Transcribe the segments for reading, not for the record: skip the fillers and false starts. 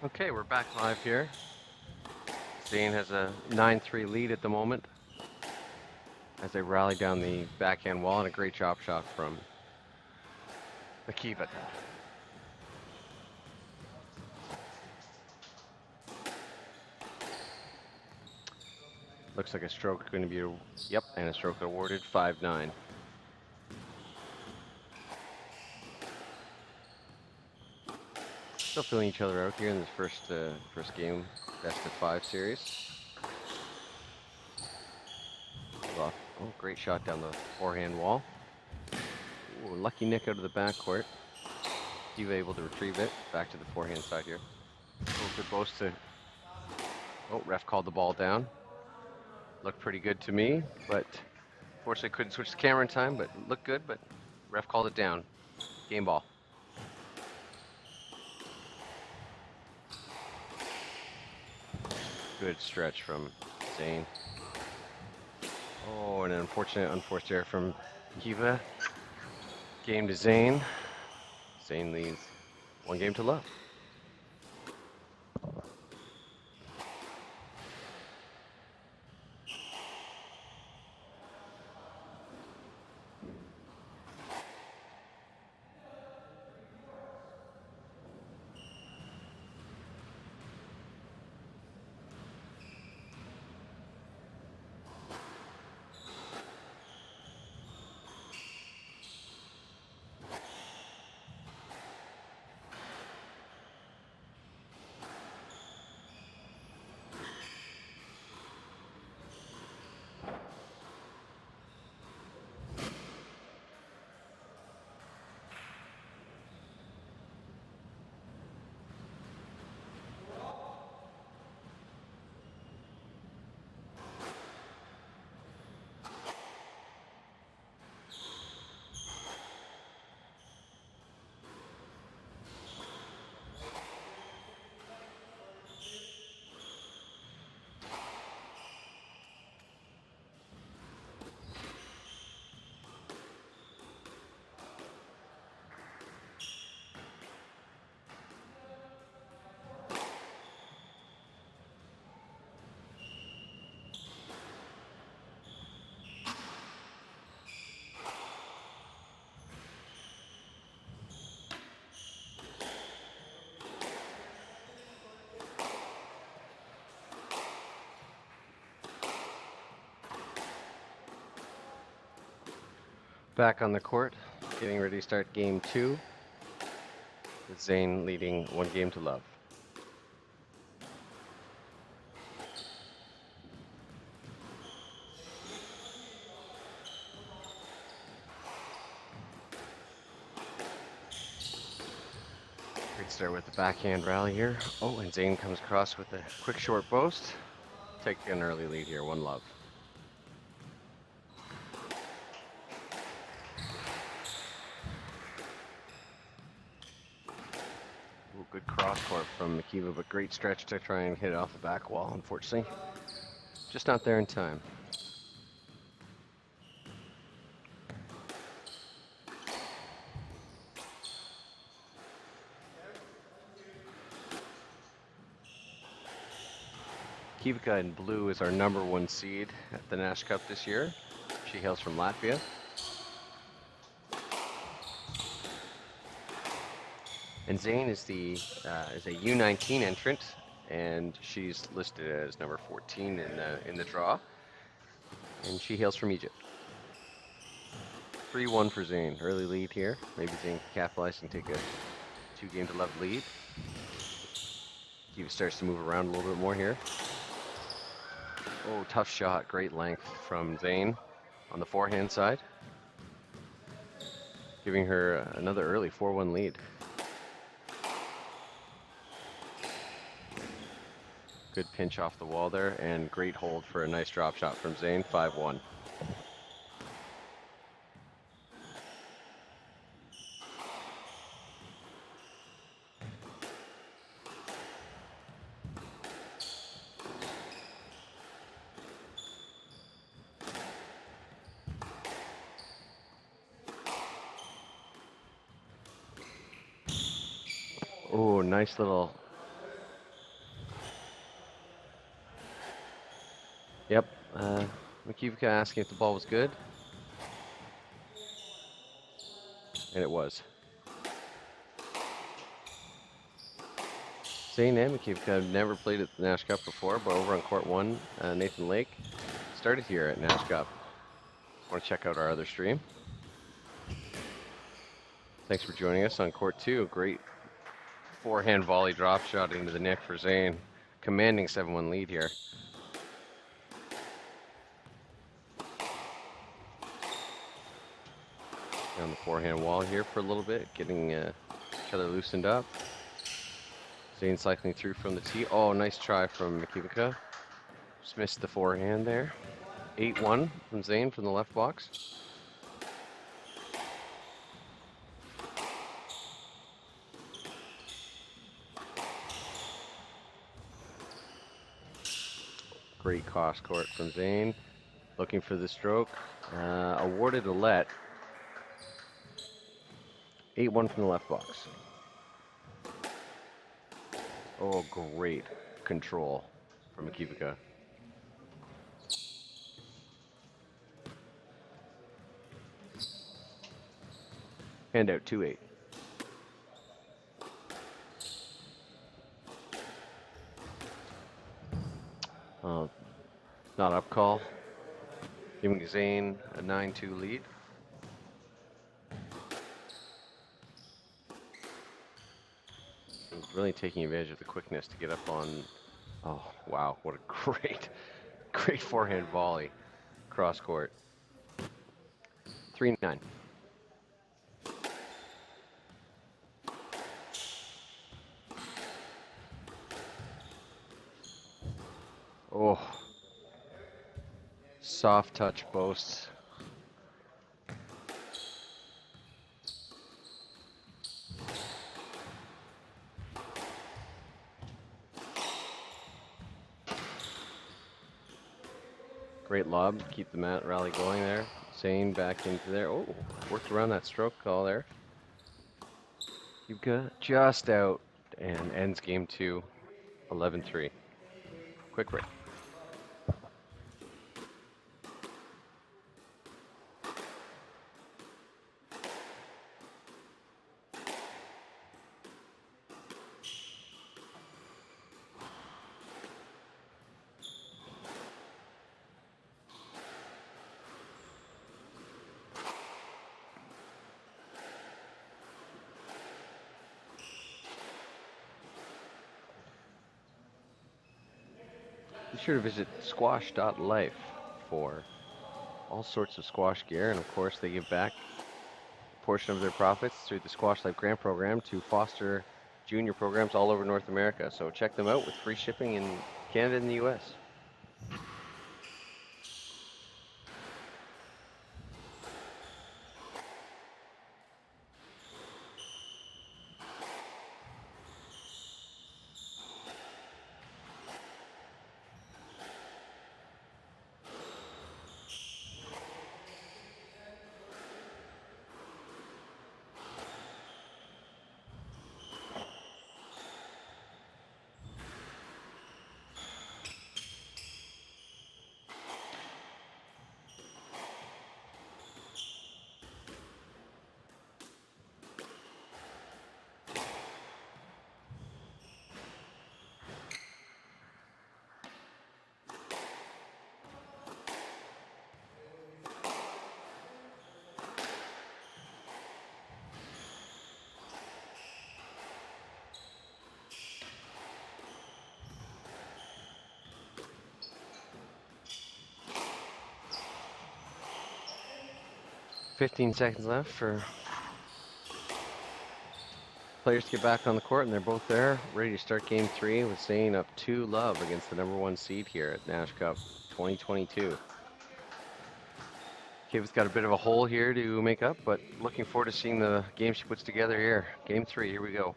Okay, we're back live here. Zane has a 9-3 lead at the moment as they rally down the backhand wall, and a great drop shot from Akiva. Looks like a stroke going to be, yep, and a stroke awarded 5-9. Still feeling each other out here in this first game, best of 5 series. Oh, great shot down the forehand wall. Ooh, lucky nick out of the backcourt. Akiva able to retrieve it back to the forehand side here. Oh, good boast to. Oh, ref called the ball down. Looked pretty good to me, but fortunately couldn't switch the camera in time, but looked good, but ref called it down. Game ball. Good stretch from Zane. Oh, and an unfortunate unforced error from Kiva. Game to Zane. Zane leads 1-0. Back on the court, getting ready to start game 2, with Zane leading 1-0. Great start with the backhand rally here. Oh, and Zane comes across with a quick short boast. Take an early lead here, 1-0. Ooh, good cross court from Makiva, but great stretch to try and hit it off the back wall, unfortunately. Just not there in time. Kivika in blue is our #1 seed at the Nash Cup this year. She hails from Latvia. And Zane is a U19 entrant, and she's listed as number 14 in the draw. And she hails from Egypt. 3-1 for Zane. Early lead here. Maybe Zane can capitalize and take a 2-0 lead. Kiva starts to move around a little bit more here. Oh, tough shot. Great length from Zane on the forehand side, giving her another early 4-1 lead. Good pinch off the wall there, and great hold for a nice drop shot from Zane, 5-1. Oh, nice little Yep. Makivka asking if the ball was good. And it was. Zane and Makivka have never played at the Nash Cup before, but over on court 1, Nathan Lake started here at Nash Cup. Want to check out our other stream? Thanks for joining us on court 2. Great forehand volley drop shot into the net for Zane. Commanding 7-1 lead here. On the forehand wall here for a little bit, getting each other loosened up. Zane cycling through from the tee. Oh, nice try from Makivka. Just missed the forehand there. 8-1 from Zane from the left box. Great cross court from Zane. Looking for the stroke. Awarded a let. 8-1 from the left box. Oh, great control from Makivka. Hand out 2-8. Not up call. Giving Zane a 9-2 lead. He's really taking advantage of the quickness to get up on. Oh, wow. What a great forehand volley. Cross court. 3-9. Oh. Soft touch boasts. Great lob. Keep the mat rally going there. Zane back into there. Oh, worked around that stroke call there. You've got just out and ends game 2, 11-3. Quick break. Be sure to visit squash.life for all sorts of squash gear, and of course they give back a portion of their profits through the Squash Life Grant Program to foster junior programs all over North America. So check them out with free shipping in Canada and the US. .15 seconds left for players to get back on the court, and they're both there, ready to start game 3 with Zane up 2-love against the #1 seed here at Nash Cup 2022. Kiv's got a bit of a hole here to make up, but looking forward to seeing the game she puts together here. Game 3, here we go.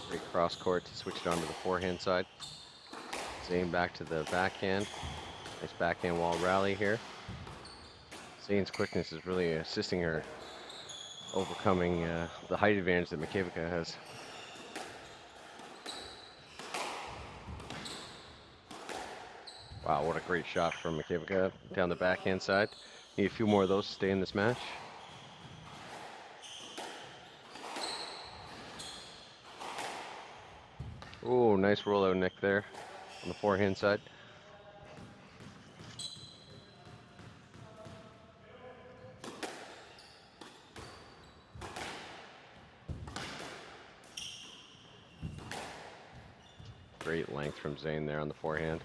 Great cross court to switch it onto the forehand side. Zane back to the backhand. Nice backhand wall rally here. Zane's quickness is really assisting her overcoming the height advantage that Mikiewicz has. Wow, what a great shot from Mikiewicz down the backhand side. Need a few more of those to stay in this match. Oh, nice rollout Nick there on the forehand side. Great length from Zane there on the forehand.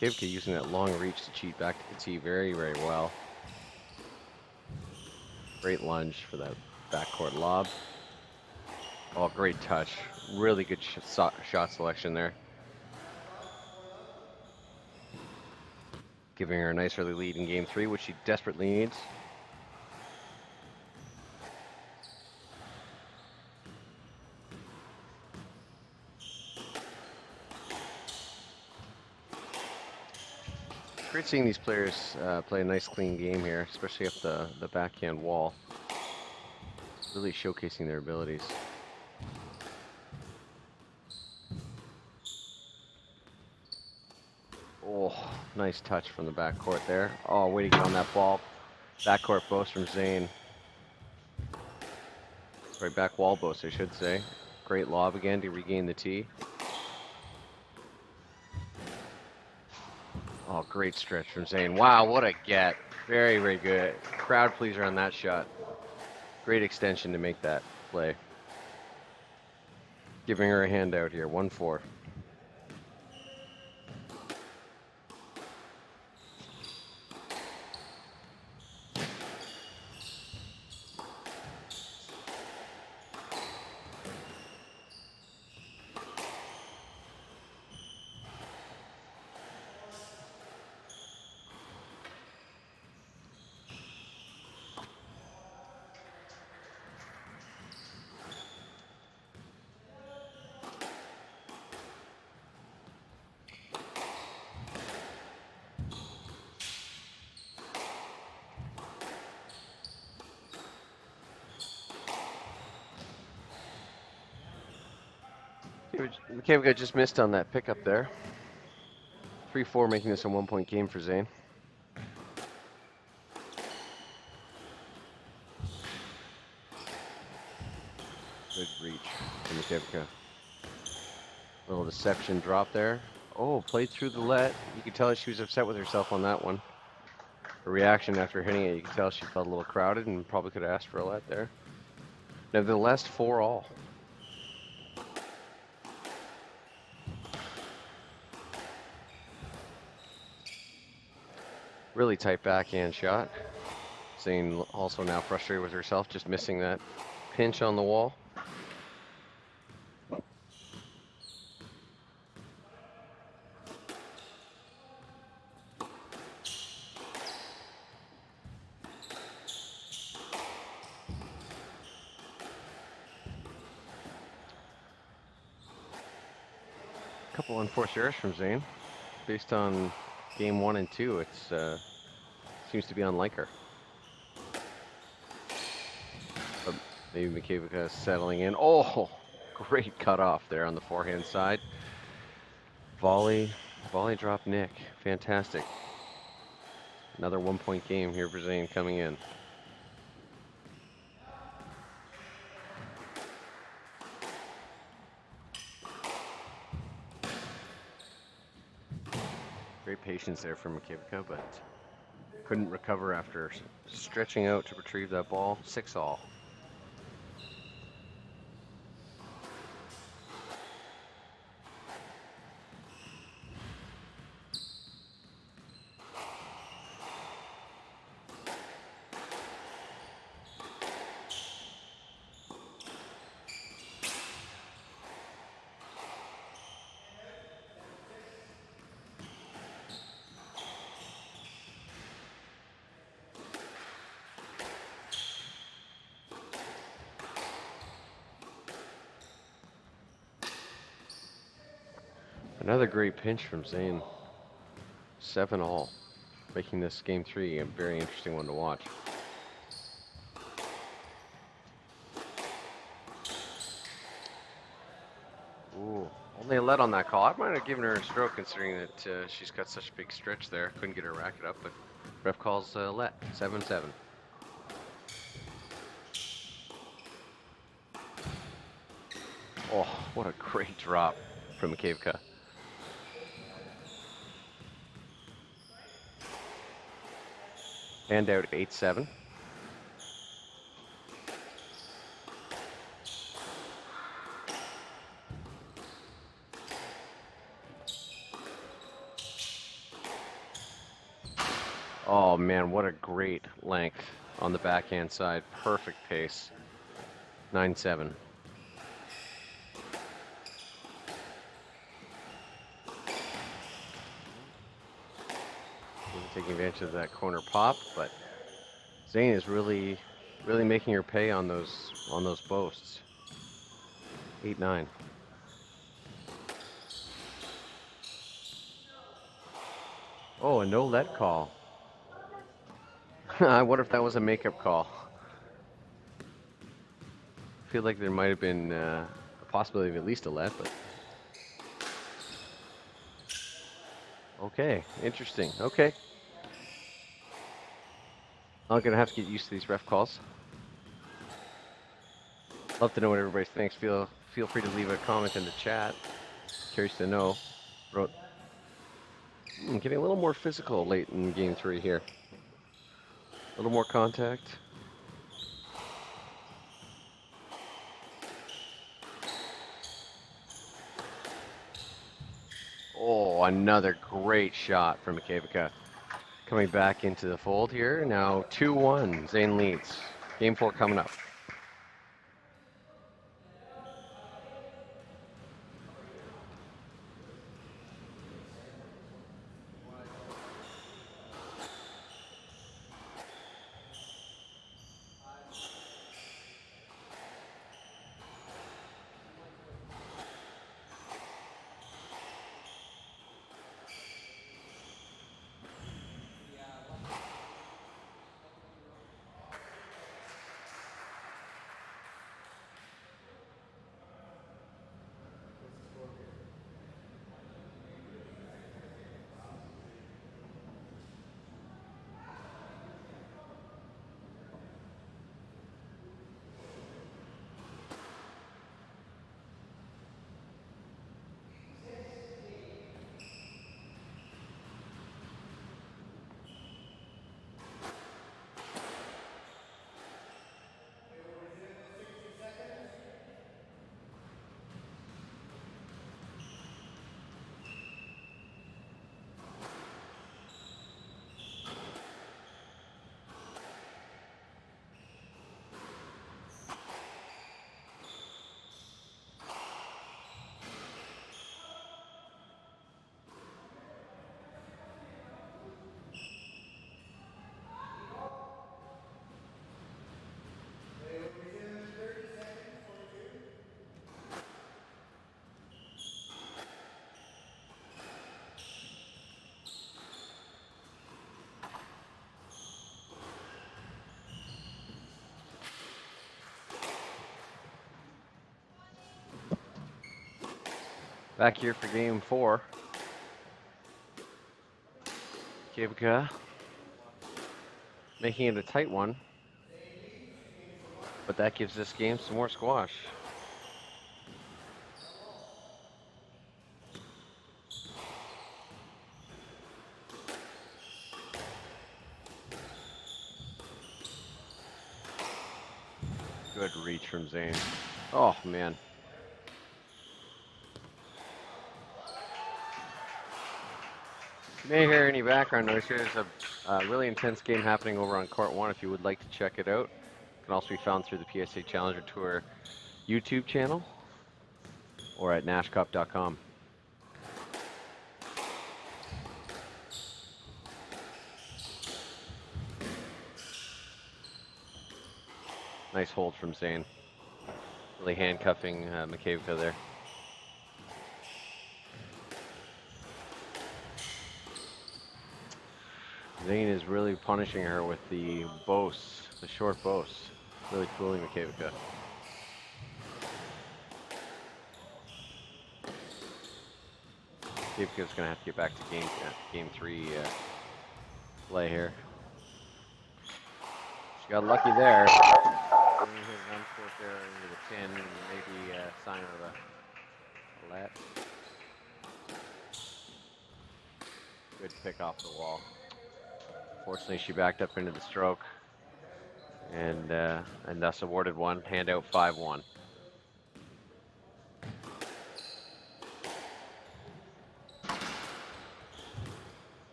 Mikiewicz using that long reach to cheat back to the tee very, very well. Great lunge for that backcourt lob. Oh, great touch. Really good shot selection there. Giving her a nice early lead in game 3, which she desperately needs. Great seeing these players play a nice clean game here, especially up the backhand wall. Really showcasing their abilities. Oh, nice touch from the backcourt there. Oh, way to get on that ball. Backcourt boast from Zane. Sorry, back wall boast, I should say. Great lob again to regain the tee. Oh, great stretch from Zane. Wow, what a get. Very, very good. Crowd pleaser on that shot. Great extension to make that play. Giving her a handout here, 1-4. Mikiewicz just missed on that pickup there. 3-4, making this a 1-point game for Zane. Good reach from Mikiewicz. Little deception drop there. Oh, played through the let. You could tell she was upset with herself on that one. Her reaction after hitting it, you could tell she felt a little crowded and probably could have asked for a let there. Nevertheless, 4-all. Really tight backhand shot. Zane also now frustrated with herself, just missing that pinch on the wall. Couple unforced errors from Zane. Based on game 1 and 2, it's seems to be unlike her. But maybe Mikiewicz settling in. Oh, great cutoff there on the forehand side. Volley drop Nick. Fantastic. Another 1-point game here for Zane coming in. Great patience there from Mikiewicz, but couldn't recover after stretching out to retrieve that ball. 6-all. Another great pinch from Zane. 7-all. making this game 3 a very interesting one to watch. Ooh, only a lead on that call. I might have given her a stroke considering that she's got such a big stretch there. Couldn't get her racket up, but ref calls let 7-7. Oh, what a great drop from Makevka. Hand out 8-7. Oh man, what a great length on the backhand side. Perfect pace. 9-7. Taking advantage of that corner pop, but Zane is really making her pay on those posts. 8-9. Oh, a no let call. I wonder if that was a makeup call. I feel like there might have been a possibility of at least a let, but okay, interesting. Okay, I'm gonna have to get used to these ref calls. Love to know what everybody thinks. Feel free to leave a comment in the chat. Curious to know. Wrote, getting a little more physical late in game 3 here. A little more contact. Oh, another great shot from Makevka. Coming back into the fold here. Now 2-1. Zane leads. Game 4 coming up. Back here for game 4. Makevka making it a tight one. But that gives this game some more squash. Good reach from Zane. Oh, man. You may hear any background noise here. There's a really intense game happening over on Court 1 if you would like to check it out. It can also be found through the PSA Challenger Tour YouTube channel or at nashcup.com. Nice hold from Zane. Really handcuffing Makevka there. Zane is really punishing her with the boasts, the short boasts. Really fooling Mikhevika. Mikhevika's gonna have to get back to game 3 play here. She got lucky there. And hit an unforced there into the pin, and maybe a sign of a let. Good pick off the wall. Fortunately, she backed up into the stroke, and thus awarded one. Handout 5-1.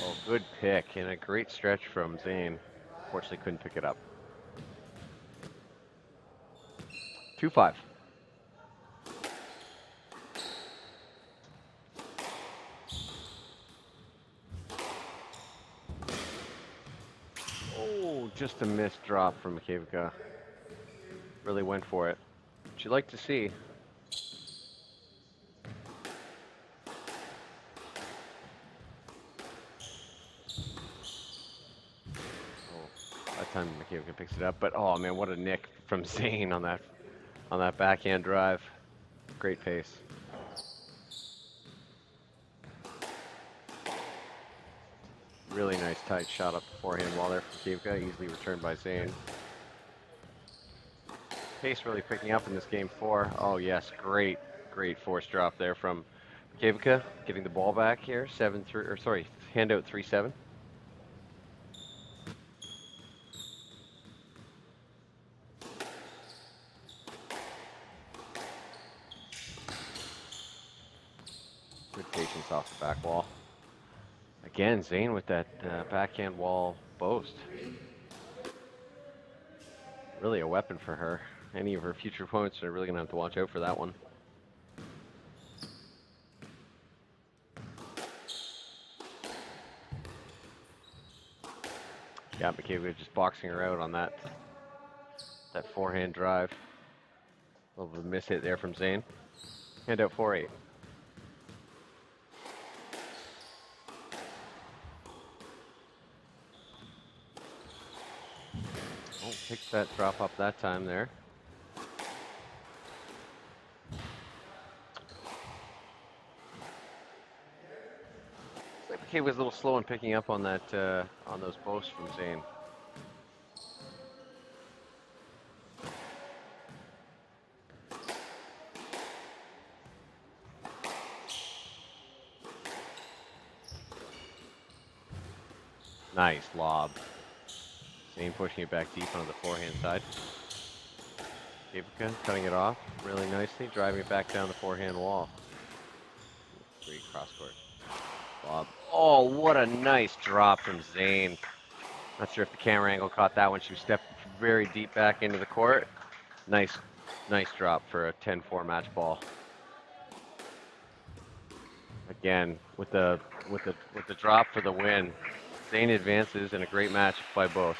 Oh, good pick and a great stretch from Zane. Fortunately, couldn't pick it up. 2-5. Oh, just a missed drop from Mikhevika. Really went for it. What you'd like to see. Oh, that time Mikhevika picks it up, but oh man, what a nick from Zane on that backhand drive. Great pace. Really nice tight shot up the forehand wall there from Mikhevika, easily returned by Zane. Pace really picking up in this game 4. Oh yes, great force drop there from Mikhevika, getting the ball back here. 7-3, or sorry, handout 3-7. Good patience off the back wall. Again, Zane with that backhand wall boast. Really a weapon for her. Any of her future opponents are really going to have to watch out for that one. Yeah, Mikhevika just boxing her out on that forehand drive. A little bit of a miss hit there from Zane. Handout 4-8. Oh, picked that drop up that time there. Mikhevika was a little slow in picking up on that on those boasts from Zane. Nice lob. Zane pushing it back deep onto the forehand side. Mikhevika cutting it off really nicely, driving it back down the forehand wall. Great cross court lob. Oh, what a nice drop from Zane. Not sure if the camera angle caught that one. She stepped very deep back into the court. Nice drop for a 10-4 match ball. Again, with the drop for the win. Zane advances in a great match by both.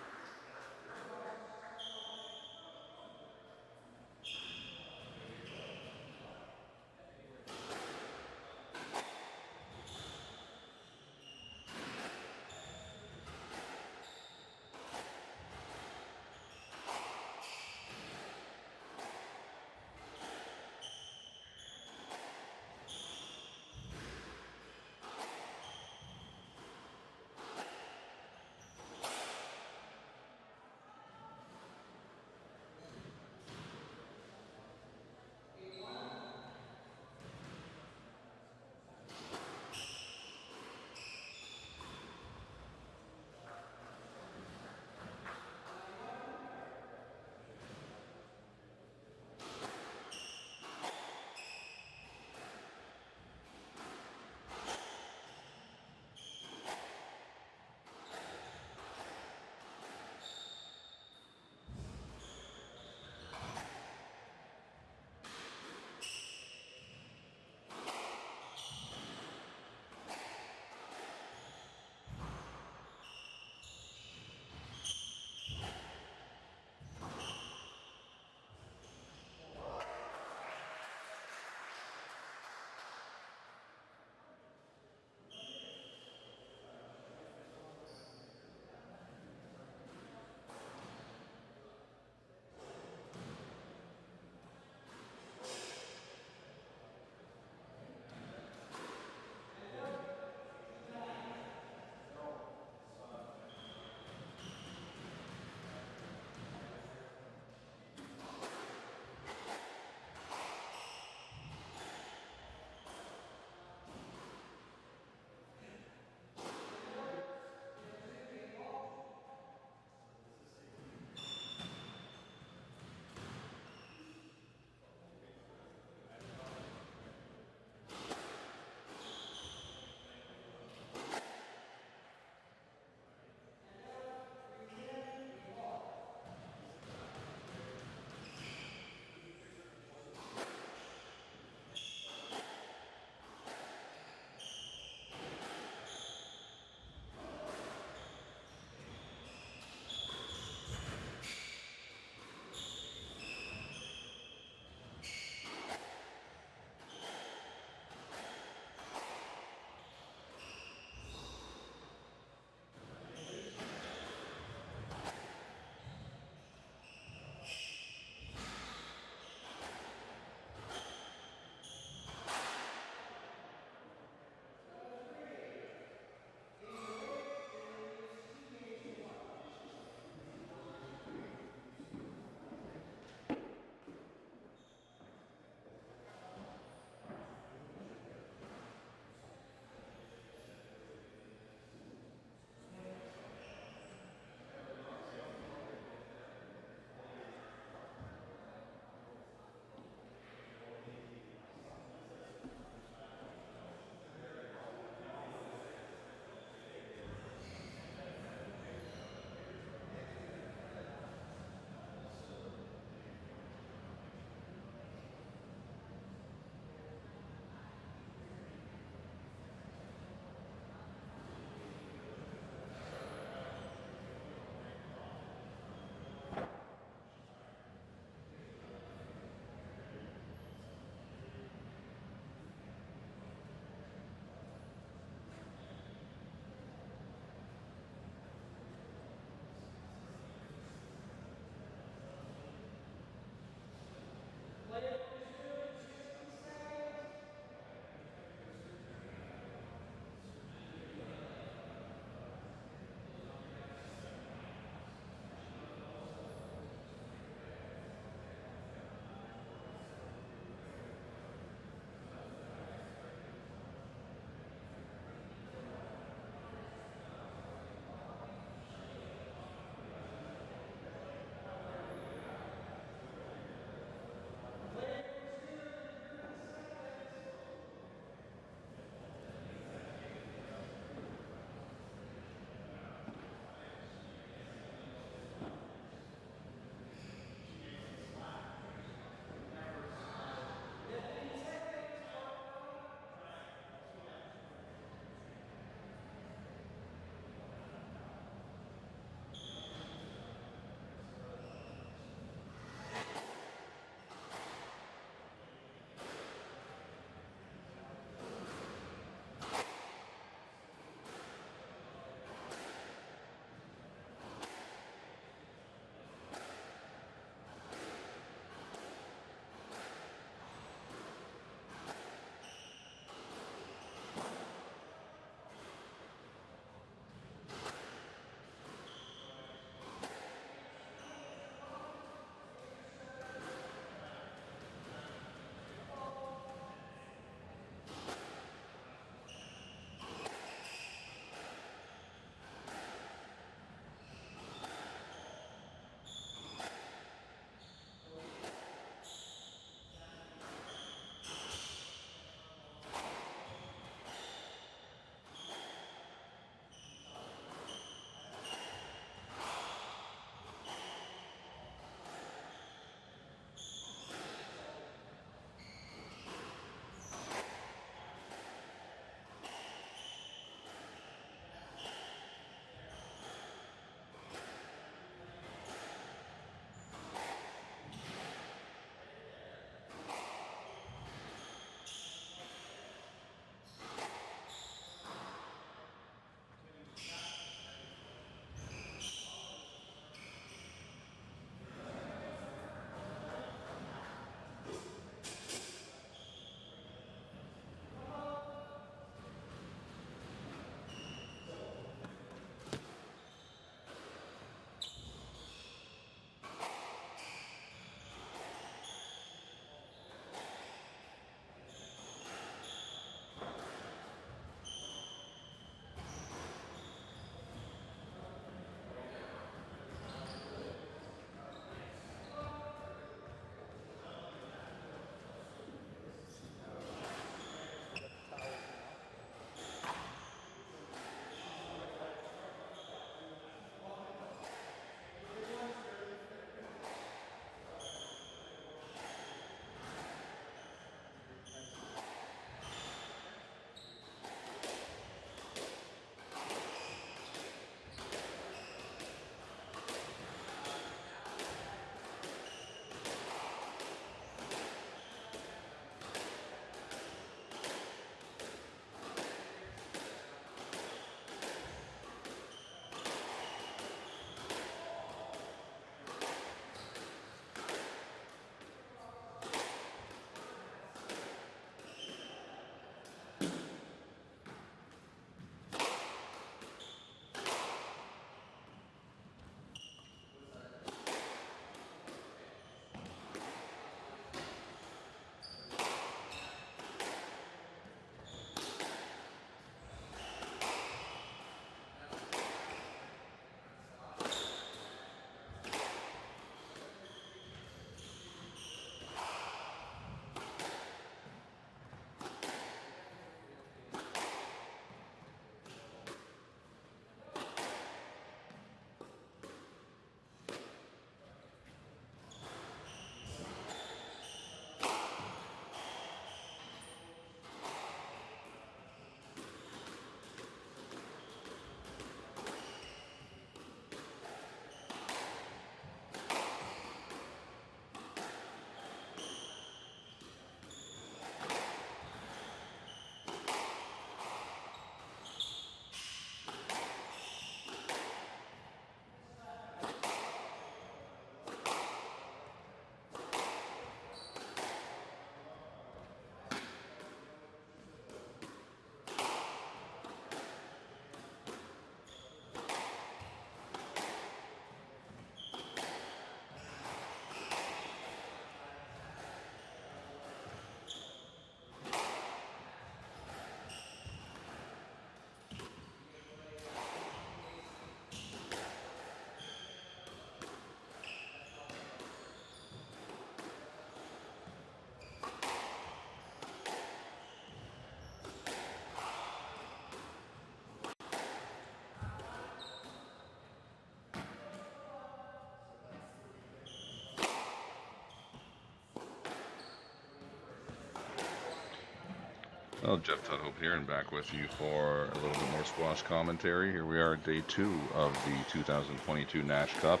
Well, Jeff Tudhope here, and back with you for a little bit more squash commentary. Here we are at day 2 of the 2022 Nash Cup,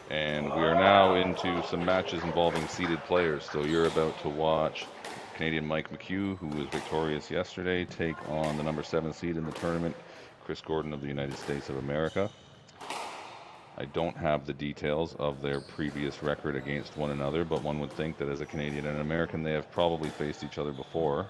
and we are now into some matches involving seeded players. So you're about to watch Canadian Mike McHugh, who was victorious yesterday, take on the number 7 seed in the tournament, Chris Gordon of the United States of America. I don't have the details of their previous record against one another, but one would think that as a Canadian and an American, they have probably faced each other before.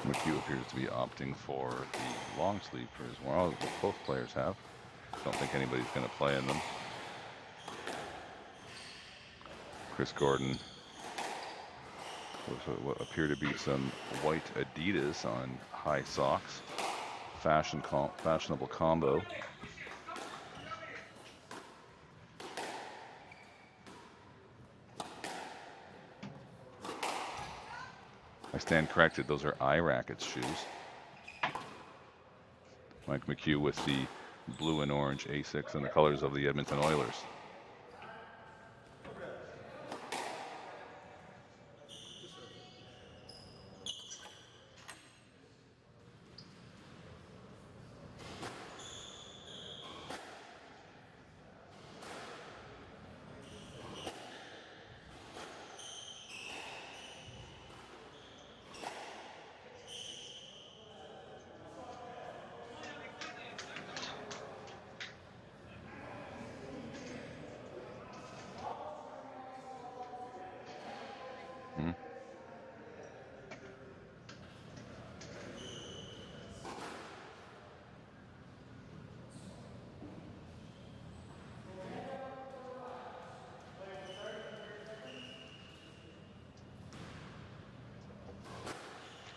McHugh appears to be opting for the long sleeve for his well, as both players have. Don't think anybody's going to play in them. Chris Gordon with what appear to be some white Adidas on high socks. Fashionable combo. I stand corrected, those are iRackets shoes. Mike McHugh with the blue and orange Asics and the colors of the Edmonton Oilers.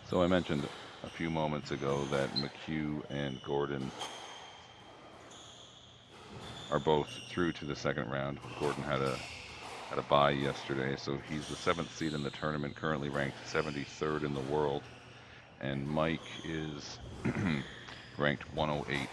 So I mentioned a few moments ago that McHugh and Gordon are both through to the second round. Gordon had a bye yesterday, so he's the 7th seed in the tournament, currently ranked 73rd in the world, and Mike is ranked 108.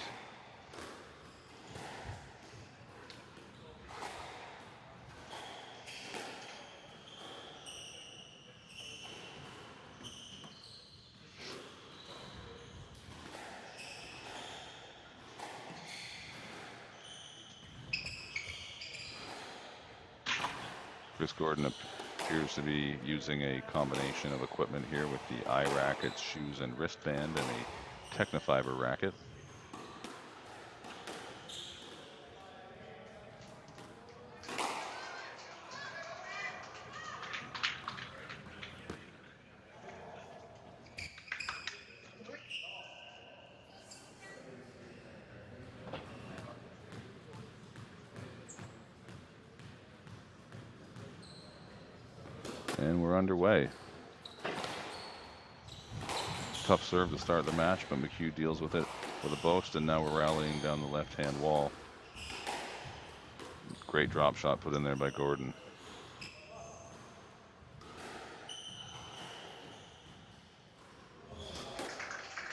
Chris Gordon appears to be using a combination of equipment here with the iRackets, shoes and wristband, and a Technofiber racket. And we're underway. Tough serve to start the match, but McHugh deals with it with a boast, and now we're rallying down the left-hand wall. Great drop shot put in there by Gordon.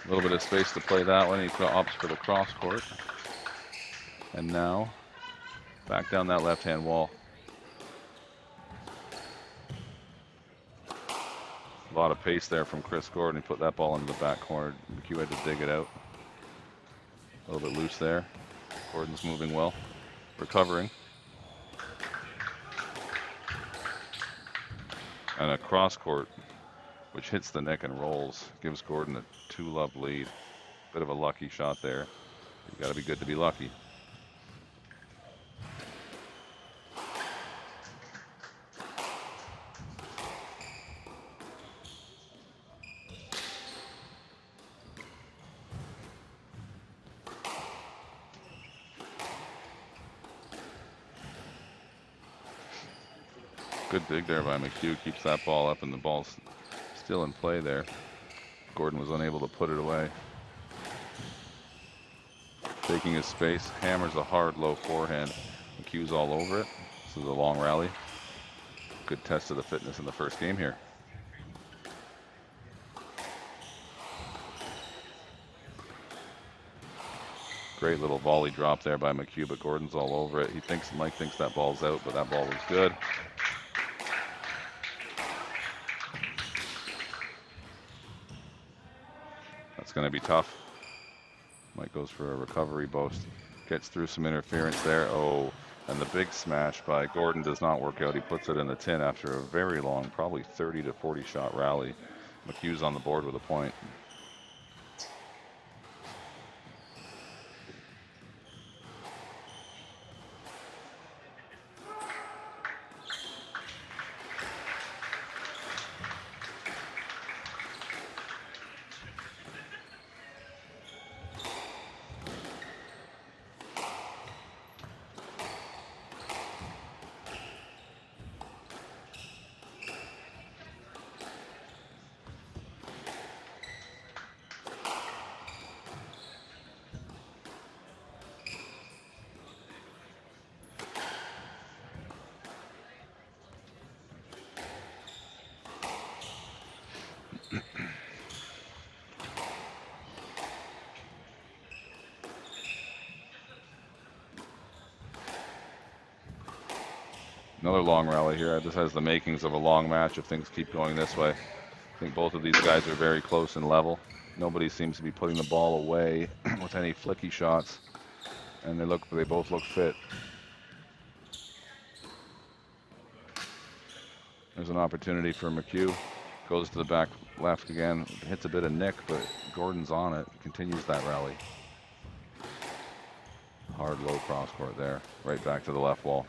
A little bit of space to play that one. He opts for the cross court. And now, back down that left-hand wall. A lot of pace there from Chris Gordon. He put that ball into the back corner. McHugh had to dig it out. A little bit loose there. Gordon's moving well, recovering. And a cross court, which hits the neck and rolls, gives Gordon a 2-love lead. Bit of a lucky shot there. You got to be good to be lucky. Good dig there by McHugh. Keeps that ball up, and the ball's still in play there. Gordon was unable to put it away. Taking his space, hammers a hard low forehand. McHugh's all over it. This is a long rally. Good test of the fitness in the first game here. Great little volley drop there by McHugh, but Gordon's all over it. Mike thinks that ball's out, but that ball was good. That's going to be tough. Mike goes for a recovery boast. Gets through some interference there. Oh, and the big smash by Gordon does not work out. He puts it in the tin after a very long, probably 30 to 40 shot rally. McHugh's on the board with a point. Another long rally here. This has the makings of a long match if things keep going this way. I think both of these guys are very close in level. Nobody seems to be putting the ball away with any flicky shots, and they both look fit. There's an opportunity for McHugh. Goes to the back left again. Hits a bit of nick, but Gordon's on it. Continues that rally. Hard low cross court there. Right back to the left wall.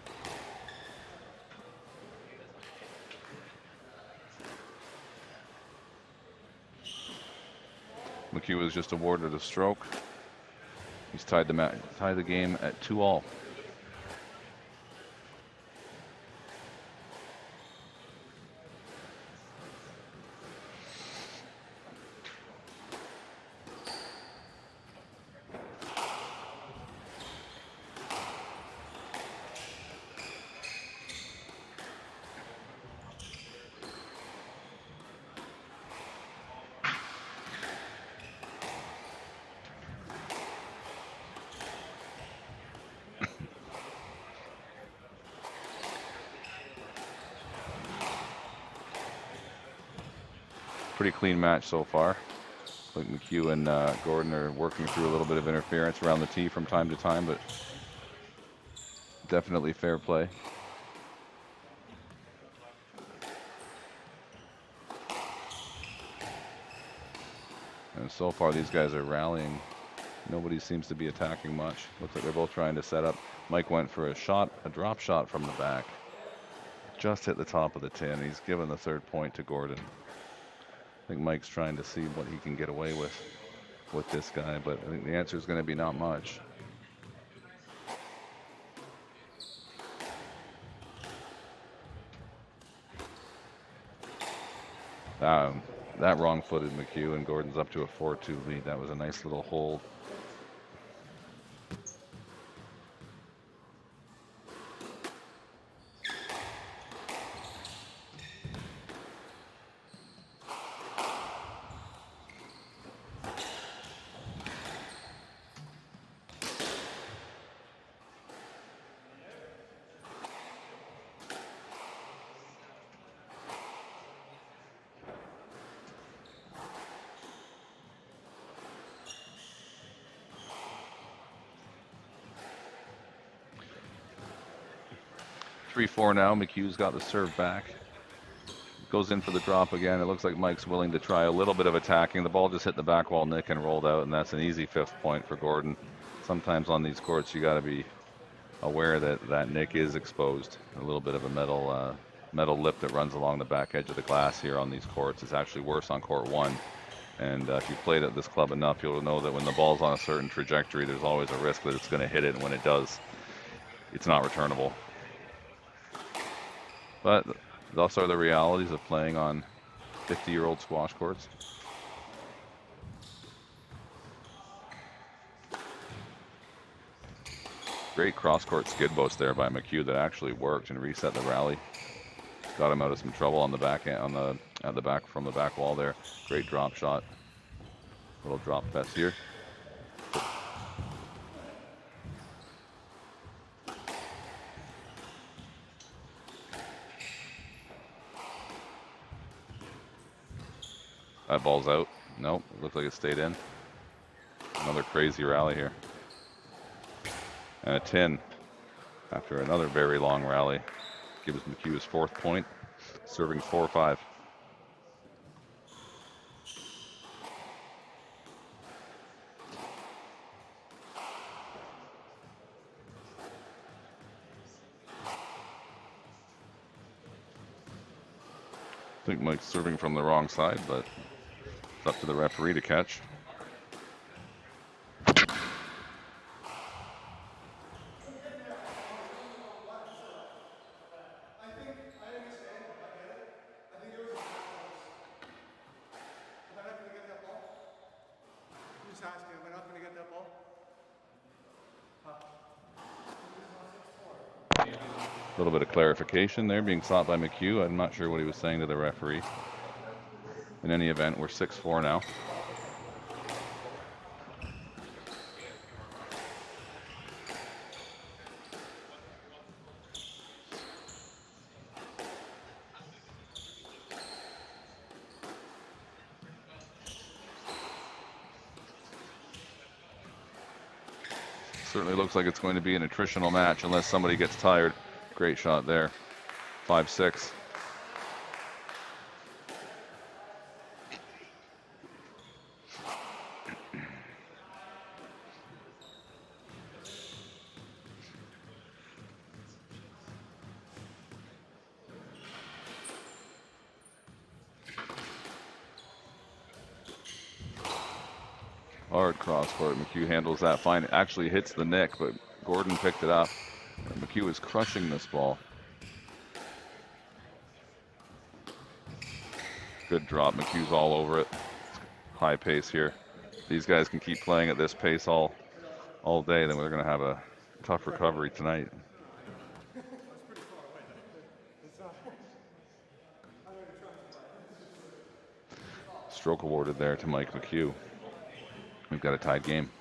McHugh was just awarded a stroke. He's tied the game at 2-all. Pretty clean match so far. I think McHugh and Gordon are working through a little bit of interference around the tee from time to time, but definitely fair play. And so far these guys are rallying. Nobody seems to be attacking much. Looks like they're both trying to set up. Mike went for a drop shot from the back. Just hit the top of the tin. He's given the third point to Gordon. I think Mike's trying to see what he can get away with this guy, but I think the answer is going to be not much. That wrong-footed McHugh, and Gordon's up to a 4-2 lead. That was a nice little hold. Three-four now. McHugh's got the serve back. Goes in for the drop again. It looks like Mike's willing to try a little bit of attacking. The ball just hit the back wall nick and rolled out, and that's an easy fifth point for Gordon. Sometimes on these courts, you got to be aware that that nick is exposed. A little bit of a metal lip that runs along the back edge of the glass here on these courts. It's actually worse on court one. And if you've played at this club enough, you'll know that when the ball's on a certain trajectory, there's always a risk that it's going to hit it, and when it does, it's not returnable. But Thus are the realities of playing on 50-year-old squash courts. Great cross-court skid boast there by McHugh that actually worked and reset the rally. Got him out of some trouble on the back end, at the back from the back wall there. Great drop shot. Little drop fest here. That ball's out. Nope, looks like it stayed in. Another crazy rally here. And a 10 after another very long rally. Gives McHugh his 4th point, serving 4-5. I think Mike's serving from the wrong side, but it's up to the referee to catch. A little bit of clarification there being sought by McHugh. I'm not sure what he was saying to the referee. In any event, we're 6-4 now. Certainly looks like it's going to be an attritional match unless somebody gets tired. Great shot there. 5-6. Hard cross court. McHugh handles that fine. It actually hits the nick, but Gordon picked it up. And McHugh is crushing this ball. Good drop. McHugh's all over it. High pace here. These guys can keep playing at this pace all day, then we're going to have a tough recovery tonight. Stroke awarded there to Mike McHugh. We've got a tied game.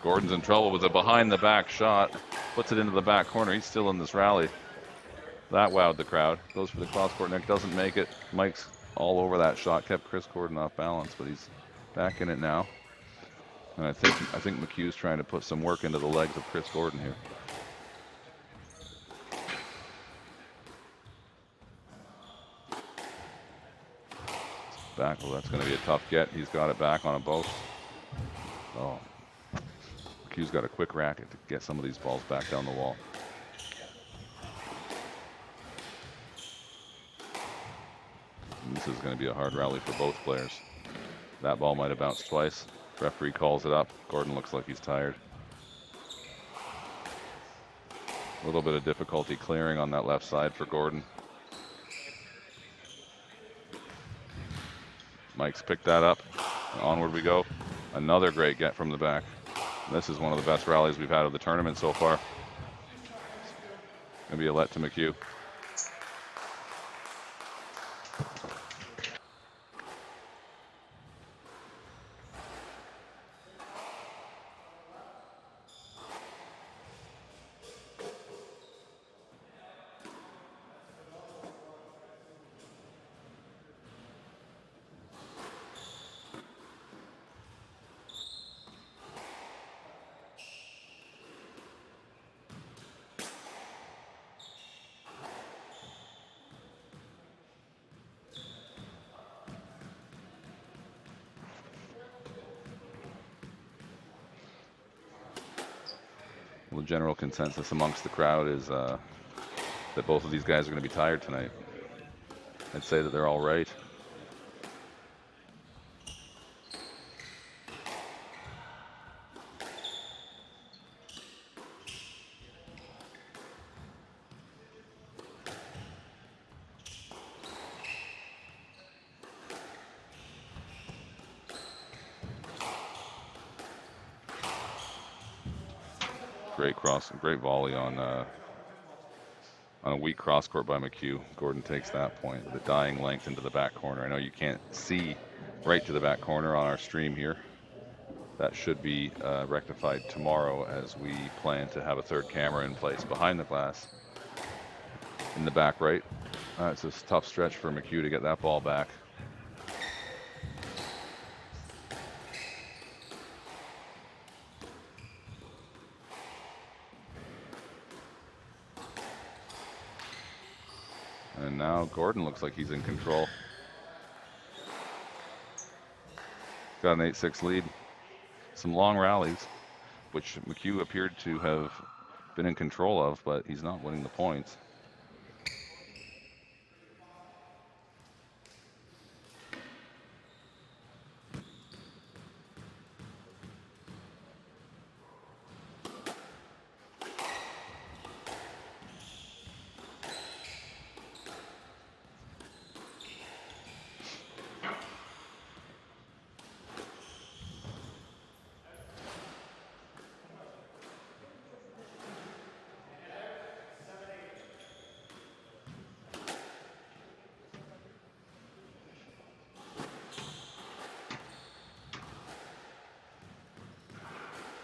Gordon's in trouble with a behind the back shot. Puts it into the back corner. He's still in this rally. That wowed the crowd. Goes for the cross court neck, doesn't make it. Mike's all over that shot. Kept Chris Gordon off balance, but he's back in it now. And I think McHugh's trying to put some work into the legs of Chris Gordon here. Back, well, that's going to be a tough get. He's got it back on a post. Oh. McHugh's got a quick racket to get some of these balls back down the wall. And this is going to be a hard rally for both players. That ball might have bounced twice. Referee calls it up. Gordon looks like he's tired. A little bit of difficulty clearing on that left side for Gordon. Mike's picked that up. Onward we go. Another great get from the back. This is one of the best rallies we've had of the tournament so far. Gonna be a let to McHugh. Well, the general consensus amongst the crowd is that both of these guys are going to be tired tonight. I'd say that they're all right. Great volley on a weak cross court by McHugh. Gordon takes that point with a dying length into the back corner. I know you can't see right to the back corner on our stream here. That should be rectified tomorrow, as we plan to have a third camera in place behind the glass in the back right. It's a tough stretch for McHugh to get that ball back. And now Gordon looks like he's in control. Got an 8-6 lead. Some long rallies, which McHugh appeared to have been in control of, but he's not winning the points.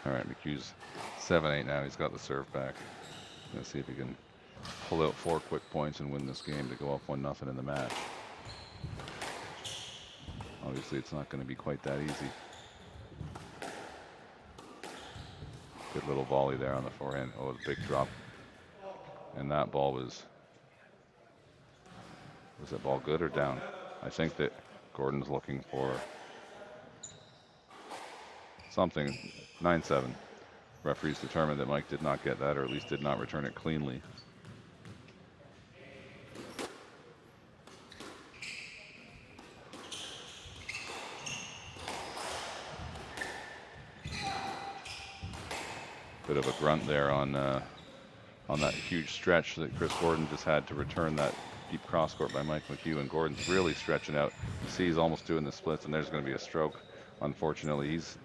All right, McHugh's 7-8 now. He's got the serve back. Let's see if he can pull out 4 quick points and win this game to go up 1-0 in the match. Obviously, it's not going to be quite that easy. Good little volley there on the forehand. Oh, the big drop. And that ball was that ball good or down? I think that Gordon's looking for something. 9-7. Referees determined that Mike did not get that, or at least did not return it cleanly. Bit of a grunt there on that huge stretch that Chris Gordon just had to return that deep cross court by Mike McHugh, and Gordon's really stretching out. You see he's almost doing the splits, and there's going to be a stroke. Unfortunately, he's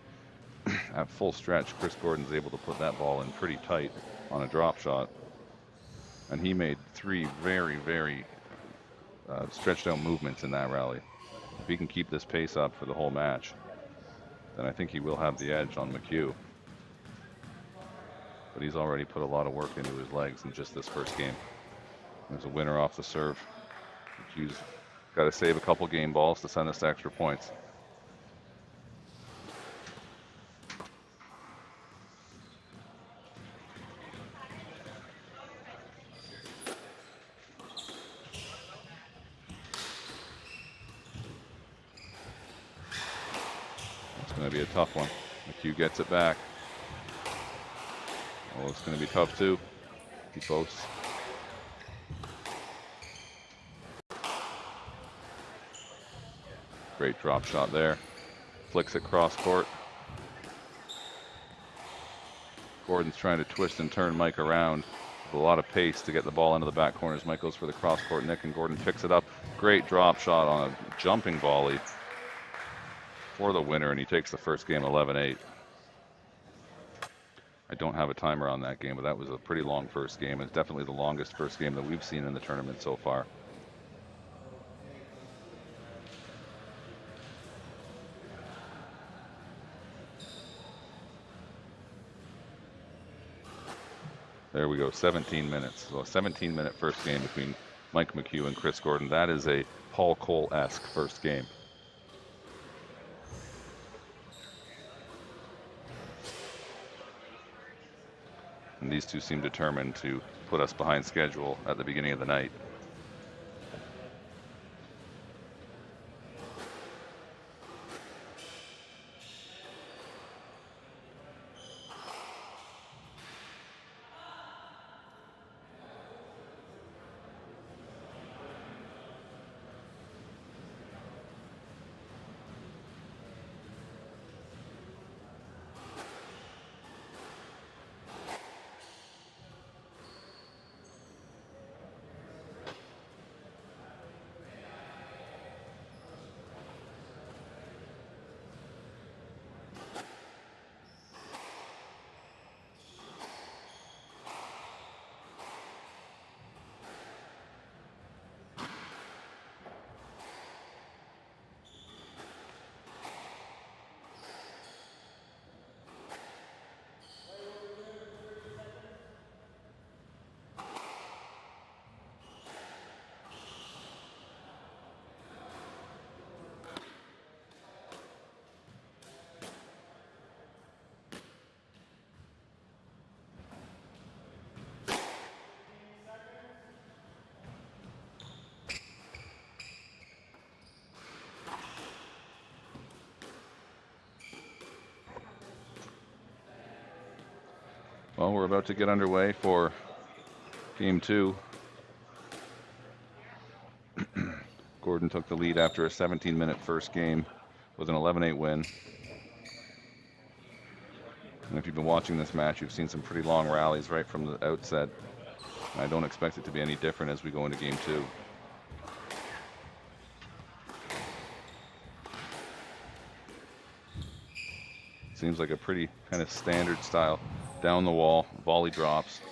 at full stretch. Chris Gordon's able to put that ball in pretty tight on a drop shot, and he made 3 very, very stretched out movements in that rally. If he can keep this pace up for the whole match, then I think he will have the edge on McHugh. But he's already put a lot of work into his legs in just this first game. There's a winner off the serve. McHugh's got to save a couple game balls to send us to extra points. It's going to be a tough one. McHugh gets it back. Oh, it's going to be tough too. He posts. Great drop shot there. Flicks it cross court. Gordon's trying to twist and turn Mike around with a lot of pace to get the ball into the back corners. Mike goes for the cross court nick, and Gordon picks it up. Great drop shot on a jumping volley for the winner, and he takes the first game 11-8. I don't have a timer on that game, but that was a pretty long first game. It's definitely the longest first game that we've seen in the tournament so far. There we go, 17 minutes. So a 17-minute first game between Mike McHugh and Chris Gordon. That is a Paul Cole-esque first game. And these two seem determined to put us behind schedule at the beginning of the night. Well, we're about to get underway for game 2. Gordon took the lead after a 17-minute first game with an 11-8 win. And if you've been watching this match, you've seen some pretty long rallies right from the outset. I don't expect it to be any different as we go into game 2. Seems like a pretty kind of standard style. Down the wall, volley drops,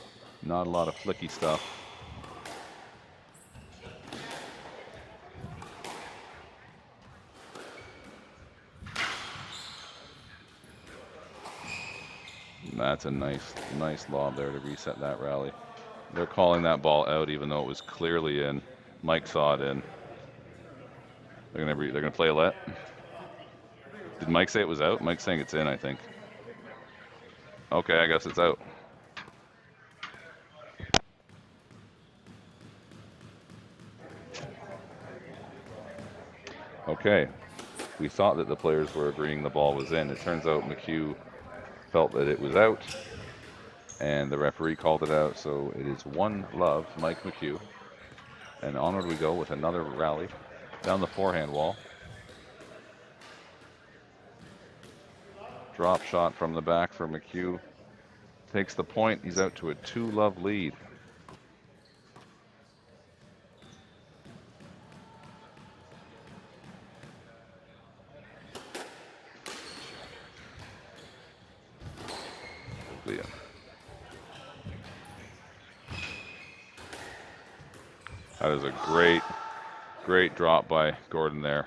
not a lot of flicky stuff. That's a nice lob there to reset that rally. They're calling that ball out even though it was clearly in. Mike saw it in. They're gonna play a let. Did Mike say it was out? Mike's saying it's in, I think. Okay, I guess it's out. Okay, we thought that the players were agreeing the ball was in. It turns out McHugh felt that it was out, and the referee called it out, so it is 1-love, Mike McHugh. And onward we go with another rally down the forehand wall. Drop shot from the back for McHugh. Takes the point. He's out to a 2-love lead. Yeah. That is a great drop by Gordon there.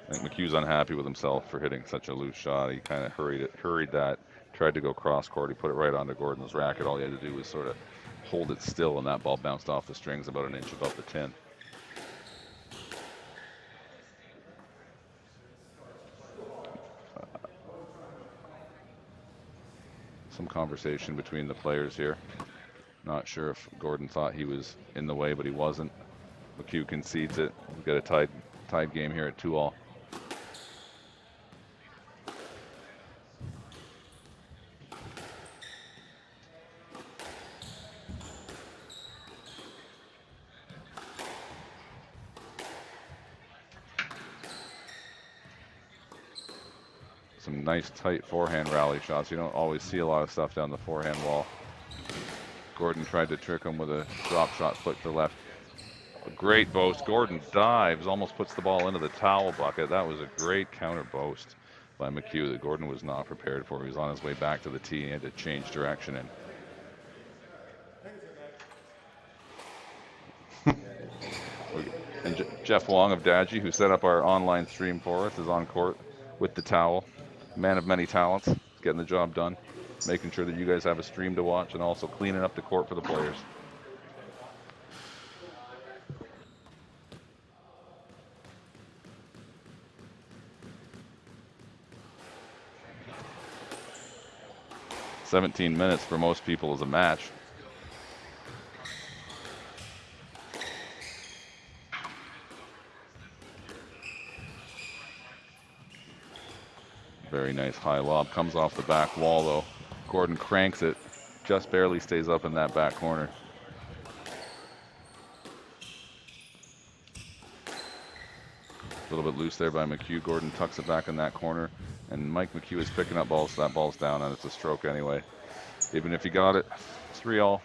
I think McHugh's unhappy with himself for hitting such a loose shot. He kind of hurried that, tried to go cross court. He put it right onto Gordon's racket. All he had to do was sort of hold it still, and that ball bounced off the strings about an inch above the tin. Some conversation between the players here. Not sure if Gordon thought he was in the way, but he wasn't. McHugh concedes it. We've got a tied game here at 2-all. Some nice tight forehand rally shots. You don't always see a lot of stuff down the forehand wall. Gordon tried to trick him with a drop shot flick to left. A great boast. Gordon dives, almost puts the ball into the towel bucket. That was a great counter boast by McHugh that Gordon was not prepared for. He was on his way back to the tee and he had to change direction. And Jeff Wong of Daji, who set up our online stream for us, is on court with the towel. Man of many talents, getting the job done, making sure that you guys have a stream to watch and also cleaning up the court for the players. "17 minutes for most people is a match." Very nice high lob. Comes off the back wall, though. Gordon cranks it. Just barely stays up in that back corner. A little bit loose there by McHugh. Gordon tucks it back in that corner. And Mike McHugh is picking up balls, so that ball's down, and it's a stroke anyway. Even if he got it, 3-all.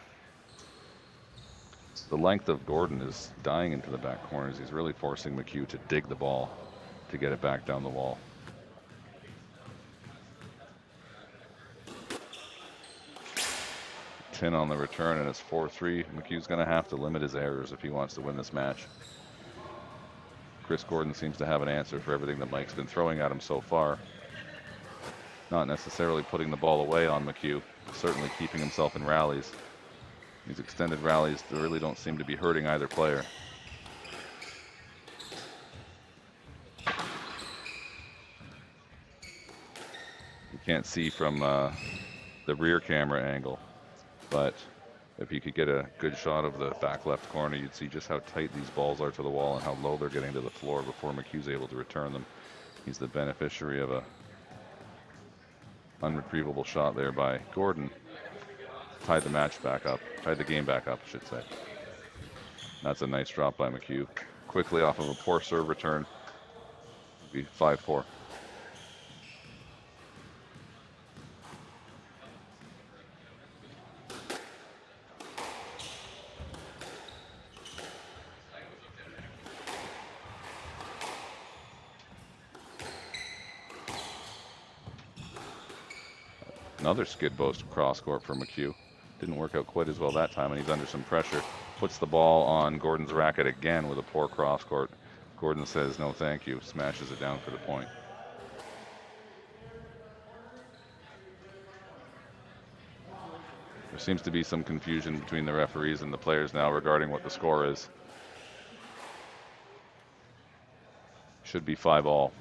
The length of Gordon is dying into the back corners. He's really forcing McHugh to dig the ball to get it back down the wall. Tin on the return, and it's 4-3. McHugh's going to have to limit his errors if he wants to win this match. Chris Gordon seems to have an answer for everything that Mike's been throwing at him so far. Not necessarily putting the ball away on McHugh, certainly keeping himself in rallies. These extended rallies really don't seem to be hurting either player. You can't see from the rear camera angle, but if you could get a good shot of the back left corner, you'd see just how tight these balls are to the wall and how low they're getting to the floor before McHugh's able to return them. He's the beneficiary of a unretrievable shot there by Gordon. tied the match back up. Tied the game back up, I should say. That's a nice drop by McHugh. Quickly off of a poor serve return. It'll be 5-4. Another skid boast cross court for McHugh. Didn't work out quite as well that time, and he's under some pressure. Puts the ball on Gordon's racket again with a poor cross court. Gordon says no thank you, smashes it down for the point. There seems to be some confusion between the referees and the players now regarding what the score is. Should be 5-all.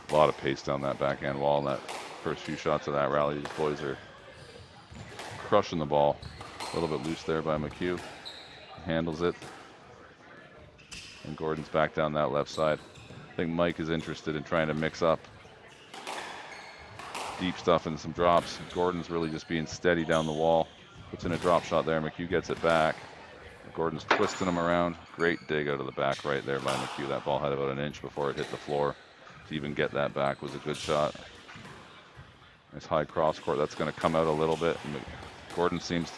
A lot of pace down that backhand wall in that first few shots of that rally. These boys are crushing the ball. A little bit loose there by McHugh. Handles it. And Gordon's back down that left side. I think Mike is interested in trying to mix up deep stuff and some drops. Gordon's really just being steady down the wall. Puts in a drop shot there. McHugh gets it back. Gordon's twisting him around. Great dig out of the back right there by McHugh. That ball had about an inch before it hit the floor. To even get that back was a good shot. Nice high cross court. That's going to come out a little bit. Gordon seems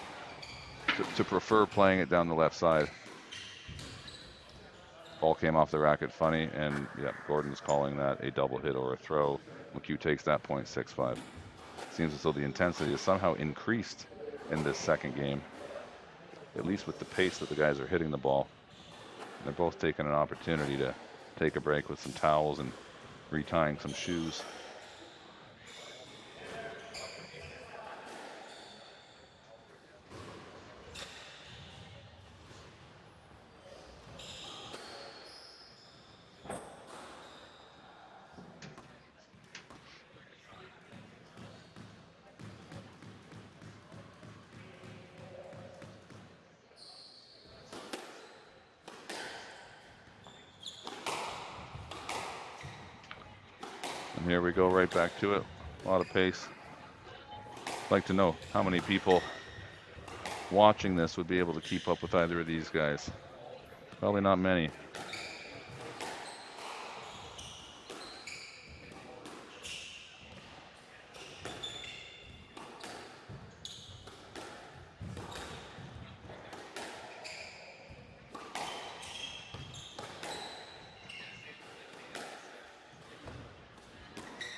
to prefer playing it down the left side. Ball came off the racket funny, and yeah, Gordon's calling that a double hit or a throw. McHugh takes that point 6-5. Seems as though the intensity has somehow increased in this second game, at least with the pace that the guys are hitting the ball. And they're both taking an opportunity to take a break with some towels and retying some shoes. And here we go, right back to it. A lot of pace. I'd like to know how many people watching this would be able to keep up with either of these guys. Probably not many.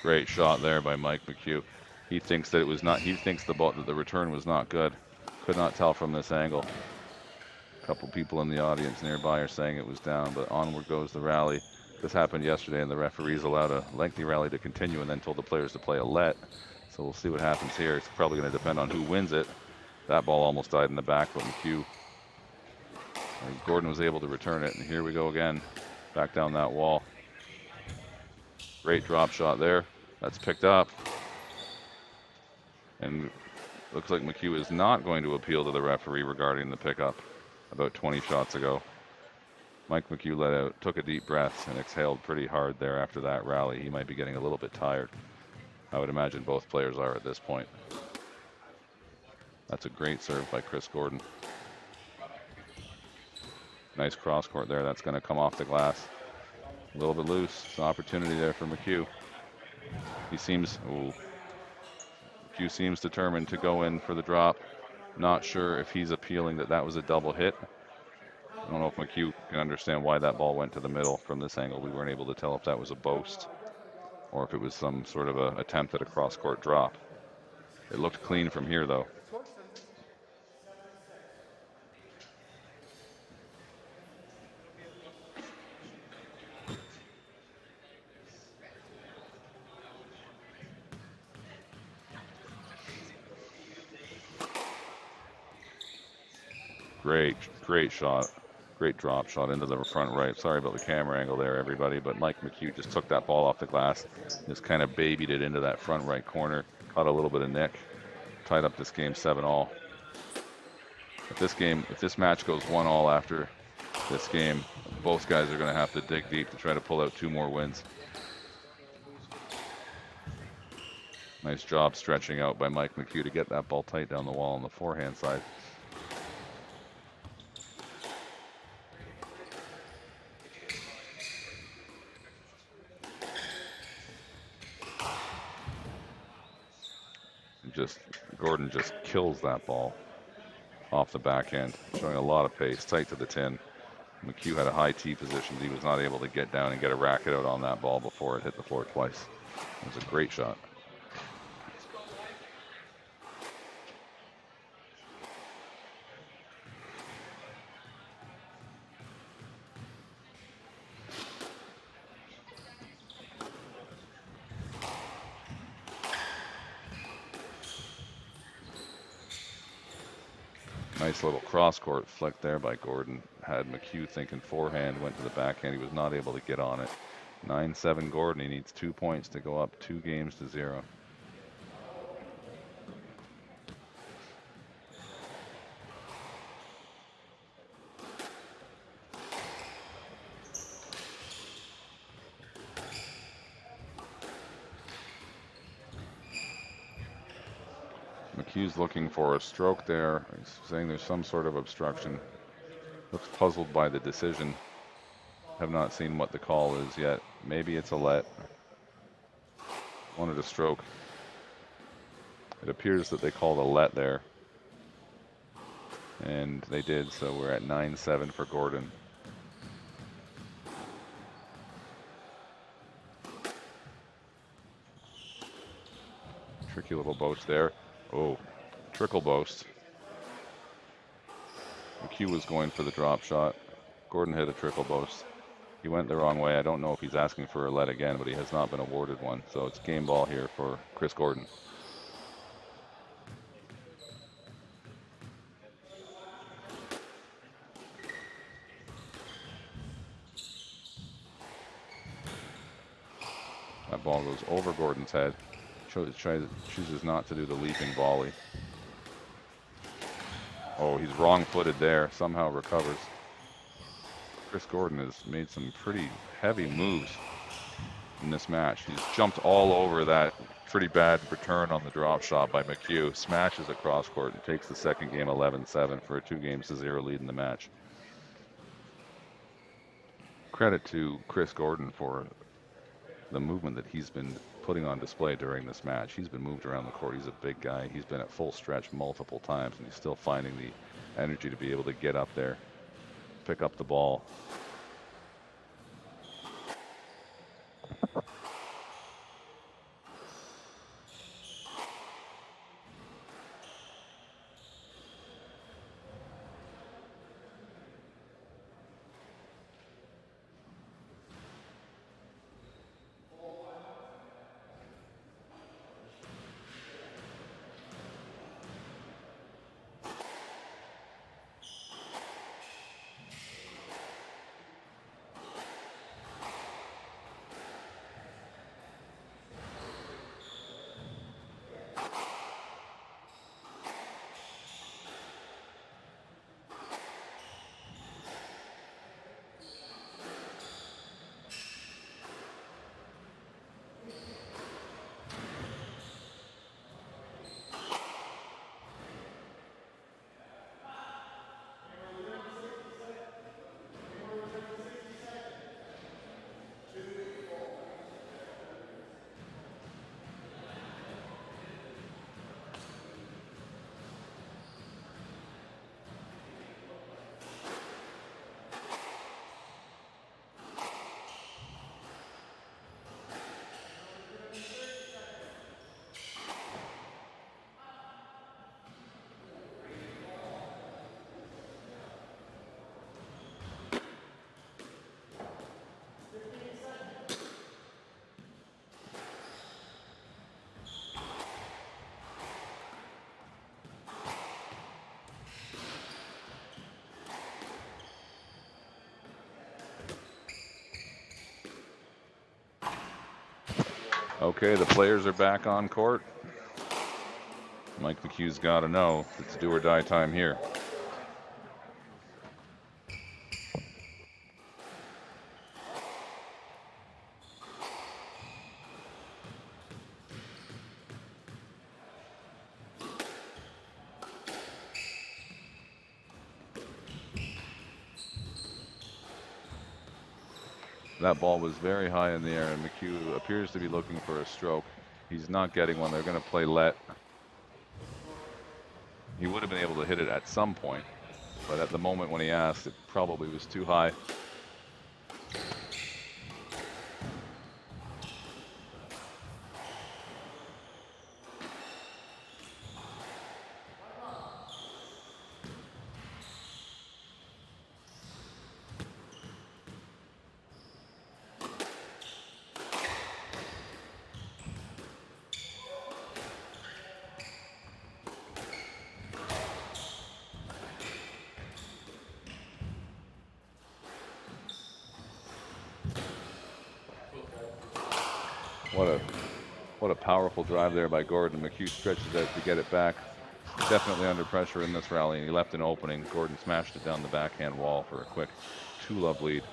Great shot there by Mike McHugh. He thinks that it was not. He thinks that the return was not good. Could not tell from this angle. A couple people in the audience nearby are saying it was down, but onward goes the rally. This happened yesterday, and the referees allowed a lengthy rally to continue, and then told the players to play a let. So we'll see what happens here. It's probably going to depend on who wins it. That ball almost died in the back, but Gordon was able to return it, and here we go again, back down that wall. Great drop shot there. That's picked up. And looks like McHugh is not going to appeal to the referee regarding the pickup about 20 shots ago. Mike McHugh took a deep breath and exhaled pretty hard there after that rally. He might be getting a little bit tired. I would imagine both players are at this point. That's a great serve by Chris Gordon. Nice cross court there. That's going to come off the glass. A little bit loose. It's an opportunity there for McHugh. McHugh seems determined to go in for the drop. Not sure if he's appealing that was a double hit. I don't know if McHugh can understand why that ball went to the middle from this angle. We weren't able to tell if that was a boast or if it was some sort of an attempt at a cross-court drop. It looked clean from here, though. Great shot. Great drop shot into the front right. Sorry about the camera angle there, everybody, but Mike McHugh just took that ball off the glass, just kind of babied it into that front right corner, caught a little bit of nick, tied up this game 7-all. If this match goes 1-all after this game, both guys are going to have to dig deep to try to pull out 2 more wins. Nice job stretching out by Mike McHugh to get that ball tight down the wall on the forehand side. Gordon just kills that ball off the backhand, showing a lot of pace, tight to the tin. McHugh had a high tee position, but he was not able to get down and get a racket out on that ball before it hit the floor twice. It was a great shot. Nice little cross-court flick there by Gordon. Had McHugh thinking forehand, went to the backhand. He was not able to get on it. 9-7 Gordon. He needs 2 points to go up 2-0. McHugh's looking for a stroke there. He's saying there's some sort of obstruction. Looks puzzled by the decision. Have not seen what the call is yet. Maybe it's a let. Wanted a stroke. It appears that they called a let there. And they did, so we're at 9-7 for Gordon. Tricky little boast there. Oh, trickle boast. McHugh was going for the drop shot. Gordon hit a trickle boast. He went the wrong way. I don't know if he's asking for a let again, but he has not been awarded one. So it's game ball here for Chris Gordon. That ball goes over Gordon's head. Chooses not to do the leaping volley. Oh, he's wrong-footed there. Somehow recovers. Chris Gordon has made some pretty heavy moves in this match. He's jumped all over that pretty bad return on the drop shot by McHugh. Smashes across court and takes the second game 11-7 for a 2-0 lead in the match. Credit to Chris Gordon for the movement that he's been putting on display during this match. He's been moved around the court. He's a big guy. He's been at full stretch multiple times, and he's still finding the energy to be able to get up there, pick up the ball. Okay, the players are back on court. Mike McHugh's got to know it's do or die time here. That ball was very high in the air, and McHugh appears to be looking for a stroke. He's not getting one. They're going to play let. He would have been able to hit it at some point, but at the moment when he asked, it probably was too high. What a powerful drive there by Gordon. McHugh stretches out to get it back. Definitely under pressure in this rally, and he left an opening. Gordon smashed it down the backhand wall for a quick 2-love lead.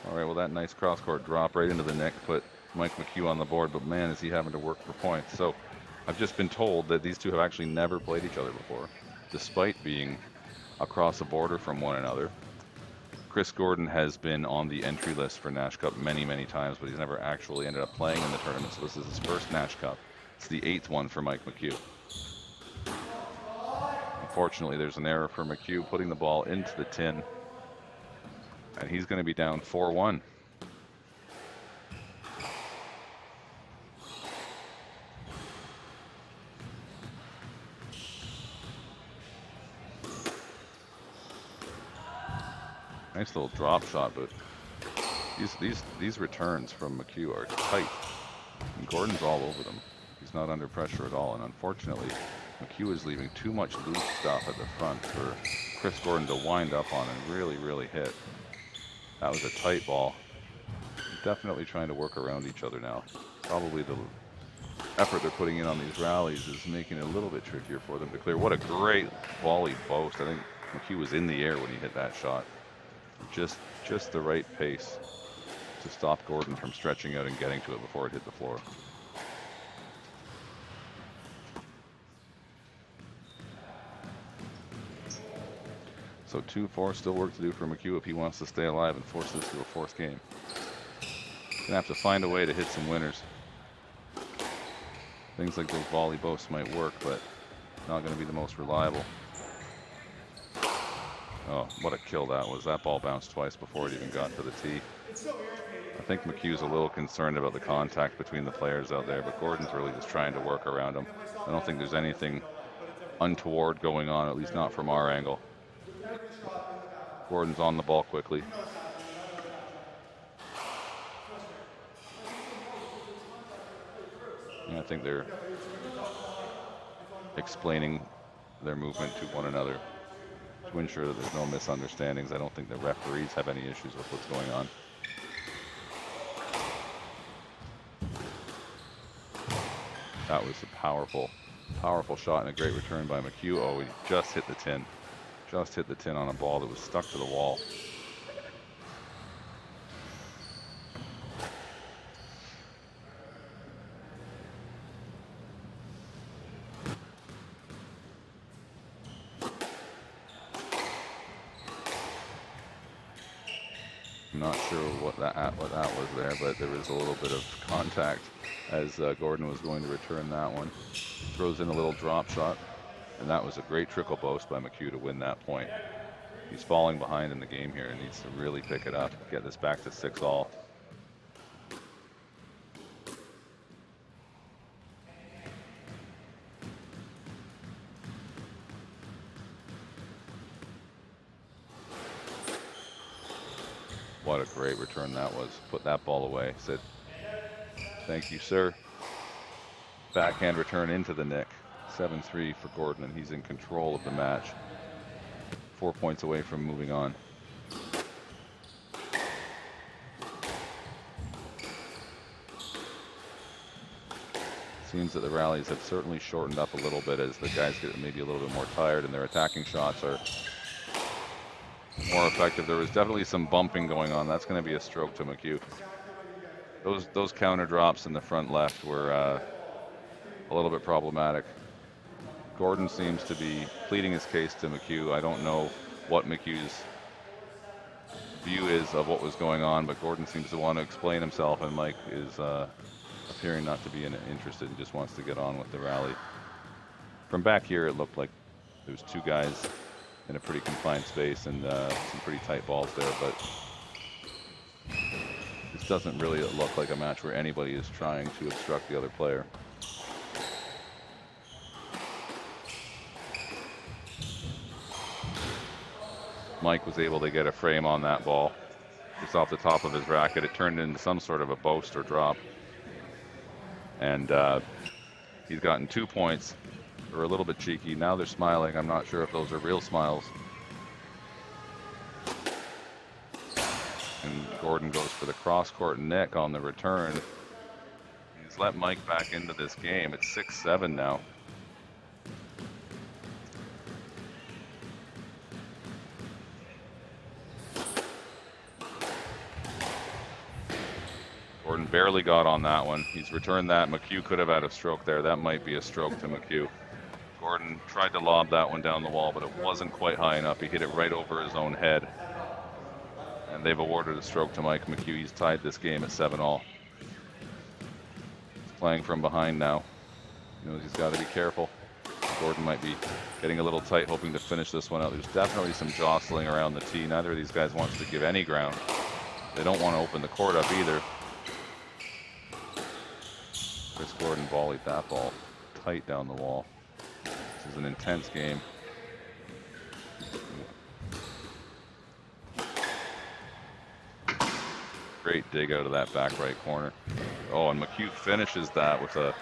All right, well, that nice cross-court drop right into the neck put Mike McHugh on the board, but man, is he having to work for points. So I've just been told that these two have actually never played each other before, despite being across the border from one another. Chris Gordon has been on the entry list for Nash Cup many, many times, but he's never actually ended up playing in the tournament, so this is his first Nash Cup. It's the 8th one for Mike McHugh. Unfortunately, there's an error for McHugh, putting the ball into the tin, and he's going to be down 4-1. Nice little drop shot, but these returns from McHugh are tight. And Gordon's all over them. He's not under pressure at all, and unfortunately, McHugh is leaving too much loose stuff at the front for Chris Gordon to wind up on and really, really hit. That was a tight ball. Definitely trying to work around each other now. Probably the effort they're putting in on these rallies is making it a little bit trickier for them to clear. What a great volley boast. I think McHugh was in the air when he hit that shot. Just the right pace to stop Gordon from stretching out and getting to it before it hit the floor. So 2-4, still work to do for McHugh if he wants to stay alive and force this to a fourth game. Gonna have to find a way to hit some winners. Things like those volley boasts might work, but not gonna be the most reliable. Oh, what a kill that was. That ball bounced twice before it even got to the tee. I think McHugh's a little concerned about the contact between the players out there, but Gordon's really just trying to work around him. I don't think there's anything untoward going on, at least not from our angle. Gordon's on the ball quickly. And I think they're explaining their movement to one another to ensure that there's no misunderstandings. I don't think the referees have any issues with what's going on. That was a powerful, powerful shot and a great return by McHugh. Oh, he just hit the tin. Just hit the tin on a ball that was stuck to the wall. I'm not sure what that was there, but there was a little bit of contact as Gordon was going to return that one. Throws in a little drop shot, and that was a great trickle boast by McHugh to win that point. He's falling behind in the game here and needs to really pick it up, get this back to 6-all. What a great return that was. Put that ball away. Said, thank you, sir. Backhand return into the nick. 7-3 for Gordon, and he's in control of the match. 4 points away from moving on. Seems that the rallies have certainly shortened up a little bit as the guys get maybe a little bit more tired and their attacking shots are more effective. There was definitely some bumping going on. That's going to be a stroke to McHugh. Those counter drops in the front left were a little bit problematic. Gordon seems to be pleading his case to McHugh. I don't know what McHugh's view is of what was going on, but Gordon seems to want to explain himself, and Mike is appearing not to be interested. He just wants to get on with the rally. From back here, it looked like there was two guys in a pretty confined space and some pretty tight balls there, but this doesn't really look like a match where anybody is trying to obstruct the other player. Mike was able to get a frame on that ball just off the top of his racket. It turned into some sort of a boast or drop, and he's gotten 2 points. They're a little bit cheeky. Now they're smiling. I'm not sure if those are real smiles. And Gordon goes for the cross-court nick on the return. He's let Mike back into this game. It's 6-7 now. Gordon barely got on that one. He's returned that. McHugh could have had a stroke there. That might be a stroke to McHugh. Gordon tried to lob that one down the wall, but it wasn't quite high enough. He hit it right over his own head. And they've awarded a stroke to Mike McHugh. He's tied this game at 7-all. He's playing from behind now. He knows he's got to be careful. Gordon might be getting a little tight, hoping to finish this one out. There's definitely some jostling around the tee. Neither of these guys wants to give any ground. They don't want to open the court up either. Chris Gordon volleyed that ball tight down the wall. This is an intense game. Great dig out of that back right corner. Oh, and McHugh finishes that with a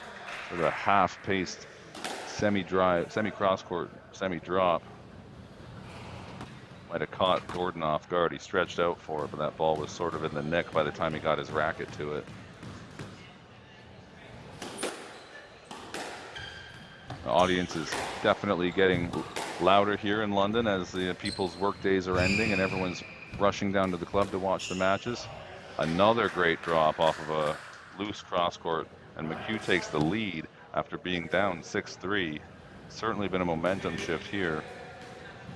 sort of a half-paced semi-drive, semi-cross-court, semi-drop. Might have caught Gordon off guard. He stretched out for it, but that ball was sort of in the nick by the time he got his racket to it. The audience is definitely getting louder here in London as the people's work days are ending and everyone's rushing down to the club to watch the matches. Another great drop off of a loose cross court, and McHugh takes the lead after being down 6-3. Certainly been a momentum shift here,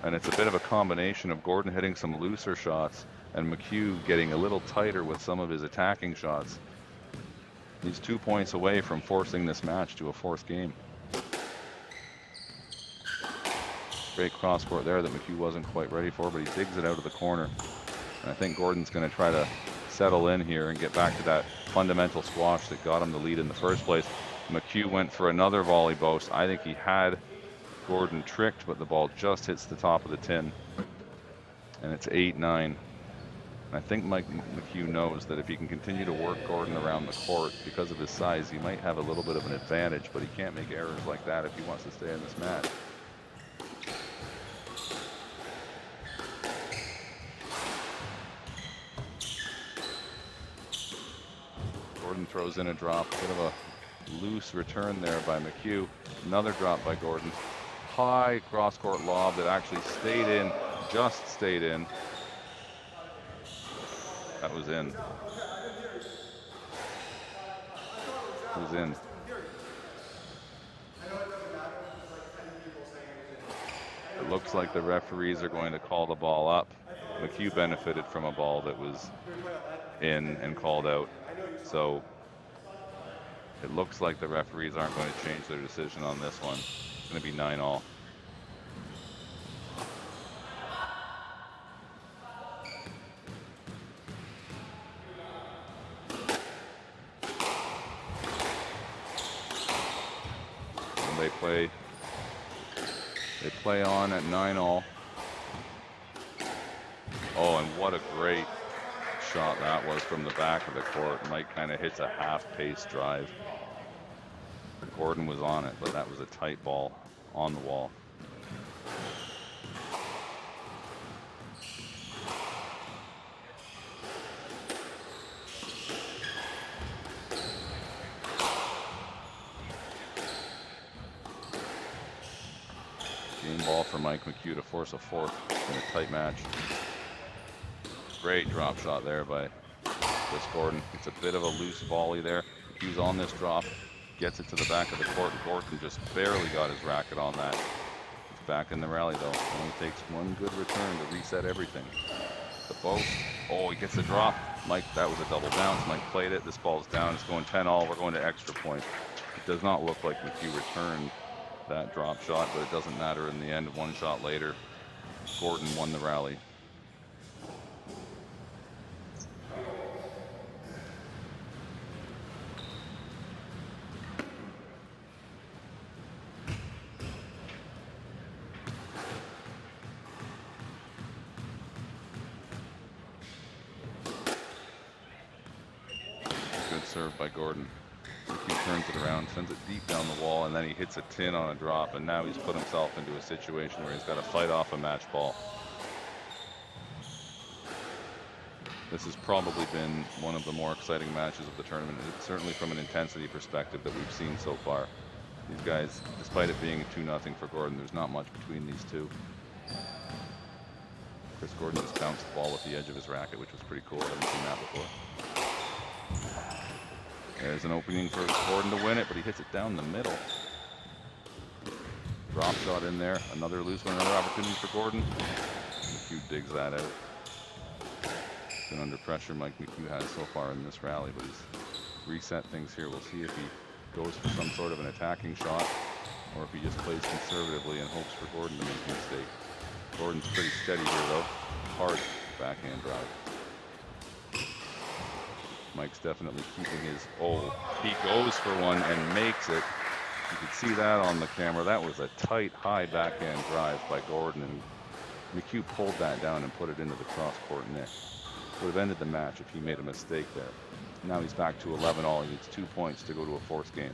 and it's a bit of a combination of Gordon hitting some looser shots and McHugh getting a little tighter with some of his attacking shots. He's 2 points away from forcing this match to a fourth game. Great cross court there that McHugh wasn't quite ready for, but he digs it out of the corner. And I think Gordon's going to try to settle in here and get back to that fundamental squash that got him the lead in the first place. McHugh went for another volley boast. I think he had Gordon tricked, but the ball just hits the top of the tin. And it's 8-9. I think Mike McHugh knows that if he can continue to work Gordon around the court, because of his size, he might have a little bit of an advantage, but he can't make errors like that if he wants to stay in this match. Gordon throws in a drop, bit of a loose return there by McHugh. Another drop by Gordon. High cross-court lob that actually stayed in, just stayed in. That was in. It was in. It looks like the referees are going to call the ball up. McHugh benefited from a ball that was in and called out. So it looks like the referees aren't going to change their decision on this one. It's going to be 9-all. And they play on at 9-all. Oh, and what a great shot that was from the back of the court. Mike kind of hits a half-pace drive. Gordon was on it, but that was a tight ball on the wall. Game ball for Mike McHugh to force a fourth in a tight match. Great drop shot there by Chris Gordon. It's a bit of a loose volley there. McHugh's on this drop, gets it to the back of the court. Gordon just barely got his racket on that. It's back in the rally though. Only takes one good return to reset everything. The post. Oh, he gets the drop. Mike, that was a double bounce. Mike played it. This ball's down. It's going 10-all. We're going to extra point. It does not look like McHugh returned that drop shot, but it doesn't matter in the end. One shot later, Gordon won the rally. Good serve by Gordon. He turns it around, sends it deep down the wall, and then he hits a tin on a drop, and now he's put himself into a situation where he's got to fight off a match ball. This has probably been one of the more exciting matches of the tournament, certainly from an intensity perspective that we've seen so far. These guys, despite it being 2-0 for Gordon, there's not much between these two. Chris Gordon just bounced the ball with the edge of his racket, which was pretty cool. I haven't seen that before. There's an opening for Gordon to win it, but he hits it down the middle. Drop shot in there. Another loose one, another opportunity for Gordon. McHugh digs that out. Been under pressure Mike McHugh has so far in this rally, but he's reset things here. We'll see if he goes for some sort of an attacking shot or if he just plays conservatively and hopes for Gordon to make a mistake. Gordon's pretty steady here though. Hard backhand drive. Mike's definitely keeping his, oh, he goes for one and makes it. You could see that on the camera. That was a tight, high backhand drive by Gordon, and McHugh pulled that down and put it into the cross-court net. Would have ended the match if he made a mistake there. Now he's back to 11-all. He needs 2 points to go to a fourth game.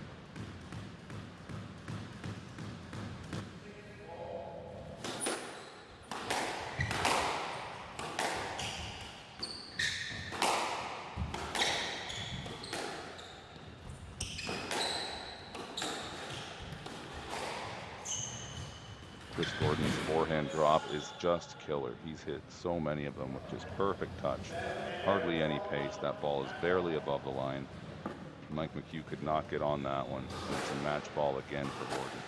Chris Gordon's forehand drop is just killer. He's hit so many of them with just perfect touch. Hardly any pace. That ball is barely above the line. Mike McHugh could not get on that one. And it's a match ball again for Gordon.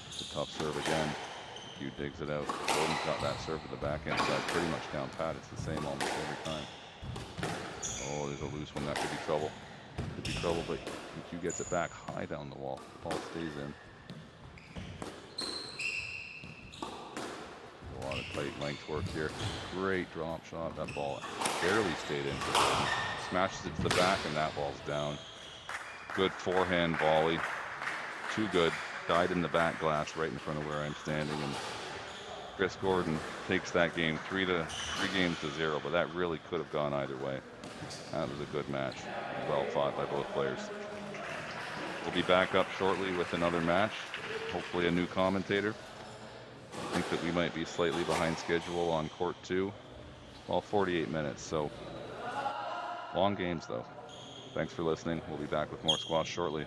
It's a tough serve again. McHugh digs it out. Gordon's got that serve to the backhand side pretty much down pat. It's the same almost every time. Oh, there's a loose one. That could be trouble. Could be trouble, but McHugh gets it back high down the wall. Ball stays in. A lot of tight length work here. Great drop shot. That ball barely stayed in. Smashes it to the back, and that ball's down. Good forehand volley. Too good. Died in the back glass right in front of where I'm standing. And Chris Gordon takes that game 3 games to 0, but that really could have gone either way. That was a good match. Well fought by both players. We'll be back up shortly with another match. Hopefully a new commentator. I think that we might be slightly behind schedule on court 2. Well, 48 minutes, so long games though. Thanks for listening. We'll be back with more squash shortly.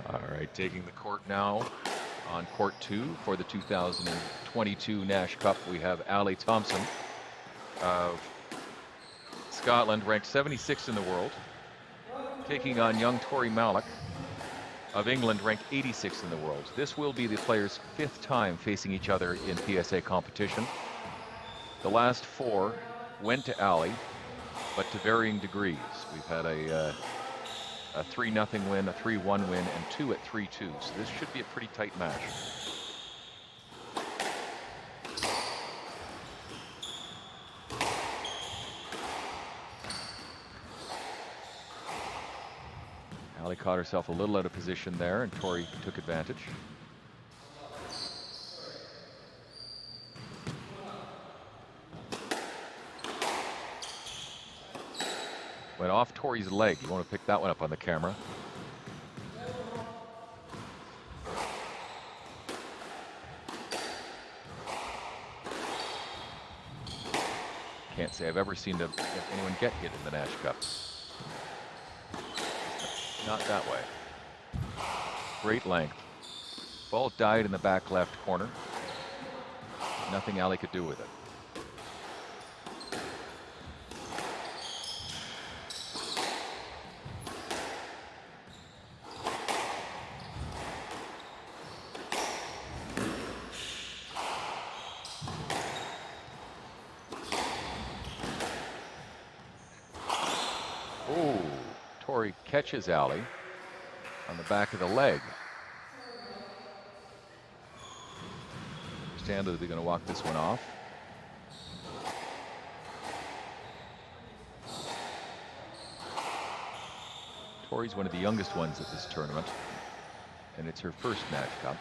All right, taking the court now on court 2 for the 2022 Nash Cup. We have Ali Thompson of Scotland, ranked 76th in the world, taking on young Tori Malik of England, ranked 86th in the world. This will be the players' 5th time facing each other in PSA competition. The last 4 went to Ali, but to varying degrees. We've had a 3-0 win, a 3-1 win, and 2 at 3-2. So this should be a pretty tight match. Ali caught herself a little out of position there, and Tori took advantage. Went off Tori's leg. You want to pick that one up on the camera. Can't say I've ever seen anyone get hit in the Nash Cup. Not that way. Great length. Ball died in the back left corner. Nothing Ali could do with it. Oh, Tori catches Ali on the back of the leg. Understandably going to walk this one off. Tori's one of the youngest ones at this tournament, and it's her first Nash Cup.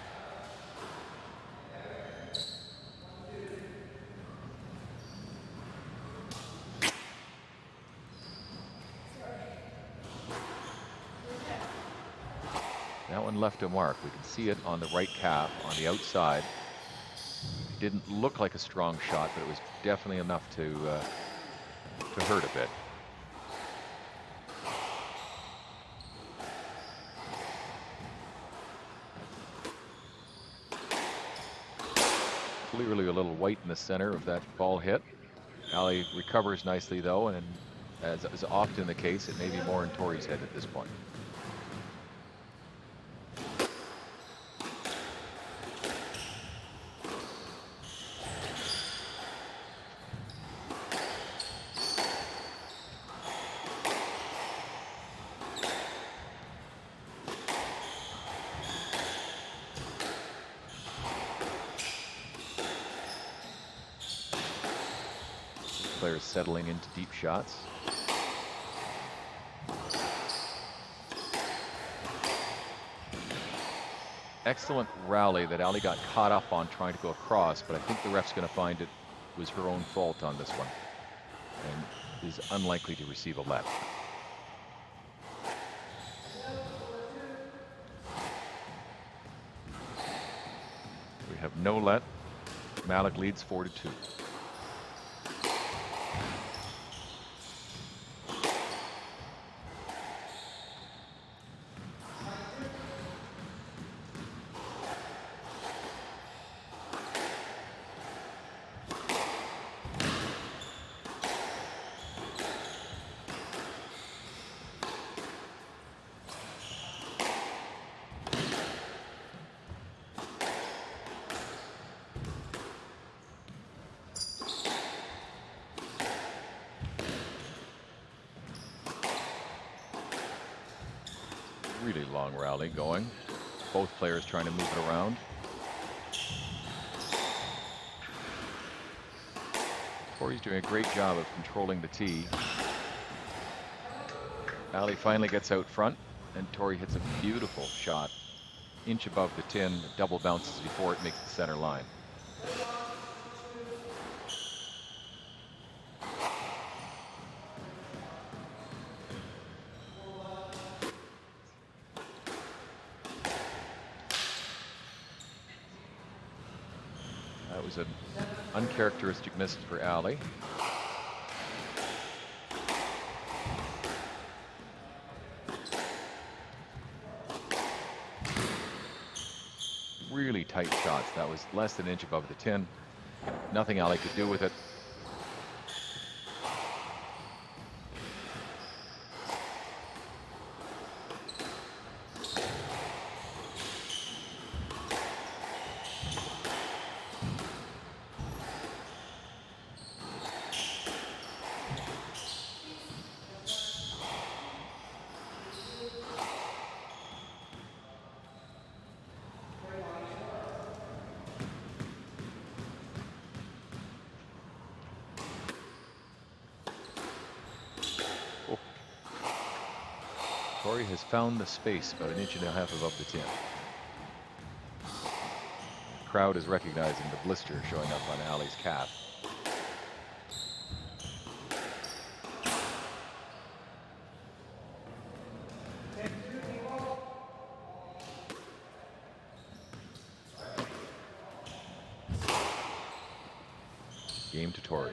That one left a mark. We can see it on the right calf on the outside. Didn't look like a strong shot, but it was definitely enough to hurt a bit. Clearly a little white in the center of that ball hit. Ali recovers nicely though, and as is often the case, it may be more in Tori's head at this point. Players settling into deep shots. Excellent rally that Ali got caught up on trying to go across, but I think the ref's going to find it was her own fault on this one and is unlikely to receive a let. We have no let. Malik leads 4-2. Really long rally going. Both players trying to move it around. Tori's doing a great job of controlling the tee. Ali finally gets out front, and Tori hits a beautiful shot. Inch above the tin, double bounces before it makes the center line. That was an uncharacteristic miss for Ali. Really tight shots. That was less than an inch above the tin. Nothing Ali could do with it. Tori has found the space about an inch and a half above the tin. The crowd is recognizing the blister showing up on Ali's calf. Game to Tori.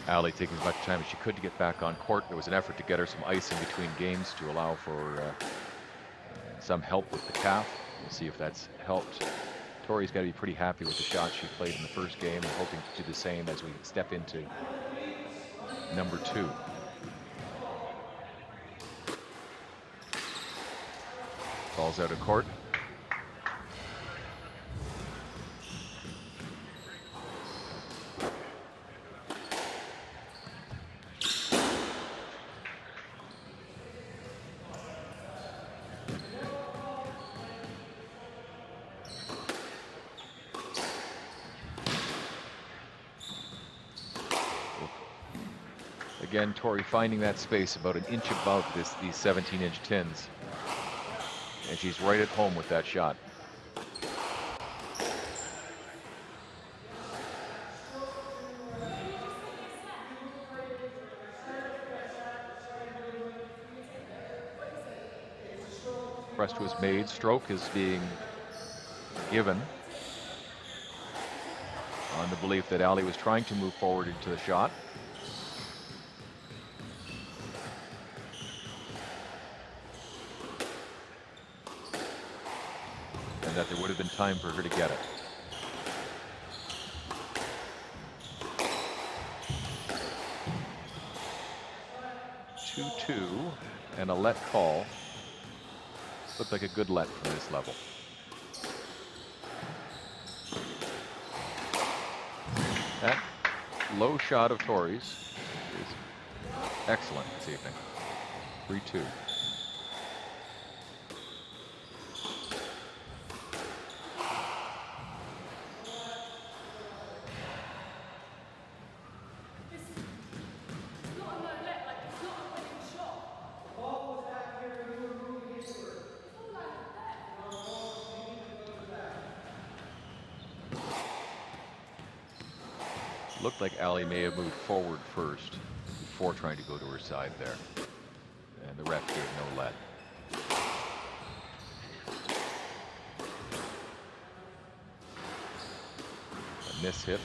Ali taking as much time as she could to get back on court. There was an effort to get her some ice in between games to allow for some help with the calf. We'll see if that's helped. Tori's got to be pretty happy with the shot she played in the first game and hoping to do the same as we step into number 2. Falls out of court. Again, Tori finding that space about an inch above these 17-inch tins. And she's right at home with that shot. Request was made. Stroke is being given. on the belief that Ali was trying to move forward into the shot. And that there would have been time for her to get it. Two and a let call. Looked like a good let from this level. That low shot of Tori's is excellent this evening. 3-2. Looked like Ali may have moved forward first before trying to go to her side there. And the ref gave no let. A miss hit.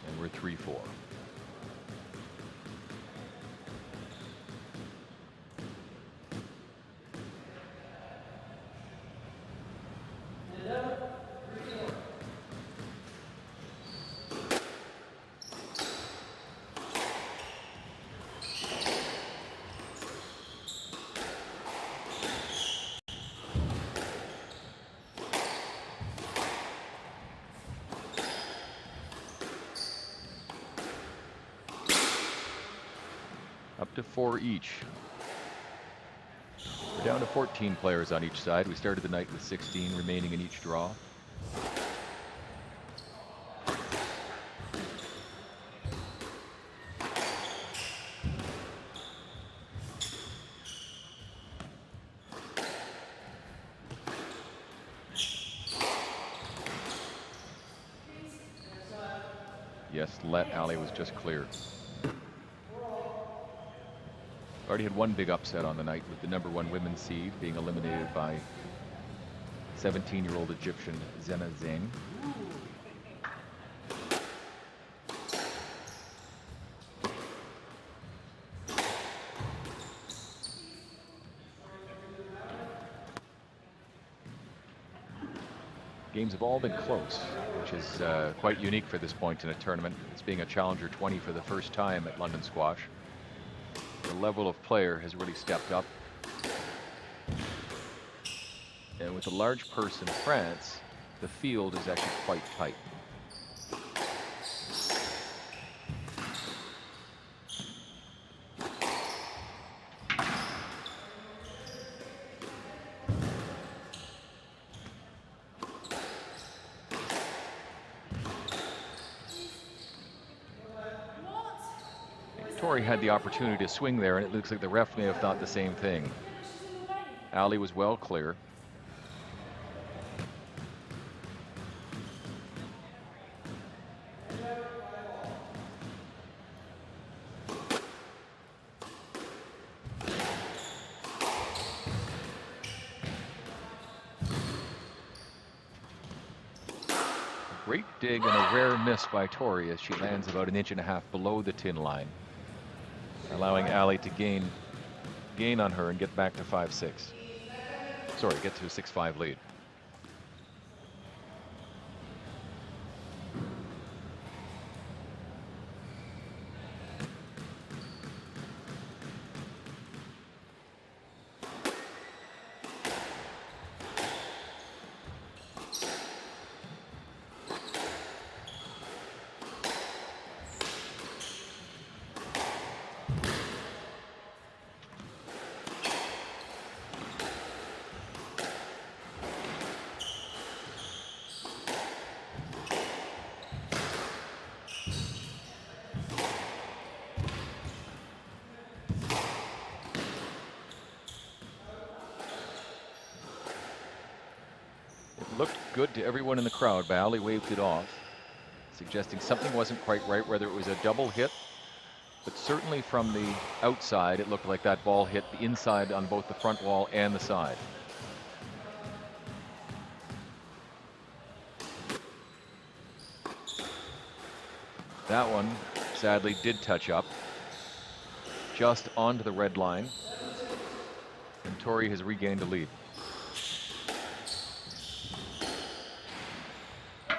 And we're 3-4. Up to 4 each. We're down to 14 players on each side. We started the night with 16 remaining in each draw. Yes, let Ali was just cleared. Already had one big upset on the night with the #1 women's seed being eliminated by 17-year-old Egyptian Zena Zain. Games have all been close, which is quite unique for this point in a tournament. It's being a Challenger 20 for the first time at London Squash. The level of player has really stepped up. And with a large purse in France, the field is actually quite tight. Tori had the opportunity to swing there, and it looks like the ref may have thought the same thing. Ali was well clear. A great dig and a rare miss by Tori as she lands about 1.5 inches below the tin line, allowing Ali to gain on her and get back to 5-6. Sorry, get to a 6-5 lead. Looked good to everyone in the crowd, but Ali waved it off, suggesting something wasn't quite right, whether it was a double hit, but certainly from the outside, it looked like that ball hit the inside on both the front wall and the side. That one, sadly, did touch up just onto the red line, and Torrey has regained a lead. A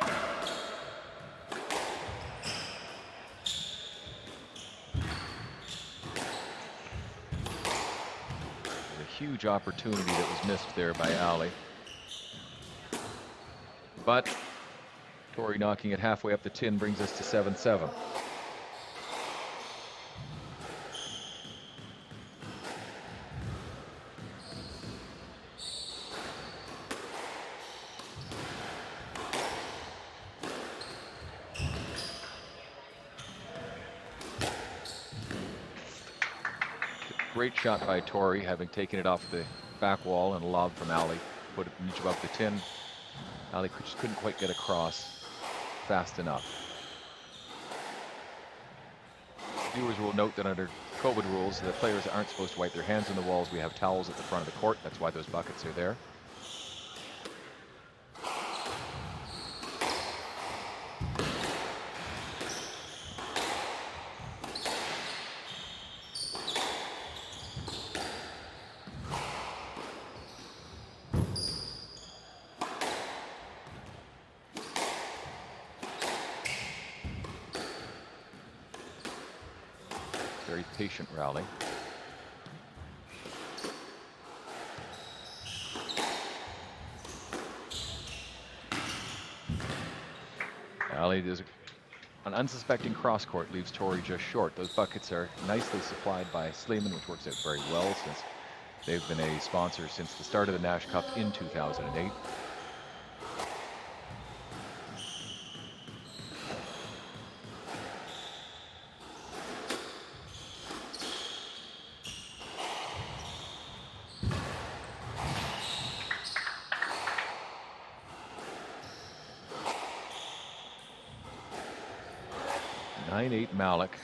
huge opportunity that was missed there by Ali. But Torrey knocking it halfway up the tin brings us to 7-7. Great shot by Torrey, having taken it off the back wall and a lob from Ali. Put it an inch above the tin. Ali just couldn't quite get across fast enough. Viewers will note that under COVID rules, the players aren't supposed to wipe their hands on the walls. We have towels at the front of the court. That's why those buckets are there. Very patient rally. Ali does an unsuspecting cross court, leaves Torrey just short. Those buckets are nicely supplied by Sleeman, which works out very well since they've been a sponsor since the start of the Nash Cup in 2008. Malik.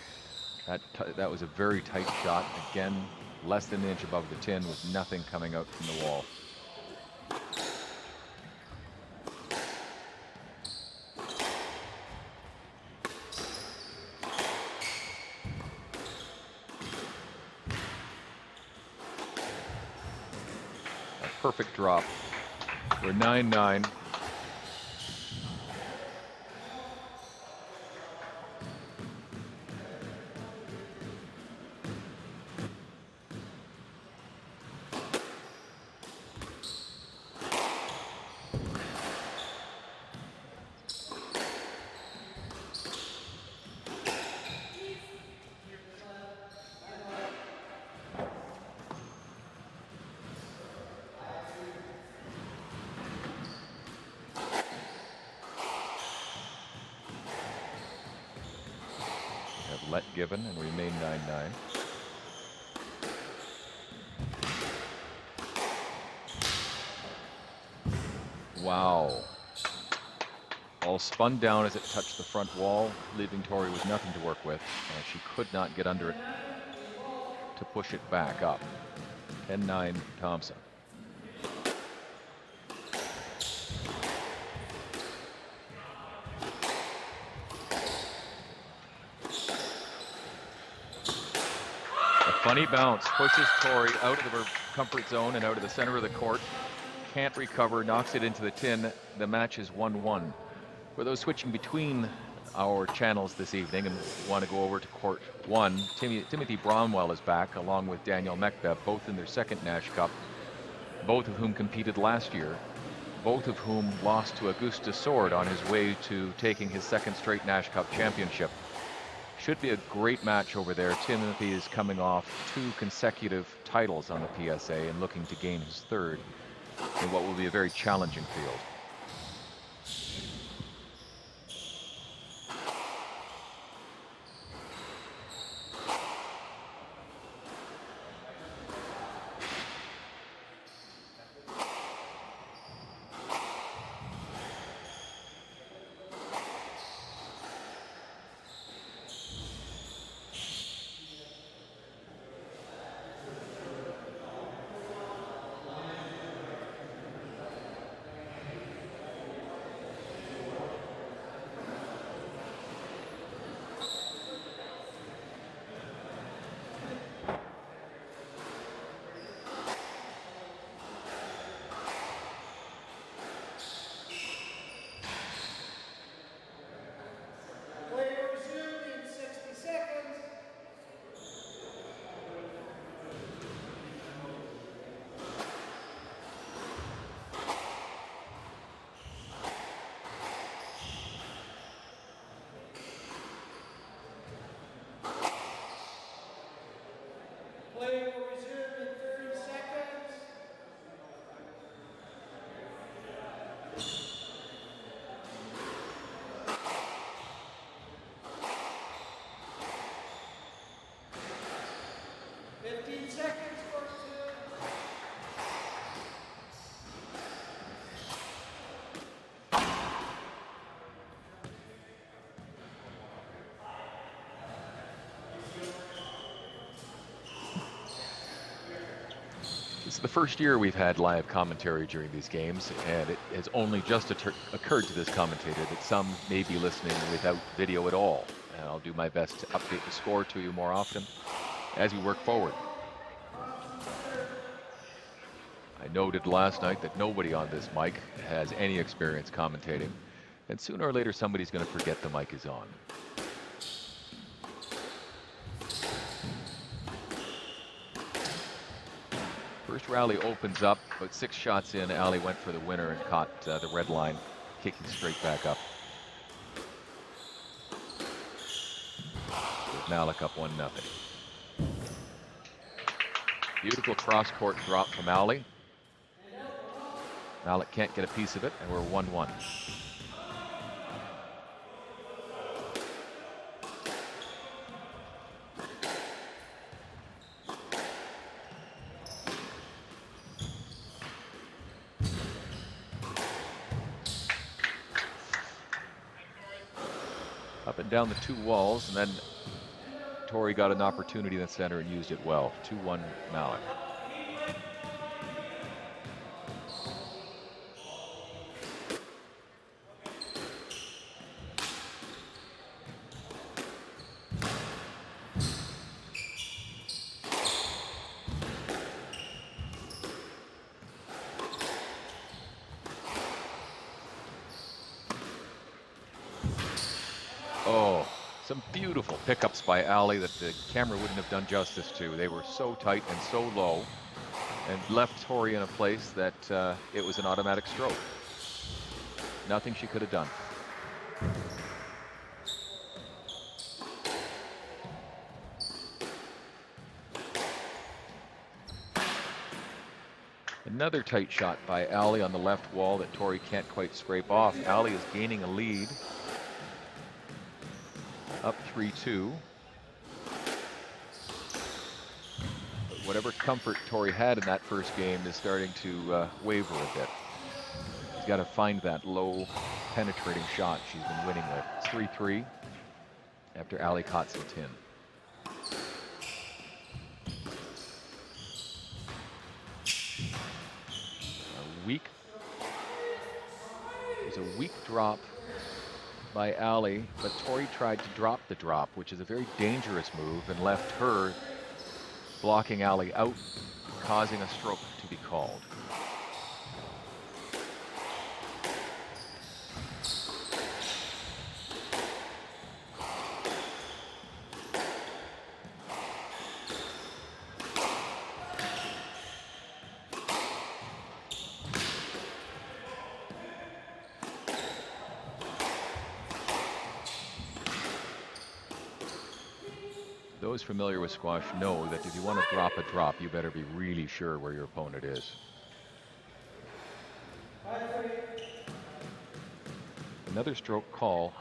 That was a very tight shot. Again, less than an inch above the tin with nothing coming out from the wall. A perfect drop. We're 9-9. Let given and remain 9-9. Wow. All spun down as it touched the front wall, leaving Torrey with nothing to work with, and she could not get under it to push it back up. 10-9 Thompson. Funny bounce, pushes Torrey out of her comfort zone and out of the center of the court. Can't recover, knocks it into the tin. The match is 1-1. For those switching between our channels this evening and want to go over to court 1, Timothy Bromwell is back along with Daniel Mekbev, both in their second Nash Cup, both of whom competed last year, both of whom lost to Augusta Sword on his way to taking his second straight Nash Cup championship. Should be a great match over there. Timothy is coming off 2 consecutive titles on the PSA and looking to gain his third in what will be a very challenging field. This is the first year we've had live commentary during these games, and it has only just occurred to this commentator that some may be listening without video at all. And I'll do my best to update the score to you more often as we work forward. I noted last night that nobody on this mic has any experience commentating, and sooner or later somebody's going to forget the mic is on. First rally opens up, about 6 shots in, Ali went for the winner and caught the red line, kicking straight back up. With Malik up 1-0. Beautiful cross-court drop from Ali. Malik can't get a piece of it, and we're 1-1. Up and down the 2 walls, and then Tori got an opportunity in the center and used it well. 2-1 Malik. Oh, some beautiful pickups by Ali that the camera wouldn't have done justice to. They were so tight and so low, and left Tori in a place that it was an automatic stroke. Nothing she could have done. Another tight shot by Ali on the left wall that Tori can't quite scrape off. Ali is gaining a lead. Up 3-2. But whatever comfort Tori had in that first game is starting to waver a bit. She's got to find that low penetrating shot she's been winning with. It's 3-3 after Ali caught some tin. It was a weak drop by Ali, but Tori tried to drop the drop, which is a very dangerous move, and left her blocking Ali out, causing a stroke to be called. Those familiar with squash know that if you want to drop a drop, you better be really sure where your opponent is. Another stroke call.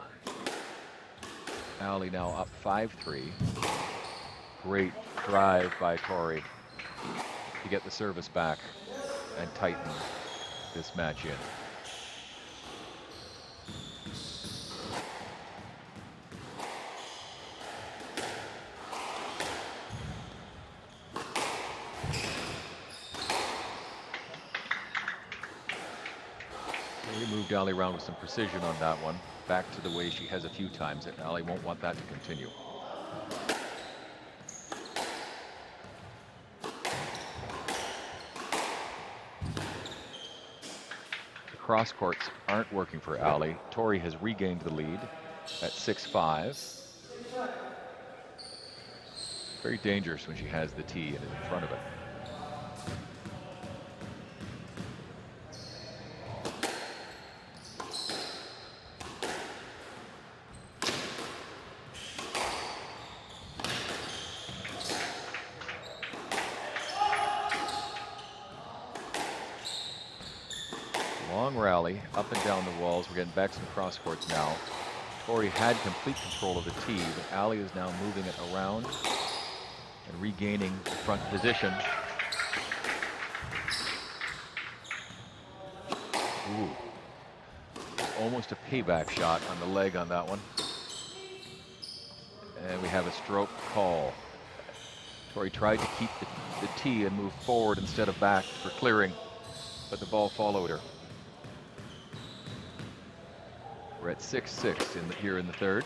Ali now up 5-3. Great drive by Tori to get the service back and tighten this match in. Moved Ali around with some precision on that one. Back to the way she has a few times, and Ali won't want that to continue. The cross courts aren't working for Ali. Tori has regained the lead at 6-5. Very dangerous when she has the tee and is in front of it. Long rally, up and down the walls. We're getting back some cross courts now. Tori had complete control of the tee, but Ali is now moving it around and regaining the front position. Ooh. Almost a payback shot on the leg on that one. And we have a stroke call. Tori tried to keep the tee and move forward instead of back for clearing, but the ball followed her. We're at 6-6 here in the third.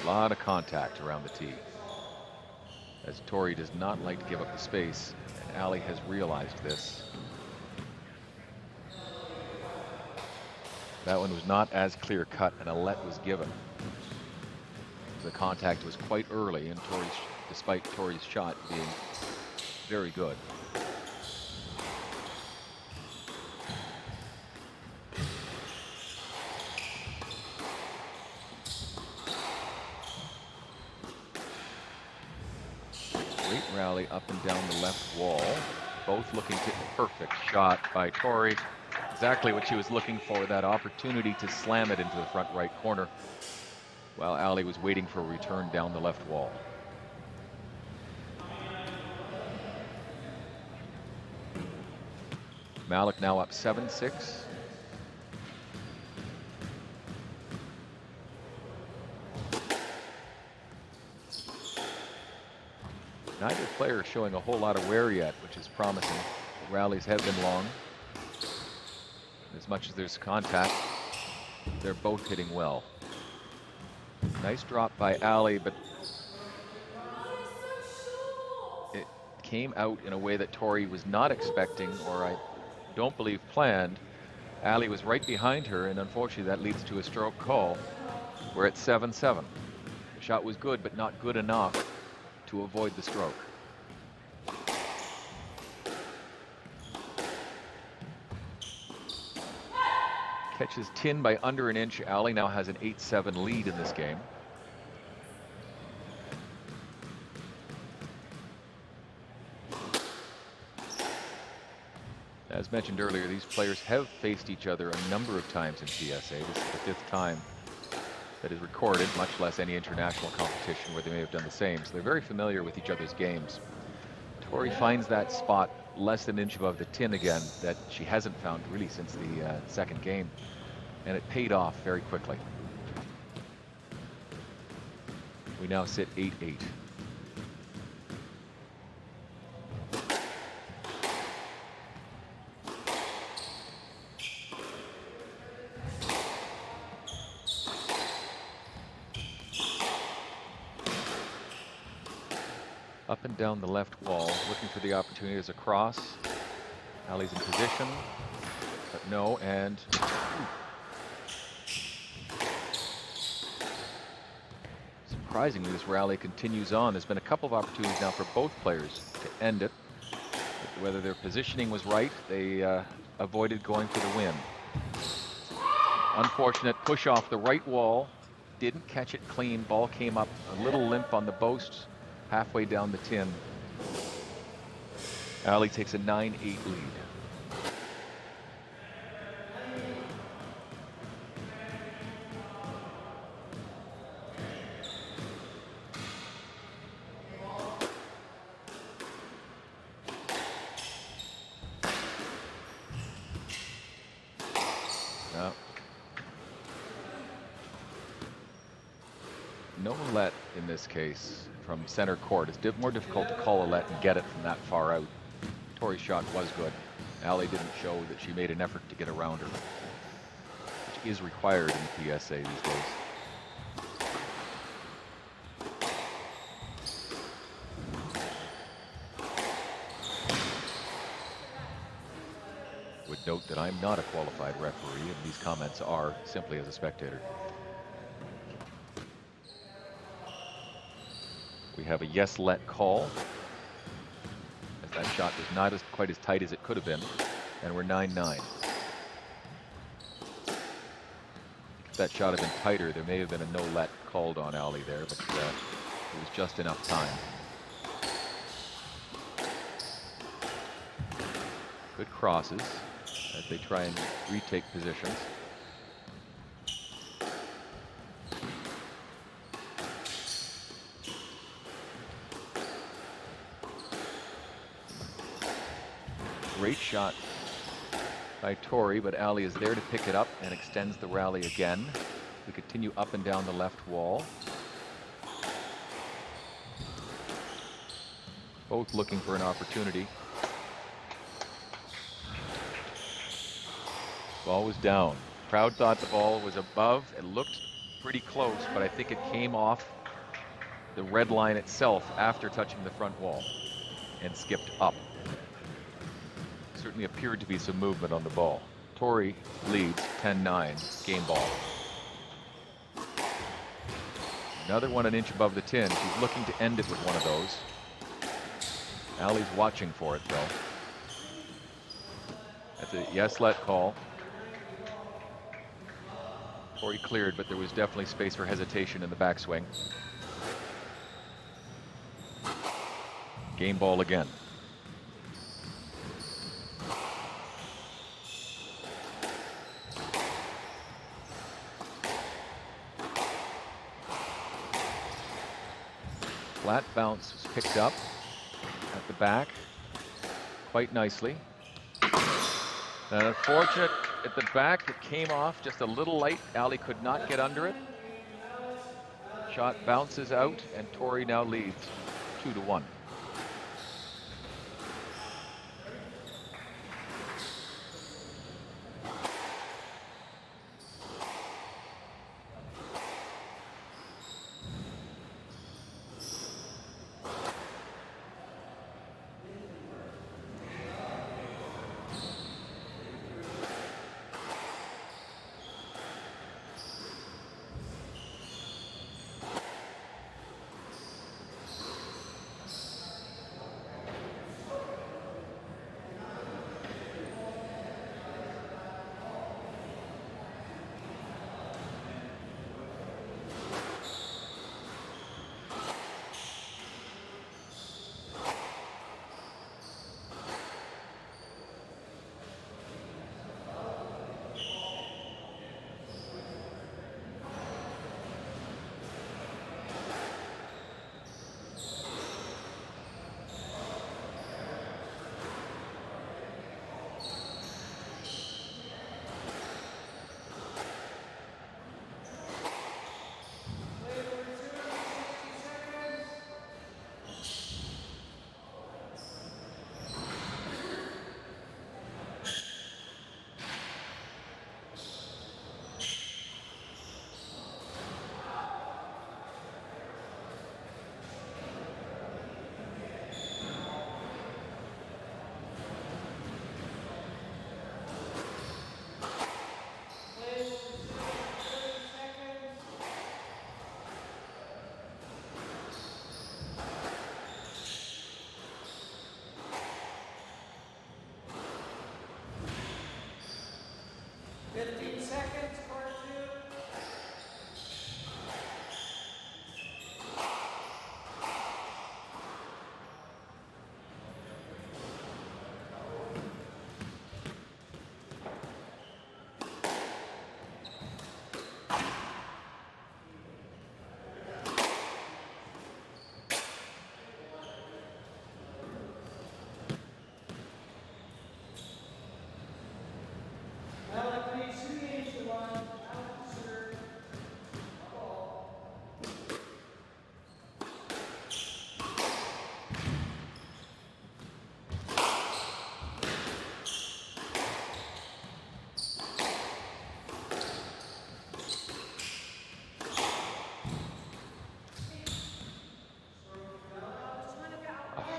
A lot of contact around the tee, as Tori does not like to give up the space, and Ali has realized this. That one was not as clear cut, and a let was given. The contact was quite early, and despite Tori's shot being very good. Great rally up and down the left wall. Both looking to perfect shot by Tori. Exactly what she was looking for, that opportunity to slam it into the front right corner, while Ali was waiting for a return down the left wall. Malik now up 7-6. Neither player is showing a whole lot of wear yet, which is promising. The rallies have been long. As much as there's contact, they're both hitting well. Nice drop by Ali, but it came out in a way that Tori was not expecting, or I don't believe planned. Ali was right behind her, and unfortunately that leads to a stroke call. We're at 7-7. The shot was good, but not good enough to avoid the stroke. Catches tin by under an inch. Ali now has an 8-7 lead in this game. As mentioned earlier, these players have faced each other a number of times in PSA. This is the 5th time that is recorded, much less any international competition where they may have done the same. So they're very familiar with each other's games. Tori finds that spot less than an inch above the tin again that she hasn't found really since the second game. And it paid off very quickly. We now sit 8-8. Up and down the left wall, looking for the opportunity as a cross. Ali's in position, but no, and surprisingly, this rally continues on. There's been a couple of opportunities now for both players to end it. Whether their positioning was right, they avoided going for the win. Unfortunate push off the right wall. Didn't catch it clean. Ball came up a little limp on the post halfway down the tin. Ali takes a 9-8 lead. No let in this case from center court. It's more difficult to call a let and get it from that far out. Tori's shot was good. Ali didn't show that she made an effort to get around her, which is required in the PSA these days. Would note that I'm not a qualified referee, and these comments are simply as a spectator. We have a yes let call, as that shot was not quite as tight as it could have been, and we're 9-9. If that shot had been tighter, there may have been a no let called on Ali there, but it was just enough time. Good crosses as they try and retake positions. Great shot by Torrey, but Ali is there to pick it up and extends the rally again. We continue up and down the left wall. Both looking for an opportunity. Ball was down. Crowd thought the ball was above. It looked pretty close, but I think it came off the red line itself after touching the front wall and skipped up. Certainly appeared to be some movement on the ball. Torrey leads 10-9, game ball. Another one an inch above the tin. She's looking to end it with one of those. Ali's watching for it though. That's a yes let call. Torrey cleared, but there was definitely space for hesitation in the backswing. Game ball again. Flat bounce was picked up at the back quite nicely. And unfortunate at the back, it came off just a little light. Ali could not get under it. Shot bounces out, and Torrey now leads 2-1.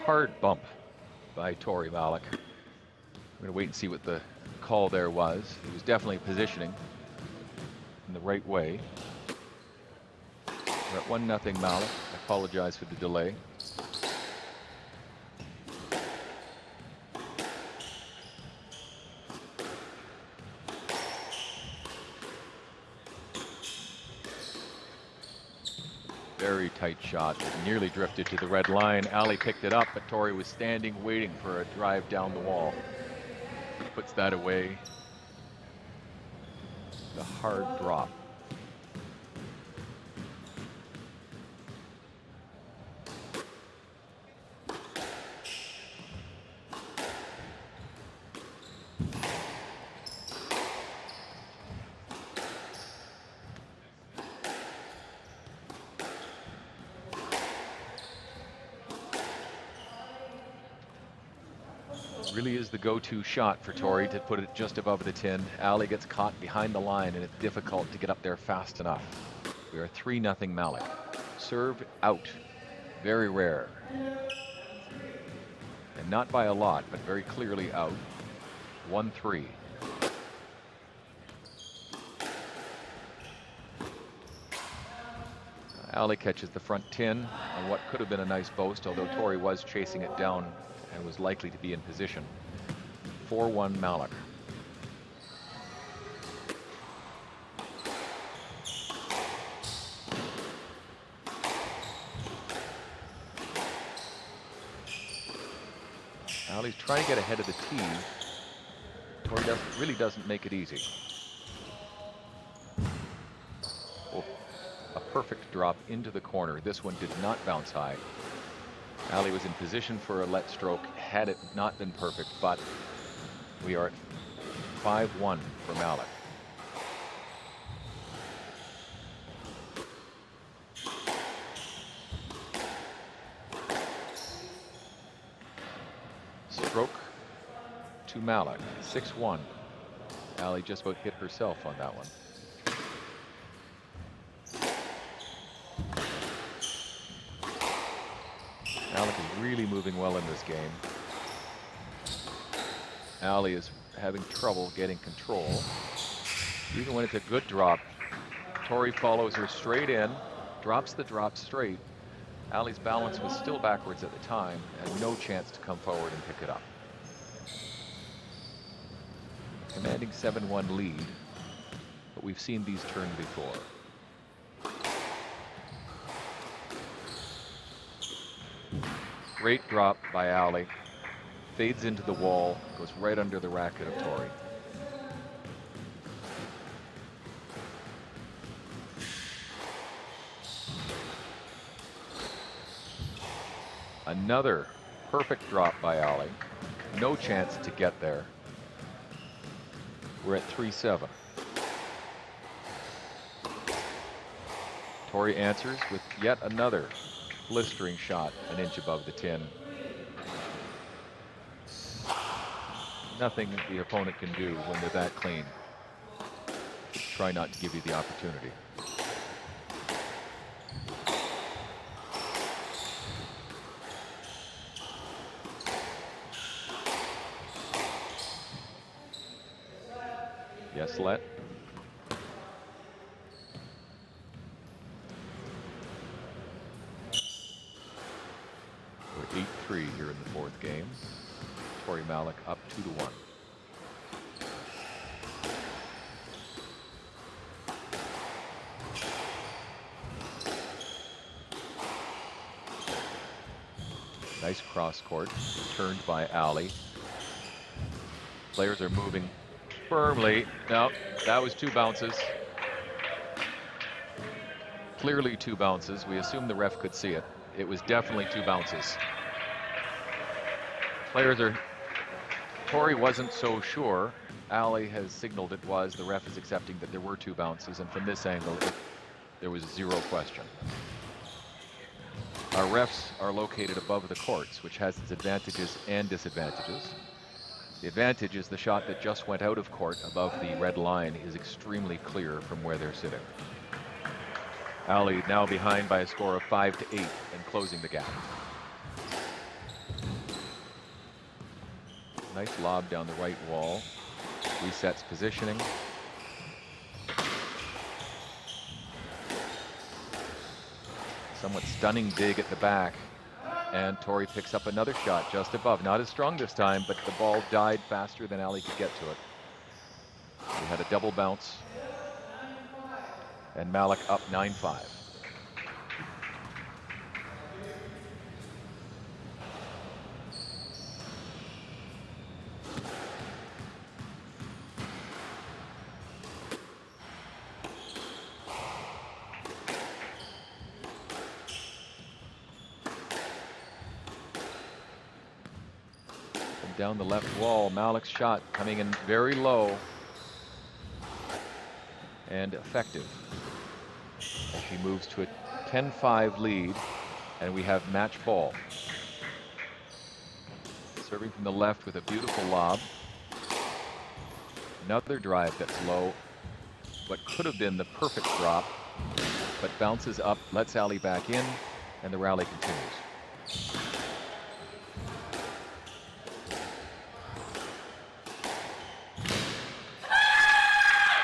Hard bump by Torrey Malik. We're going to wait and see what the call there was. He was definitely positioning in the right way. We're at 1-0 Malik. I apologize for the delay. Very tight shot. It nearly drifted to the red line. Ali picked it up, but Torrey was standing waiting for a drive down the wall. Puts that away. The hard drop. Really is the go-to shot for Tori to put it just above the tin. Ali gets caught behind the line, and it's difficult to get up there fast enough. We are 3-0 Malik. Serve out. Very rare. And not by a lot, but very clearly out. 1-3. Ali catches the front tin on what could have been a nice boast, although Tori was chasing it down and was likely to be in position. 4-1 Malik. Ali's trying to get ahead of the tee. Tori really doesn't make it easy. Oh, a perfect drop into the corner. This one did not bounce high. Ali was in position for a let stroke had it not been perfect, but we are at 5-1 for Malik. Stroke to Malik, 6-1. Ali just about hit herself on that one. Malik is really moving well in this game. Ali is having trouble getting control. Even when it's a good drop, Tori follows her straight in, drops the drop straight. Ali's balance was still backwards at the time, and no chance to come forward and pick it up. Commanding 7-1 lead, but we've seen these turn before. Great drop by Ali. Fades into the wall, goes right under the racket of Tori. Another perfect drop by Ali. No chance to get there. We're at 3-7. Tori answers with yet another blistering shot an inch above the tin. Nothing the opponent can do when they're that clean. Try not to give you the opportunity. Yes, let. We're 8-3 here in the fourth game. Tori Malik up 2-1. Nice cross court, turned by Ali. Players are moving firmly. No, that was 2 bounces. Clearly 2 bounces. We assumed the ref could see it. It was definitely 2 bounces. Players are... Tori wasn't so sure. Ali has signaled it was. The ref is accepting that there were 2 bounces, and from this angle, there was 0 question. Our refs are located above the courts, which has its advantages and disadvantages. The advantage is the shot that just went out of court above the red line is extremely clear from where they're sitting. Ali now behind by a score of 5-8 and closing the gap. Nice lob down the right wall. Resets positioning. Somewhat stunning dig at the back. And Tori picks up another shot just above. Not as strong this time, but the ball died faster than Ali could get to it. We had a double bounce. And Malik up 9-5. Down the left wall, Malik's shot coming in very low and effective as she moves to a 10-5 lead, and we have match ball. serving from the left with a beautiful lob. Another drive that's low, what could have been the perfect drop, but bounces up, lets Ali back in, and the rally continues.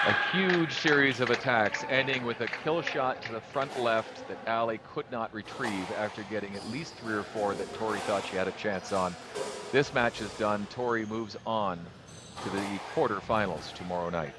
A huge series of attacks ending with a kill shot to the front left that Ali could not retrieve after getting at least 3 or 4 that Tori thought she had a chance on. This match is done. Tori moves on to the quarterfinals tomorrow night.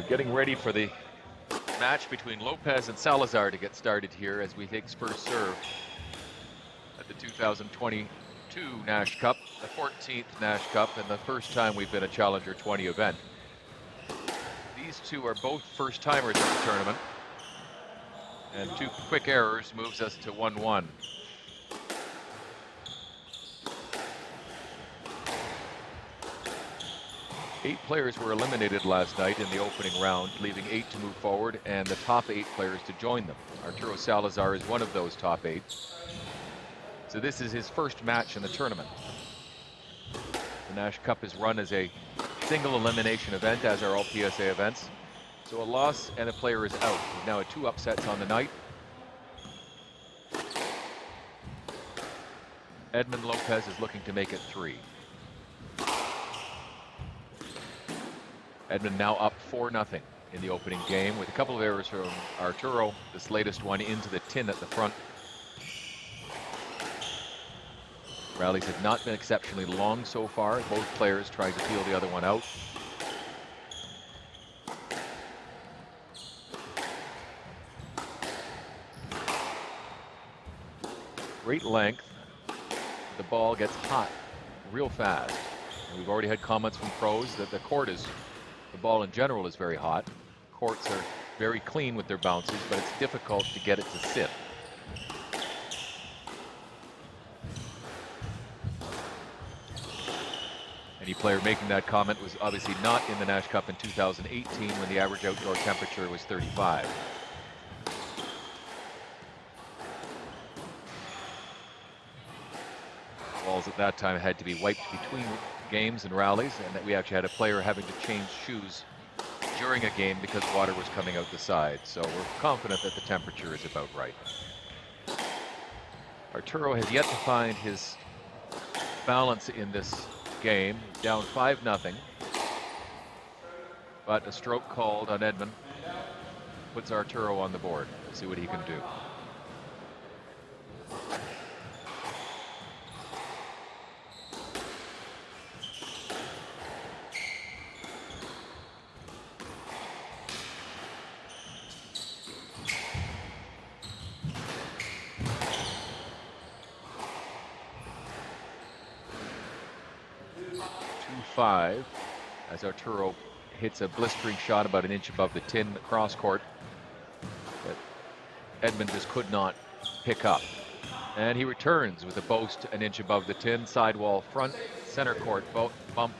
Getting ready for the match between Lopez and Salazar to get started here as we take first serve at the 2022 Nash Cup, the 14th Nash Cup, and the first time we've been a Challenger 20 event. These two are both first-timers in the tournament, and 2 quick errors moves us to 1-1. 8 players were eliminated last night in the opening round, leaving 8 to move forward and the top 8 players to join them. Arturo Salazar is one of those top 8. So this is his first match in the tournament. The Nash Cup is run as a single elimination event, as are all PSA events. So a loss and a player is out. We've now had 2 upsets on the night. Edmund Lopez is looking to make it 3. Edmund now up 4-0 in the opening game with a couple of errors from Arturo, this latest one into the tin at the front. Rallies have not been exceptionally long so far, both players trying to feel the other one out. Great length. The ball gets hot real fast. And we've already had comments from pros that the ball in general is very hot. Courts are very clean with their bounces, but it's difficult to get it to sit. Any player making that comment was obviously not in the Nash Cup in 2018 when the average outdoor temperature was 35. Balls at that time had to be wiped between games and rallies, and that we actually had a player having to change shoes during a game because water was coming out the side. So we're confident that the temperature is about right. Arturo has yet to find his balance in this game. He's down 5-0, but a stroke called on Edmund puts Arturo on the board. Let's see what he can do. As Arturo hits a blistering shot about an inch above the tin cross court that Edmund just could not pick up. And he returns with a boast an inch above the tin, sidewall front, center court bump.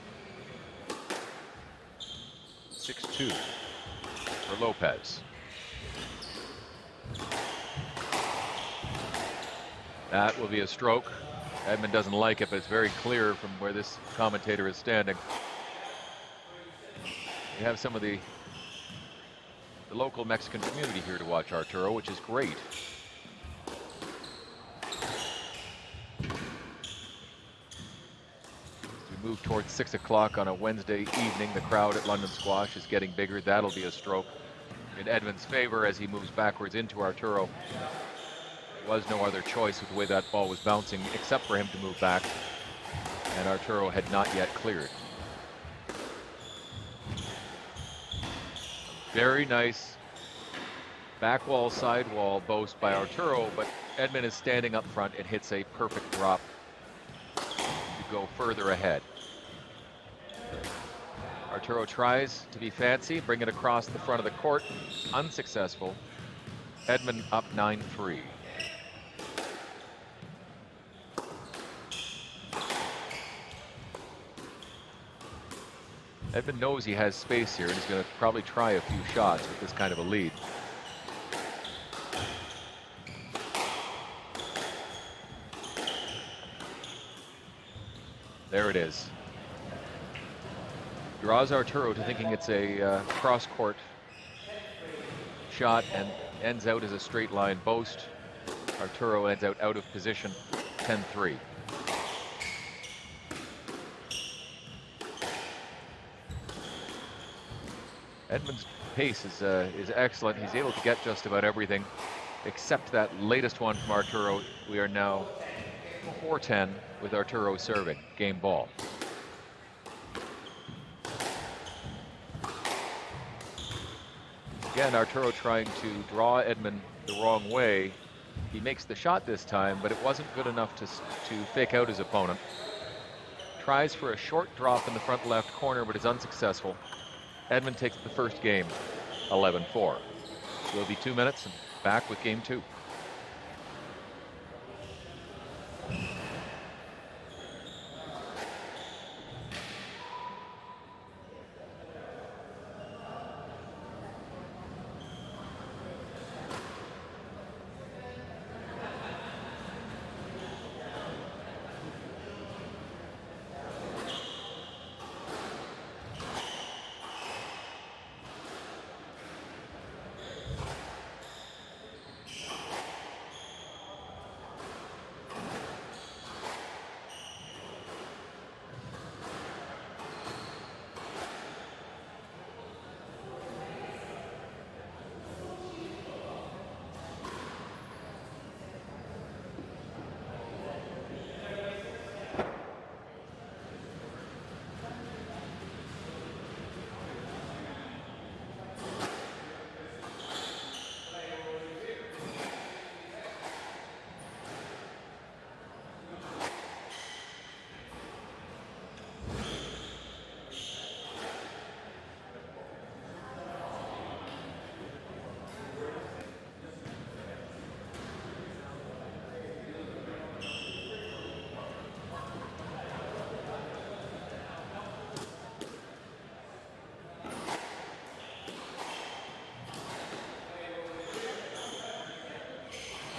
6-2 for Lopez. That will be a stroke. Edmund doesn't like it, but it's very clear from where this commentator is standing. We have some of the local Mexican community here to watch Arturo, which is great. As we move towards 6 o'clock on a Wednesday evening, the crowd at London Squash is getting bigger. That'll be a stroke in Edmund's favor as he moves backwards into Arturo. Was no other choice with the way that ball was bouncing except for him to move back, and Arturo had not yet cleared. Very nice back wall, side wall boast by Arturo, but Edmund is standing up front and hits a perfect drop to go further ahead. Arturo tries to be fancy, bring it across the front of the court, unsuccessful. Edmund up 9-3. Edmund knows he has space here and he's going to probably try a few shots with this kind of a lead. There it is. Draws Arturo to thinking it's a cross-court shot and ends out as a straight line boast. Arturo ends out of position, 10-3. Edmund's pace is excellent. He's able to get just about everything except that latest one from Arturo. We are now 4-10 with Arturo serving. Game ball. Again, Arturo trying to draw Edmund the wrong way. He makes the shot this time, but it wasn't good enough to fake out his opponent. Tries for a short drop in the front left corner, but is unsuccessful. Edmund takes the first game, 11-4. Will be 2 minutes and back with game 2.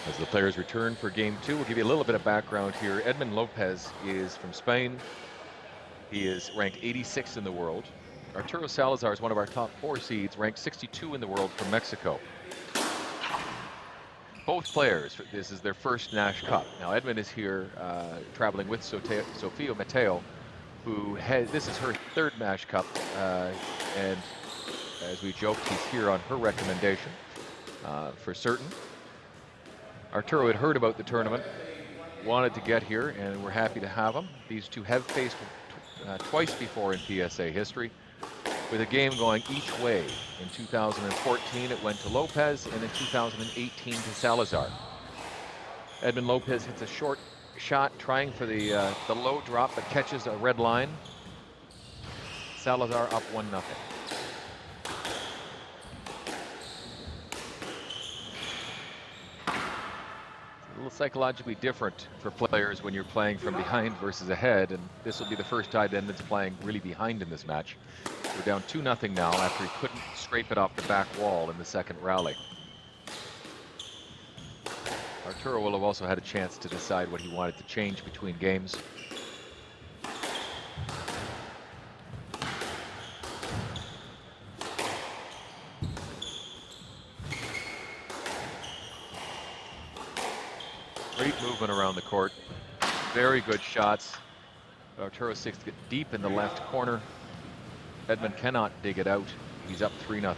As the players return for game 2, we'll give you a little bit of background here. Edmund Lopez is from Spain. He is ranked 86 in the world. Arturo Salazar is one of our top 4 seeds, ranked 62 in the world from Mexico. Both players, this is their first Nash Cup. Now Edmund is here traveling with Sofia Mateo, this is her 3rd Nash Cup. And as we joked, he's here on her recommendation for certain. Arturo had heard about the tournament, wanted to get here, and we're happy to have him. These two have faced twice before in PSA history, with a game going each way. In 2014, it went to Lopez, and in 2018 to Salazar. Edmund Lopez hits a short shot, trying for the low drop, but catches a red line. Salazar up 1-0. A little psychologically different for players when you're playing from behind versus ahead, and this will be the first time Edmund's playing really behind in this match. We're down 2-0 now after he couldn't scrape it off the back wall in the second rally. Arturo will have also had a chance to decide what he wanted to change between games. Great movement around the court. Very good shots. Arturo seeks to get deep in the left corner. Edmund cannot dig it out. He's up 3-0.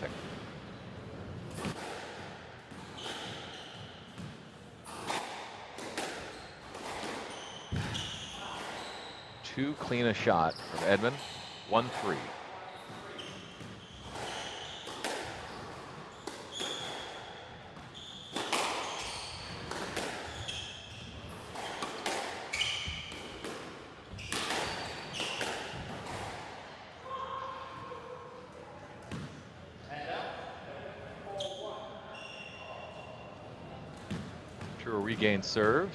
Too clean a shot from Edmund. 1-3. Regain serve.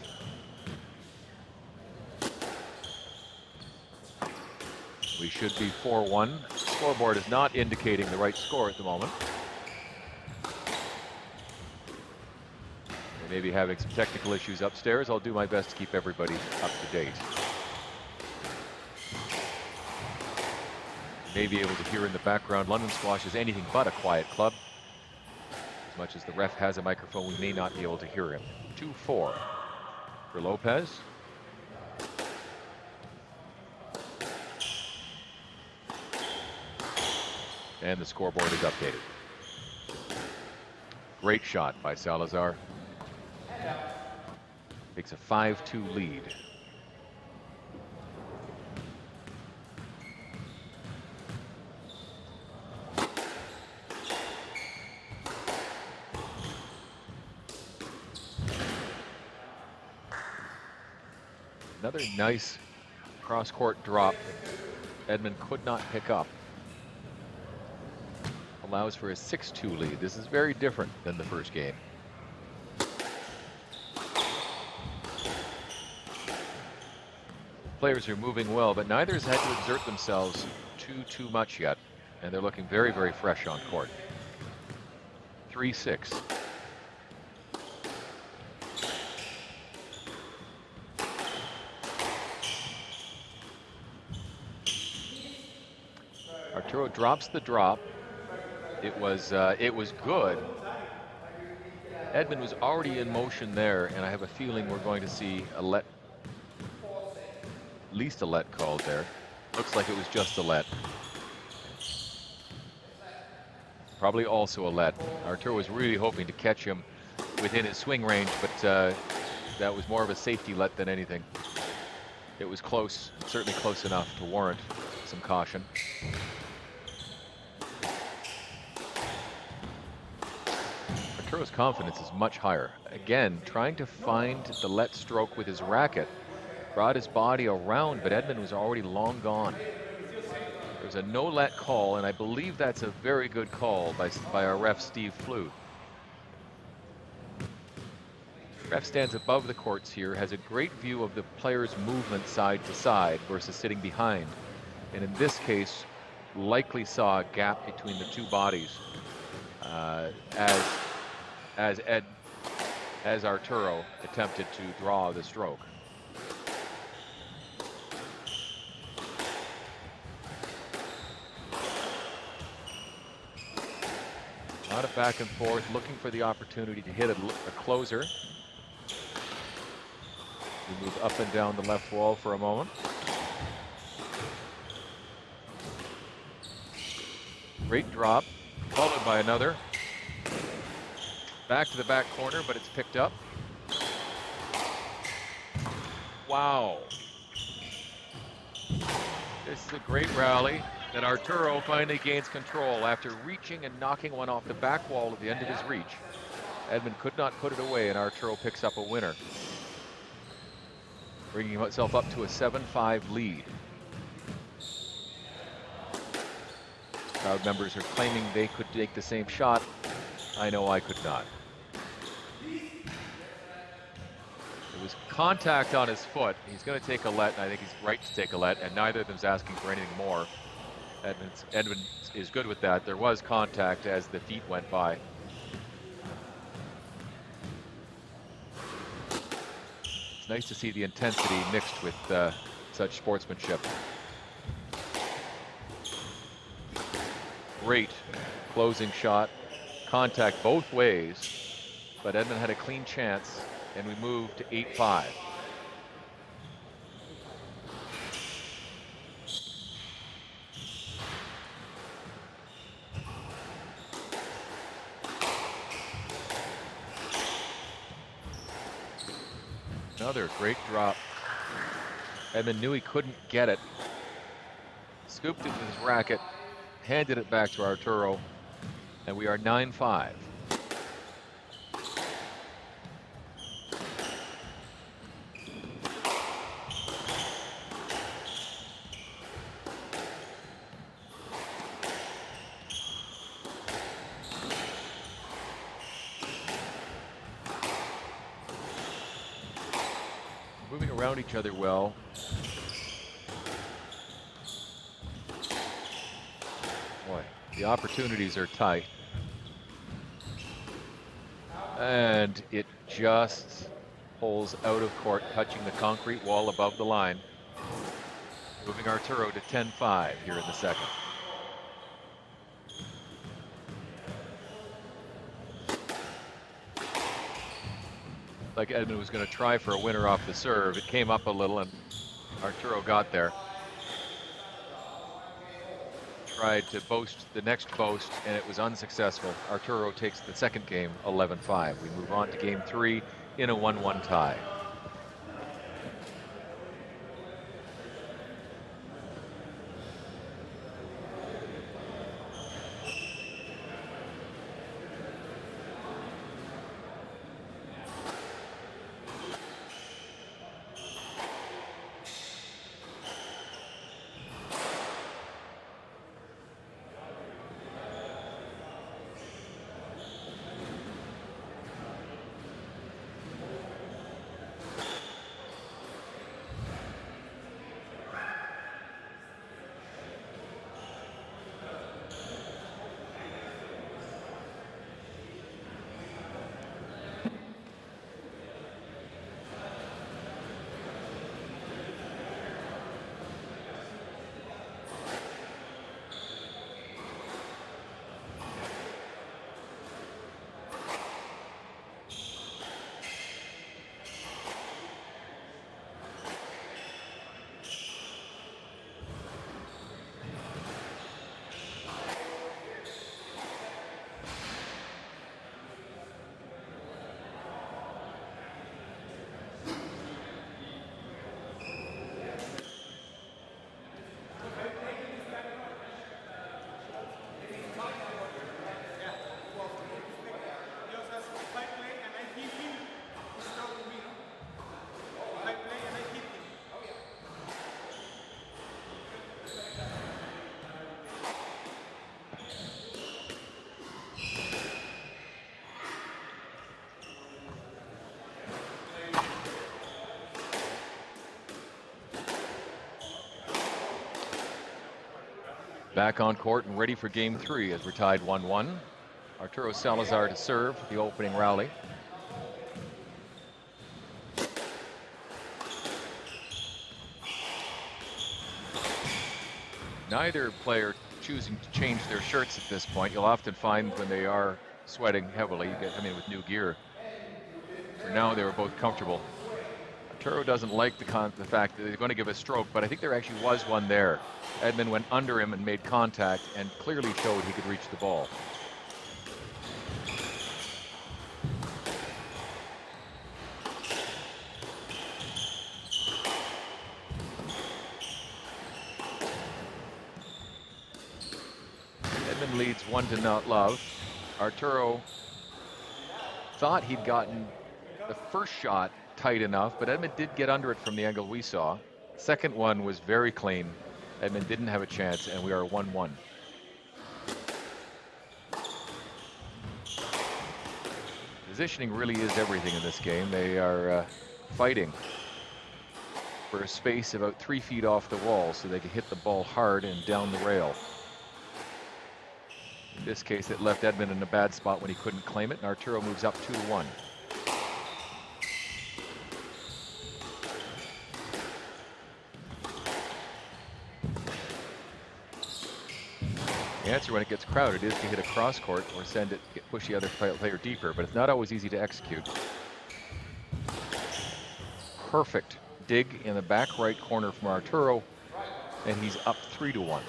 We should be 4-1. Scoreboard is not indicating the right score at the moment. They may be having some technical issues upstairs. I'll do my best to keep everybody up to date. You may be able to hear in the background, London Squash is anything but a quiet club. As much as the ref has a microphone, we may not be able to hear him. 2-4 for Lopez. And the scoreboard is updated. Great shot by Salazar. Takes a 5-2 lead. Another nice cross-court drop Edmund could not pick up. Allows for a 6-2 lead. This is very different than the first game. Players are moving well, but neither has had to exert themselves too much yet, and they're looking very, very fresh on court. 3-6. Arturo drops the drop. It was good. Edmund was already in motion there, and I have a feeling we're going to see at least a let called there. Looks like it was just a let. Probably also a let. Arturo was really hoping to catch him within his swing range, but that was more of a safety let than anything. It was close, certainly close enough to warrant some caution. Arturo's confidence is much higher. Again, trying to find the let stroke with his racket. Brought his body around, but Edmund was already long gone. There's a no let call, and I believe that's a very good call by our ref, Steve Flute. Ref stands above the courts here, has a great view of the player's movement side to side versus sitting behind. And in this case, likely saw a gap between the two bodies as Arturo attempted to draw the stroke. A lot of back and forth, looking for the opportunity to hit a closer. We move up and down the left wall for a moment. Great drop, followed by another. Back to the back corner, but it's picked up. Wow. This is a great rally. That Arturo finally gains control after reaching and knocking one off the back wall at the end of his reach. Edmund could not put it away, and Arturo picks up a winner, bringing himself up to a 7-5 lead. Crowd members are claiming they could take the same shot. I know I could not. There was contact on his foot. He's going to take a let, and I think he's right to take a let, and neither of them's asking for anything more. Edmund is good with that. There was contact as the feet went by. It's nice to see the intensity mixed with such sportsmanship. Great closing shot. Contact both ways, but Edmund had a clean chance, and we moved to 8-5. Another great drop. Edmund knew he couldn't get it. Scooped it with his racket, handed it back to Arturo, and we are 9-5. Moving around each other well. Boy, the opportunities are tight. And it just pulls out of court, touching the concrete wall above the line. Moving Arturo to 10-5 here in the second. Like Edmund was going to try for a winner off the serve. It came up a little and Arturo got there. Tried to boast the next boast and it was unsuccessful. Arturo takes the second game 11-5. We move on to game 3 in a 1-1 tie. Back on court and ready for game 3 as we're tied 1-1. Arturo Salazar to serve the opening rally. Neither player choosing to change their shirts at this point. You'll often find when they are sweating heavily, you get them in with new gear. For now, they were both comfortable. Arturo doesn't like the fact that they're going to give a stroke, but I think there actually was one there. Edmund went under him and made contact and clearly showed he could reach the ball. Edmund leads 1-0. Arturo thought he'd gotten the first shot tight enough, but Edmund did get under it from the angle we saw. Second one was very clean. Edmund didn't have a chance, and we are 1-1. Positioning really is everything in this game. They are fighting for a space about 3 feet off the wall so they can hit the ball hard and down the rail. In this case, it left Edmund in a bad spot when he couldn't claim it, and Arturo moves up 2-1. The answer when it gets crowded is to hit a cross court or send it, push the other player deeper, but it's not always easy to execute. Perfect dig in the back right corner from Arturo, and he's up 3-1.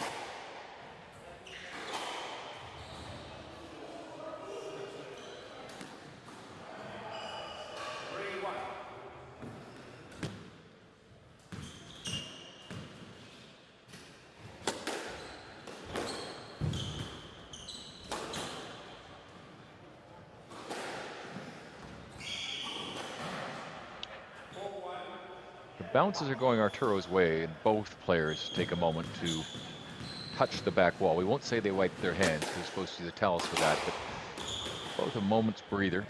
Bounces are going Arturo's way, and both players take a moment to touch the back wall. We won't say they wipe their hands, they're supposed to use the towels for that, but both a moment's breather.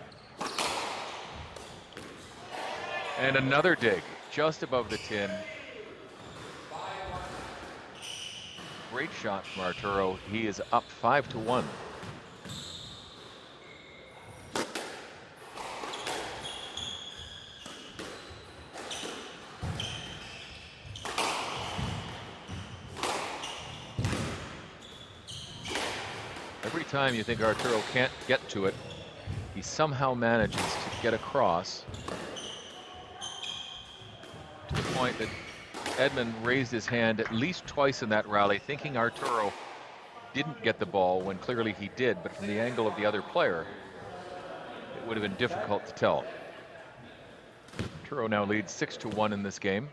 And another dig, just above the tin. Great shot from Arturo. He is up 5-1. Every time you think Arturo can't get to it, he somehow manages to get across to the point that Edmund raised his hand at least twice in that rally, thinking Arturo didn't get the ball when clearly he did, but from the angle of the other player, it would have been difficult to tell. Arturo now leads 6-1 in this game.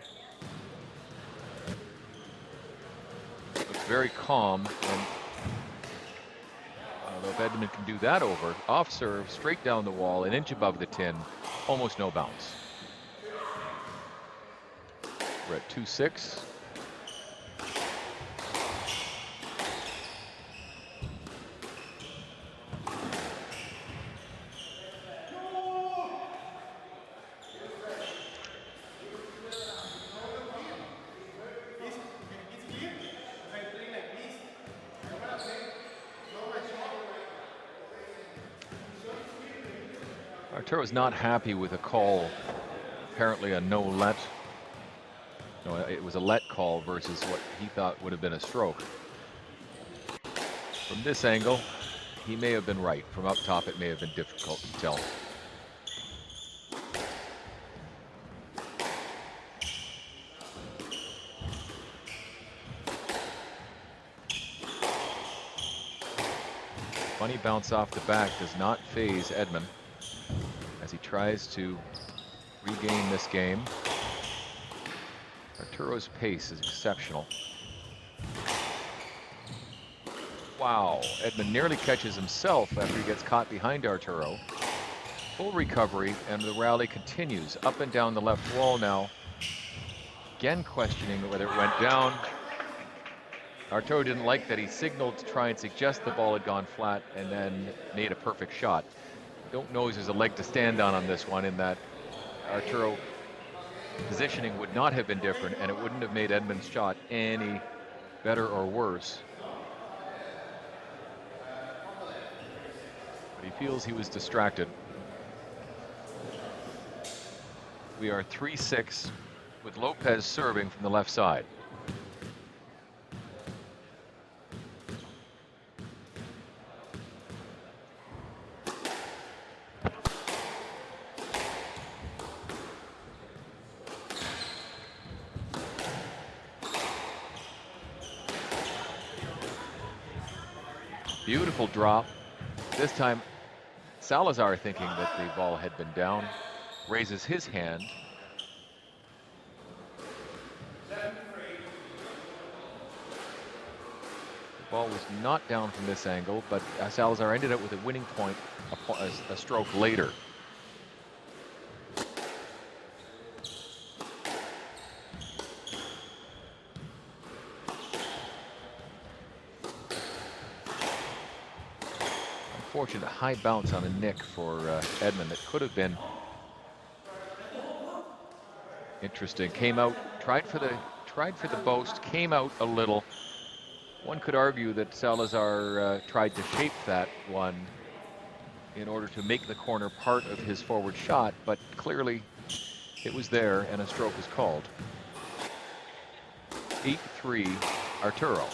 Looks very calm, and if Edmund can do that over, off serve, straight down the wall, an inch above the tin, almost no bounce. We're at 2-6. Arturo's not happy with a call, apparently a no let. No, it was a let call versus what he thought would have been a stroke. From this angle, he may have been right. From up top, it may have been difficult to tell. Funny bounce off the back does not faze Edmund as he tries to regain this game. Arturo's pace is exceptional. Wow, Edmund nearly catches himself after he gets caught behind Arturo. Full recovery, and the rally continues up and down the left wall now. Again questioning whether it went down. Arturo didn't like that. He signaled to try and suggest the ball had gone flat and then made a perfect shot. Don't know if there's a leg to stand on this one, in that Arturo positioning would not have been different, and it wouldn't have made Edmund's shot any better or worse. He feels he was distracted. We are 3-6 with Lopez serving from the left side. Beautiful drop. This time, Salazar, thinking that the ball had been down, raises his hand. The ball was not down from this angle, but Salazar ended up with a winning point a stroke later. Unfortunate high bounce on a nick for Edmund. That could have been interesting. Came out, tried for the boast, came out a little. One could argue that Salazar tried to shape that one in order to make the corner part of his forward shot, but clearly it was there and a stroke was called. 8-3 Arturo.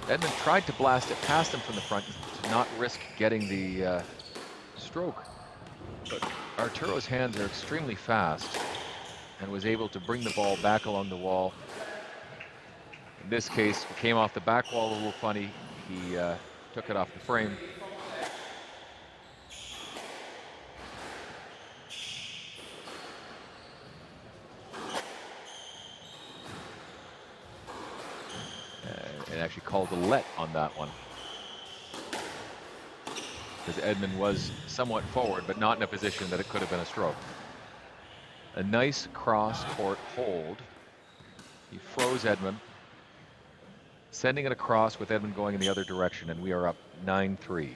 Edmund tried to blast it past him from the front to not risk getting the stroke. But Arturo's hands are extremely fast and was able to bring the ball back along the wall. In this case, it came off the back wall a little funny. He took it off the frame. And actually called a let on that one, because Edmund was somewhat forward, but not in a position that it could have been a stroke. A nice cross-court hold. He froze Edmund, sending it across with Edmund going in the other direction, and we are up 9-3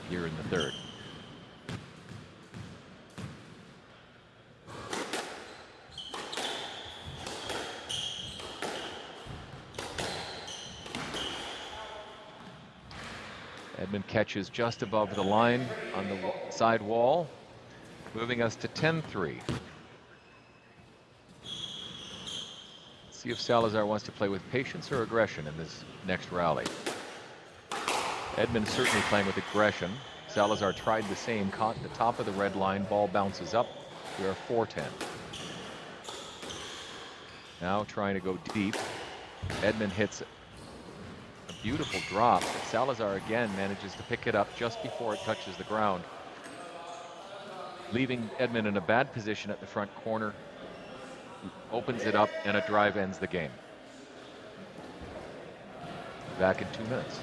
here in the third. Edmund catches just above the line on the side wall, moving us to 10-3. See if Salazar wants to play with patience or aggression in this next rally. Edmund certainly playing with aggression. Salazar tried the same, caught the top of the red line, ball bounces up. We are 4-10. Now trying to go deep. Edmund hits a beautiful drop. Salazar again manages to pick it up just before it touches the ground, leaving Edmund in a bad position at the front corner. Opens it up, and a drive ends the game. Back in 2 minutes.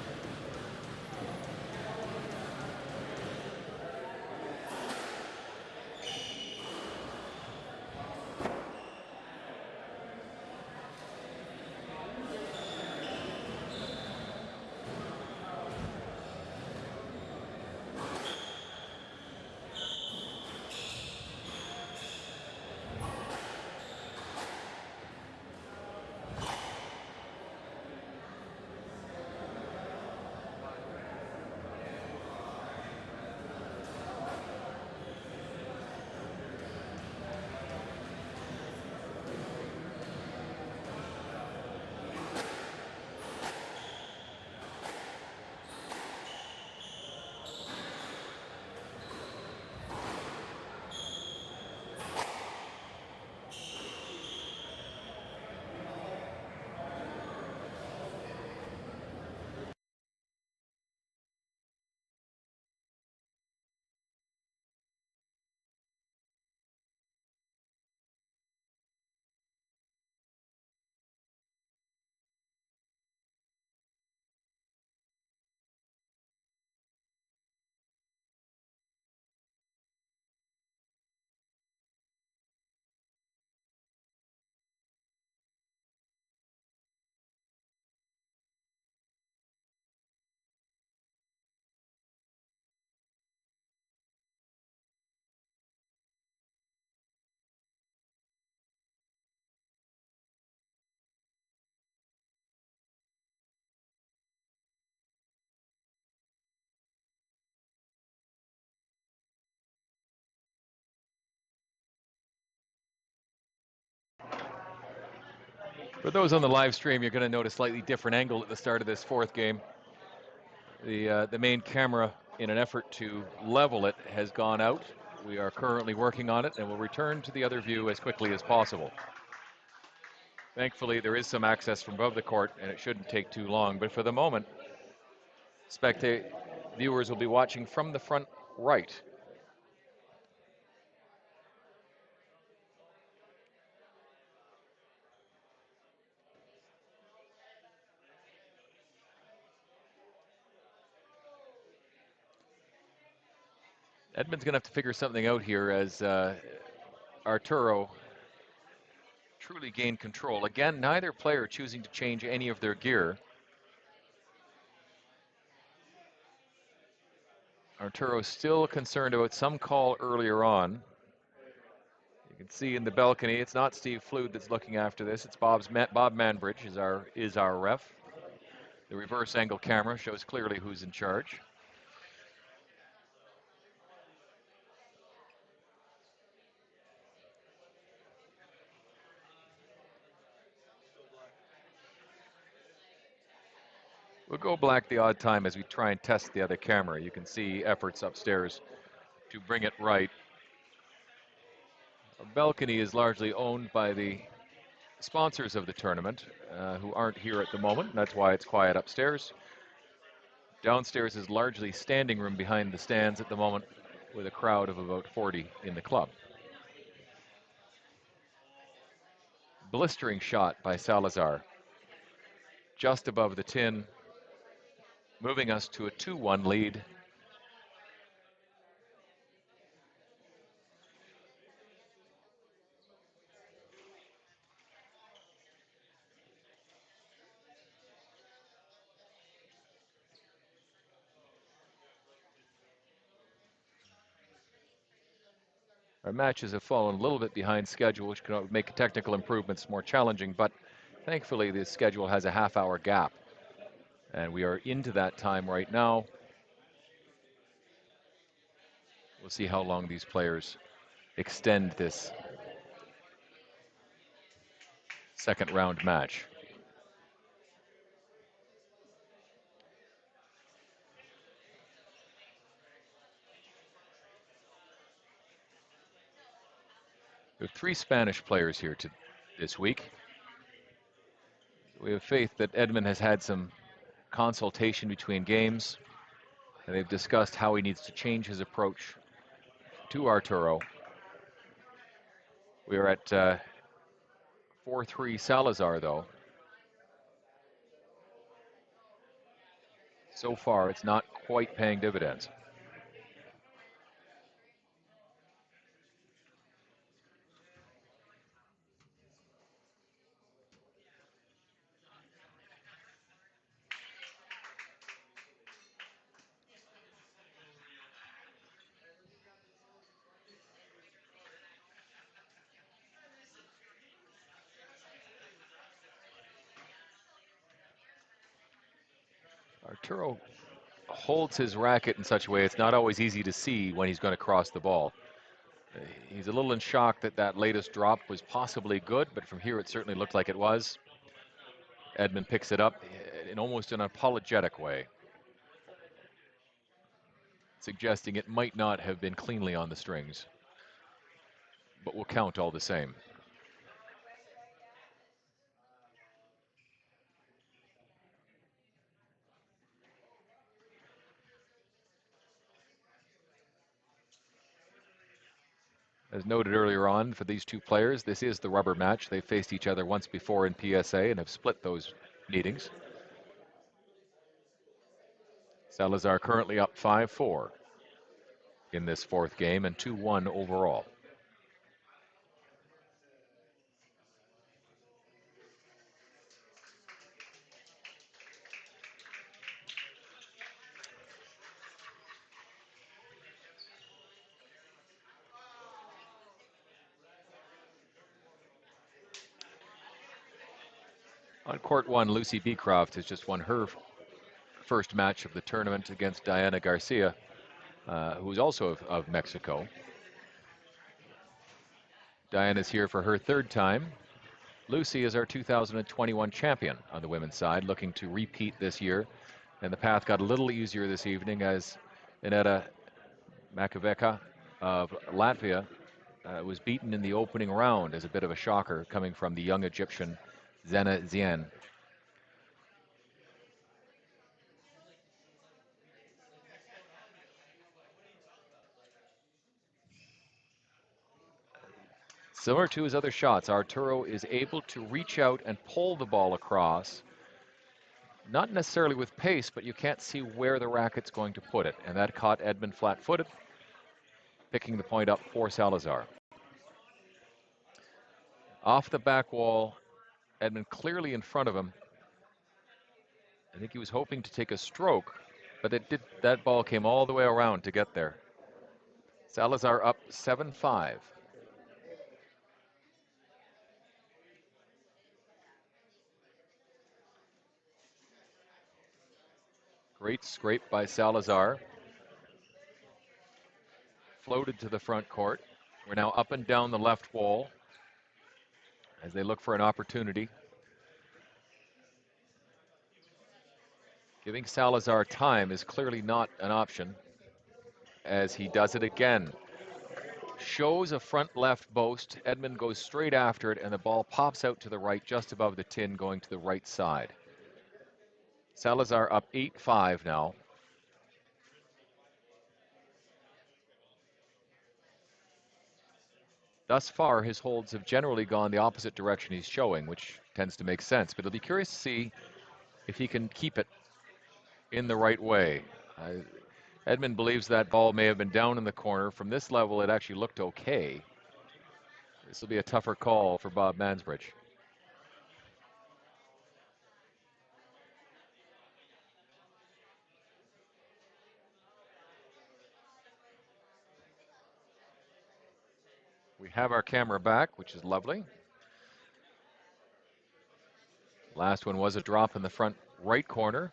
For those on the live stream, you're going to notice a slightly different angle at the start of this fourth game. The main camera, in an effort to level it, has gone out. We are currently working on it, and we'll return to the other view as quickly as possible. Thankfully, there is some access from above the court, and it shouldn't take too long. But for the moment, viewers will be watching from the front right. Edmund's going to have to figure something out here as Arturo truly gained control. Again, neither player choosing to change any of their gear. Arturo still concerned about some call earlier on. You can see in the balcony, it's not Steve Flood that's looking after this. It's Bob Manbridge is our ref. The reverse angle camera shows clearly who's in charge. We'll go black the odd time as we try and test the other camera. You can see efforts upstairs to bring it right. Our balcony is largely owned by the sponsors of the tournament, who aren't here at the moment, and that's why it's quiet upstairs. Downstairs is largely standing room behind the stands at the moment, with a crowd of about 40 in the club. Blistering shot by Salazar, just above the tin, moving us to a 2-1 lead. Our matches have fallen a little bit behind schedule, which can make technical improvements more challenging, but thankfully the schedule has a half-hour gap. And we are into that time right now. We'll see how long these players extend this second round match. We have 3 Spanish players here this week. We have faith that Edmund has had some consultation between games, and they've discussed how he needs to change his approach to Arturo. We are at 4-3 Salazar, though. So far, it's not quite paying dividends. Arturo holds his racket in such a way it's not always easy to see when he's going to cross the ball. He's a little in shock that that latest drop was possibly good, but from here it certainly looked like it was. Edmund picks it up in almost an apologetic way, suggesting it might not have been cleanly on the strings, but will count all the same. As noted earlier on, for these 2 players, this is the rubber match. They faced each other once before in PSA and have split those meetings. Salazar currently up 5-4 in this fourth game and 2-1 overall. On court 1, Lucy Beecroft has just won her first match of the tournament against Diana Garcia, who's also of Mexico. Diana's here for her 3rd time Lucy is our 2021 champion on the women's side, looking to repeat this year. And the path got a little easier this evening as Ineta Makaveka of Latvia was beaten in the opening round as a bit of a shocker coming from the young Egyptian Zena Zien. Similar to his other shots, Arturo is able to reach out and pull the ball across. Not necessarily with pace, but you can't see where the racket's going to put it. And that caught Edmund flat-footed, picking the point up for Salazar. Off the back wall, Edmund clearly in front of him. I think he was hoping to take a stroke, but that ball came all the way around to get there. Salazar up 7-5. Great scrape by Salazar. Floated to the front court. We're now up and down the left wall as they look for an opportunity. Giving Salazar time is clearly not an option as he does it again. Shows a front left boast. Edmund goes straight after it and the ball pops out to the right just above the tin going to the right side. Salazar up 8-5 now. Thus far, his holds have generally gone the opposite direction he's showing, which tends to make sense. But it'll be curious to see if he can keep it in the right way. Edmund believes that ball may have been down in the corner. From this level, it actually looked okay. This will be a tougher call for Bob Mansbridge. We have our camera back, which is lovely. Last one was a drop in the front right corner.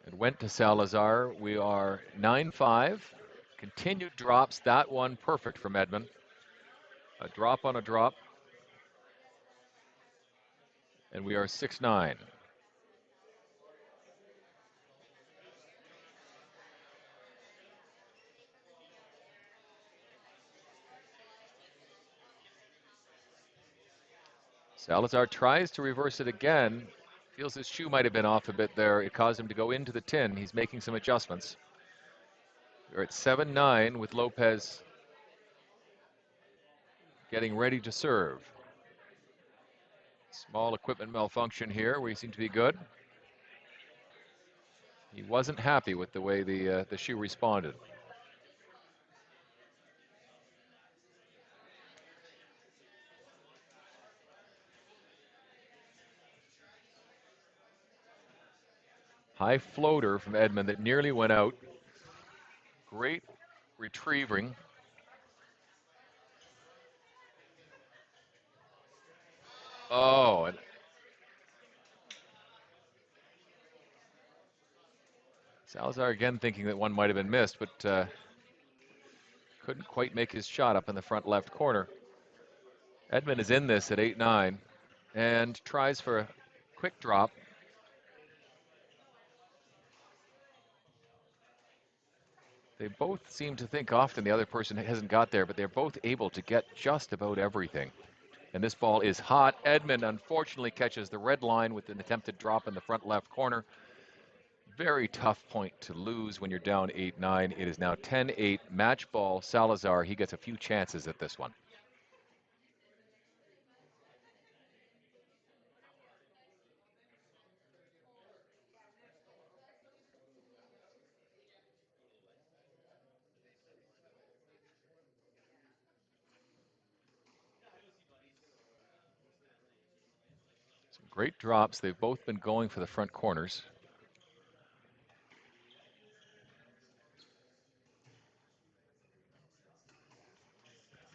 It went to Salazar. We are 9-5. Continued drops. That one perfect from Edmund. A drop on a drop. And we are 6-9. Salazar tries to reverse it again. Feels his shoe might have been off a bit there. It caused him to go into the tin. He's making some adjustments. We're at 7-9 with Lopez getting ready to serve. Small equipment malfunction here. We seem to be good. He wasn't happy with the way the shoe responded. High floater from Edmund that nearly went out. Great retrieving. Oh, and Salazar again thinking that one might have been missed, but couldn't quite make his shot up in the front left corner. Edmund is in this at 8-9 and tries for a quick drop. They both seem to think often the other person hasn't got there, but they're both able to get just about everything. And this ball is hot. Edmund unfortunately catches the red line with an attempted drop in the front left corner. Very tough point to lose when you're down 8-9. It is now 10-8, match ball. Salazar, he gets a few chances at this one. Some great drops. They've both been going for the front corners.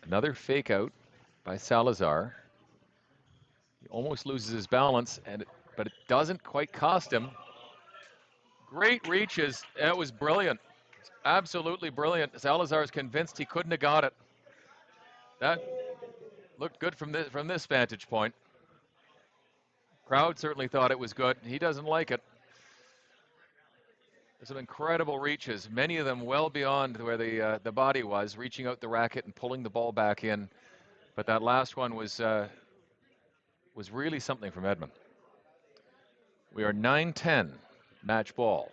Another fake out by Salazar. He almost loses his balance, but it doesn't quite cost him. Great reaches. That was brilliant. Absolutely brilliant. Salazar is convinced he couldn't have got it. That Looked good from this vantage point. Crowd certainly thought it was good. He doesn't like it. There's some incredible reaches, many of them well beyond where the body was, reaching out the racket and pulling the ball back in. But that last one was really something from Edmund. We are 9-10, match ball.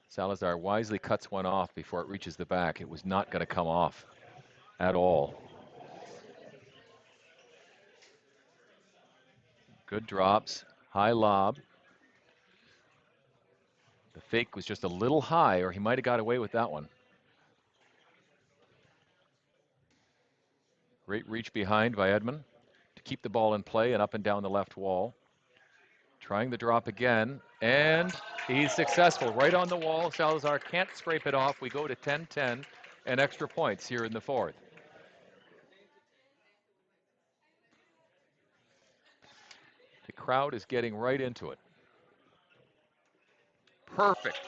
Salazar wisely cuts one off before it reaches the back. It was not going to come off at all. Good drops, high lob. The fake was just a little high, or he might have got away with that one. Great reach behind by Edmund to keep the ball in play and up and down the left wall. Trying the drop again, and he's successful. Right on the wall. Salazar can't scrape it off. We go to 10-10 and extra points here in the fourth. The crowd is getting right into it. Perfect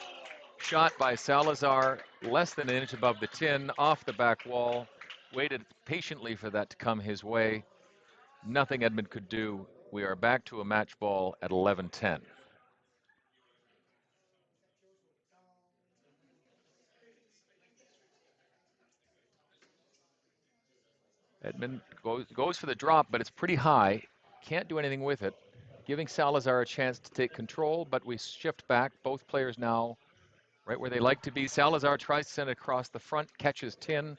shot by Salazar, less than an inch above the tin, off the back wall. Waited patiently for that to come his way. Nothing Edmund could do. We are back to a match ball at 11-10. Edmund goes for the drop, but it's pretty high. Can't do anything with it. Giving Salazar a chance to take control, but we shift back. Both players now right where they like to be. Salazar tries to send it across the front, catches tin.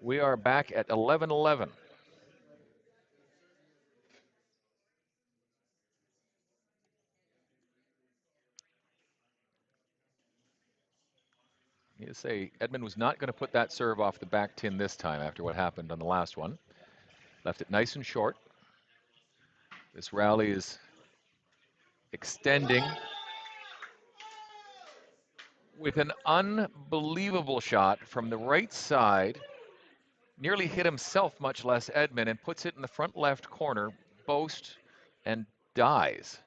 We are back at 11-11. You say Edmund was not going to put that serve off the back tin this time after what happened on the last one. Left it nice and short. This rally is extending with an unbelievable shot from the right side. Nearly hit himself, much less Edmund, and puts it in the front left corner. Boast and dies.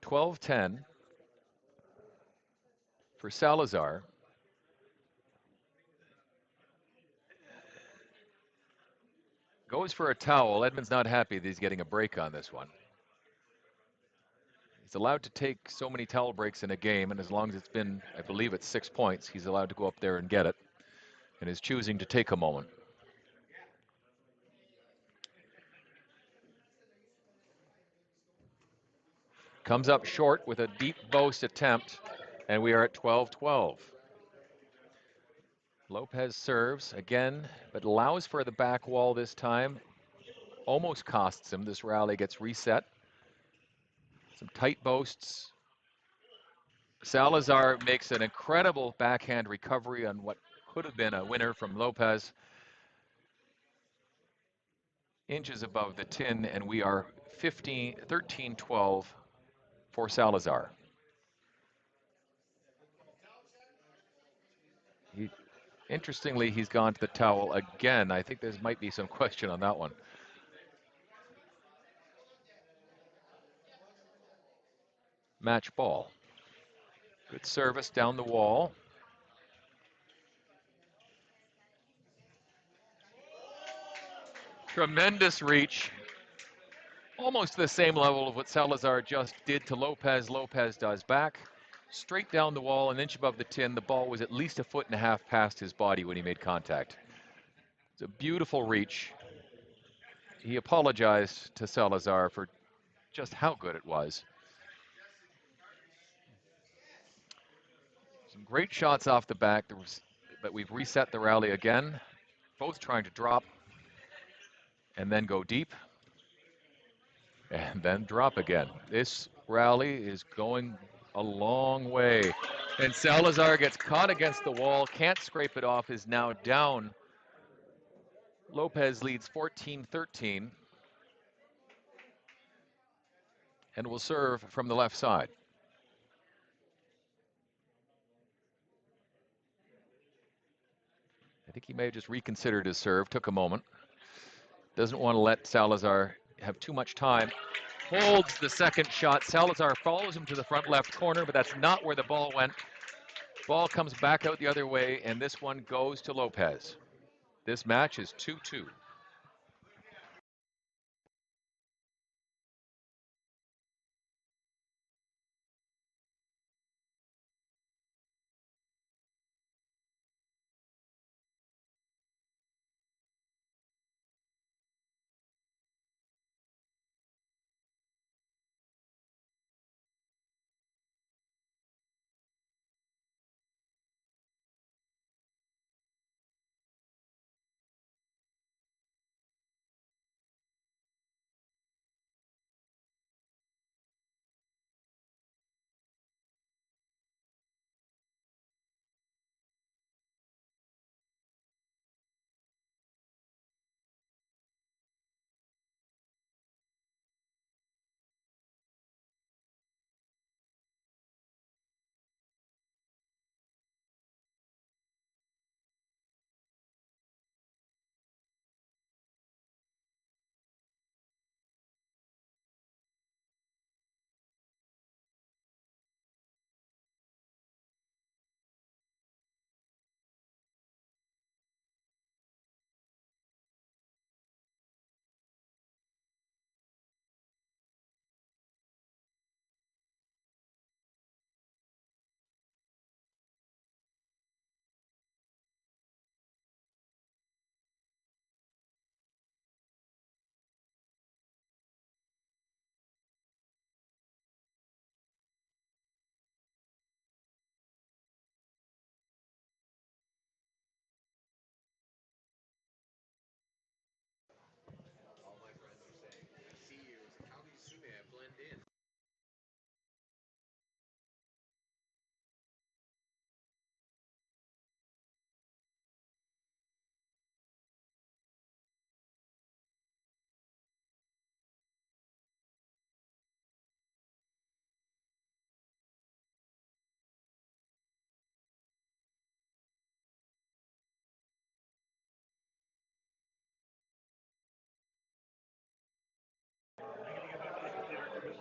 12-10 for Salazar. Goes for a towel. Edmund's not happy that he's getting a break on this one. He's allowed to take so many towel breaks in a game, and as long as it's been, I believe it's 6 points, he's allowed to go up there and get it, and is choosing to take a moment. Comes up short with a deep boast attempt, and we are at 12-12. Lopez serves again, but allows for the back wall this time. Almost costs him. This rally gets reset. Some tight boasts. Salazar makes an incredible backhand recovery on what could have been a winner from Lopez. Inches above the tin, and we are 13-12 for Salazar. Interestingly, he's gone to the towel again. I think there might be some question on that one. Match ball. Good service down the wall. Tremendous reach. Almost the same level of what Salazar just did to Lopez. Lopez does back. Straight down the wall, an inch above the tin. The ball was at least 1.5 feet past his body when he made contact. It's a beautiful reach. He apologized to Salazar for just how good it was. Some great shots off the back, but we've reset the rally again. Both trying to drop and then go deep and then drop again. This rally is going a long way. And Salazar gets caught against the wall, can't scrape it off, is now down. Lopez leads 14-13 and will serve from the left side. I think he may have just reconsidered his serve, took a moment. Doesn't want to let Salazar have too much time. holds the second shot. Salazar follows him to the front left corner, but that's not where the ball went. Ball comes back out the other way, and this one goes to Lopez. This match is 2-2.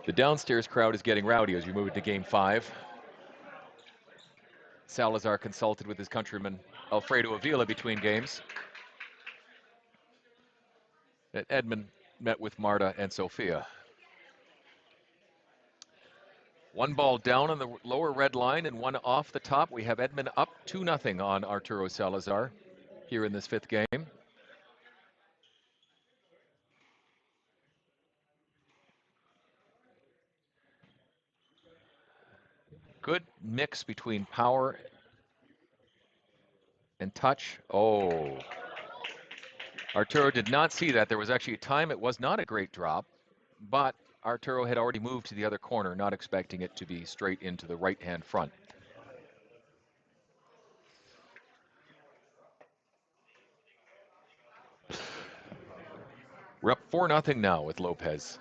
The downstairs crowd is getting rowdy as we move into game 5. Salazar consulted with his countryman Alfredo Avila between games. And Edmund met with Marta and Sofia. One ball down on the lower red line and one off the top. We have Edmund up 2-0 on Arturo Salazar here in this 5th game. Good mix between power and touch. Oh. Arturo did not see that. There was actually a time it was not a great drop, but Arturo had already moved to the other corner, not expecting it to be straight into the right-hand front. We're up 4-0 now with Lopez.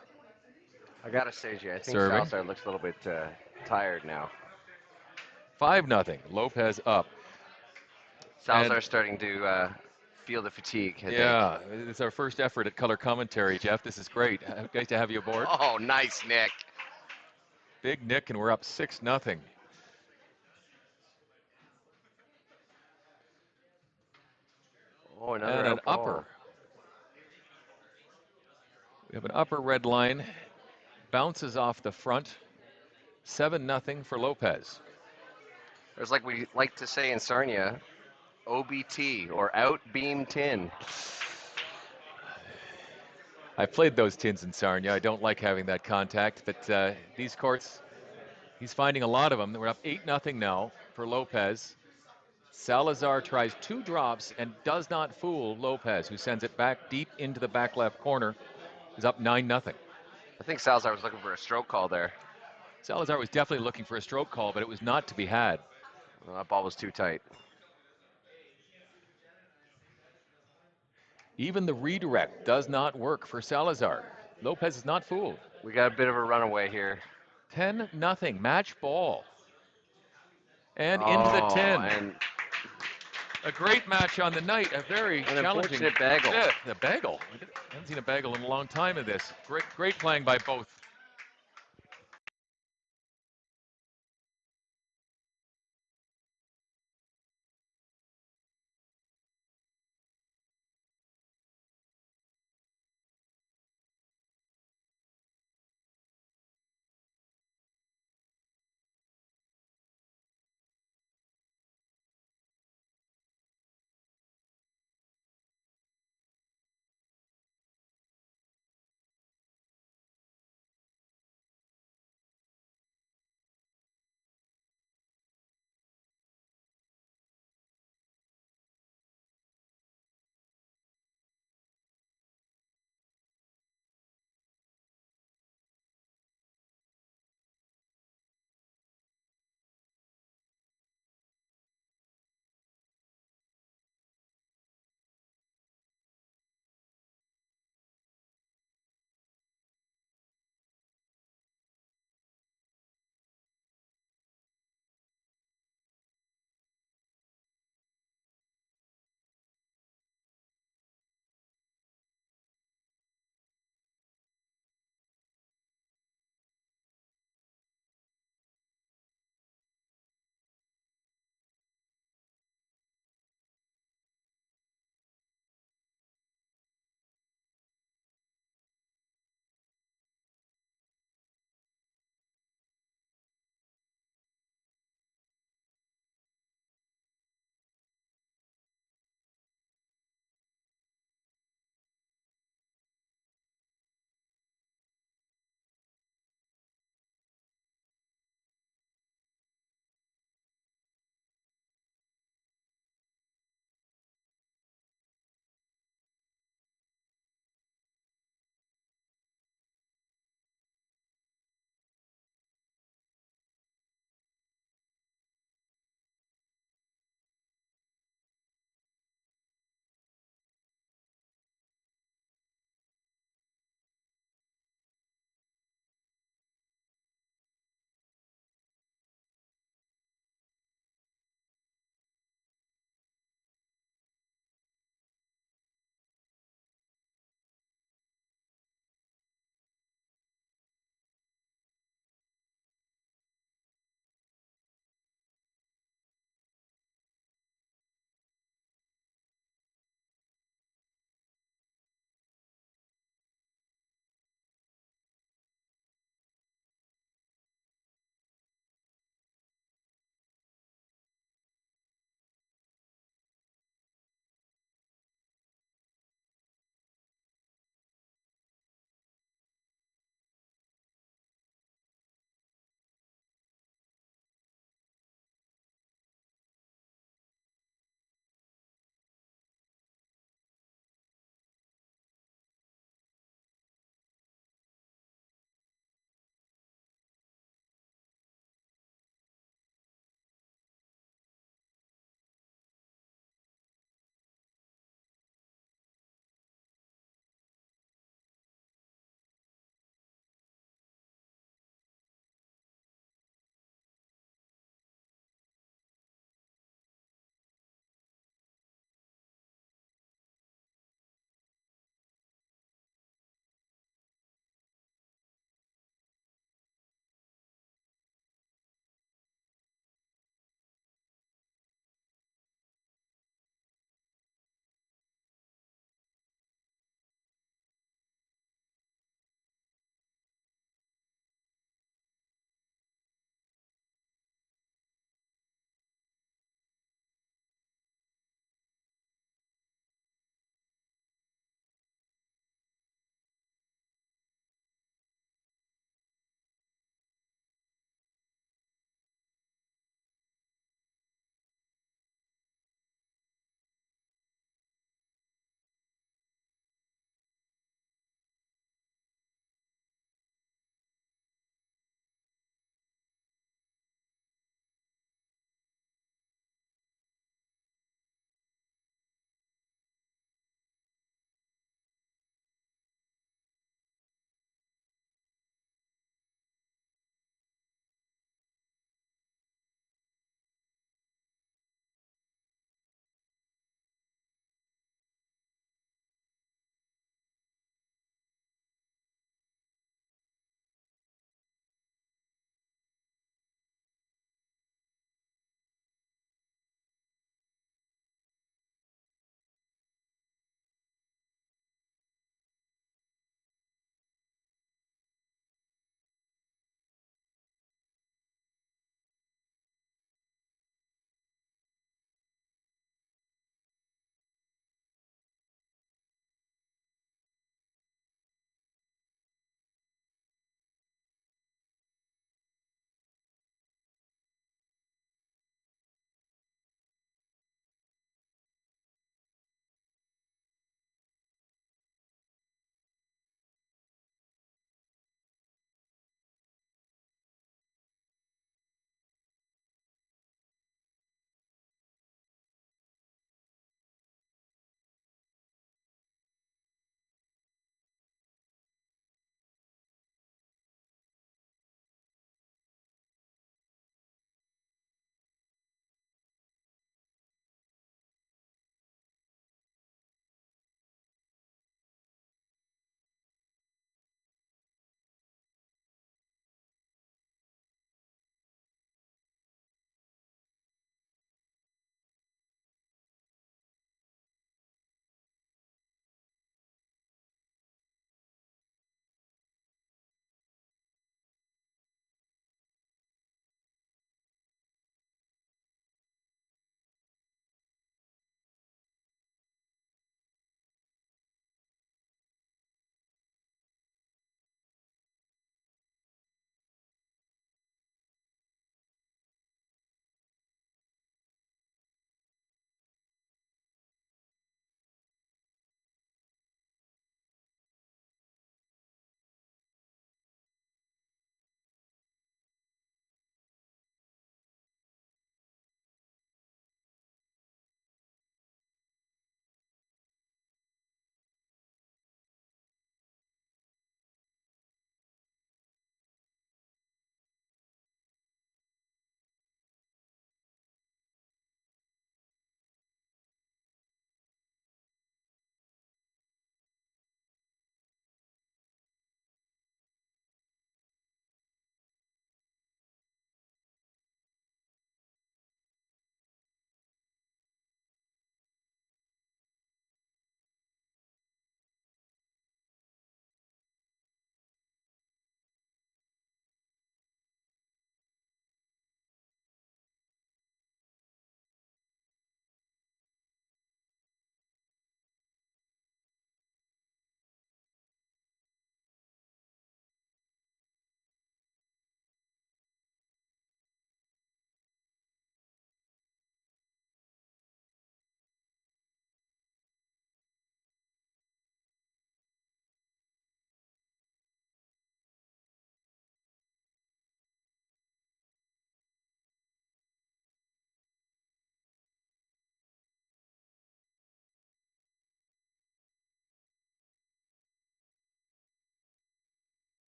I gotta say, Jay, I think Serving. Salazar looks a little bit tired now. 5-0. Lopez up. Salazar's starting to feel the fatigue, I think. Yeah, it's our first effort at color commentary, Jeff. This is great. Great to have you aboard. Oh, nice, Nick. Big Nick, and we're up 6-0. Oh, another And an out ball. upper. We have an upper red line. Bounces off the front. 7-0 for Lopez. There's, like we like to say in Sarnia, OBT, or out beam tin. I've played those tins in Sarnia. I don't like having that contact, but these courts, he's finding a lot of them. We're up 8-0 now for Lopez. Salazar tries 2 drops and does not fool Lopez, who sends it back deep into the back left corner. He's up 9-0. I think Salazar was looking for a stroke call there. Salazar was definitely looking for a stroke call, but it was not to be had. Well, that ball was too tight. Even the redirect does not work for Salazar. Lopez is not fooled. We got a bit of a runaway here. 10-0, match ball. And into the 10. And a great match on the night, a very challenging. Unfortunate bagel. Yeah, the bagel. I haven't seen a bagel in a long time in this. Great playing by both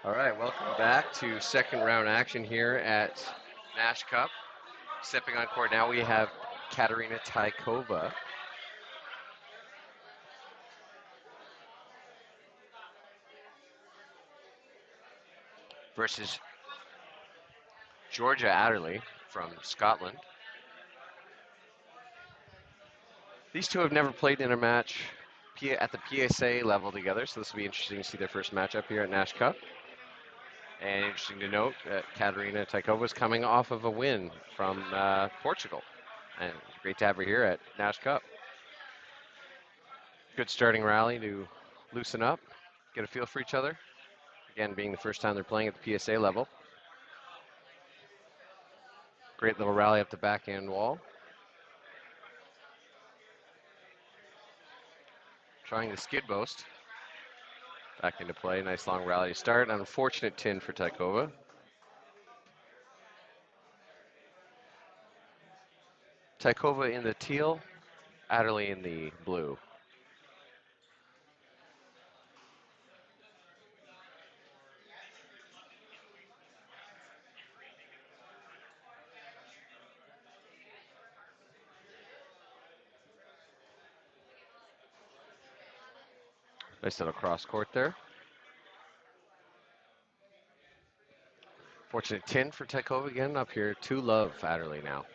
All right, welcome back to second round action here at Nash Cup. Stepping on court now, we have Katerina Tykova versus Georgia Adderley from Scotland. These two have never played in a match at the PSA level together, so this will be interesting to see their first matchup here at Nash Cup. And interesting to note that Katerina Tykova is coming off of a win from Portugal. And great to have her here at Nash Cup. Good starting rally to loosen up, get a feel for each other. Again, being the first time they're playing at the PSA level. Great little rally up the backhand wall. Trying the skid boast back into play. Nice long rally to start. Unfortunate tin for Tykova. Tykova in the teal, Adderley in the blue. Nice little cross court there. Fortunate tin for Tykova again up here. 2-love Adderley now.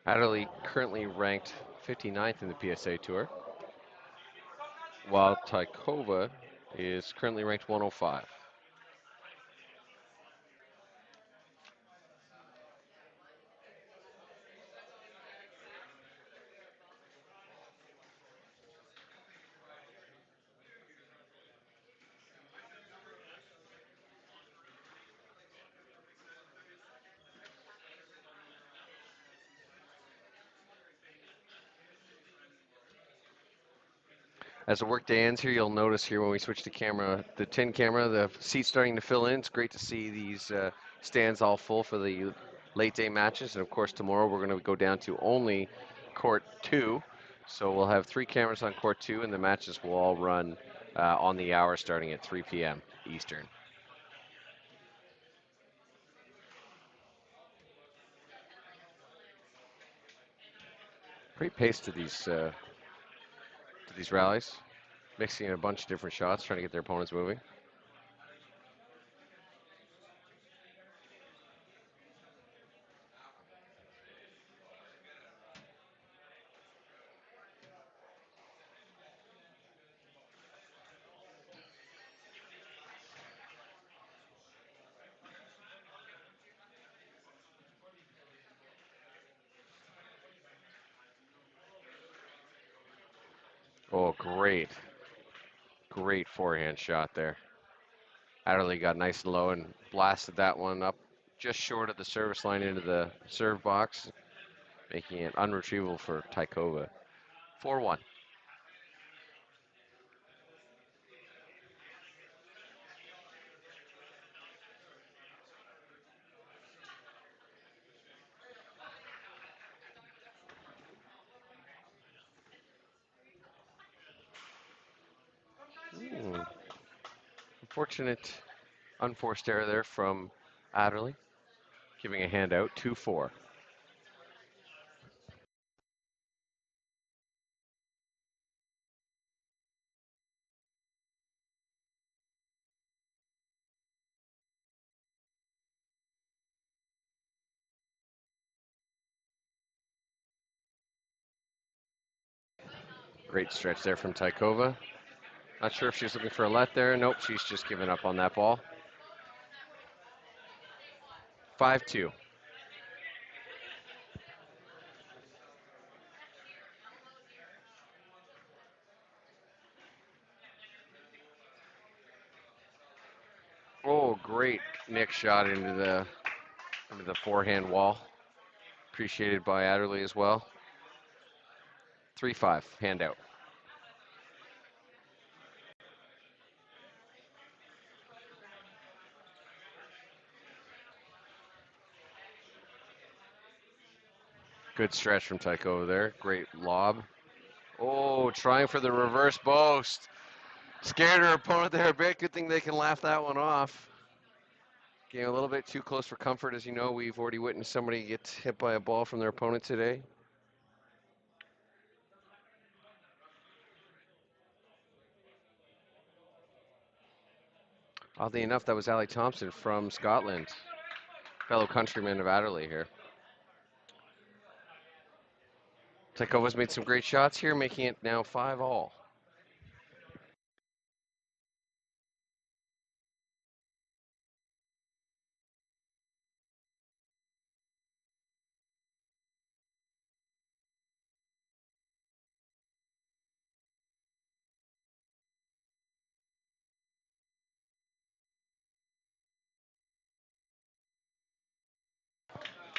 Adderley currently ranked 59th in the PSA Tour, while Tykova is currently ranked 105. As the workday ends here, you'll notice here when we switch to camera, the tin camera, the seats starting to fill in. It's great to see these stands all full for the late day matches. And of course, tomorrow we're going to go down to only court 2. So we'll have 3 cameras on court 2, and the matches will all run on the hour starting at 3 p.m. Eastern. Great pace to these rallies, mixing in a bunch of different shots, trying to get their opponents moving. Oh, great forehand shot there. Adderley got nice and low and blasted that one up just short of the service line into the serve box, making it unretrievable for Tykova. 4-1. Unfortunate, unforced error there from Adderley, giving a hand out, 2-4. Great stretch there from Tykova. Not sure if she's looking for a let there. Nope, she's just giving up on that ball. 5-2. Oh, great Nick shot into the forehand wall. Appreciated by Adderley as well. 3-5, hand out. Good stretch from Tycho there. Great lob. Oh, trying for the reverse boast. Scared her opponent there a bit. Good thing they can laugh that one off. Getting a little bit too close for comfort. As you know, we've already witnessed somebody get hit by a ball from their opponent today. Oddly enough, that was Ali Thompson from Scotland. Fellow countryman of Adderley here. Tykova's made some great shots here, making it now 5-all.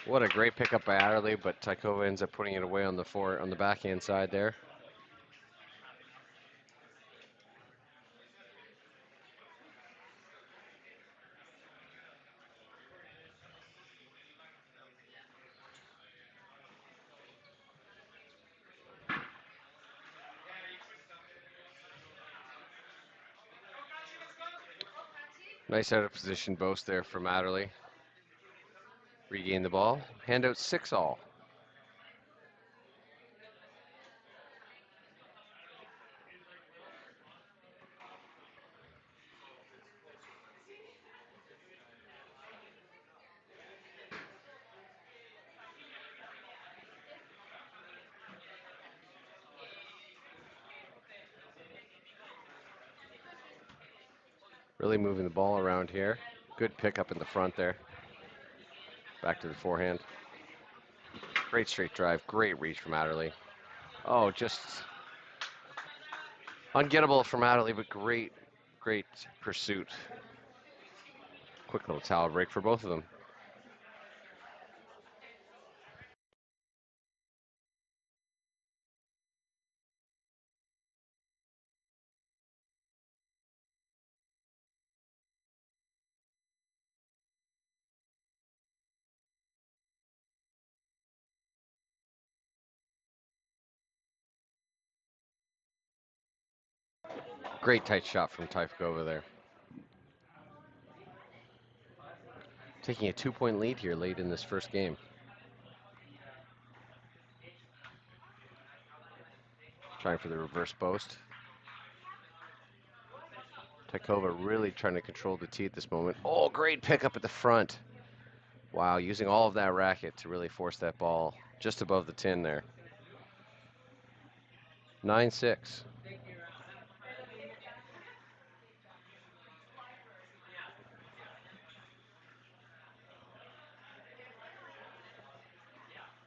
What a great pickup by Adderley, but Tykova ends up putting it away on the backhand side there. Nice out of position boast there from Adderley. Regain the ball. Hand out 6-all. Really moving the ball around here. Good pickup in the front there. Back to the forehand. Great straight drive. Great reach from Adderley. Oh, just ungettable from Adderley, but great pursuit. Quick little towel break for both of them. Great tight shot from Typkova there. Taking a 2-point lead here late in this first game. Trying for the reverse boast. Tykova really trying to control the tee at this moment. Oh, great pickup at the front. Wow, using all of that racket to really force that ball just above the tin there. 9-6.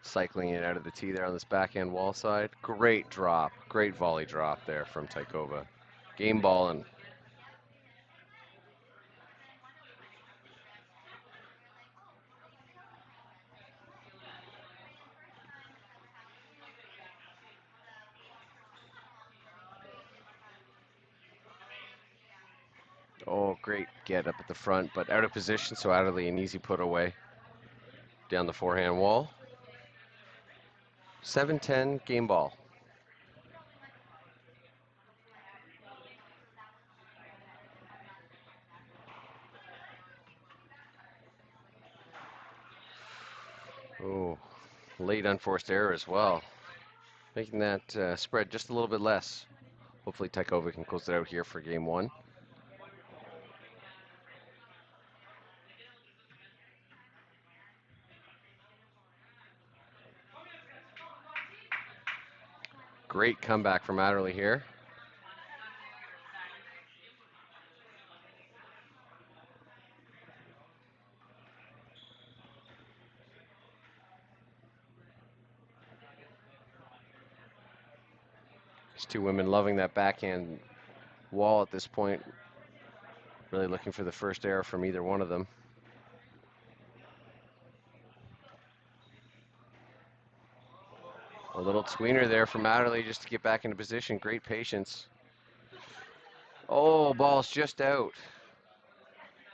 Cycling it out of the tee there on this backhand wall side. Great drop. Great volley drop there from Tykova. Game ball and oh, great get up at the front, but out of position, so Adderley an easy put away. Down the forehand wall. 7-10 game ball. Oh, late unforced error as well. Making that spread just a little bit less. Hopefully Tykova can close it out here for game one. Great comeback from Adderley here. These two women loving that backhand wall at this point. Really looking for the first error from either one of them. A little tweener there from Adderley just to get back into position. Great patience. Oh, ball's just out.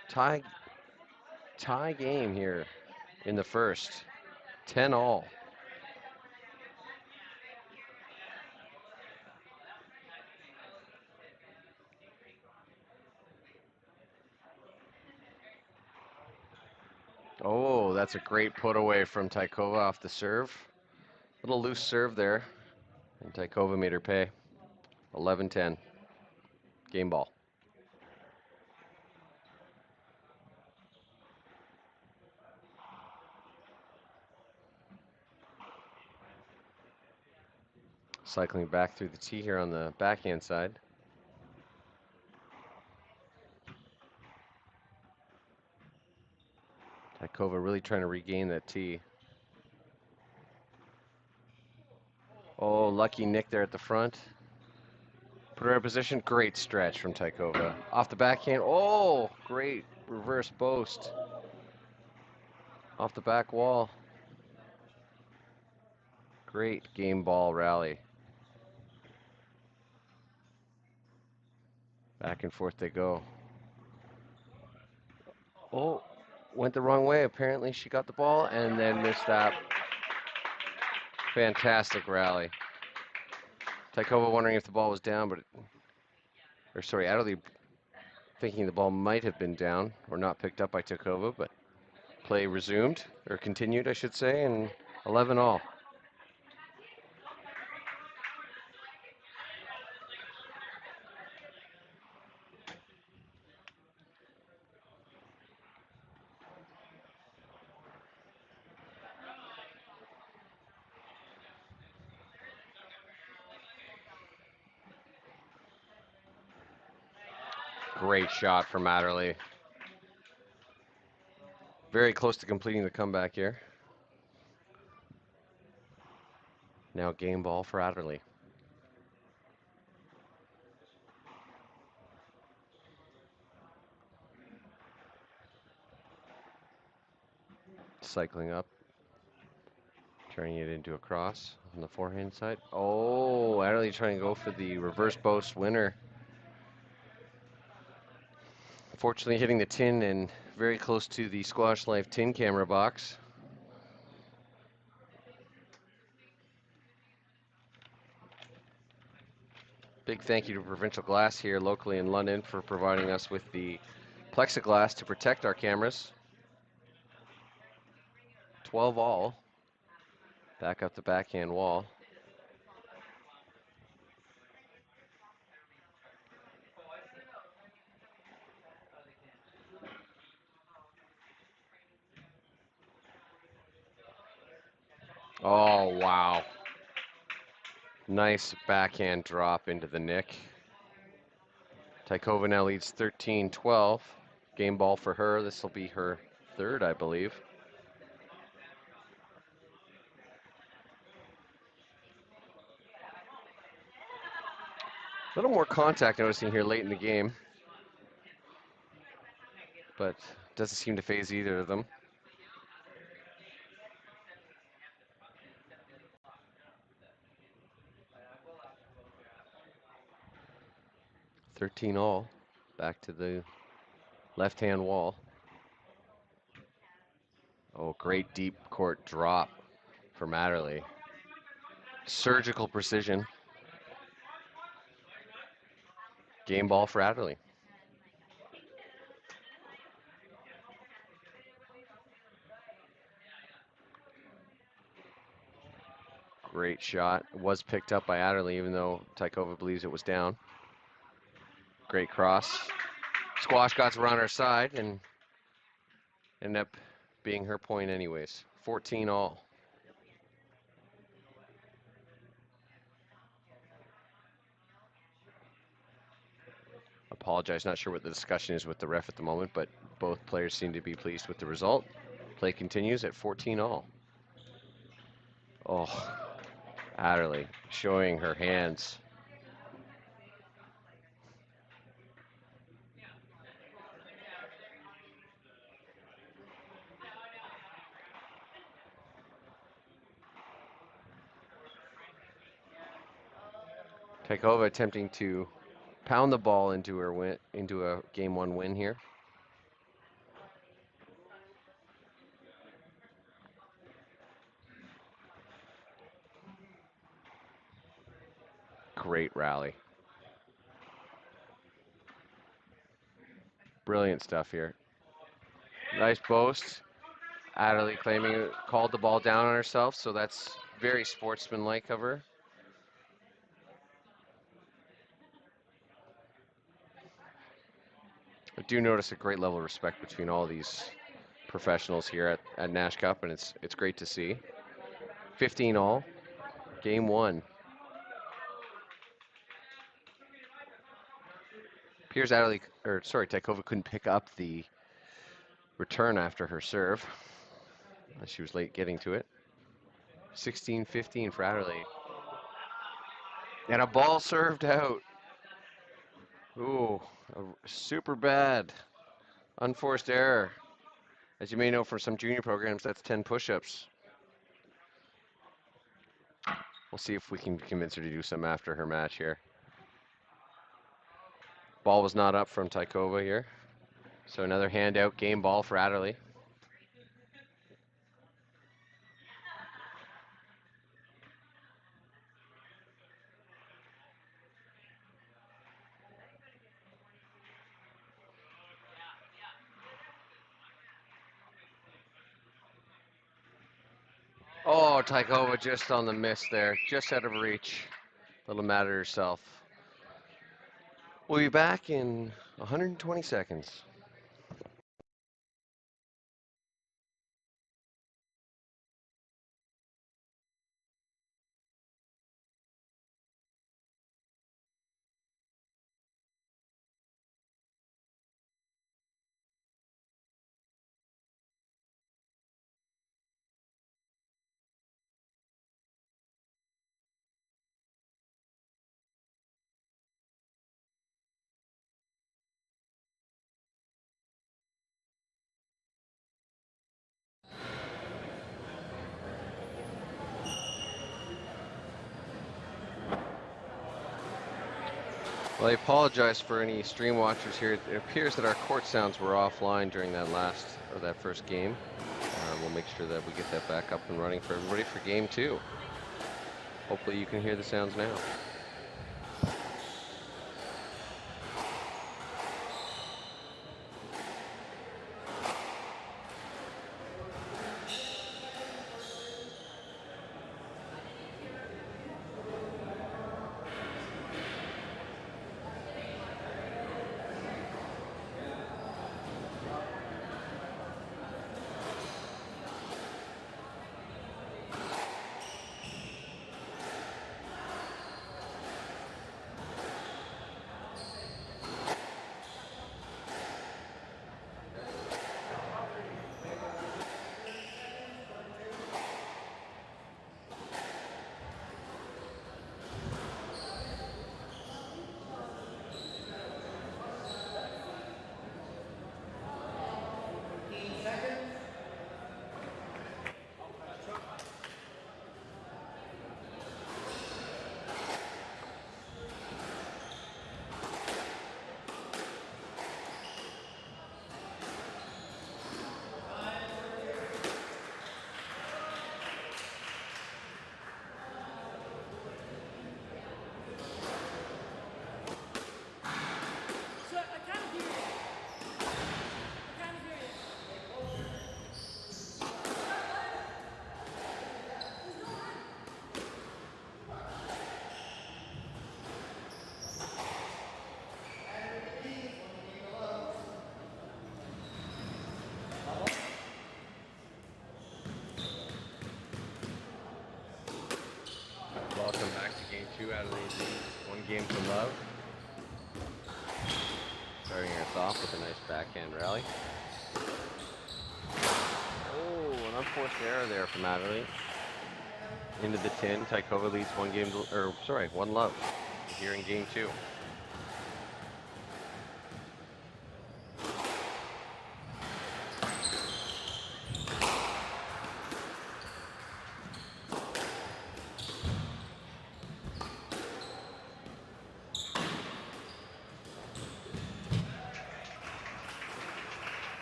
Tie game here in the first. 10-all. Oh, that's a great put away from Tykova off the serve. Little loose serve there, and Tykova made her pay. 11-10. Game ball. Cycling back through the tee here on the backhand side. Tykova really trying to regain that tee. Oh, lucky nick there at the front. Put her in position. Great stretch from Tykova. Off the backhand. Oh, great reverse post. Off the back wall. Great game ball rally. Back and forth they go. Oh, went the wrong way. Apparently she got the ball and then missed that. Fantastic rally. Tykova wondering if the ball was down, or sorry, Adderley thinking the ball might have been down or not picked up by Tykova, but play resumed, or continued, I should say, and 11 all. Great shot from Adderley. Very close to completing the comeback here. Now game ball for Adderley. Cycling up. Turning it into a cross on the forehand side. Oh, Adderley trying to go for the reverse post winner. Fortunately hitting the tin and very close to the Squash Life tin camera box. Big thank you to Provincial Glass here locally in London for providing us with the plexiglass to protect our cameras. 12 all. Back up the backhand wall. Oh, wow. Nice backhand drop into the nick. Tykova now leads 13-12. Game ball for her. This will be her third, I believe. A little more contact noticing here late in the game, but doesn't seem to phase either of them. Thirteen all. Back to the left-hand wall. Oh, great deep court drop from Adderley. Surgical precision. Game ball for Adderley. Great shot. It was picked up by Adderley, even though Tykova believes it was down. Great cross. Squash got to run her side and ended up being her point anyways. 14 all. Apologize, not sure what the discussion is with the ref at the moment, but both players seem to be pleased with the result. Play continues at 14 all. Oh, Adderley showing her hands. Tykova attempting to pound the ball into a game one win here. Great rally. Brilliant stuff here. Nice post. Adderley claiming called the ball down on herself, so that's very sportsmanlike of her. I do notice a great level of respect between all these professionals here at Nash Cup, and it's great to see. 15 all, game one. Appears Adderley, or sorry, Tykova couldn't pick up the return after her serve. She was late getting to it. 16-15 for Adderley. And a ball served out. Ooh, super bad. Unforced error. As you may know from some junior programs, that's 10 push-ups. We'll see if we can convince her to do some after her match here. Ball was not up from Tykova here. So another handout game ball for Adderley. Oh, Tykova just on the miss there, just out of reach. Little mad at herself. We'll be back in 120 seconds. Well, I apologize for any stream watchers here. It appears that our court sounds were offline during that first game. We'll make sure that we get that back up and running for everybody for game two. Hopefully you can hear the sounds now. Welcome back to game two out of the one game to love. Starting us off with a nice backhand rally. Oh, an unforced error there from Adderley. Into the tin. Tykova leads one love here in game two.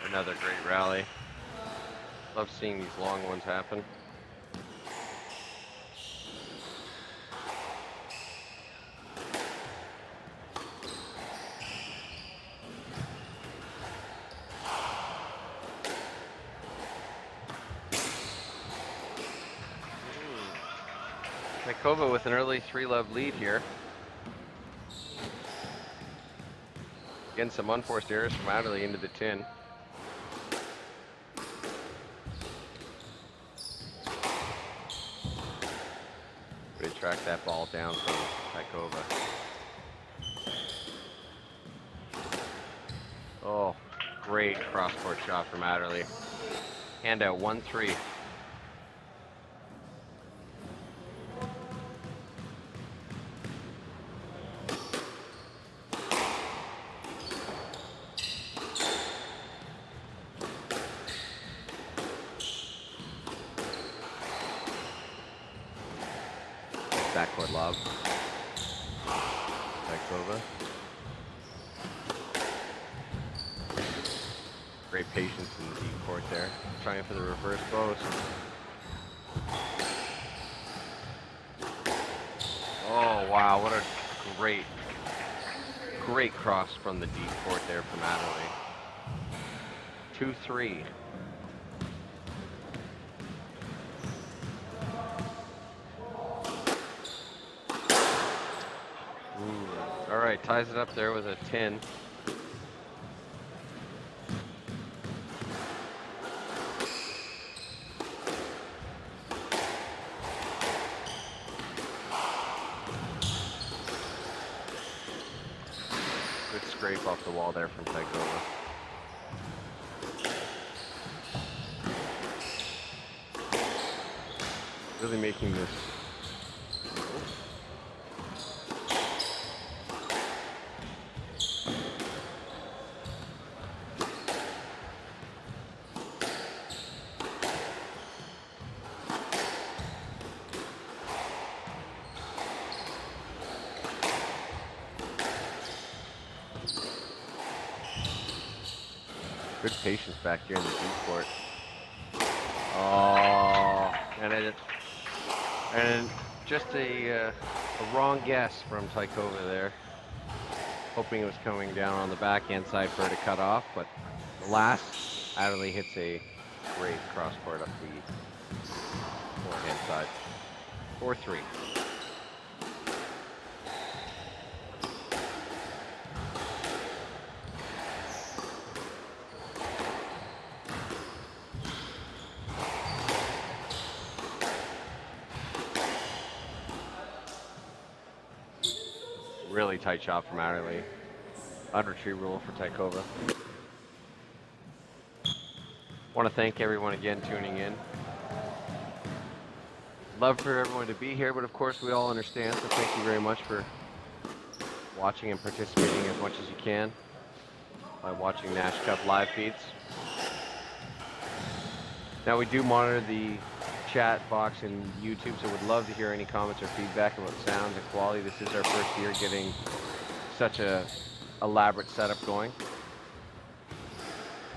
Another great rally. Love seeing these long ones happen. Tykova with an early 3-love lead here. Getting some unforced errors from Adderley into the tin. Really track that ball down from Tykova. Oh, great cross-court shot from Adderley. Hand out 1-3. Backcourt lob. Tykova. Great patience in the deep court there. Trying for the reverse post. Oh wow, what a great cross from the deep court there from Adderley. 2-3. All right, ties it up there with a 10. Good scrape off the wall there from Tykova. Really making this. Good patience back here in the deep court. Oh, and just a wrong guess from Tykova there. Hoping it was coming down on the backhand side for her to cut off, but alas, Adderley hits a great cross court up the forehand side. 4-3. Really tight shot from Adderley. Unretrieve rule for Tykova. Want to thank everyone again tuning in. Love for everyone to be here, but of course we all understand, so thank you very much for watching and participating as much as you can by watching Nash Cup live feeds. Now we do monitor the chat box in YouTube, so would love to hear any comments or feedback about sound and quality. This is our first year getting such a elaborate setup going.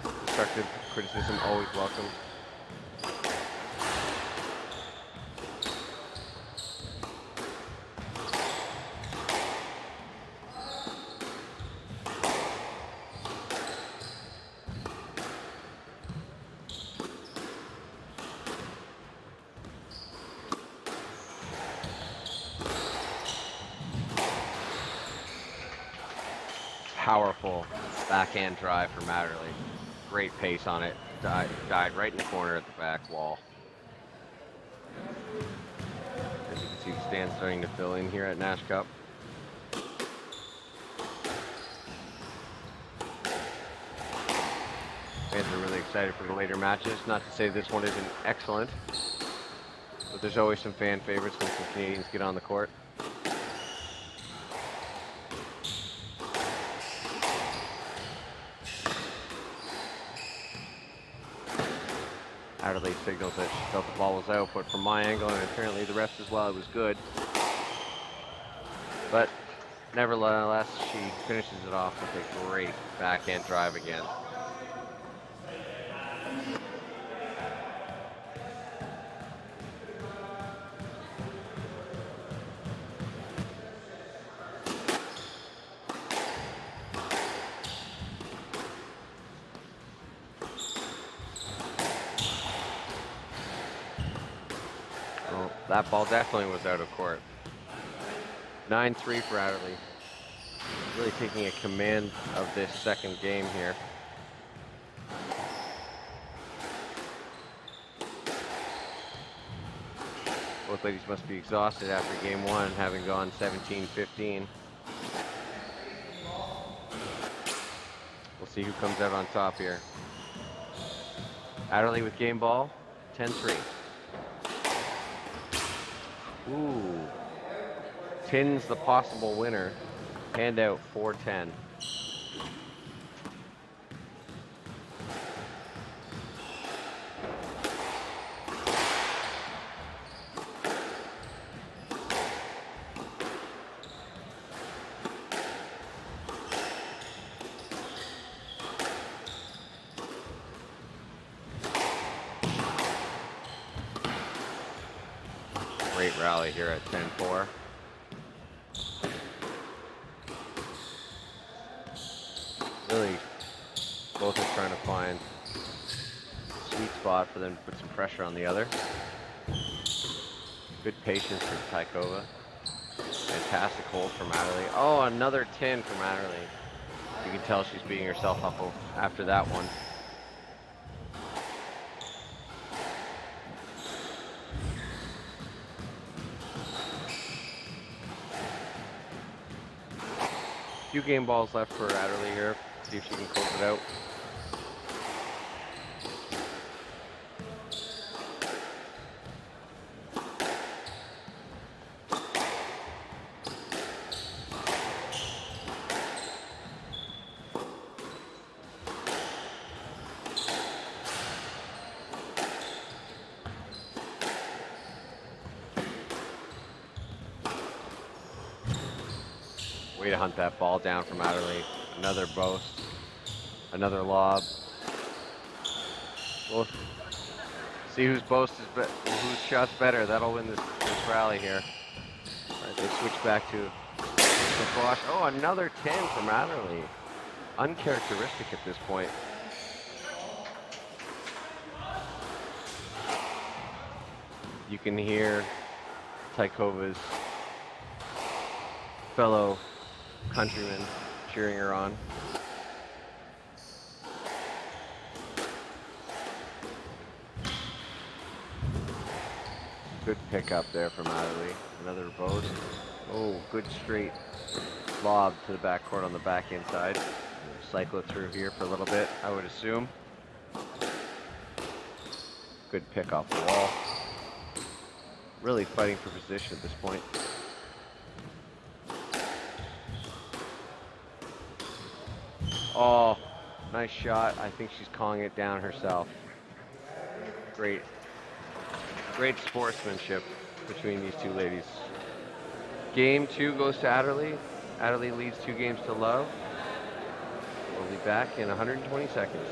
Constructive criticism always welcome. Powerful backhand drive from Adderley. Great pace on it. Died right in the corner at the back wall. As you can see, the stand starting to fill in here at Nash Cup. Fans are really excited for the later matches. Not to say this one isn't excellent, but there's always some fan favorites when some Canadians get on the court. Adderley signals that she felt the ball was out, but from my angle and apparently the rest as well, it was good. But nevertheless, she finishes it off with a great backhand drive again. Well, That ball definitely was out of court. 9-3 for Adderley. Really taking a command of this second game here. Both ladies must be exhausted after game one, having gone 17-15. We'll see who comes out on top here. Adderley with game ball, 10-3. Ooh. Tins the possible winner. Hand out 4-10. Great rally here at 10-4. Really, both are trying to find a sweet spot for them to put some pressure on the other. Good patience from Tykova. Fantastic hold from Adderley. Oh, another 10 from Adderley. You can tell she's beating herself up after that one. Few game balls left for Adderley here. See if she can close it out. Way to hunt that ball down from Adderley. Another boast. Another lob. We'll see whose boast is whose shot's better. That'll win this rally here. All right, they switch back to the squash. Oh, another 10 from Adderley. Uncharacteristic at this point. You can hear Tykova's fellow countrymen cheering her on. Good pickup there from Adderley. Another boast. Oh, good straight lob to the backcourt on the back inside. Cycle it through here for a little bit, I would assume. Good pick off the wall. Really fighting for position at this point. Oh, nice shot. I think she's calling it down herself. Great sportsmanship between these two ladies. Game 2 goes to Adderley. Adderley leads 2-0. We'll be back in 120 seconds.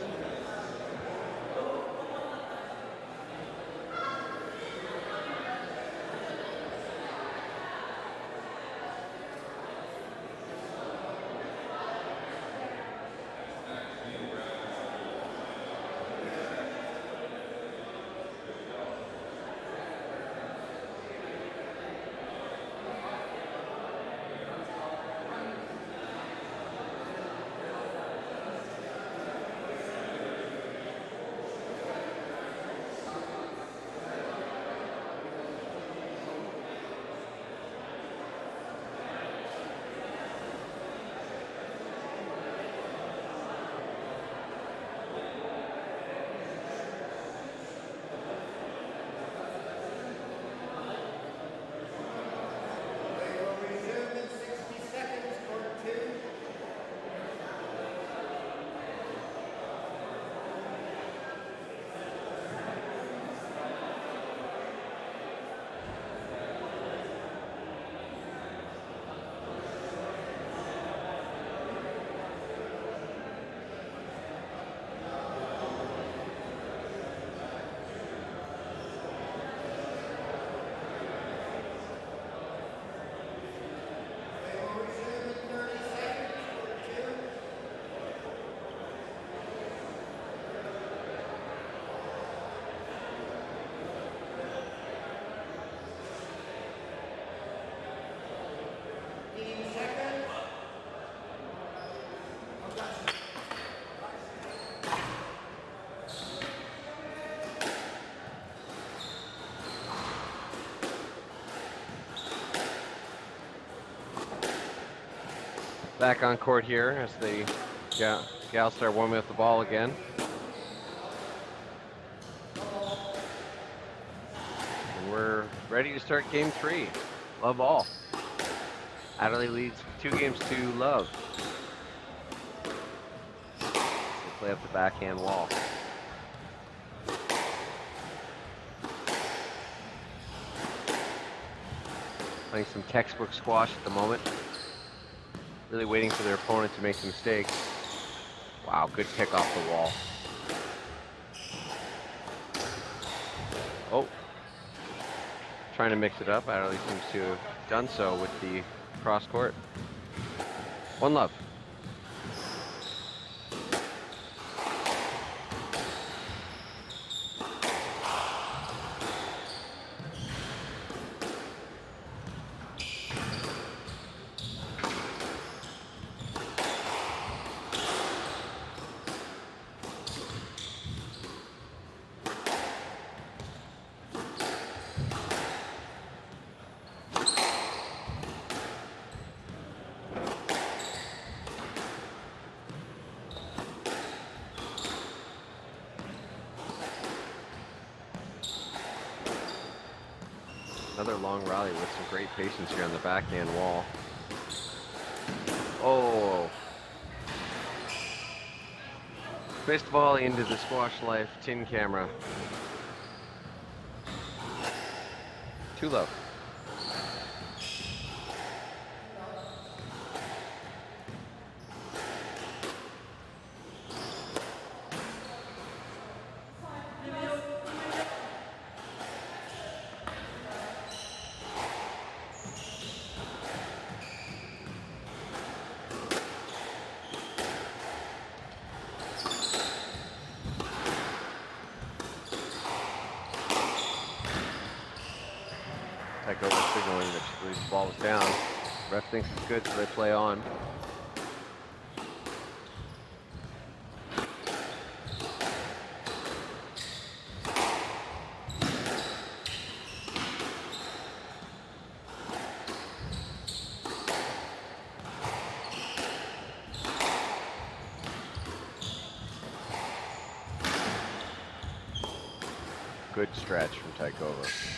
Back on court here as the gals start warming up the ball again. And we're ready to start game 3. Love all. Adelaide leads 2 games to love. They play up the backhand wall. Playing some textbook squash at the moment. Really waiting for their opponent to make some mistakes. Wow, good kick off the wall. Oh. Trying to mix it up. Adelaide seems to have done so with the cross court. 1 love. Another long rally with some great patience here on the backhand wall. Oh. Fist volley into the Squash Life tin camera. 2 love. Takeover signaling that she believes the ball was down. Ref thinks it's good, so they play on. Good stretch from Takeover.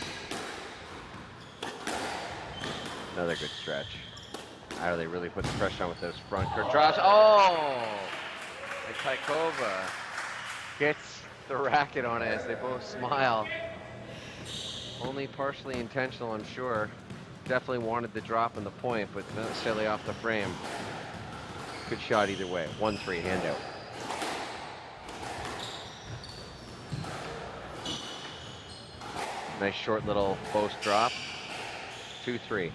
Another good stretch. How do they really put the pressure on with those front court drops? Oh! And Taikova gets the racket on it as they both smile. Only partially intentional, I'm sure. Definitely wanted the drop and the point, but not necessarily off the frame. Good shot either way. 1-3, handout. Nice short little post drop. 2-3.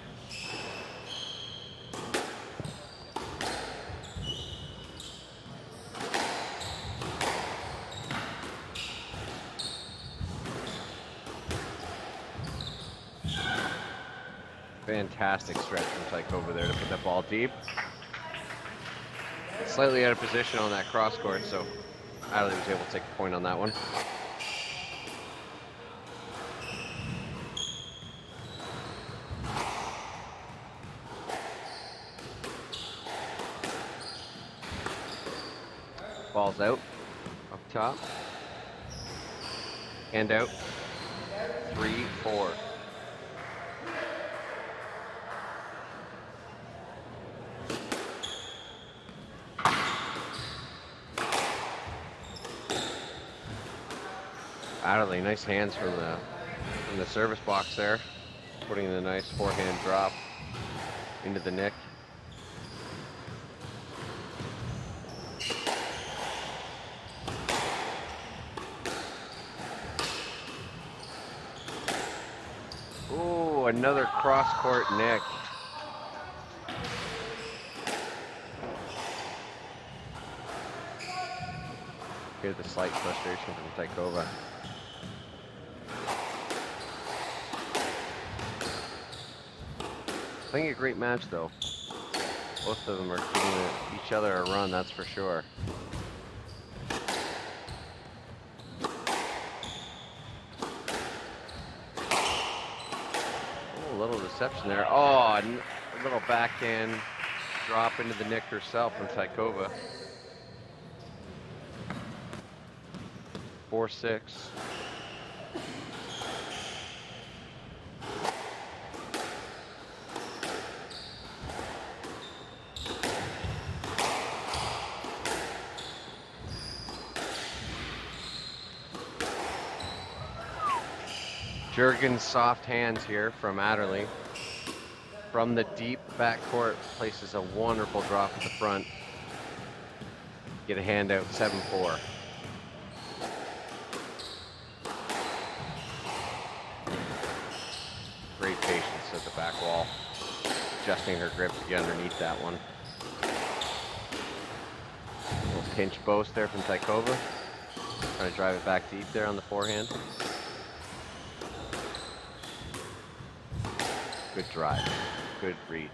Fantastic stretch from Taikova there to put that ball deep. Slightly out of position on that cross court, so Adelaide was able to take a point on that one. Ball's out, up top, hand out, 3-4. Adelaide, nice hands from the service box there, putting in a nice forehand drop into the nick. Ooh, another cross-court nick. Hear the slight frustration from Taikova. Playing a great match though. Both of them are giving each other a run, that's for sure. Oh, a little deception there. Oh, a little backhand drop into the nick herself from Tykova. 4-6. Jurgen's soft hands here from Adderley. From the deep backcourt, places a wonderful drop at the front. Get a hand out, 7-4. Great patience at the back wall. Adjusting her grip to get underneath that one. Little pinch boast there from Tykova. Trying to drive it back deep there on the forehand. Good drive, good reach.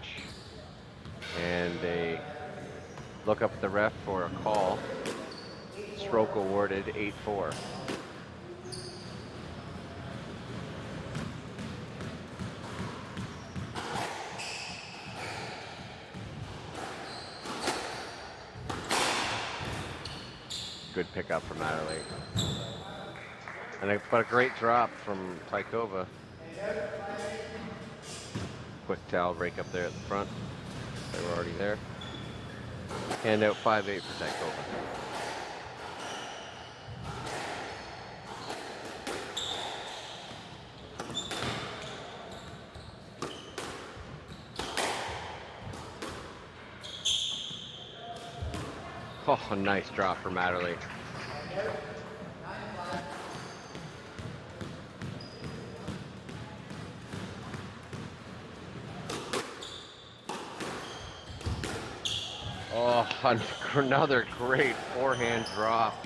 And they look up at the ref for a call. Stroke awarded, 8-4. Good pickup from Adderley. But a great drop from Tykova. Quick towel break up there at the front. They were already there. Hand out 5-8 for Tykova. Oh, a nice drop from Adderley. Oh, another great forehand drop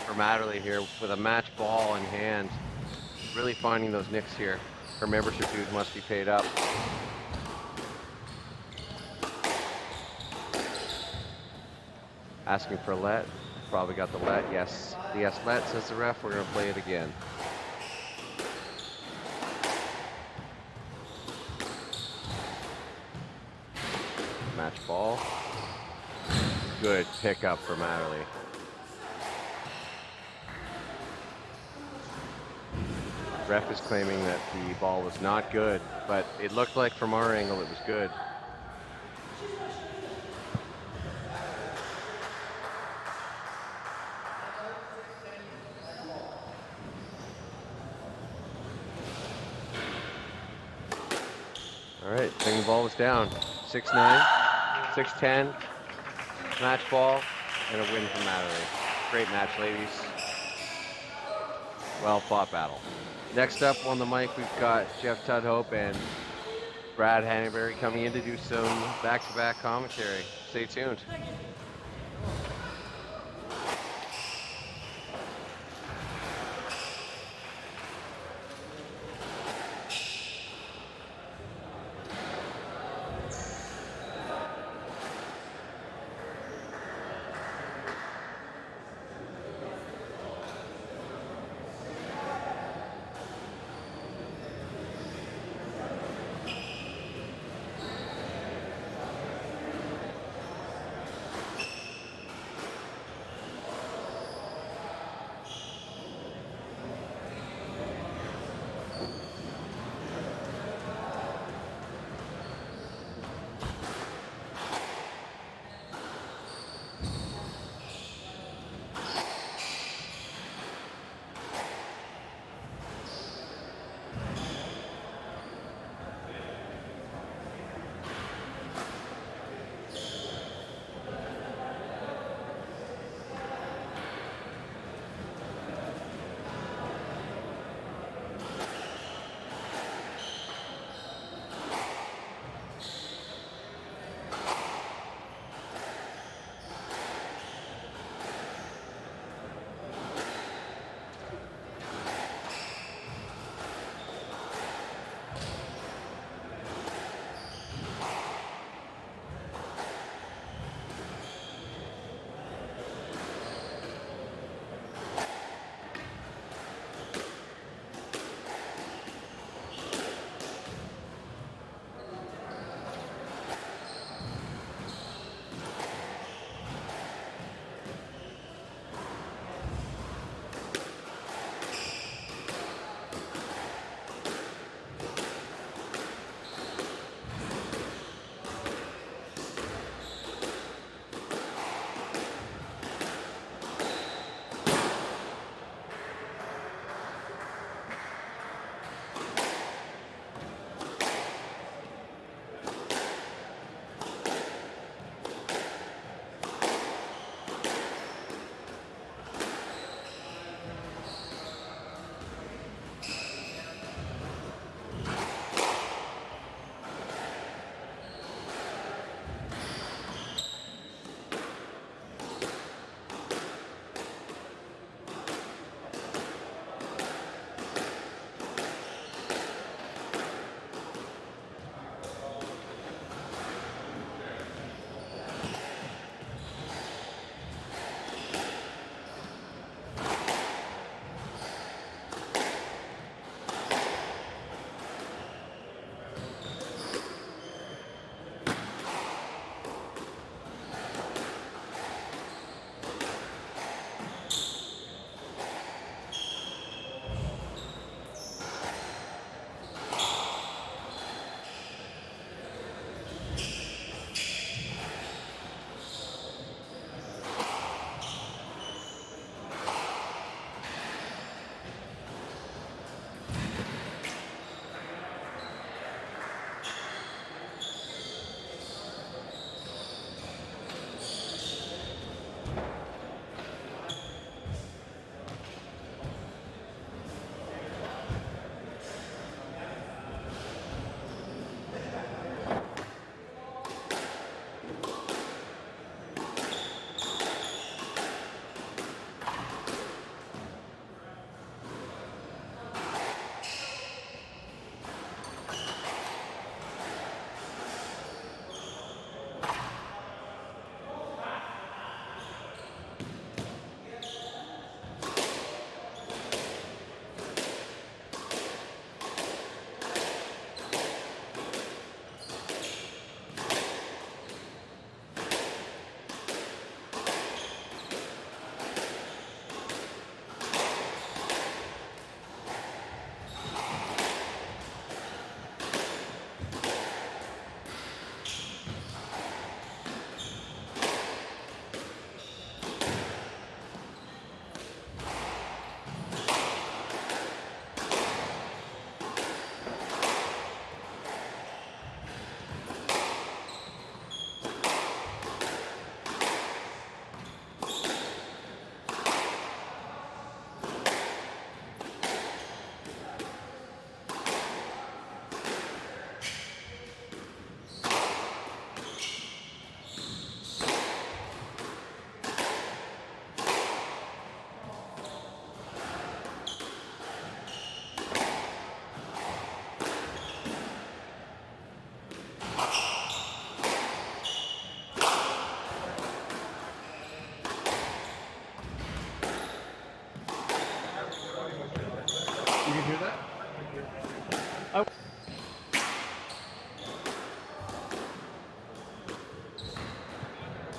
from Adderley here with a match ball in hand. Really finding those nicks here. Her membership dues must be paid up. Asking for a let. Probably got the let. Yes. Yes, let, says the ref. We're going to play it again. Match ball. Good pickup from Adderley. Ref is claiming that the ball was not good, but it looked like from our angle it was good. All right, the ball was down. 6-9, 6-10. Match ball and a win from Adderley. Great match, ladies. Well fought battle. Next up on the mic, we've got Jeff Tudhope and Brad Hanbury coming in to do some back-to-back commentary. Stay tuned.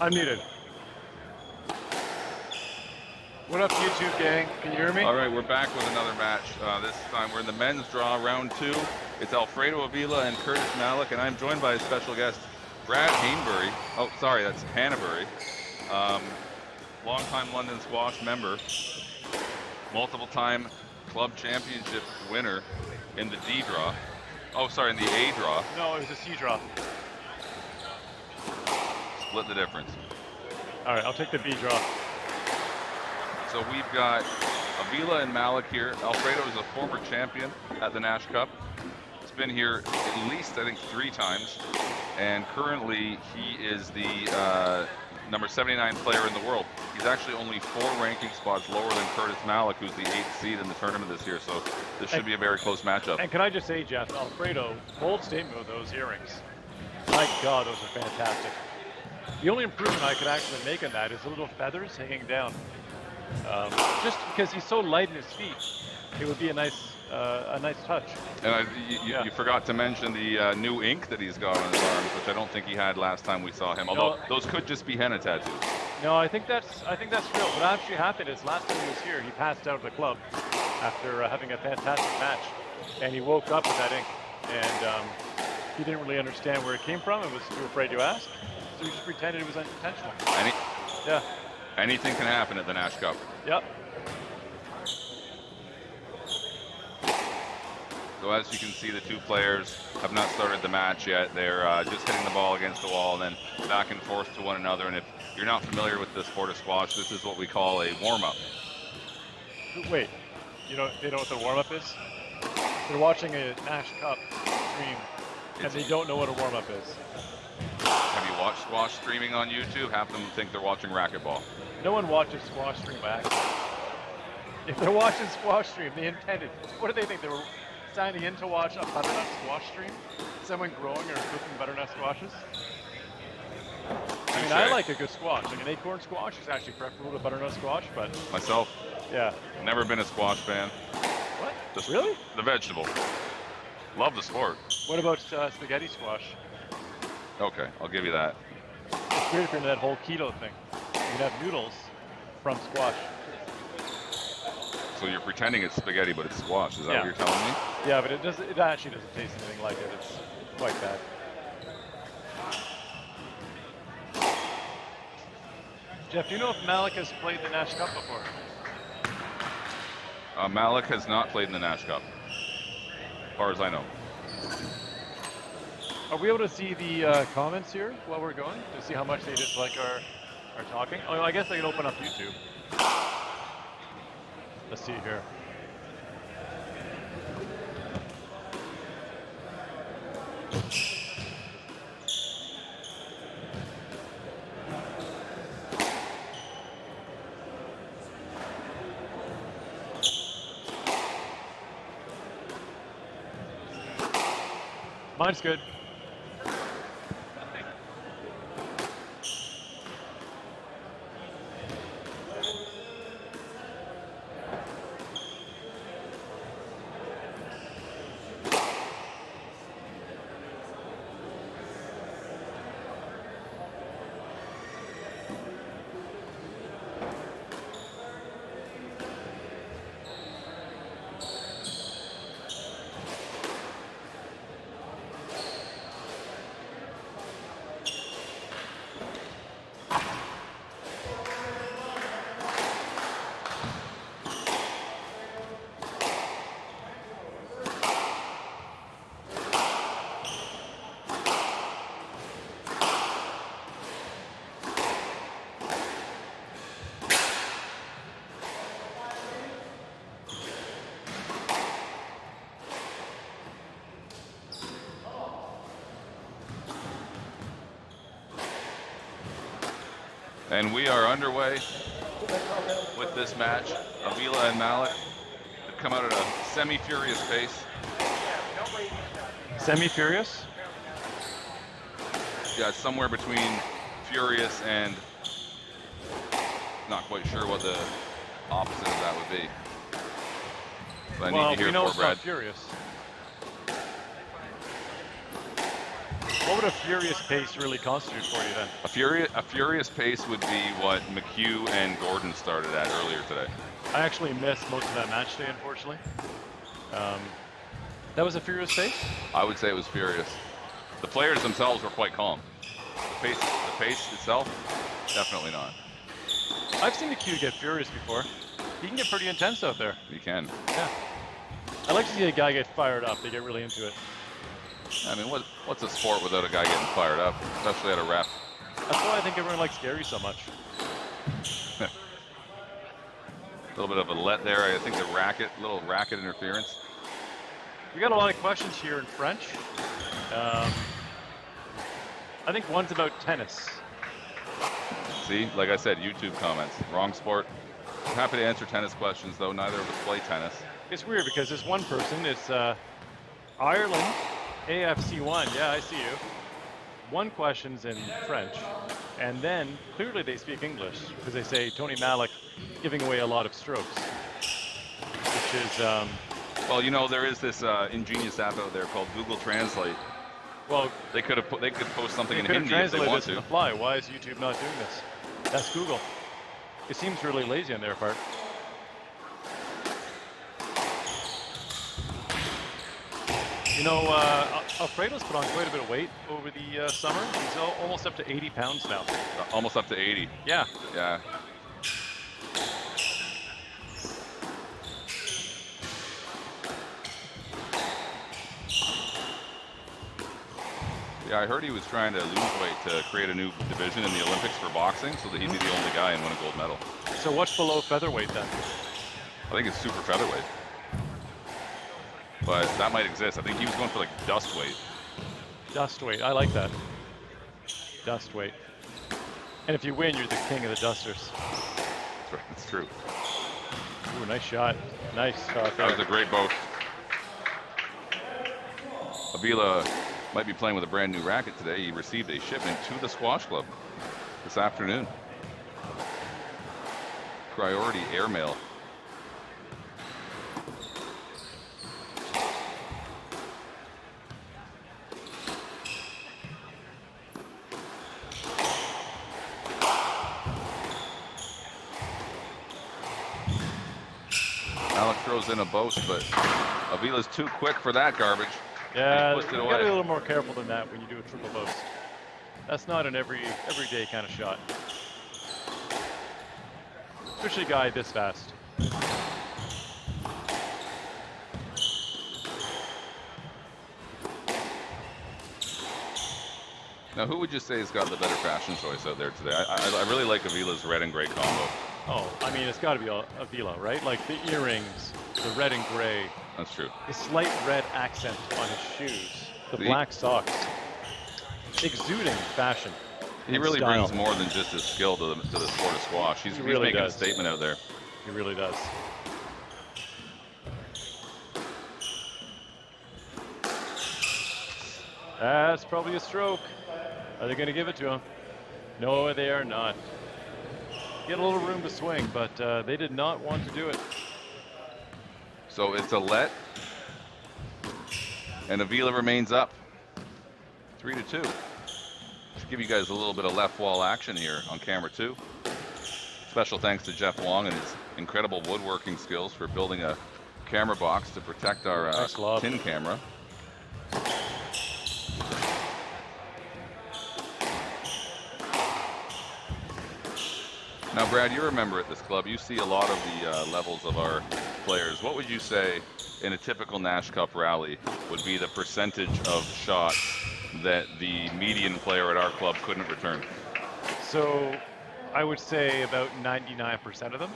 Unmuted. What up, YouTube gang? Can you hear me? All right, we're back with another match. This time we're in the men's draw, round 2. It's Alfredo Avila and Curtis Malik, and I'm joined by a special guest, Brad Hainbury. Oh, sorry, that's Hannabury. Longtime London Squash member, multiple-time club championship winner in the D draw. Oh, sorry, in the A draw. No, it was a C draw. Split the difference. All right, I'll take the B draw. So we've got Avila and Malik here. Alfredo is a former champion at the Nash Cup. He's been here at least, I think, 3 times. And currently, he is the number 79 player in the world. He's actually only 4 ranking spots lower than Curtis Malik, who's the 8th seed in the tournament this year. So this should be a very close matchup. And can I just say, Jeff, Alfredo, bold statement with those earrings. My God, those are fantastic. The only improvement I could actually make on that is the little feathers hanging down. Just because he's so light in his feet, it would be a nice touch. And you forgot to mention the new ink that he's got on his arms, which I don't think he had last time we saw him. Although those could just be henna tattoos. No, I think that's real. What actually happened is last time he was here, he passed out of the club after having a fantastic match, and he woke up with that ink, and he didn't really understand where it came from and was too afraid to ask, so he just pretended it was unintentional. Yeah. Anything can happen at the Nash Cup. Yep. So as you can see, the 2 players have not started the match yet. They're just hitting the ball against the wall and then back and forth to one another. And if you're not familiar with the sport of squash, this is what we call a warm-up. Wait, they know what the warm-up is? They're watching a Nash Cup stream, and they don't know what a warm-up is. Have you watched squash streaming on YouTube? Half of them think they're watching racquetball. No one watches squash stream by accident. If they're watching squash stream, they intended. What do they think? They were signing in to watch a butternut squash stream? Someone growing or cooking butternut squashes? I mean, I like a good squash. Like an acorn squash is actually preferable to butternut squash, but... Myself? Yeah. Never been a squash fan. What? Really? The vegetable. Love the sport. What about spaghetti squash? Okay, I'll give you that. It's weird if you're into that whole keto thing. You can have noodles from squash. So you're pretending it's spaghetti, but it's squash. Is that what you're telling me? Yeah, but it actually doesn't taste anything like it. It's quite bad. Jeff, do you know if Malik has played the Nash Cup before? Malik has not played in the Nash Cup, as far as I know. Are we able to see the comments here while we're going to see how much they dislike our talking? Oh, I guess I can open up YouTube. Let's see here. Mine's good. And we are underway with this match. Avila and Malik have come out at a semi-furious pace. Semi-furious? Yeah, somewhere between furious and not quite sure what the opposite of that would be. But I need to hear we know for it's Brad. not furious. What would a furious pace really constitute for you then? A furious pace would be what McHugh and Gordon started at earlier today. I actually missed most of that match day, unfortunately. That was a furious pace? I would say it was furious. The players themselves were quite calm. The pace itself, definitely not. I've seen the Q get furious before. He can get pretty intense out there. You can. Yeah. I like to see a guy get fired up. They get really into it. I mean, what's a sport without a guy getting fired up, especially at a ref? That's why I think everyone likes Gary so much. A little bit of a let there. I think little racket interference. We got a lot of questions here in French. I think one's about tennis. See, like I said, YouTube comments. Wrong sport. I'm happy to answer tennis questions, though neither of us play tennis. It's weird because this one person is Ireland AFC1. Yeah, I see you. One question's in French, and then clearly they speak English because they say Tony Malik giving away a lot of strokes, which is Well, you know, there is this ingenious app out there called Google Translate. well, They could post something they in could have Hindi if they translated want this on to. the fly. Why is YouTube not doing this? That's Google. It seems really lazy on their part. You know, Alfredo's put on quite a bit of weight over the summer. He's almost up to 80 pounds now. Almost up to 80. Yeah. Yeah. Yeah, I heard he was trying to lose weight to create a new division in the Olympics for boxing so that he'd be the only guy and win a gold medal. So what's below featherweight then? I think it's super featherweight. But that might exist. I think he was going for like dust weight. Dust weight. I like that. Dust weight. And if you win, you're the king of the dusters. That's right, that's true. Ooh, nice shot. Nice shot That was there. a great boast. Avila might be playing with a brand new racket today. He received a shipment to the squash club this afternoon. Priority airmail. Alex throws in a boast, but Avila's too quick for that garbage. Yeah, He you pushed it gotta away. be a little more careful than that when you do a triple boast. That's not an everyday kind of shot. Especially a guy this fast. Now, who would you say has got the better fashion choice out there today? I really like Avila's red and gray combo. Oh, I mean, it's got to be Avila, right? Like the earrings, the red and gray, That's true. the slight red accent on his shoes, the See? black socks. Exuding fashion. He and really style. brings more than just his skill to the sport of squash. He's really making does. a statement out there. He really does. That's probably a stroke. Are they going to give it to him? No, they are not. Get a little room to swing, but they did not want to do it. So it's a let, and Avila remains up. 3-2. Just give you guys a little bit of left wall action here on camera 2. Special thanks to Jeff Long and his incredible woodworking skills for building a camera box to protect our Nice lob. tin camera. Now, Brad, you remember at this club, you see a lot of the levels of our players. What would you say in a typical Nash Cup rally would be the percentage of shots that the median player at our club couldn't return? So I would say about 99% of them.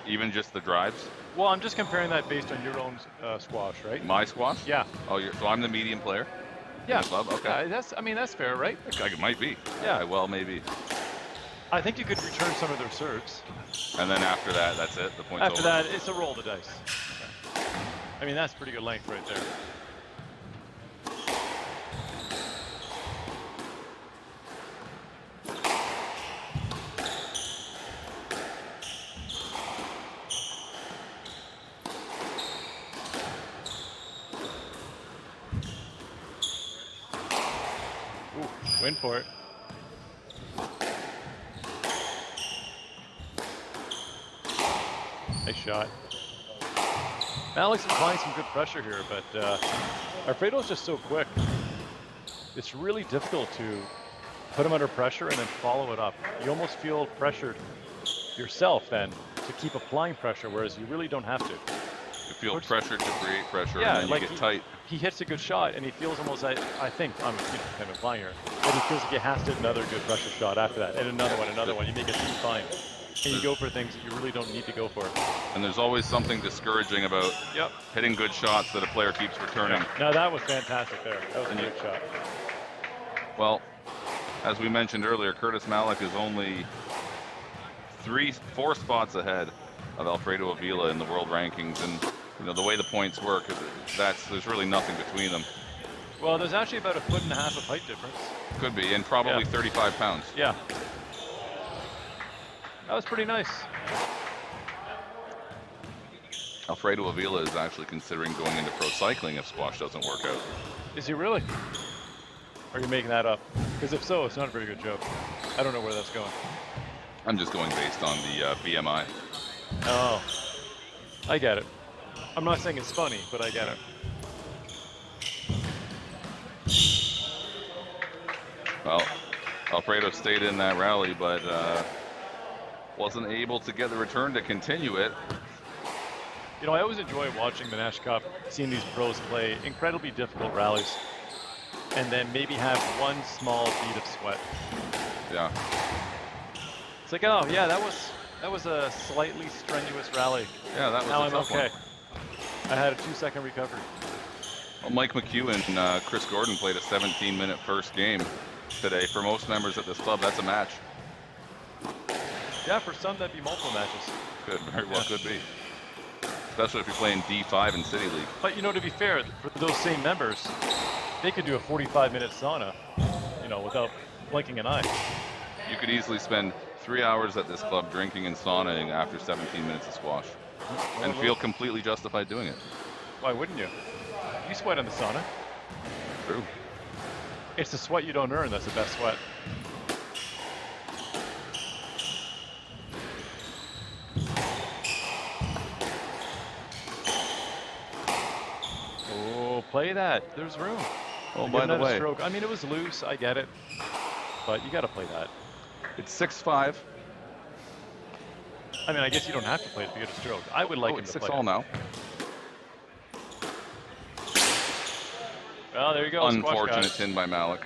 Even just the drives? Well, I'm just comparing that based on your own squash, right? My squash? Yeah. Oh, so I'm the median player? Yeah. In the club? Okay. I mean, that's fair, right? It might be. Yeah. Well, maybe. I think you could return some of their serves. And then after that, that's it? The point's After over? that, it's a roll of the dice. I mean, that's pretty good length right there. Ooh, win for it. Nice shot. Malik's applying some good pressure here, but Alfredo's just so quick. It's really difficult to put him under pressure and then follow it up. You almost feel pressured yourself then to keep applying pressure, whereas you really don't have to. You feel pressured to create pressure, Yeah, and then like you get tight. He hits a good shot, and he feels almost, I think, I'm kind of implying here, that he feels like he has to hit another good pressure shot after that, and another one. You make it seem fine. And you go for things that you really don't need to go for. And there's always something discouraging about hitting good shots that a player keeps returning. Yeah. No, that was fantastic there. That was a good shot. Well, as we mentioned earlier, Curtis Malik is only 4 spots ahead of Alfredo Avila in the world rankings, and you know the way the points work, there's really nothing between them. Well, there's actually about 1.5 foot of height difference. Could be, and probably 35 pounds. Yeah. That was pretty nice. Alfredo Avila is actually considering going into pro cycling if squash doesn't work out. Is he really? Or are you making that up? Because if so, it's not a very good joke. I don't know where that's going. I'm just going based on the BMI. Oh, I get it. I'm not saying it's funny, but I get it. Well, Alfredo stayed in that rally, but wasn't able to get the return to continue it. You know, I always enjoy watching the Nash Cup, seeing these pros play incredibly difficult rallies, and then maybe have one small bead of sweat. Yeah. It's like, oh yeah, that was a slightly strenuous rally. Yeah, that was now a I'm tough okay. one. I had a 2-second recovery. Well, Mike McHugh and Chris Gordon played a 17-minute first game today. For most members at this club, that's a match. Yeah, for some that'd be multiple matches. Could very well could be. Especially if you're playing D5 in City League. But you know, to be fair, for those same members, they could do a 45-minute sauna, you know, without blinking an eye. You could easily spend 3 hours at this club drinking and saunaing after 17 minutes of squash, and feel completely justified doing it. Why wouldn't you? You sweat in the sauna. True. It's the sweat you don't earn that's the best sweat. Oh, play that. There's room. Oh, by the way, stroke. I mean, it was loose. I get it, but you got to play that. it's 6-5. I mean, I guess you don't have to play it to get a stroke. I would like him It's to play 6-all it. now. Well, there you go. Unfortunate tin by Malik.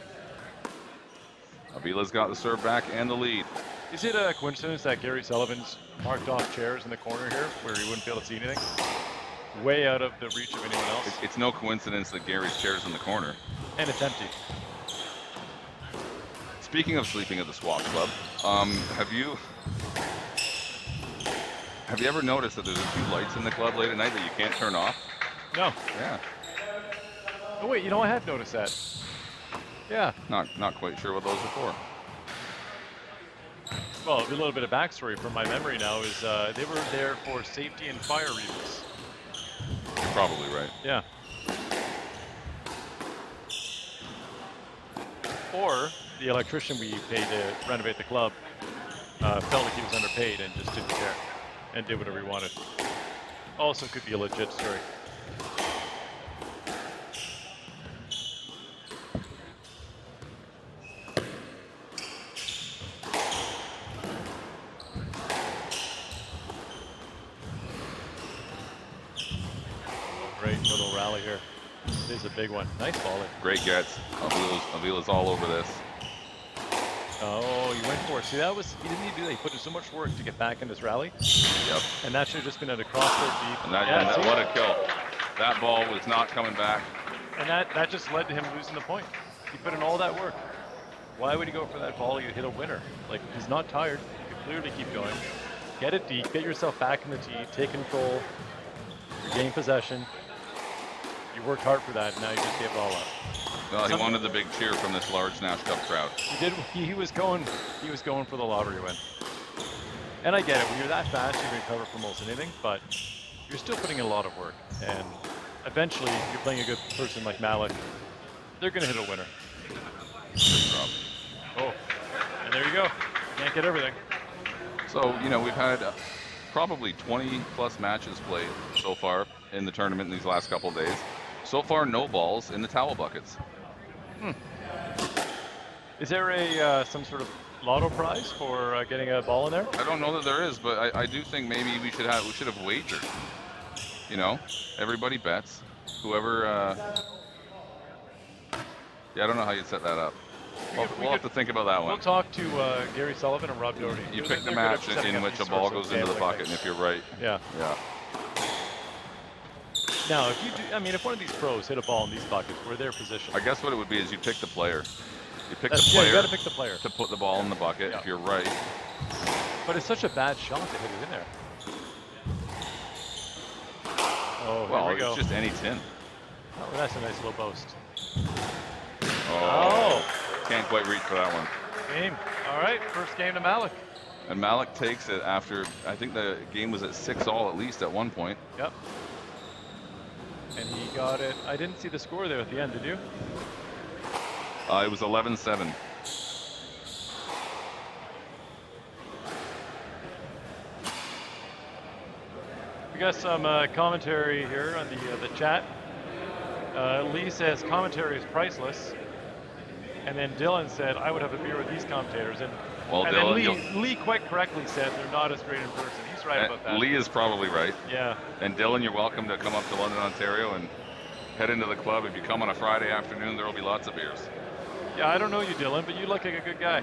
Avila's got the serve back and the lead. Is it a coincidence that Gary Sullivan's marked off chairs in the corner here where he wouldn't be able to see anything? Way out of the reach of anyone else. It's no coincidence that Gary's chair's in the corner. And it's empty. Speaking of sleeping at the Squash Club, have you ever noticed that there's a few lights in the club late at night that you can't turn off? No. Yeah. Oh wait, you know, I have noticed that. Yeah. Not quite sure what those are for. Well, a little bit of backstory from my memory now is they were there for safety and fire reasons. You're probably right. Yeah. Or the electrician we paid to renovate the club felt like he was underpaid and just didn't care and did whatever he wanted. Also could be a legit story. Great little rally here. This is a big one. Nice volley. Great gets. Avila's all over this. Oh, he went for it. See, that was, he didn't need to do that. He put in so much work to get back in this rally. Yep. And that should have just been at a crosscourt deep. And that, what a kill. That ball was not coming back. And that just led to him losing the point. He put in all that work. Why would he go for that volley to hit a winner? Like, he's not tired. He could clearly keep going. Get it deep. Get yourself back in the tee. Take control. Regain possession. You worked hard for that, and now you just gave it all up. Well, he wanted the big cheer from this large Nash Cup crowd. He did. He was going for the lottery win. And I get it. When you're that fast, you can recover from almost anything, but you're still putting in a lot of work. And eventually, if you're playing a good person like Malik, they're going to hit a winner. get everything. So, you know, we've had probably 20 plus matches played so far in the tournament in these last couple of days. So far, no balls in the towel buckets. Is there a some sort of lotto prize for getting a ball in there? I don't know that there is, but I do think maybe we should have wagered. You know, everybody bets. Whoever. Yeah, I don't know how you'd set that up. We'll have to think about that We'll one. talk to Gary Sullivan and Rob Doherty. You They're pick the good match at setting in up which a these ball sorts of goes into the gambling bucket, and things. if you're right, Yeah. yeah. Now, if you do, I mean, if one of these pros hit a ball in these buckets, where they're positioned. I guess what it would be is you pick the player. You pick the Yeah, player you got to pick the player. to put the ball in the bucket. Yeah. If you're right, But it's such a bad shot to hit it in there. Oh, well, here we go. it's just any tin. Oh, that's a nice little boast. Oh, can't quite reach for that one. Game. All right, first game to Malik. And Malik takes it after, I think the game was at 6-all at least at one point. Yep. And he got it. I didn't see the score there at the end, did you? It was 11-7. We got some commentary here on the chat. Lee says commentary is priceless. And then Dylan said, I would have a beer with these commentators. And, Well, and Dylan, then Lee quite correctly said they're not as great in person. He's right about that. Lee is probably right. Yeah. And Dylan, you're welcome to come up to London, Ontario and head into the club. If you come on a Friday afternoon, there will be lots of beers. Yeah, I don't know you, Dylan, but you look like a good guy.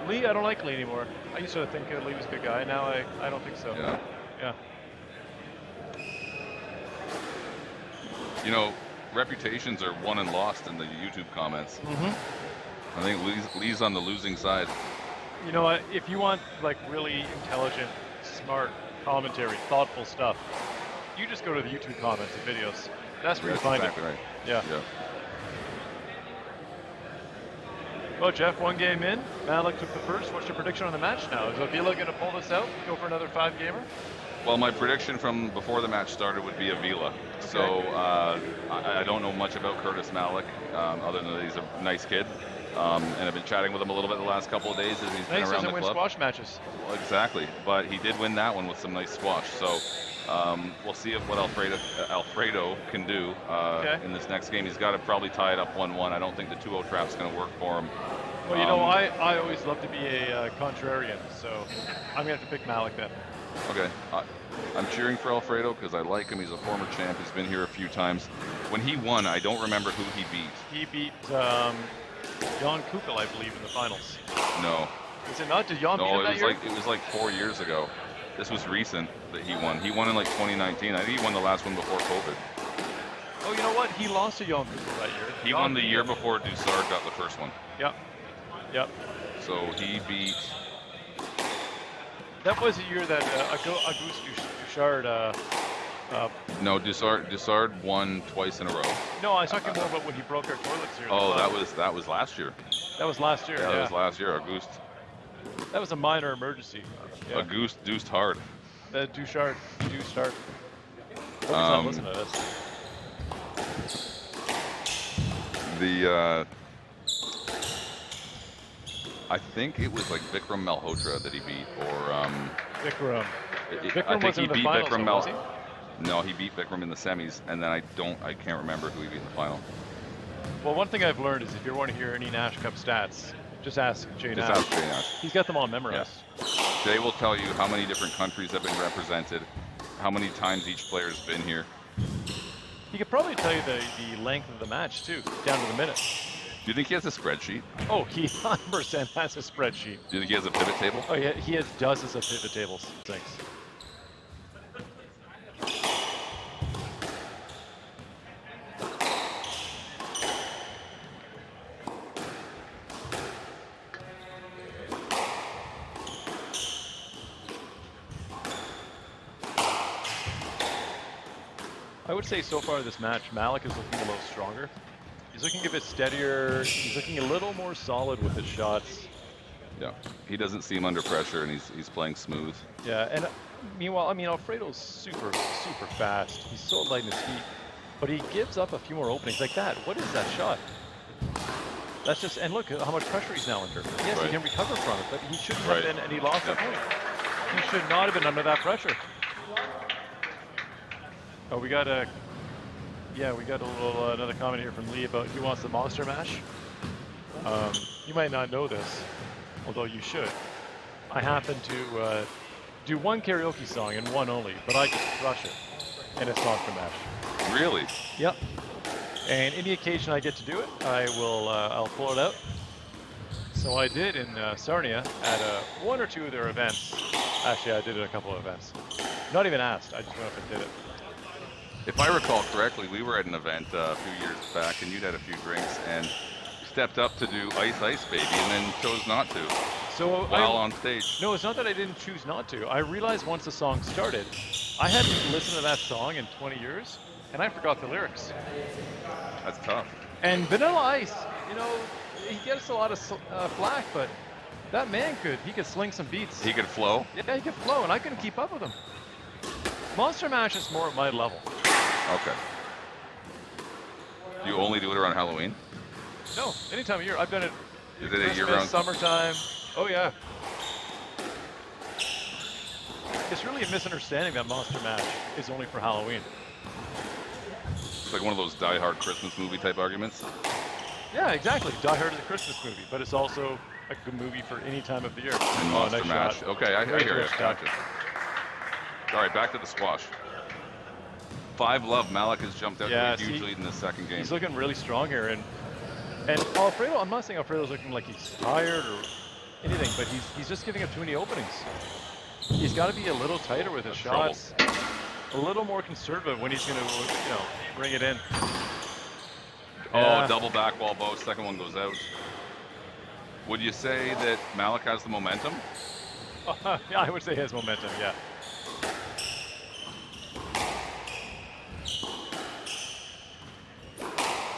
Lee, I don't like Lee anymore. I used to think Lee was a good guy. Now I don't think so. Yeah. Yeah. You know, reputations are won and lost in the YouTube comments. I think Lee's on the losing side. You know what? If you want like really intelligent, smart commentary, thoughtful stuff, you just go to the YouTube comments and videos. That's where you find exactly it. right. Yeah. Yeah. Well, Jeff, one game in. Malik took the first. What's your prediction on the match now? Is Avila going to pull this out? Go for another 5-gamer? Well, my prediction from before the match started would be Avila. So I don't know much about Curtis Malik, other than that he's a nice kid. And I've been chatting with him a little bit the last couple of days as he's been Nice around doesn't the win club. squash matches. Well, exactly, but he did win that one with some nice squash. So we'll see what Alfredo can do in this next game. He's got to probably tie it up 1-1. I don't think the 2-0 trap's going to work for him. Well, you know, I always love to be a contrarian, so I'm going to have to pick Malik then. Okay, I'm cheering for Alfredo because I like him. He's a former champ. He's been here a few times. When he won, I don't remember who he beat. He beat Jan Kukal, I believe, in the finals. No. Is it not? Did Jan beat him No, that year? it was like 4 years ago. This was recent that he won. He won in like 2019. I think he won the last one before COVID. Oh, you know what? He lost to Jan Kukal that year. He won the year before Dussard got the first one. Yep. Yep. So he beat. That was the year that Auguste Dussard. No, Dussard won twice in a row. No, I was talking more about when he broke our toilets here. Oh, that was last year. That was last year. Yeah, Yeah, that was last year. Auguste. That was a minor emergency. Yeah. Auguste deuced hard. Dussard. Hope he's not listening to this. I think it was like Vikram Malhotra that he beat, or Vikram. I Vikram think was he in the beat finals, Vikram though, was he? No, he beat Vikram in the semis, and then I can't remember who he beat in the final. Well, one thing I've learned is if you want to hear any Nash Cup stats, just ask Jay Nash. Just ask Jay Nash. He's got them all memorized. Jay will tell you how many different countries have been represented, how many times each player's been here. He could probably tell you the length of the match too, down to the minute. Do you think he has a spreadsheet? Oh, he 100% has a spreadsheet. Do you think he has a pivot table? Oh yeah, he has dozens of pivot tables. Thanks. I would say so far this match, Malik is looking a little stronger. He's looking a bit steadier. He's looking a little more solid with his shots. Yeah, he doesn't seem under pressure, and he's playing smooth. Yeah, and meanwhile, I mean, Alfredo's super fast. He's so light in his feet, but he gives up a few more openings like that. What is that shot? That's just, and look at how much pressure he's now under. Yes, Right. he can recover from it, but he shouldn't Right. have been, and he lost Yep. the point. He should not have been under that pressure. Oh, we got a little another comment here from Lee about he wants the monster mash. You might not know this, although you should. I happen to do one karaoke song and one only, but I just crush it, and it's monster mash. Really? Yep. And any occasion I get to do it, I'll pull it out. So I did in Sarnia at one or two of their events. Actually, I did it at a couple of events. Not even asked, I just went up and did it. If I recall correctly, we were at an event a few years back, and you'd had a few drinks, and stepped up to do Ice Ice Baby, and then chose not to So while on stage. No, it's not that I didn't choose not to. I realized once the song started, I hadn't listened to that song in 20 years, and I forgot the lyrics. That's tough. And Vanilla Ice, you know, he gets a lot of flack, but that man he could sling some beats. He could flow. Yeah, he could flow, and I couldn't keep up with him. Monster Mash is more at my level. Okay. Do you only do it around Halloween? No, any time of year. I've done it. Is it a Christmas, year-round? summertime. Oh yeah. It's really a misunderstanding that Monster Mash is only for Halloween. It's like one of those die-hard Christmas movie type arguments. Yeah, exactly. Die Hard is a Christmas movie, but it's also a good movie for any time of the year. And Monster nice Mash. shot. Okay, I Great hear you. twist, Gotcha. All right, back to the squash. 5-love. Malik has jumped out Yeah, to a huge see, lead in the second game. He's looking really strong here, and Alfredo. I'm not saying Alfredo's looking like he's tired or anything, but he's just giving up too many openings. He's got to be a little tighter with his Trouble. shots, a little more conservative when he's going to, bring it in. Oh, double back wall both. Second one goes out. Would you say that Malik has the momentum? Yeah, I would say he has momentum. Yeah.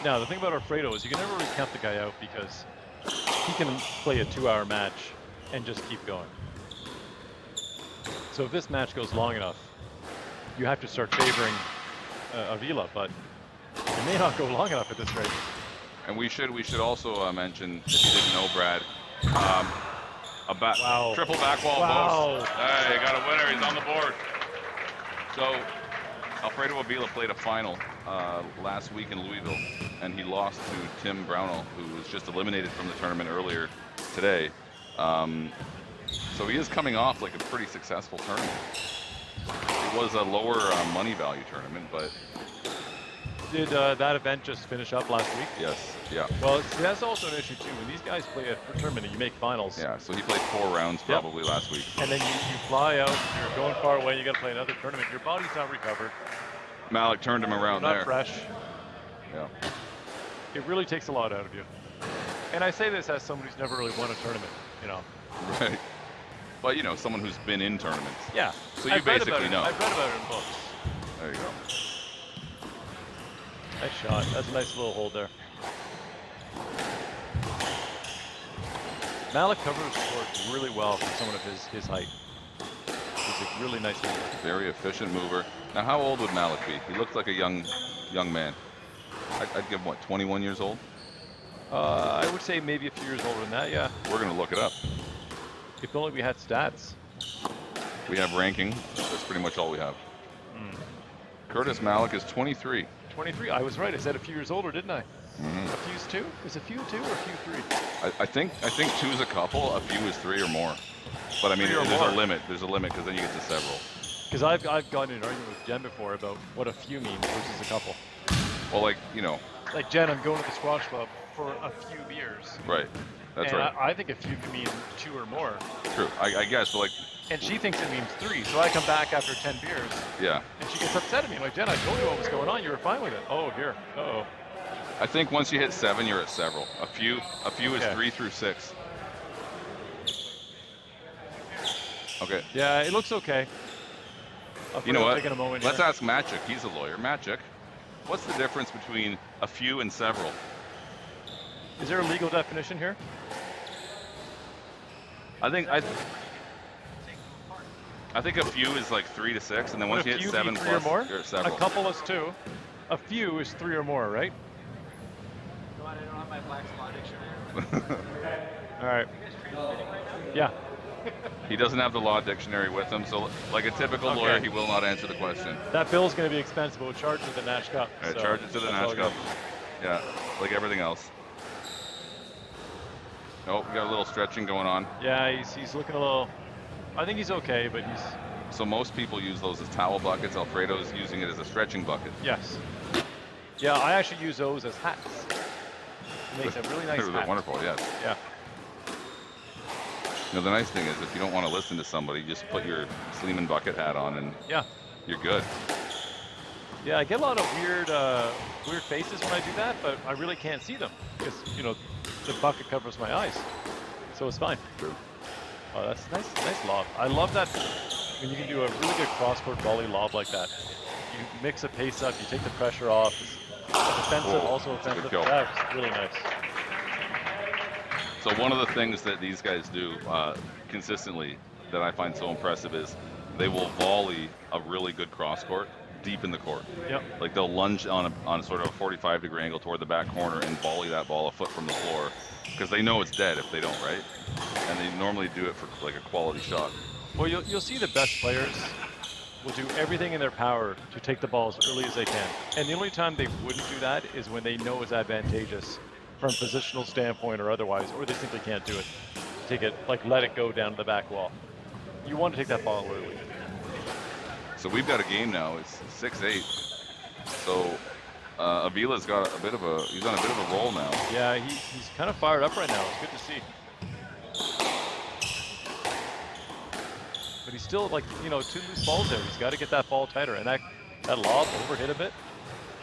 Now, the thing about Alfredo is you can never really count the guy out because he can play a 2-hour match and just keep going. So if this match goes long enough, you have to start favoring Avila, but it may not go long enough at this rate. And we should also mention, if you didn't know, Brad, Wow. triple back wall Wow. post. Hey, got a winner. He's on the board. So Alfredo Avila played a final last week in Louisville, and he lost to Tim Brownell, who was just eliminated from the tournament earlier today. So he is coming off like a pretty successful tournament. It was a lower money value tournament, but Did that event just finish up last week? yes, yeah. Well, see, that's also an issue too. When these guys play a tournament and you make finals, Yeah, so he played 4 rounds Yep. probably last week. and then you fly out, you're going far away, you got to play another tournament. Your body's not recovered, Malik turned him around not there. fresh. Yeah. It really takes a lot out of you. And I say this as someone who's never really won a tournament, Right. But someone who's been in tournaments. Yeah. So you I've read basically about it. know. I've read about it in books. There you go. Nice shot. That's a nice little hold there. Malik covers the court really well for someone of his height. He's a really nice mover. Very efficient mover. Now, how old would Malik be? He looks like a young man. I'd give him, what, 21 years old? I would say maybe a few years older than that, yeah. We're going to look it up. If only we had stats. We have ranking. That's pretty much all we have. Curtis Malik is 23. 23. I was right. I said a few years older, didn't I? Mhm. A few's 2? Is a few 2 or a few 3? I think 2 is a couple, a few is 3 or more. But I mean, 3 or there's more. a limit. There's a limit because then you get to several. Because I've gotten in an argument with Jen before about what a few means versus a couple. Well, like, Like, Jen, I'm going to the squash club for a few beers. right. That's and right. I think a few can mean 2 or more. True. I guess, but like, And she thinks it means 3. So I come back after 10 beers, yeah. and she gets upset at me. I'm like, Jen, I told you what was going on. You were fine with it. Oh, here. Uh-oh. I think once you hit 7, you're at several. A few is Okay. 3 through 6. Okay. Yeah, it looks okay. You know what? Taking a moment Let's here. ask Magic. He's a lawyer. Magic, what's the difference between a few and several? Is there a legal definition here? I think a few is like 3 to 6, and then once Would you a hit few 7 be 3 plus, or more? you're at A several. couple is 2. A few is 3 or more, right? All right. Yeah. He doesn't have the law dictionary with him, so like a typical lawyer, Okay. he will not answer the question. That bill's going to be expensive. We'll charge it to the Nash Cup. All right, so charge it to the that's Nash all Cup. good. Yeah, like everything else. Oh, we got a little stretching going on. Yeah, he's looking a little. I think he's okay, but he's. So most people use those as towel buckets. Alfredo's using it as a stretching bucket. Yes. Yeah, I actually use those as hats. It makes a really nice They're hat. wonderful, yes. Yeah. You know, the nice thing is if you don't want to listen to somebody, just put your Sleeman bucket hat on and Yeah. you're good. Yeah, I get a lot of weird faces when I do that, but I really can't see them because the bucket covers my eyes, so it's fine. True. Oh, that's nice lob. I love that when you can do a really good cross-court volley lob like that. You mix the pace up, you take the pressure off. It's defensive, also that's a good offensive. kill. That's really nice. So one of the things that these guys do consistently that I find so impressive is they will volley a really good cross court deep in the court. Yep. Like they'll lunge on sort of a 45-degree angle toward the back corner and volley that ball a foot from the floor because they know it's dead if they don't, right? And they normally do it for like a quality shot. Well, you'll see the best players will do everything in their power to take the ball as early as they can. And the only time they wouldn't do that is when they know it's advantageous from a positional standpoint or otherwise, or they simply can't do it. Take it, like let it go down to the back wall. You want to take that ball early. So we've got a game now. It's 6-8. So Avila's got he's on a bit of a roll now. Yeah, he's kind of fired up right now. It's good to see. But he's still like, 2 loose balls there. He's got to get that ball tighter. And that lob overhit a bit.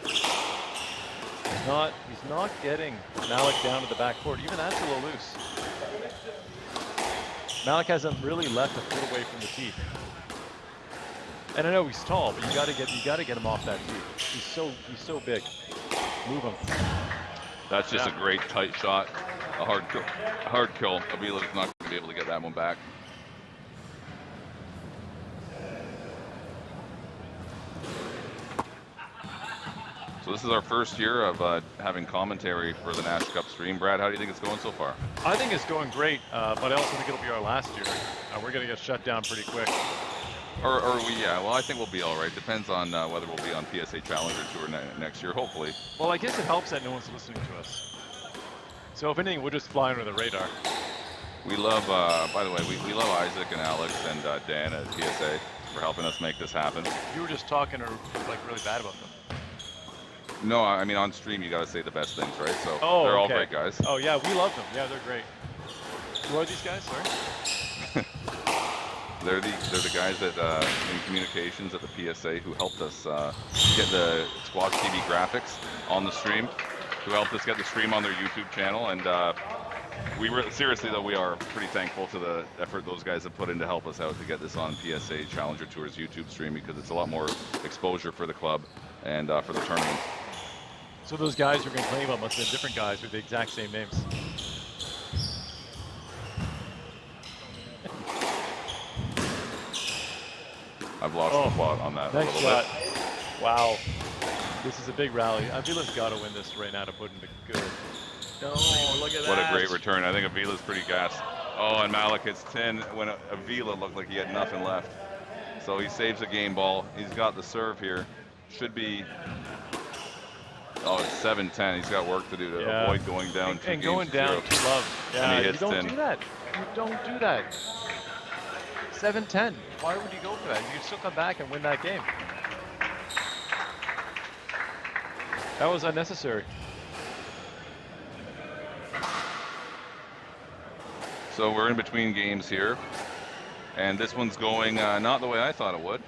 He's not getting Malik down to the backcourt. Even that's a little loose. Malik hasn't really left a foot away from the tee. And I know he's tall, but you got to get him off that tee. He's so big. Move him. That's just a great tight shot. A hard kill. Avila's not going to be able to get that one back. So this is our first year of having commentary for the Nash Cup stream. Brad, how do you think it's going so far? I think it's going great, but I also think it'll be our last year. We're going to get shut down pretty quick. Well, I think we'll be all right. Depends on whether we'll be on PSA Challenger Tour next year, hopefully. Well, I guess it helps that no one's listening to us. So if anything, we'll just fly under the radar. We love, by the way, we love Isaac and Alex and Dan at PSA for helping us make this happen. You were just talking really bad about them. No, I mean on stream you got to say the best things, right? So Oh, they're all okay. great guys. Oh yeah, we love them. Yeah, they're great. Who are these guys? Sorry. They're the guys that in communications at the PSA who helped us get the SquashTV graphics on the stream, who helped us get the stream on their YouTube channel, and seriously though, we are pretty thankful to the effort those guys have put in to help us out to get this on PSA Challenger Tour's YouTube stream because it's a lot more exposure for the club and for the tournament. So those guys you're complaining about must have been different guys with the exact same names. I've lost the plot on that a Nice little shot. bit. Wow. This is a big rally. Avila's got to win this right now to put into good. No, look at that. What a great return. I think Avila's pretty gassed. Oh, and Malik hits 10 when Avila looked like he had nothing left. So he saves a game ball. He's got the serve here. Should be, it's 7-10. He's got work to do to avoid going down 2 and games going to down 0. to love. Yeah, And he you hits don't 10. do that. You don't do that. 7-10. Why would you go for that? You can still come back and win that game. That was unnecessary. So we're in between games here. And this one's going not the way I thought it would.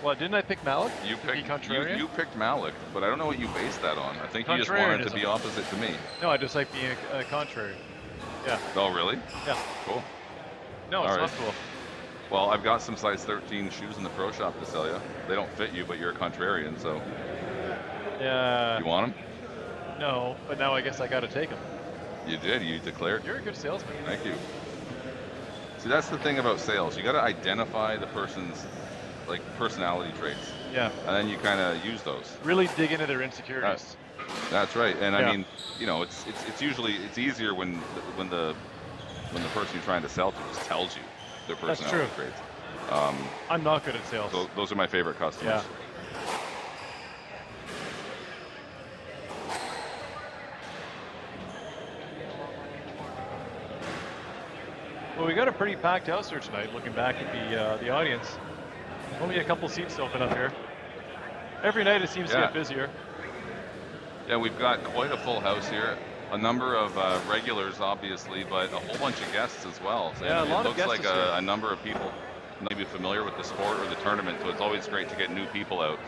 Well, didn't I pick Malik? You to be picked contrarian? you picked Malik, but I don't know what you based that on. I think you just wanted it to be opposite to me. No, I just like being contrary. Yeah. Oh, really? Yeah. Cool. No, it's All not right. cool. Well, I've got some size 13 shoes in the pro shop to sell you. They don't fit you, but you're a contrarian, so Yeah. you want them? No, but now I guess I got to take him. You did. You declared. You're a good salesman. Thank you. See, that's the thing about sales. You got to identify the person's personality traits, Yeah. and then you kind of use those. Really dig into their insecurities. That's right, and Yeah. I mean, you know, it's usually easier when the person you're trying to sell to just tells you their That's personality true. traits. I'm not good at sales. So those are my favorite customers. Yeah. Well, we got a pretty packed house here tonight. Looking back at the audience, only a couple seats open up here. Every night it seems to Yeah. get busier. Yeah, we've got quite a full house here. A number of regulars, obviously, but a whole bunch of guests as well. So Yeah, a lot it of looks guests like this year. a number of people may be familiar with the sport or the tournament, so it's always great to get new people out.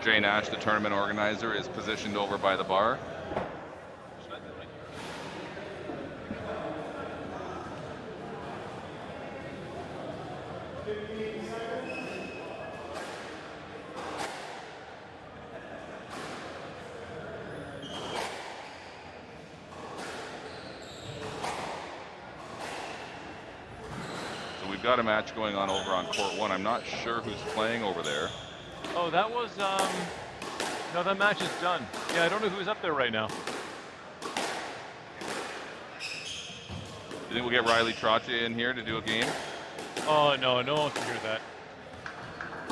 Jay Nash, the tournament organizer, is positioned over by the bar. So we've got a match going on over on court 1. I'm not sure who's playing over there. Oh, that was no, that match is done. Yeah, I don't know who's up there right now. You think we'll get Riley Trottier in here to do a game? Oh no, no one can hear that.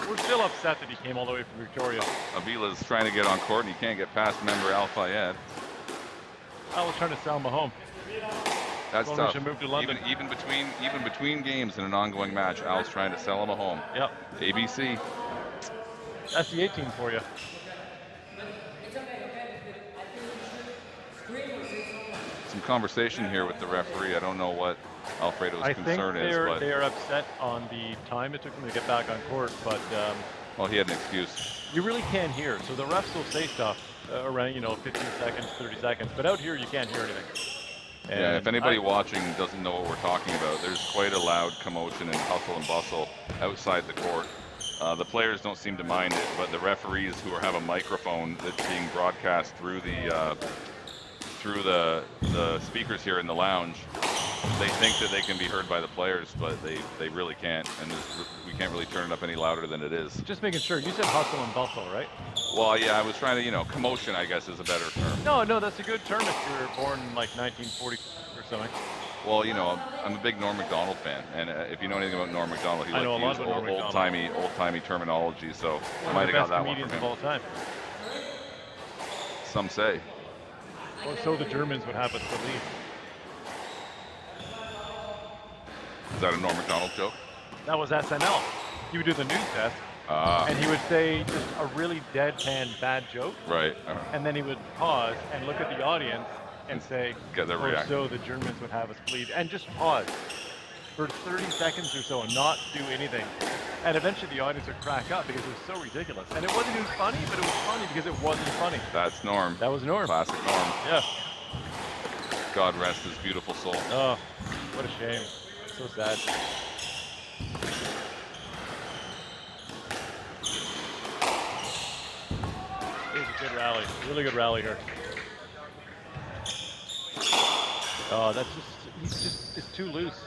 We're still upset that he came all the way from Victoria. Avila's trying to get on court and he can't get past member Al Fayed. I was trying to sell him a home. That's Well, we tough. should move to London. Even between games in an ongoing match, Al's trying to sell him a home. Yep, ABC. that's the 18 for you. Some conversation here with the referee. I don't know what Alfredo's I think concern is, but they're upset on the time it took them to get back on court, but well, he had an excuse. you really can't hear. So the refs will say stuff around 15 seconds, 30 seconds, but out here you can't hear anything. And Yeah, if anybody watching doesn't know what we're talking about, there's quite a loud commotion and hustle and bustle outside the court. The players don't seem to mind it, but the referees who have a microphone that's being broadcast through the speakers here in the lounge, they think that they can be heard by the players, but they really can't, and we can't really turn it up any louder than it is. just making sure. You said hustle and bustle, right? Well, yeah, I was trying to, commotion, I guess, is a better term. No, that's a good term if you're born in like 1940 or something. Well, I'm a big Norm Macdonald fan, and if you know anything about Norm Macdonald, he I know a lot liked to use about Norm Macdonald. old-timey terminology, so I One might of have the got best that one comedians from of him. all time. Some say. Or so the Germans would have us believe. Is that a Norm Macdonald joke? That was SNL. He would do the news desk, and he would say just a really deadpan bad joke, Right. and then he would pause and look at the audience and say, Get their reaction. so the Germans would have us believe, and just pause for 30 seconds or so and not do anything. And eventually the audience would crack up because it was so ridiculous. And it wasn't even funny, but it was funny because it wasn't funny. That's Norm. That was Norm. Classic Norm. Yeah. God rest his beautiful soul. Oh, what a shame. So sad. It was a good rally. Really good rally here. Oh, it's too loose.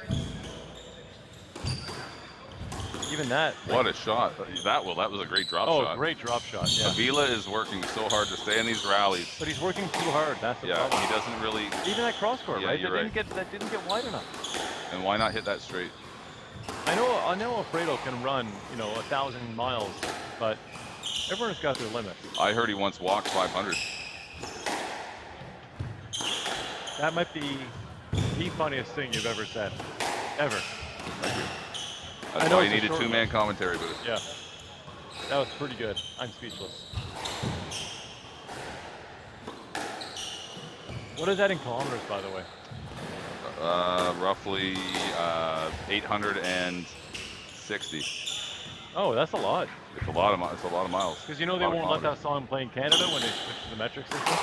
Even that. What a shot. That was a great drop shot. Oh, great drop shot, yeah. Avila is working so hard to stay in these rallies. But he's working too hard, that's the Yeah, problem. he doesn't really. Even that cross court, Yeah, right? you're That didn't get wide enough. And why not hit that straight? I know Alfredo can run, 1,000 miles, but everyone's got their limits. I heard he once walked 500. That might be the funniest thing you've ever said. Ever. I That's know why you it's a need a short two-man commentary booth. Yeah. That was pretty good. I'm speechless. What is that in kilometers, by the way? Roughly 860. Oh, that's a lot. It's a lot of miles. Because they won't let that song play in Canada when they switch to the metric system.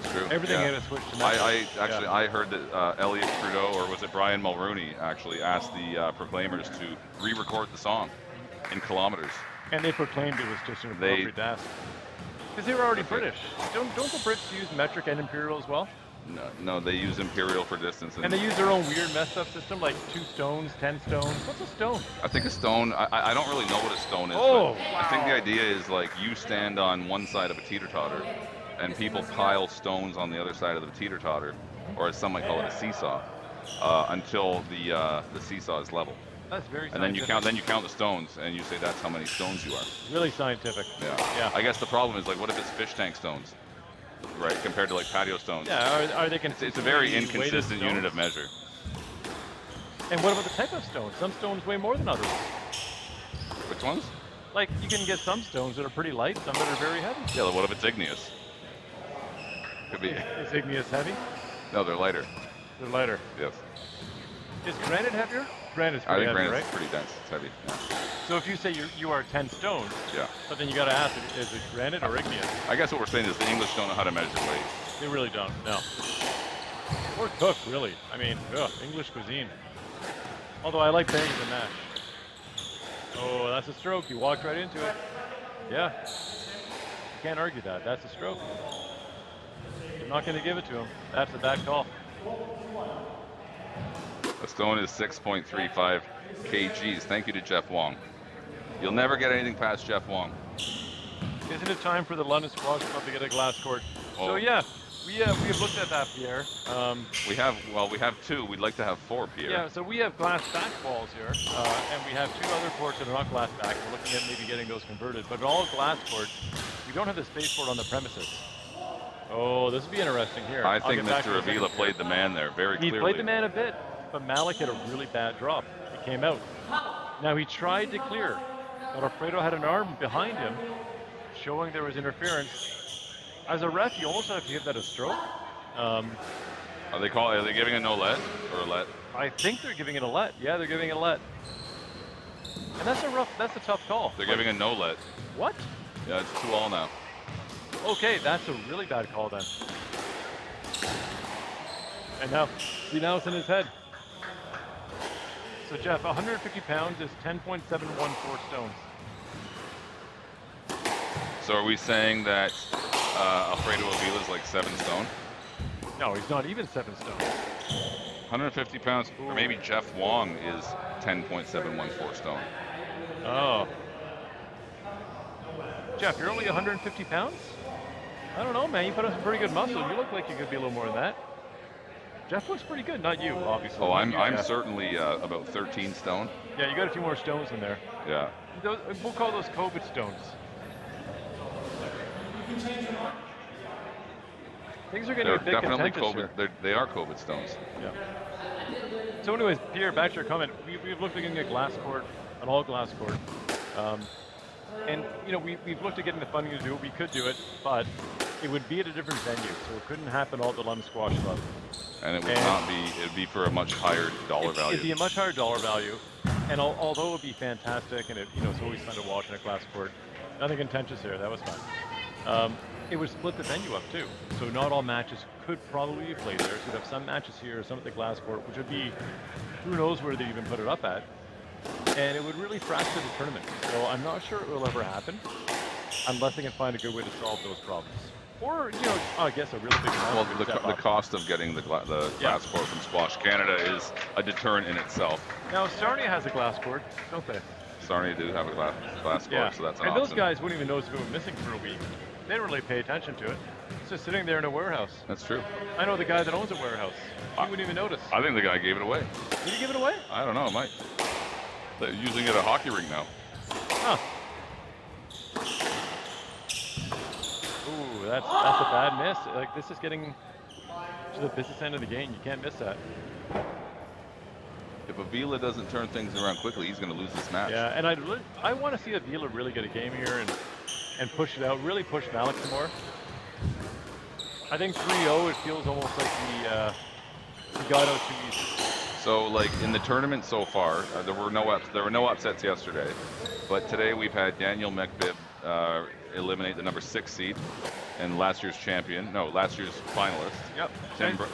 It's true. Everything yeah. had to switch to metric. I heard that Elliot Trudeau, or was it Brian Mulrooney, actually asked the Proclaimers to re-record the song in kilometers. And they proclaimed it was just an appropriate ask. Because they were already British. Don't the Brits use metric and imperial as well? No, they use Imperial for distance. And they use their own weird messed up system, like 2 stones, 10 stones. What's a stone? I think a stone, I don't really know what a stone is, Oh, but I think the idea is like you stand on one side of a teeter-totter and people pile stones on the other side of the teeter-totter, or as some might call it, a seesaw, until the seesaw is level. That's very And scientific. then you count the stones and you say that's how many stones you are. Really scientific. Yeah. I guess the problem is like, what if it's fish tank stones, right? Compared to like patio stones. Yeah, are they It's a very consistently weighted inconsistent unit of stones? measure. And what about the type of stone? Some stones weigh more than others. Which ones? Like, you can get some stones that are pretty light, some that are very heavy. Yeah, what if it's igneous? Could be. Is igneous heavy? No, they're lighter. They're lighter. Yes. Is granite heavier? Granite's I pretty think heavy, granite's right? pretty dense. It's heavy. Yeah. So if you say you are 10 stones, Yeah. but then you got to ask, is it granite or igneous? I guess what we're saying is the English don't know how to measure weight. They really don't, no. Or cook, really. I mean, English cuisine. Although I like berries and mash. Oh, that's a stroke. You walked right into it. Yeah. Can't argue that. That's a stroke. I'm not going to give it to him. That's a bad call. A stone is 6.35 kgs. Thank you to Jeff Wong. You'll never get anything past Jeff Wong. Isn't it time for the London Squash Club to get a glass court? Oh. So yeah, we have looked at that, Pierre. We have 2. We'd like to have 4, Pierre. Yeah, so we have glass back walls here, and we have 2 other courts that are not glass back. We're looking at maybe getting those converted, but all glass courts. We don't have the spaceport on the premises. Oh, this will be interesting here. I I'll think get back to Mr. you in a Avila second. played the man there very He clearly. played the man a bit, but Malik had a really bad drop. He came out. Now he tried to clear, but Alfredo had an arm behind him, showing there was interference. As a ref, you almost have to give that a stroke. Are they giving a no let or a let? I think they're giving it a let. Yeah, they're giving it a let. And that's a tough call. They're giving a no let. What? Yeah, it's 2-all now. Okay, that's a really bad call then. And now it's in his head. So Jeff, 150 pounds is 10.714 stones. So are we saying that Alfredo Avila is like 7 stone? No, he's not even 7 stones. 150 pounds, or maybe Jeff Wong is 10.714 stone. Oh. Jeff, you're only 150 pounds? I don't know, man. You put on some pretty good muscle. You look like you could be a little more than that. Jeff looks pretty good. Not you, obviously. Oh, Not you, I'm Jeff. certainly about 13 stone. Yeah, you got a few more stones in there. Yeah. We'll call those COVID stones. Things are getting They're a bit definitely contentious COVID. here. They are COVID stones. Yeah. So anyways, Pierre, back to your comment. We've looked at getting a glass court, an all glass court. And you know, we've looked at getting the funding to do it. We could do it, but it would be at a different venue, so it couldn't happen all at the London Squash Club. And it would not be, it'd be for a much higher dollar value. It'd be a much higher dollar value. And although it would be fantastic, and it's always fun to watch in a glass court, nothing contentious there. That was fun. It would split the venue up too. So not all matches could probably be played there. So you'd have some matches here, some at the glass court, which would be, who knows where they even put it up at. And it would really fracture the tournament. So I'm not sure it will ever happen unless they can find a good way to solve those problems. Or, I guess a really big Well, problem. the cost of getting the glass court from Squash Canada is a deterrent in itself. Now, Sarnia has a glass court, don't they? Sarnia do have a glass court, Yeah. so that's an and option. those guys wouldn't even notice if it went missing for a week. They didn't really pay attention to it. It's just sitting there in a warehouse. That's true. I know the guy that owns a warehouse. He wouldn't even notice. I think the guy gave it away. Did he give it away? I don't know, it might. They're using it at a hockey rink now. Huh. Ooh, that's a bad miss. Like, this is getting to the business end of the game. You can't miss that. If Avila doesn't turn things around quickly, he's going to lose this match. Yeah, and I want to see Avila really get a game here and push it out, really push Malik some more. I think 3-0, it feels almost like he got out too easy. So, like in the tournament so far, there were no upsets yesterday, but today we've had Daniel McBib eliminate the number 6 seed and last year's finalist. Yep.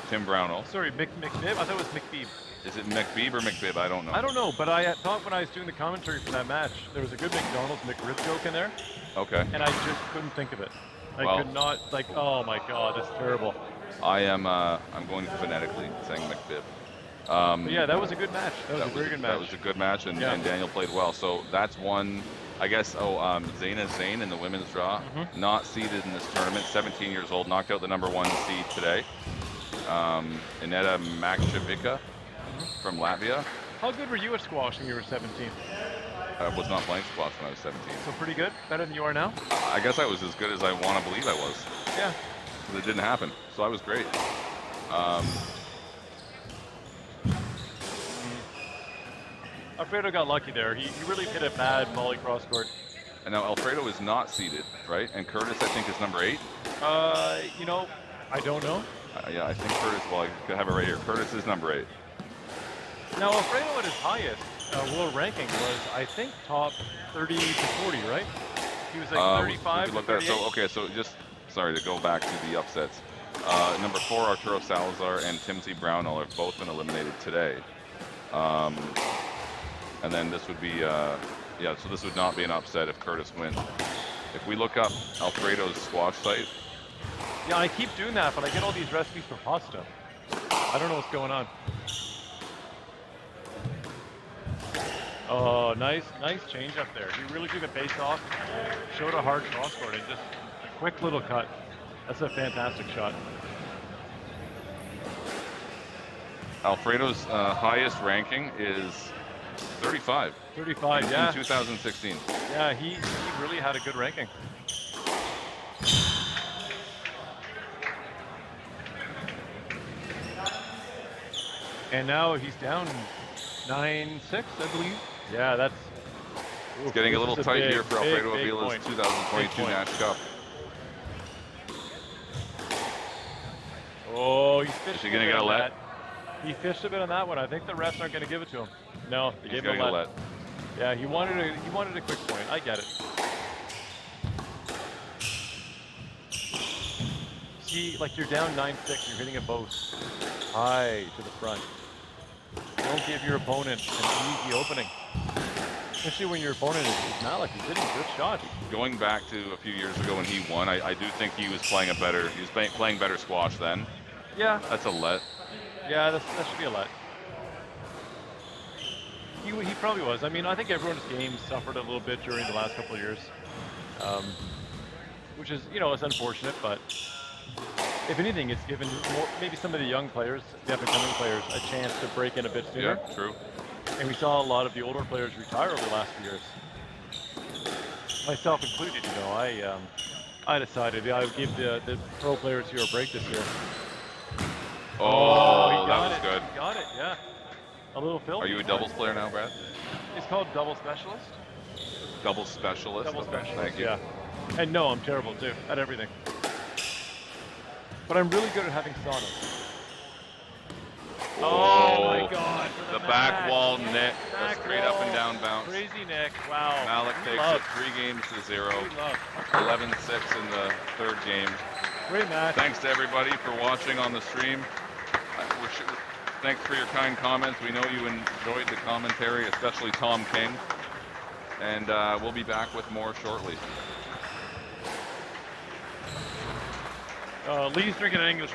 Tim Brownell. Sorry, McBib? I thought it was McBeeb. Is it McBeeb or McBib? I don't know. I don't know, but I thought when I was doing the commentary for that match, there was a good McDonald's McRib joke in there, Okay. and I just couldn't think of it. I Well- could not, oh my god, that's terrible. I'm going phonetically saying McBib. But yeah, that was a good match. That was a very good match. That was a good match, and, Yeah. and Daniel played well. So that's one, I guess. Zaina Zain in the women's draw, not seeded in this tournament. 17 years old, knocked out the #1 seed today. Ineta Makshevika from Latvia. How good were you at squash when you were 17? I was not playing squash when I was 17. So pretty good? Better than you are now? I guess I was as good as I want to believe I was. Yeah. But it didn't happen, so I was great. Alfredo got lucky there. He really hit a bad volley cross court. And now Alfredo is not seeded, right? And Curtis, I think, is #8. You know, I don't know. Yeah, I think Curtis, well, I could have it right here. Curtis is #8. Now, Alfredo at his highest world ranking was, I think, top 30 to 40, right? He was like 35 to 38. So, okay, so just, sorry to go back to the upsets. #4, Arturo Salazar and Timothy Brownell have both been eliminated today. And then this would be, yeah, so this would not be an upset if Curtis wins. If we look up Alfredo's squash site. Yeah, I keep doing that, but I get all these recipes for pasta. I don't know what's going on. Oh, nice change up there. He really took a base off, showed a hard cross court, and just a quick little cut. That's a fantastic shot. Alfredo's highest ranking is 35. 35, yeah. In 2016. Yeah, he really had a good ranking. And now he's down 9-6, I believe. Yeah, that's... It's getting a little tight here for Alfredo big Avila's point. 2022 Nash Cup. Oh, he's fished. Is he going to get a let? He fished a bit on that one. I think the refs aren't going to give it to him. No, they He's gave him going a to let. Yeah, he wanted a quick point. I get it. See, like you're down 9-6, you're hitting a both high to the front. Don't give your opponent an easy opening. Especially when your opponent is not like he's hitting good shots. Going back to a few years ago when he won, I do think he was playing playing better squash then. Yeah. That's a let. Yeah, that should be a let. He probably was. I mean, I think everyone's game suffered a little bit during the last couple of years, which is, you know, it's unfortunate. But if anything, it's given maybe some of the young players, the up-and-coming players, a chance to break in a bit sooner. Yeah, true. And we saw a lot of the older players retire over the last few years, myself included. You know, I decided I would give the pro players here a break this year. Oh, he that got was it. good. He got it, yeah. A little film. Are you a doubles player now, Brad? It's called double specialist. Double specialist? Double specialist, Thank you. yeah. And no, I'm terrible too at everything. But I'm really good at having sauna. Oh my God! The back wall Nick, a straight up and down bounce. Crazy Nick, wow. Malik takes it 3 games to 0. 11-6 in the 3rd game. Great match. Thanks to everybody for watching on the stream. Thanks for your kind comments. We know you enjoyed the commentary, especially Tom King. And we'll be back with more shortly. Lee's drinking an English.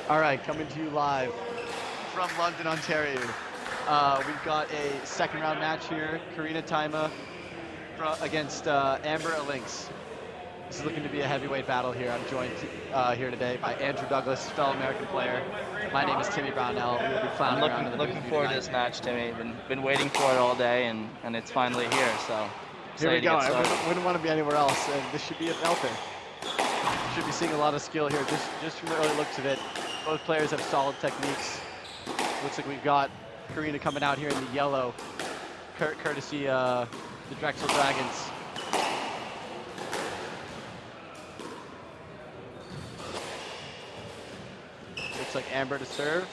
All right, coming to you live from London, Ontario. We've got a second round match here. Karina Taima against Amber Lynx. This is looking to be a heavyweight battle here. I'm joined here today by Andrew Douglas, fellow American player. My name is Timmy Brownell. We will be clowning around in the Looking forward to this match, Timmy. Been waiting for it all day, and it's finally here. So Here we excited to go. get I started. wouldn't want to be anywhere else, and this should be a belter. Should be seeing a lot of skill here, just from the early looks of it. Both players have solid techniques. Looks like we've got Karina coming out here in the yellow, courtesy the Drexel Dragons. Looks like Amber to serve.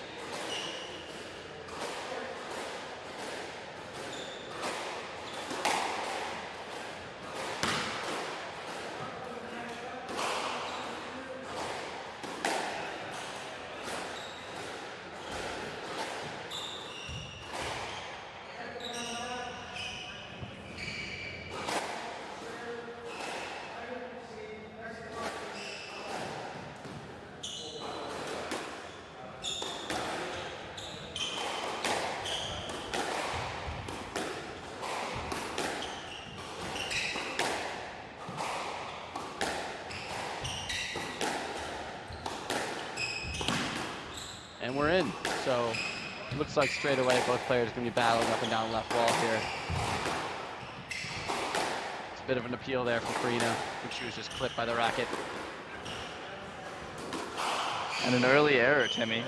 And we're in. So looks like straight away both players are going to be battling up and down left wall here. It's a bit of an appeal there for Karina. I think she was just clipped by the racket. And an early error, Timmy.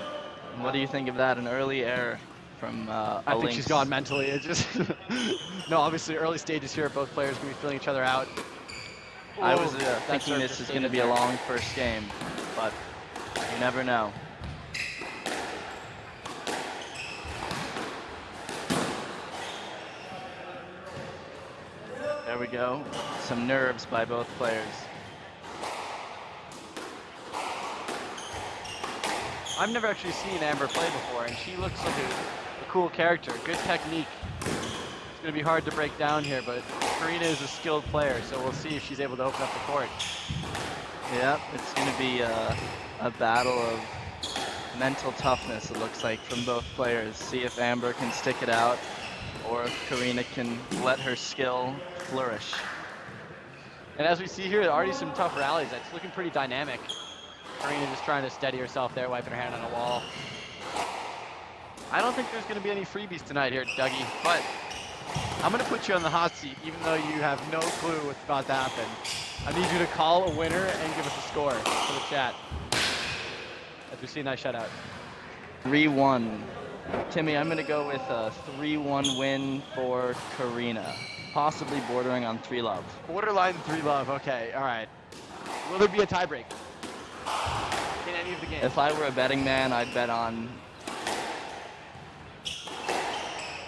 What do you think of that? An early error from I think Lynx. she's gone mentally. It just no, obviously early stages here. Both players going to be feeling each other out. I was that thinking serve this just is stayed going to in be a there. long first game, but you never know. There we go. Some nerves by both players. I've never actually seen Amber play before, and she looks like a cool character. Good technique. It's going to be hard to break down here, but Karina is a skilled player, so we'll see if she's able to open up the court. Yep, it's going to be a battle of mental toughness, it looks like, from both players. See if Amber can stick it out, or if Karina can let her skill flourish. And as we see here, already some tough rallies. It's looking pretty dynamic. Karina just trying to steady herself there, wiping her hand on a wall. I don't think there's going to be any freebies tonight here, Dougie, but I'm going to put you on the hot seat, even though you have no clue what's about to happen. I need you to call a winner and give us a score for the chat. As we see a nice shutout. 3-1. Timmy, I'm going to go with a 3-1 win for Karina. Possibly bordering on 3-love. Borderline 3-love, okay, all right. Will there be a tiebreak in any of the games? If I were a betting man, I'd bet on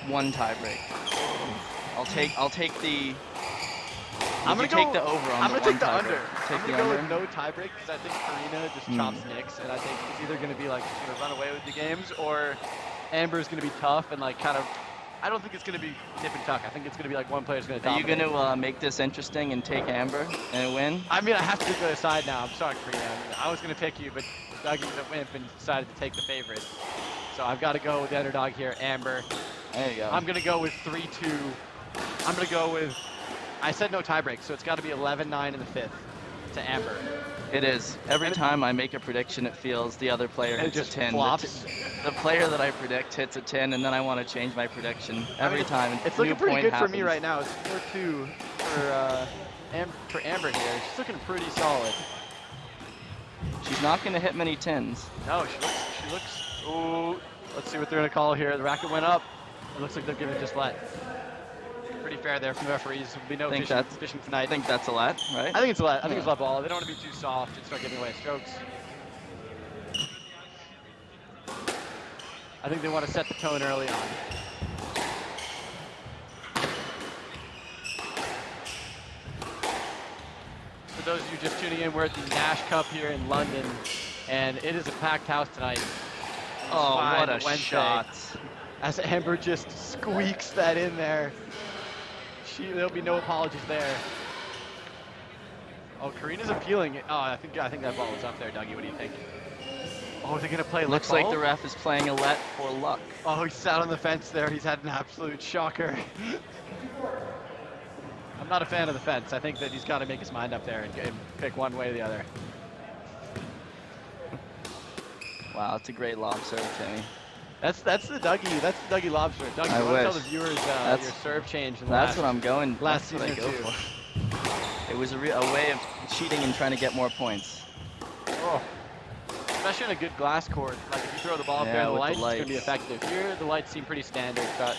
one tiebreak. I'll take the. I'm Would gonna you take the over on I'm the gonna take one the tiebreak? under. Take I'm the gonna go under. with no tiebreak because I think Karina just chops Nyx, and I think it's either gonna be like she's gonna run away with the games, or Amber's gonna be tough and like kind of. I don't think it's gonna be nip and tuck. I think it's gonna be like one player's gonna Are you dominate. gonna make this interesting and take Amber and win? I mean, I have to pick the other side now. I'm sorry, Karina. I mean, I was gonna pick you, but Dougie's a wimp and decided to take the favorite. So I've got to go with the underdog here, Amber. There you go. I'm gonna go with 3-2. I'm gonna go with. I said no tiebreak, so it's got to be 11-9 in the fifth to Amber. It is. Every And it- time I make a prediction, it feels the other player And it hits just a 10. flops. The player that I predict hits a 10, and then I want to change my prediction every time. It's New looking pretty point good happens. for me right now. It's 4-2 for Amber here. She's looking pretty solid. She's not going to hit many 10s. No, she looks. Ooh, let's see what they're gonna call here. The racket went up. It looks like they're giving it just let. Pretty fair there from the referees. There'll be no Think fishing tonight. I think that's a let, right? I think it's a let. I think it's a let ball. They don't want to be too soft and start giving away strokes. I think they want to set the tone early on. For those of you just tuning in, we're at the Nash Cup here in London, and it is a packed house tonight. Oh, Fine what a Wednesday. shot. As Amber just squeaks that in there. There'll be no apologies there. Oh, Karina's appealing. Oh, I think that ball was up there, Dougie. What do you think? Oh, they're gonna play Looks let like the ball? ref is playing a let for luck. Oh, he sat on the fence there. He's had an absolute shocker. I'm not a fan of the fence. I think that he's got to make his mind up there and pick one way or the other. Wow, it's a great lob serve, Timmy. That's the Dougie lobster. Dougie, I you want to tell wish. the viewers That's- your serve change in the That's last, what I'm going. last That's what I season go or two. for. It was a way of cheating and trying to get more points. Oh. Especially on a good glass court. Like if you throw the ball up Yeah, there in the with the lights, it's going to be lights. effective. Here, the lights seem pretty standard, but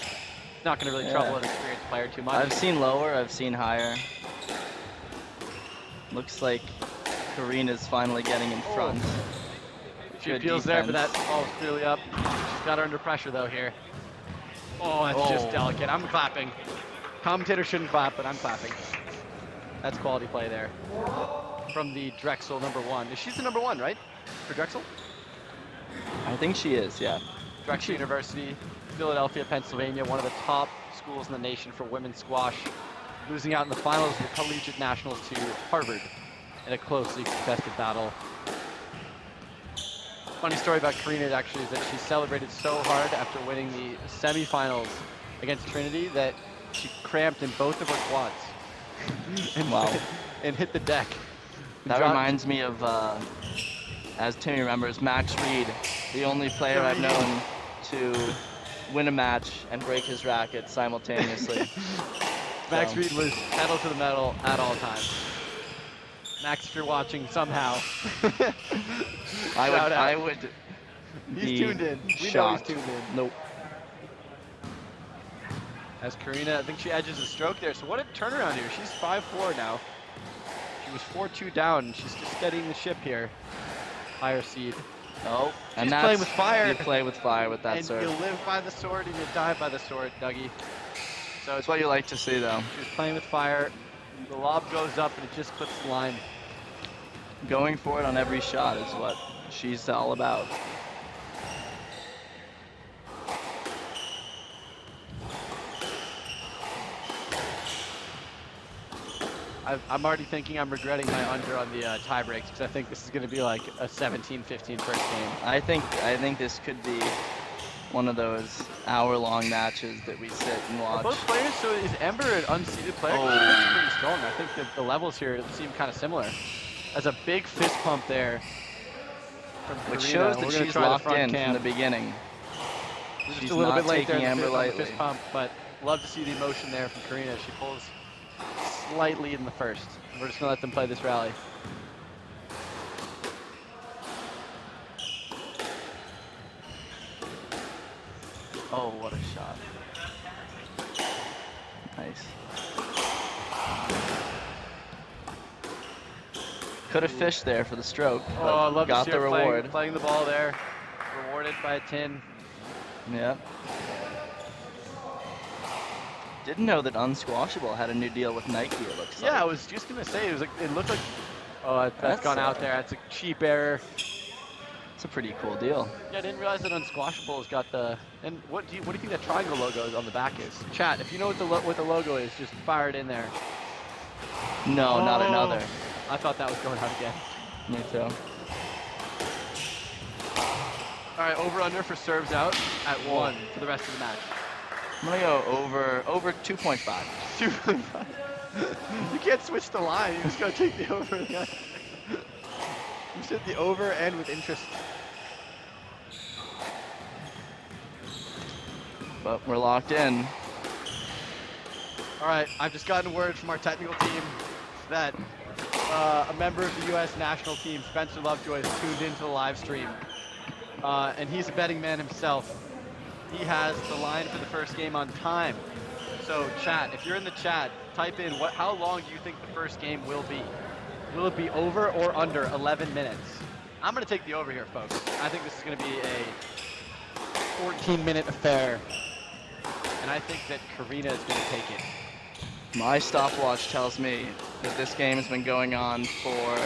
it's not going to really trouble an experienced player too much. I've seen lower, I've seen higher. Looks like Karina's finally getting in front. She Good appeals there, but that defense. ball's clearly up. She's got her under pressure though here. Oh, that's just Oh. delicate. I'm clapping. Commentator shouldn't clap, but I'm clapping. That's quality play there. From the Drexel #1. She's the #1, right? For Drexel? I think she is, yeah. Drexel University, Philadelphia, Pennsylvania, one of the top schools in the nation for women's squash. Losing out in the finals of the Collegiate Nationals to Harvard in a closely contested battle. Funny story about Karina actually is that she celebrated so hard after winning the semifinals against Trinity that she cramped in both of her quads. And, Wow. and hit the deck. That reminds me of, as Timmy remembers, Max Reed, the only player I've known to win a match and break his racket simultaneously. Max So- Reed was pedal to the metal at all times. Max, if you're watching somehow, shout out. I would He's be tuned in. We shocked. know he's tuned in. Nope. As Karina, I think she edges a stroke there. So what a turnaround here. She's 5-4 now. She was 4-2 down. And she's just steadying the ship here. Higher seed. Oh, and She's that's playing with fire. You play with fire with that And serve. you live by the sword and you die by the sword, Dougie. So That's what you like to see, though. she was playing with fire. The lob goes up and it just clips the line. Going for it on every shot is what she's all about. I'm already thinking I'm regretting my under on the tie breaks because I think this is going to be like a 17-15 first game. I think this could be one of those hour-long matches that we sit and Are watch. both players, so is Ember an unseeded player? Oh. She looks pretty strong. I think that the levels here seem kind of similar. As a big fist pump there. From Which Karina. shows We're that gonna she's try the locked front in cam. from the beginning. We're just She's a little not bit late there taking in the Ember on the lightly. fist pump, but love to see the emotion there from Karina. She pulls slightly in the first. We're just gonna let them play this rally. Oh, what a shot. Nice. Could have fished there for the stroke, Oh, but I love got to see the her reward. playing the ball there. Rewarded by a tin. Yeah. Didn't know that Unsquashable had a new deal with Nike, it looks like. Yeah, I was just gonna say it looked like. Oh, that's That's, gone out there. That's a cheap error. It's a pretty cool deal. Yeah, I didn't realize that Unsquashable's got the. And what do you think that triangle logo is on the back is? Chat, if you know what the logo is, just fire it in there. No, not Oh. another. I thought that was going out again. Me too. All right, over under for serves out at 1 for the rest of the match. I'm gonna go over 2.5. 2.5. You can't switch the line. You just gotta take the over. You said the over and with interest. But we're locked in. All right, I've just gotten word from our technical team that a member of the U.S. national team, Spencer Lovejoy, is tuned into the live stream. And he's a betting man himself. He has the line for the first game on time. So chat, if you're in the chat, type in how long do you think the first game will be? Will it be over or under 11 minutes? I'm gonna take the over here, folks. I think this is gonna be a 14-minute affair. And I think that Karina is gonna take it. My stopwatch tells me that this game has been going on for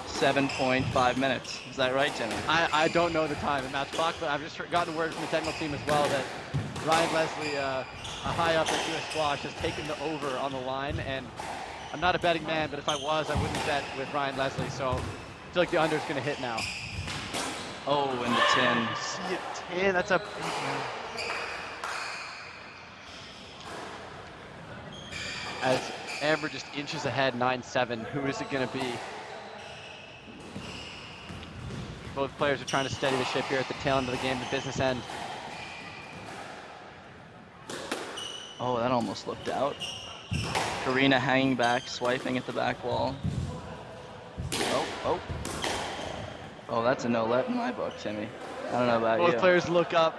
7.5 minutes. Is that right, Timmy? I don't know the time in match clock, but I've just gotten word from the technical team as well that Ryan Leslie, a high up at US Squash, has taken the over on the line. And I'm not a betting man, but if I was, I wouldn't bet with Ryan Leslie. So I feel like the under is going to hit now. Oh, in the tin. You see it, 10. That's a big one. As Amber just inches ahead, 9-7. Who is it going to be? Both players are trying to steady the ship here at the tail end of the game, the business end. Oh, that almost looked out. Karina hanging back, swiping at the back wall. Oh. Oh, that's a no-let in my book, Timmy. I don't know about Both you. players look up.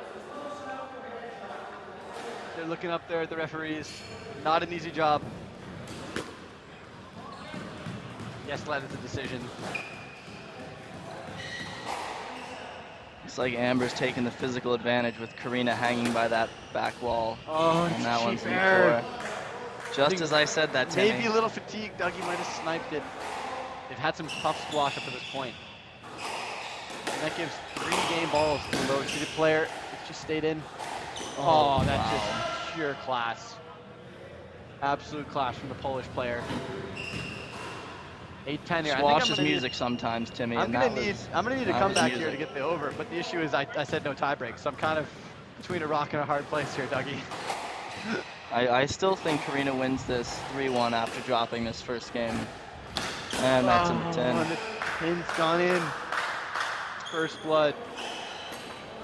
They're looking up there at the referees. Not an easy job. Yes, led is the decision. It's like Amber's taking the physical advantage with Karina hanging by that back wall. Oh, And that one's in the error. floor. Just as I said that, Timmy. Maybe a little fatigue. Dougie might have sniped it. They've had some tough squash up to this point. And that gives 3 game balls to the lower seeded player. It's just stayed in. Oh, that's wow. just pure class. Absolute class from the Polish player. 8-10 here. Squash is music sometimes, Timmy. I'm gonna need to come back here music. to get the over, but the issue is I said no tie break, so I'm kind of between a rock and a hard place here, Dougie. I still think Karina wins this 3-1 after dropping this first game. And that's in the 10. And the pin's gone in. First blood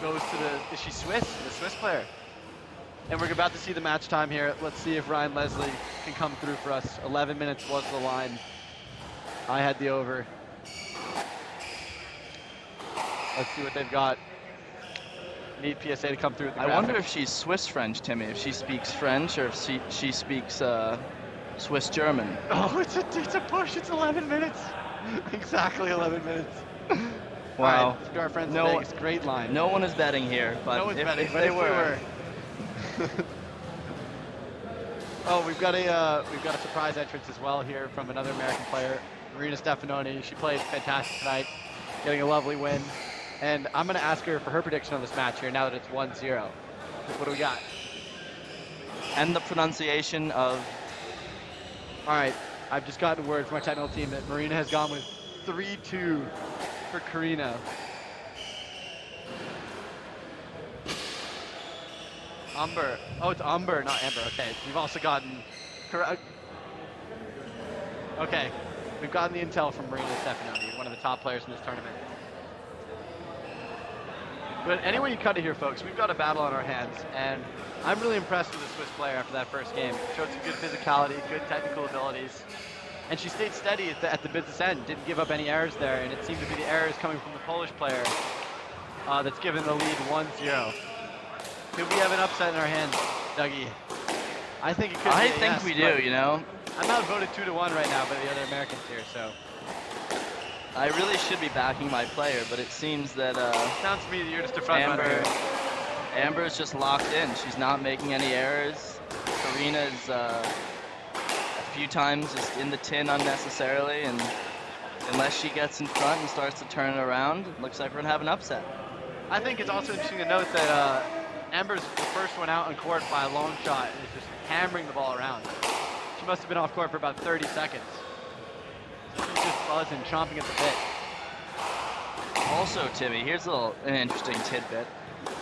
goes to the, is she Swiss? The Swiss player. And we're about to see the match time here. Let's see if Ryan Leslie can come through for us. 11 minutes was the line. I had the over. Let's see what they've got. Need PSA to come through with the I wonder graphics. if she's Swiss French, Timmy. If she speaks French or if she speaks Swiss German. Oh, it's a push. It's 11 minutes. Exactly 11 minutes. Wow. All right, to our friends in Vegas, great line. No one is betting here, but No one's if, betting, if but they if we were. Oh, we've got a surprise entrance as well here from another American player, Marina Stefanoni. She played fantastic tonight, getting a lovely win. And I'm going to ask her for her prediction on this match here now that it's 1-0. What do we got? And the pronunciation of. All right, I've just gotten word from my technical team that Marina has gone with 3-2 for Karina. Umber. Oh, it's Umber, not Amber. Okay, we've also gotten. Okay, we've gotten the intel from Marina Stefanoni, one of the top players in this tournament. But anyway you cut it here, folks, we've got a battle on our hands, and I'm really impressed with the Swiss player after that first game. Showed some good physicality, good technical abilities, and she stayed steady at the business end, didn't give up any errors there, and it seemed to be the errors coming from the Polish player that's given the lead 1-0. Could we have an upset in our hands, Dougie? I think it could be. I think we do, you know. I'm outvoted 2-1 right now by the other Americans here, so. I really should be backing my player, but it seems that Sounds to me that you're just a front runner. Amber is just locked in. She's not making any errors. Karina's a few times just in the tin unnecessarily, and unless she gets in front and starts to turn it around, it looks like we're gonna have an upset. I think it's also interesting to note that Amber's the first one out on court by a long shot and is just hammering the ball around. She must have been off court for about 30 seconds. She's just buzzing, chomping at the bit. Also, Timmy, here's an interesting tidbit.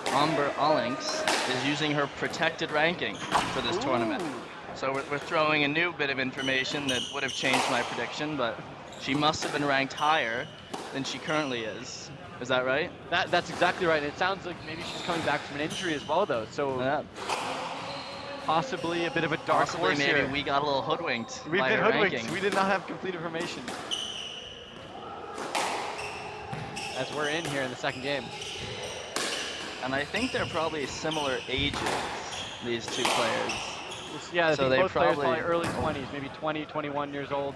Amber Olinks is using her protected ranking for this tournament. So we're throwing a new bit of information that would have changed my prediction, but she must have been ranked higher than she currently is. Is that right? That's exactly right. It sounds like maybe she's coming back from an injury as well, though. So Yeah. possibly a bit of a dark Possibly horse maybe here. we got a little hoodwinked We've by been her hoodwinked. ranking. We did not have complete information. As we're in here in the second game. And I think they're probably similar ages, these two players. Yeah, I So think they both players probably- probably early 20s, maybe 20, 21 years old.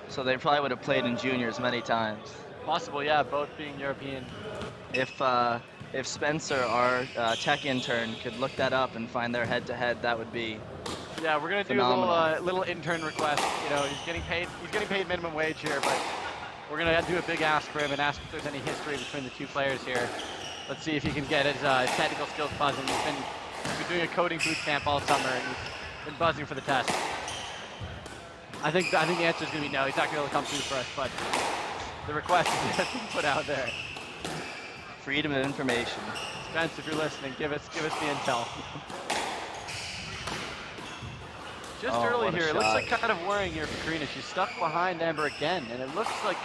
So they probably would have played in juniors many times. Possible, yeah, both being European. If Spencer, our tech intern, could look that up and find their head-to-head, that would be. Yeah, we're gonna do a Phenomenal. little intern request. You know, he's getting paid minimum wage here, but we're gonna do a big ask for him and ask if there's any history between the two players here. Let's see if he can get his technical skills buzzing. He's been doing a coding boot camp all summer and he's been buzzing for the test. I think the answer is gonna be no. He's not gonna be able to come through for us, but the request is being put out there. freedom of information. Spence, if you're listening, give us the intel. Just Oh, early what a here, it looks shot. like kind of worrying here for Karina. She's stuck behind Amber again, and it looks like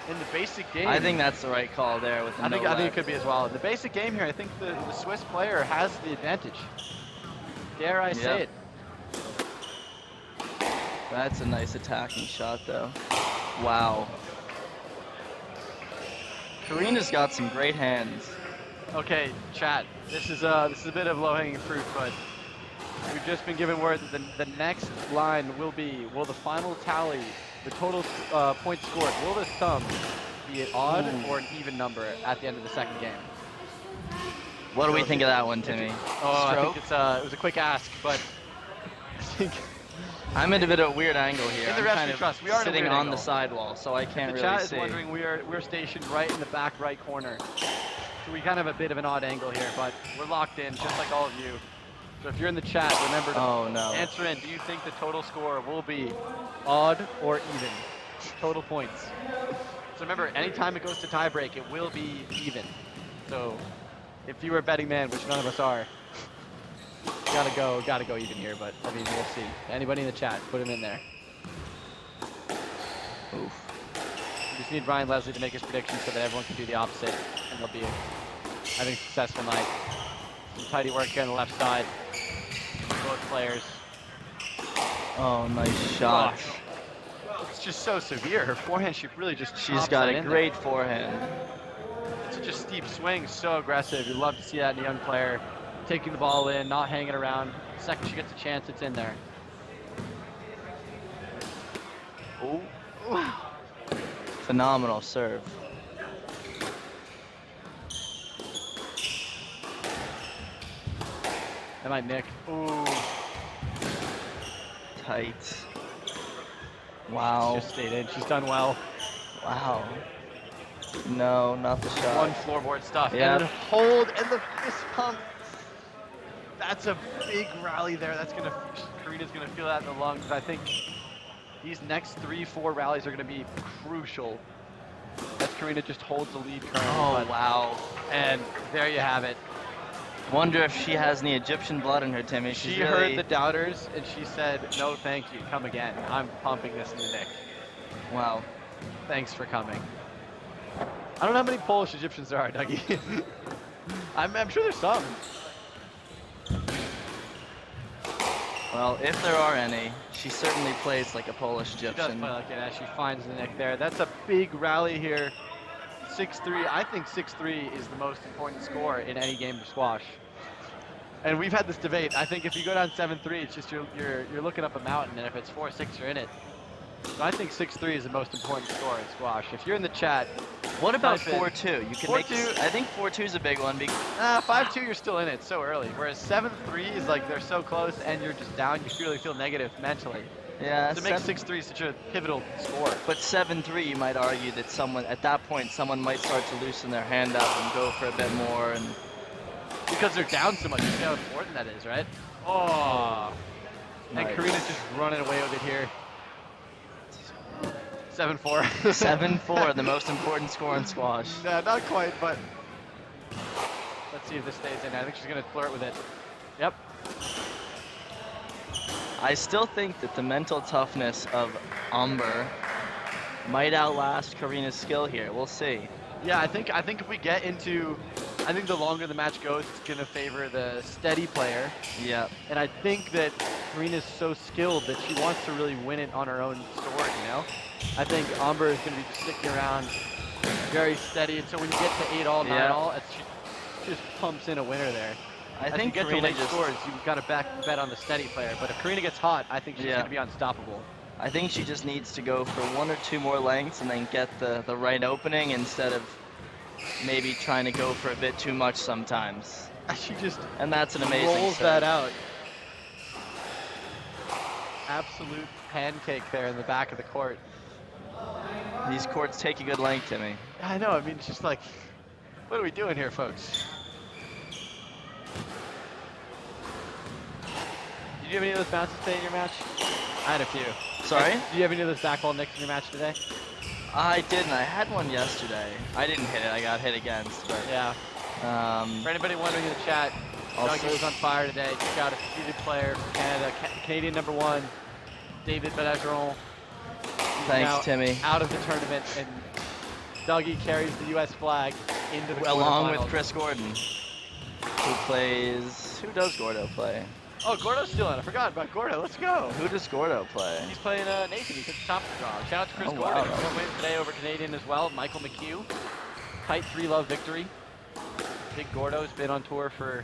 in the basic game. I think that's the right call there with the I think no it left. could be as well. In the basic game here, I think the Swiss player has the advantage. Dare I say it? That's a nice attacking shot, though. Wow. Karina's got some great hands. Okay, chat. This is a bit of low-hanging fruit, but we've just been given word that the next line will be: will the final tally, the total points scored, will the sum be an odd or an even number at the end of the second game? What do we think of that one, Timmy? Oh, I Stroke? think it was a quick ask, but I think I'm at a bit of a weird angle here. In the I'm rest kind we of trust. We are in a sitting weird on angle. the sidewall, so I can't the really chat see. is wondering we're stationed right in the back right corner. So we kind of have a bit of an odd angle here, but we're locked in, just like all of you. So if you're in the chat, remember to answer in. Do you think the total score will be odd or even? Total points. So remember, anytime it goes to tiebreak, it will be even. So if you were a betting man, which none of us are, gotta go even here. But I mean, we'll see. Anybody in the chat, put him in there. Oof. We just need Ryan Leslie to make his predictions so that everyone can do the opposite, and they'll be having a successful night. Some tidy work here on the left side. Both players. Oh, nice shot. Gosh. It's just so severe. Her forehand, she really just She's chops got that a in great forehand. there. Such a steep swing, so aggressive. You love to see that in a young player. Taking the ball in, not hanging around. The second she gets a chance, it's in there. Oh. Phenomenal serve. That might nick. Ooh. Tight. Wow. She just stayed in. She's done well. Wow. No, not the shot. One floorboard stuff. Yep. And then hold and the fist pump. That's a big rally there. Karina's gonna feel that in the lungs. I think these next 3-4 rallies are gonna be crucial. As Karina just holds the lead currently. Oh, wow. And there you have it. Wonder if she has any Egyptian blood in her, Timmy. She's She really... heard the doubters and she said, no, thank you. Come again. I'm pumping this in the nick. Wow. Thanks for coming. I don't know how many Polish Egyptians there are, Dougie. I'm sure there's some. Well, if there are any, she certainly plays like a Polish She does Egyptian. play like that as she finds the nick there. That's a big rally here. 6-3. I think 6-3 is the most important score in any game of squash. And we've had this debate. I think if you go down 7-3, it's just you're looking up a mountain, and if it's 4-6, you're in it. So I think 6-3 is the most important score in squash. If you're in the chat, What about type in 4-2? You can make. 4-2. I think 4-2 is a big one. 5-2, you're still in it so early. Whereas 7-3 is like they're so close, and you're just down. You really feel negative mentally. Yeah. To make 6-3 such a pivotal score. But 7-3, you might argue that someone at that point might start to loosen their hand up and go for a bit more. And Because they're down so much. You see how important that is, right? Oh. And Nice. Karina's just running away with it here. 7-4. 7-4, the most important score in squash. No, not quite, but let's see if this stays in. I think she's gonna flirt with it. Yep. I still think that the mental toughness of Umber might outlast Karina's skill here. We'll see. Yeah, I think if we get into, I think the longer the match goes, it's gonna favor the steady player. Yeah. And I think that Karina's so skilled that she wants to really win it on her own sword, you know? I think Umber is going to be just sticking around very steady. And so when you get to 8-all, 9-all, she just pumps in a winner there. I think As you get Karina to late scores, you've got to bet on the steady player. But if Karina gets hot, I think she's going to be unstoppable. I think she just needs to go for 1 or 2 more lengths and then get the right opening instead of maybe trying to go for a bit too much sometimes. She just And that's an amazing rolls serve. that out. Absolute pancake there in the back of the court. These courts take a good length, Timmy. I know, I mean, it's just like, what are we doing here, folks? Did you have any of those bounces today in your match? I had a few. Sorry? Do you have any of those back wall nicks in your match today? I didn't. I had one yesterday. I didn't hit it. I got hit against. But Yeah. For anybody wondering in the chat, Also- Dougie was on fire today. Check out a seeded player for Canada, Canadian #1, David Bergeron. thanks, now Timmy. Out of the tournament, and Dougie carries the U.S. flag into the Along with quarterfinals. Chris Gordon, who plays. Who does Gordo play? Oh, Gordo's still in. I forgot about Gordo. Let's go. Who does Gordo play? He's playing Nathan. He's at the top of the draw. Shout out to Chris Oh, Gordon. wow. He win today over Canadian as well. Michael McHugh. Tight 3-love victory. Big Gordo's been on tour for.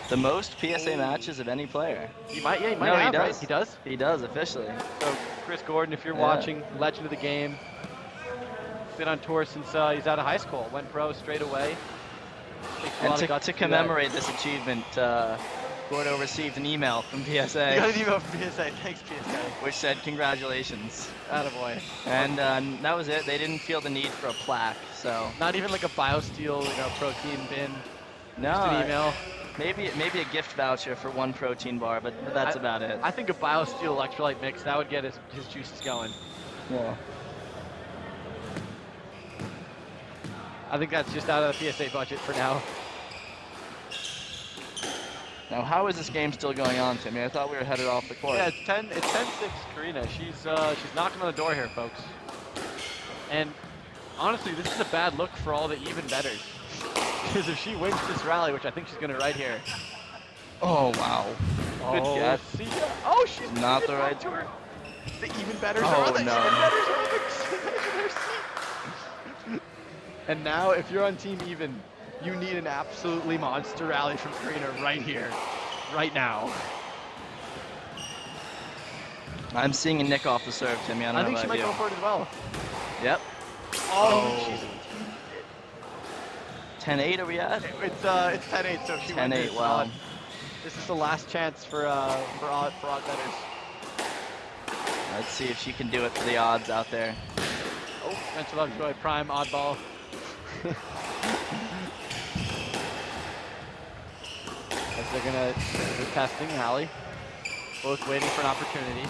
The most PSA matches of any player. He might. Yeah, he might No, have. he Right? does. He does. He does officially. So Chris Gordon, if you're Yeah. watching, legend of the game. Been on tour since he's out of high school. Went pro straight away. Takes a lot And of guts to do that. commemorate this achievement, Gordo received an email from You got PSA, an email from PSA. Thanks, PSA. which said congratulations. Attaboy. And that was it. They didn't feel the need for a plaque, so Not even like a BioSteel, protein bin. no. Just an email. Maybe a gift voucher for one protein bar, but that's about it. I think a BioSteel electrolyte mix, that would get his juices going. Yeah. I think that's just out of the PSA budget for now. Now, how is this game still going on, Timmy? I thought we were headed off the court. Yeah, it's 10-6 Karina. She's knocking on the door here, folks. And honestly, this is a bad look for all the even betters. Because if she wins this rally, which I think she's gonna right here. Oh, wow. Good Oh, guess. see ya. Oh, she's Not moving the it right- up to her. The even betters Oh, are on the no. even betters are on the edge of their seat. And now, if you're on team even, you need an absolutely monster rally from Karina right here, right now. I'm seeing a nick off the serve, Timmy. I don't I know think she about might you. go for it as well. Yep. Oh, she's 10-8 are we at? It's 10-8, so if she wins 10-8, it's wow. odd. This is the last chance for odd betters. Let's see if she can do it for the odds out there. Oh, Spencer Lovejoy, prime oddball. As they're testing Hallie. Both waiting for an opportunity.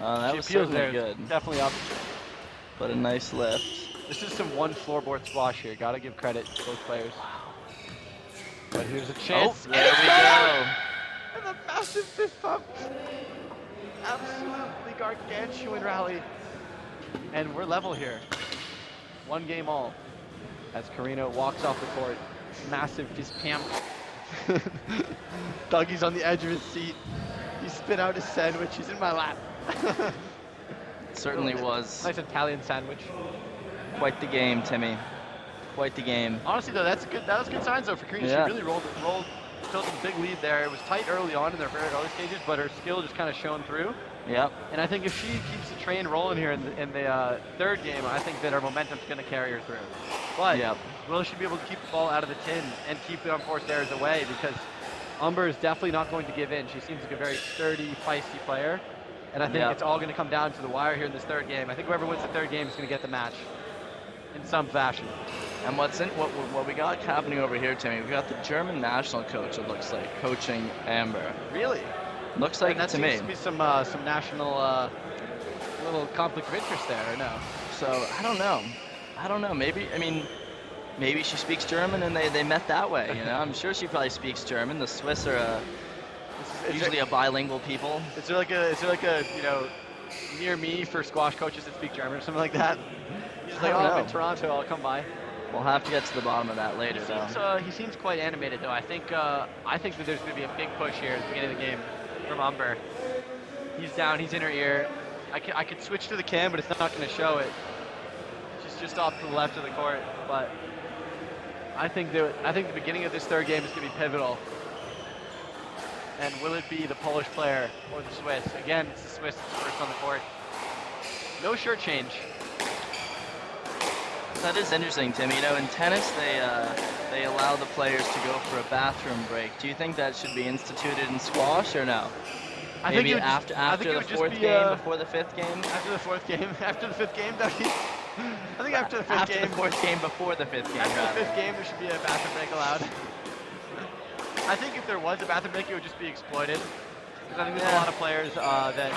That She was appeals certainly there. good, Definitely up. but a nice lift. This is some one floorboard squash here. Gotta give credit to both players. But here's a chance. Oh, there we go. And a massive fist pump. Absolutely gargantuan rally. And we're level here. One game all. As Karina walks off the court. Massive fist pump. Dougie's on the edge of his seat. He spit out his sandwich. He's in my lap. Certainly was Nice Italian sandwich. quite the game, Timmy. Quite the game. Honestly, though, that was good signs though for Karina. Yeah. She really rolled, built a big lead there. It was tight early on in their very early stages, but her skill just kind of shone through. Yep. And I think if she keeps the train rolling here in the third game, I think that her momentum's going to carry her through. But Yep. will she be able to keep the ball out of the tin and keep the unforced errors away? Because Umber is definitely not going to give in. She seems like a very sturdy, feisty player. And I think Yep. it's all going to come down to the wire here in this third game. I think whoever wins the third game is going to get the match in some fashion. And what we got happening over here, Timmy? We got the German national coach. It looks like coaching Amber. Really? Looks like And that to seems me. to be some national little conflict of interest there, or no? So I don't know. Maybe she speaks German and they met that way. You know, I'm sure she probably speaks German. The Swiss are usually a bilingual people. Is there like a near me for squash coaches that speak German or something like that? He's just like, I don't I'm in know. Toronto, I'll come by. We'll have to get to the bottom of that later, though. He seems quite animated though. I think that there's going to be a big push here at the beginning of the game from Umber. He's down, he's in her ear. I could switch to the cam, but it's not going to show it. She's just off to the left of the court, but I think the beginning of this third game is going to be pivotal. And will it be the Polish player or the Swiss? Again, it's the Swiss that's first on the court. No shirt change. That is interesting, Tim. You know, in tennis, they allow the players to go for a bathroom break. Do you think that should be instituted in squash or no? I Maybe think after the fourth game, before the fifth game? After the fourth game, after the fifth game, Dougie. I think after the fifth After game. the fourth game, before the fifth game, After rather. the fifth game, there should be a bathroom break allowed. I think if there was a bathroom break, it would just be exploited. Because I think there's a lot of players that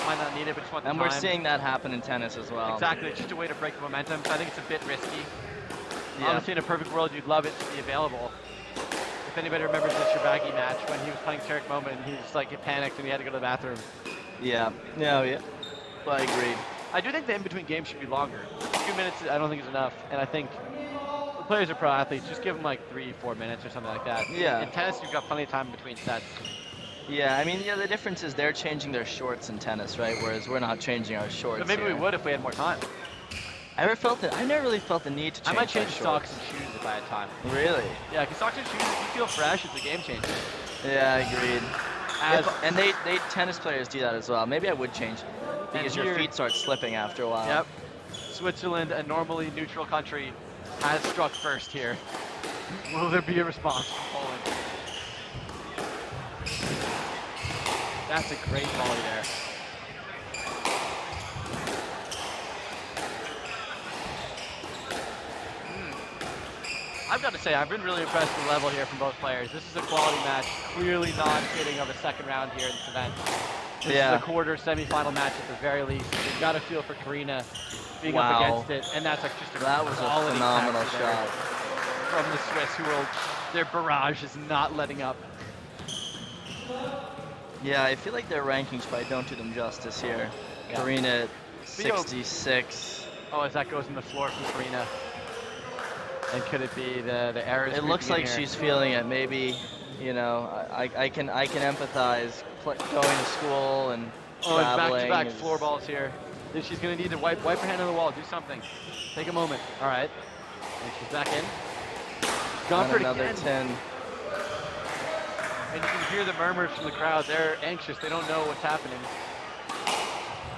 might not need it, but just want the And time. we're seeing that happen in tennis as well. Exactly, it's just a way to break the momentum. So I think it's a bit risky. Yeah. Obviously, in a perfect world, you'd love it to be available. If anybody remembers the Shabagi match when he was playing Tarek Moment, he just like panicked and he had to go to the bathroom. Yeah. No, yeah. Well, I agree. I do think the in-between games should be longer. 2 minutes, I don't think is enough. And I think the players are pro athletes. Just give them like 3-4 minutes or something like that. Yeah. In tennis, you've got plenty of time in between sets. Yeah, I mean, yeah, the difference is they're changing their shorts in tennis, right? Whereas we're not changing our shorts. But maybe here. we would if we had more time. I never really felt the need to change I might change my socks shorts. and shoes if I had time. Really? Yeah, because socks and shoes, if you feel fresh, it's a game changer. Yeah, agreed. As, And they tennis players do that as well. Maybe I would change because your here- feet start slipping after a while. Yep. Switzerland, a normally neutral country, has struck first here. Will there be a response from Poland? That's a great volley there. I've got to say, I've been really impressed with the level here from both players. This is a quality match, clearly not fitting of a second round here in this event. This is a quarter semifinal match at the very least. You've got to feel for Karina being up against it, and that's like just a That was a quality phenomenal capture there shot. from the Swiss, who will, their barrage is not letting up. Yeah, I feel like their rankings probably don't do them justice here. Yeah. Karina at Yo- 66. Oh, as that goes in the floor from Karina. And could it be the errors? It looks creeping like in here? she's feeling it. Maybe, you know, I can empathize going to school and Oh, and traveling. back-to-back is- floor balls here. She's going to need to wipe her hand on the wall, do something. Take a moment. All right. And she's back in. Gone And for it another again. 10. And you can hear the murmurs from the crowd. They're anxious. They don't know what's happening.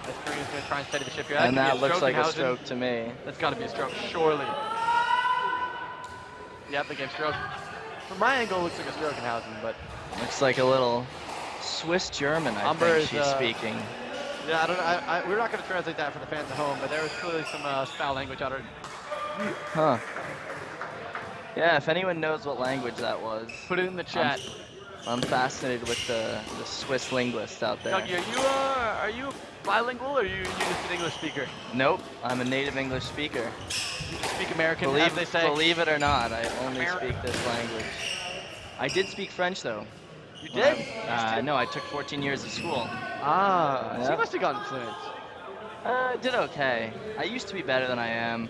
As Karina's going to try and steady the ship here. And could be that looks like a Strokenhausen. stroke to me. That's got to be a stroke, surely. Yep, the game stroke. From my angle, it looks like a Strokenhausen, but Looks like a little Swiss German, I Umber think is, she's speaking. yeah, I don't know. We're not going to translate that for the fans at home, but there was clearly some foul language uttered. Huh. Yeah, if anyone knows what language that was, Put it in the chat. I'm fascinated with the Swiss linguists out there. Dougie, are you bilingual or are you just an English speaker? Nope, I'm a native English speaker. You speak American, as they say. Believe it or not, I only Ameri- speak this language. I did speak French though. You did? No, I took 14 years of school. Ah, so Yeah. you must have gotten fluent. I did okay. I used to be better than I am.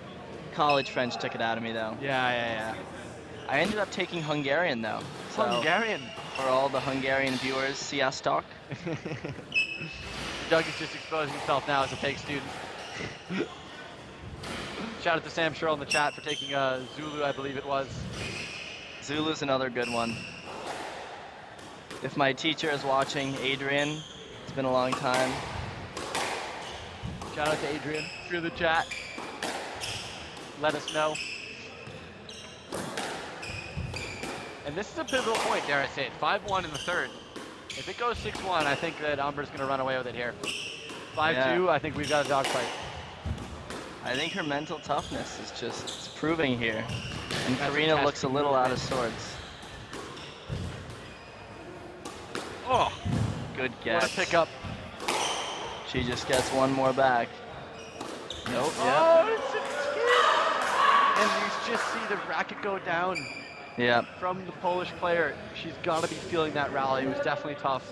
College French took it out of me though. Yeah. I ended up taking Hungarian though. So Hungarian. for all the Hungarian viewers, Sziasztok. Dougie's just exposing himself now as a fake student. Shout out to Sam Sherrill in the chat for taking Zulu, I believe it was. Zulu's another good one. If my teacher is watching, Adrian, it's been a long time. Shout out to Adrian through the chat. Let us know. And this is a pivotal point, dare I say it. 5-1 in the third. If it goes 6-1, I think that Umber's going to run away with it here. 5-2, I think we've got a dogfight. I think her mental toughness is just it's proving here. And That's a Karina test looks a of little out of movement. sorts. Oh, Good what guess. a pickup. She just gets one more back. Nope, Oh, it's a tip! And you just see the racket go down Yep. from the Polish player. She's got to be feeling that rally. It was definitely tough.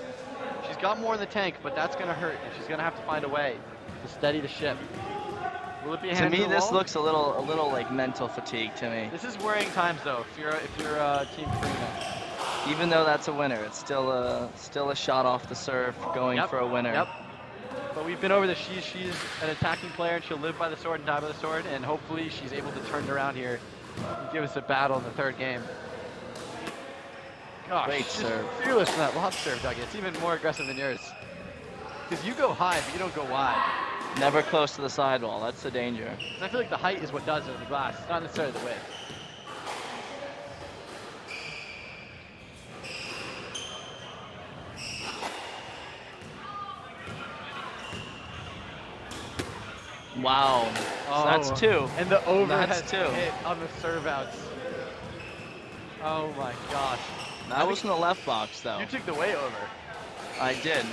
She's got more in the tank, but that's going to hurt, and she's going to have to find a way to steady the ship. Will it be a To hand me, to the this wall? looks a little like mental fatigue to me. This is worrying times, though. If you're Team Karina. Even though that's a winner, it's still a shot off the serve going Yep, for a winner. Yep. But we've been over this. She's an attacking player, and she'll live by the sword and die by the sword. And hopefully, she's able to turn it around here and give us a battle in the third game. Gosh, Great just serve. fearless in that lob serve, Dougie. It's even more aggressive than yours. Because you go high, but you don't go wide. Never close to the sidewall. That's the danger. 'Cause I feel like the height is what does it in the glass. It's not necessarily the width. Wow. So that's two. And the overhead That's two. hit on the serve outs. Oh my gosh. That was in the left box though. You took the way over. I did.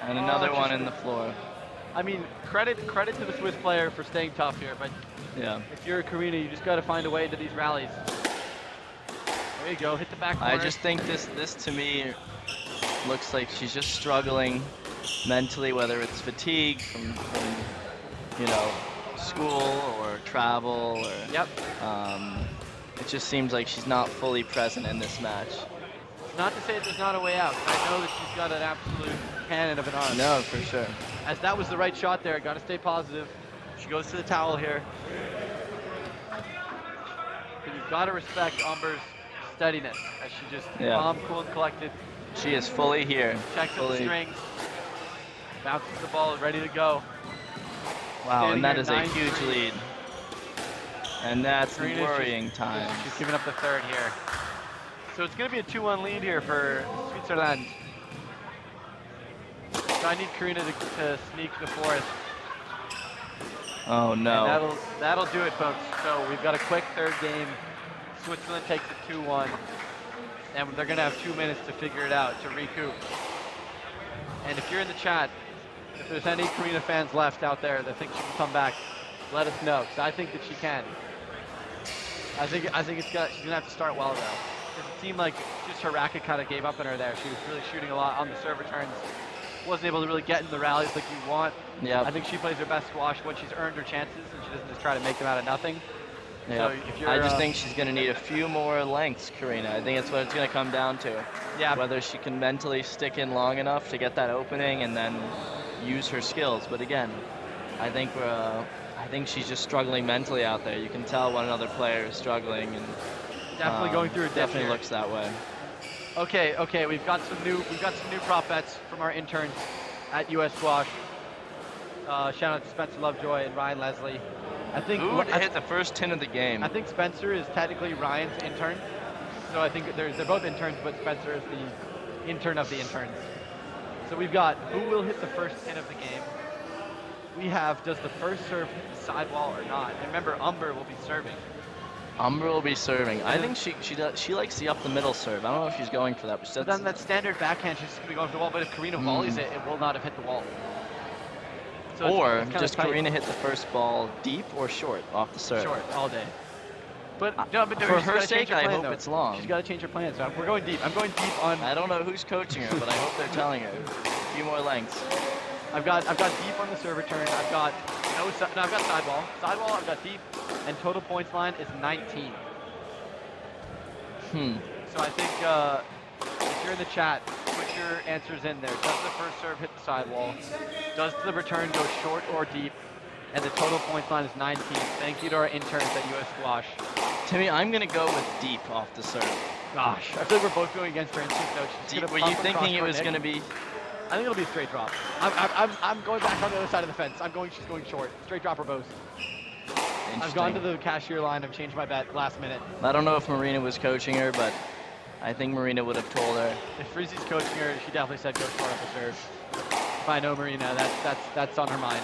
And Oh, another one just- in the floor. I mean, credit to the Swiss player for staying tough here, but Yeah. if you're Karina, you just got to find a way into these rallies. There you go, hit the back corner. I just think this to me looks like she's just struggling mentally, whether it's fatigue from you know, school or travel or Yep. it just seems like she's not fully present in this match. Not to say that there's not a way out. I know that she's got an absolute cannon of an arm. No, for sure. As that was the right shot there, got to stay positive. She goes to the towel here. But you've got to respect Umber's steadiness as she just calm, cool, and collected. She is fully here. Checks up the strings. Bounces the ball, ready to go. Wow, and that is a 9-3. huge lead. And that's Karina's worrying time. She's giving up the third here. So it's going to be a 2-1 lead here for Switzerland. So I need Karina to sneak the fourth. Oh no. And that'll do it, folks. So we've got a quick third game. Switzerland takes it 2-1. And they're going to have 2 minutes to figure it out, to recoup. And if you're in the chat, if there's any Karina fans left out there that think she can come back, let us know, because I think that she can. I think she's going to have to start well, though. Because it seemed like just her racket kind of gave up on her there. She was really shooting a lot on the serve returns. Wasn't able to really get in the rallies like you want. Yeah. I think she plays her best squash when she's earned her chances and she doesn't just try to make them out of nothing. Yeah. So if you're, I just think she's going to need a few more lengths, Karina. I think that's what it's going to come down to. Yeah. Whether she can mentally stick in long enough to get that opening and then use her skills. But again, I think she's just struggling mentally out there. You can tell when another player is struggling, and definitely going through a dip definitely here. looks that way. Okay, we've got some new prop bets from our interns at US Squash. Shout out to Spencer Lovejoy and Ryan Leslie. I think Who hit the first 10 of the game? I think Spencer is technically Ryan's intern. So I think they're both interns, but Spencer is the intern of the interns. So we've got who will hit the first 10 of the game. We have does the first serve hit the sidewall or not. And remember, Umber will be serving. Umber will be serving. I think she likes the up the middle serve. I don't know if she's going for that, but But then that standard backhand, she's going to be going for the wall. But if Karina volleys it, it will not have hit the wall. So or it's does tight. Karina hit the first ball deep or short off the serve? Short all day. But no, but for she's her gotta change sake, I plan, hope though. it's long. She's got to change her plan. So we're going deep. I'm going deep on. I don't know who's coaching her, but I hope they're telling her. A few more lengths. I've got deep on the serve return. I've got I've got sidewall. Sidewall. I've got deep, and total points line is 19. So I think if you're in the chat, put your answers in there. Does the first serve hit the sidewall? Does the return go short or deep? And the total points line is 19. Thank you to our interns at US Squash. Timmy, I'm gonna go with deep off the serve. Gosh, I feel like we're both going against her instinct, though. She's Deep, gonna were you pump thinking it across was court gonna and- be? I think it'll be a straight drop. I'm going back on the other side of the fence. She's going short. Straight drop or both. I've gone to the cashier line. I've changed my bet last minute. I don't know if Marina was coaching her, but I think Marina would have told her. If Freezy's coaching her, she definitely said go short off the serve. If I know Marina, that's on her mind.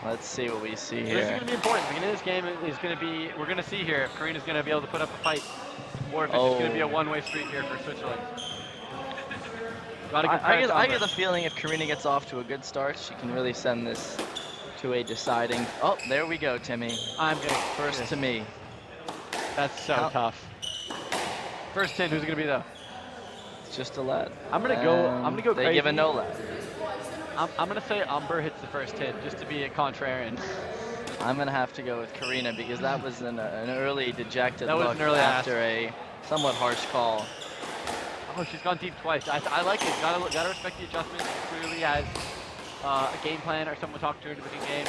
Let's see what we see This is here. going to be important. The beginning of this game is going to be, we're going to see here if Karina's going to be able to put up a fight, or if it's just going to be a one-way street here for Switzerland. I get the feeling if Karina gets off to a good start, she can really send this to a deciding. Oh, there we go, Timmy. I'm going to First to me. That's so tough. First 10, who's going to be though? It's just a lad. I'm going to go They crazy. give a no lad. I'm going to say Umber hits the first 10 just to be a contrarian. I'm gonna have to go with Karina because that was an early dejected look after a somewhat harsh call. Oh, she's gone deep twice. I like it. Gotta respect the adjustments. She clearly has a game plan or someone talked to her in the beginning game.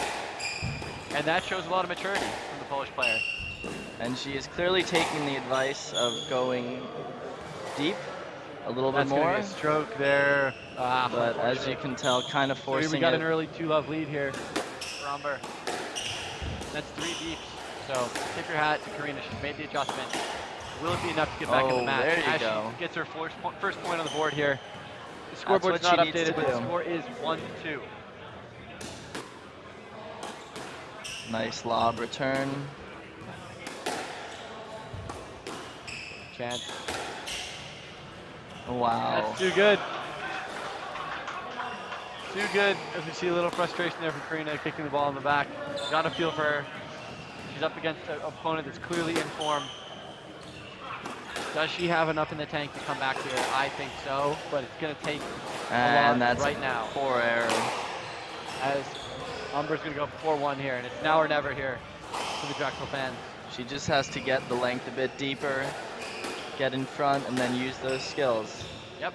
And that shows a lot of maturity from the Polish player. And she is clearly taking the advice of going deep a little bit more. That's gonna be a stroke there. But as you can tell, kind of forcing we got it. an early 2-love lead here for Umber. That's 3 deeps. So tip your hat to Karina. She's made the adjustment. Will it be enough to get back in the match? There you As go. she gets her first point on the board here. The scoreboard's what not she needs updated, to but the do. score is 1-2. Nice lob return. Chance. Wow. That's too good. Too good. As we see a little frustration there from Karina kicking the ball in the back. Got a feel for her. She's up against an opponent that's clearly in form. Does she have enough in the tank to come back here? I think so, but it's going to take a And lot that's right now. poor error. As Umber's going to go 4-1 here, and it's now or never here for the Drexel fans. She just has to get the length a bit deeper, get in front, and then use those skills. Yep.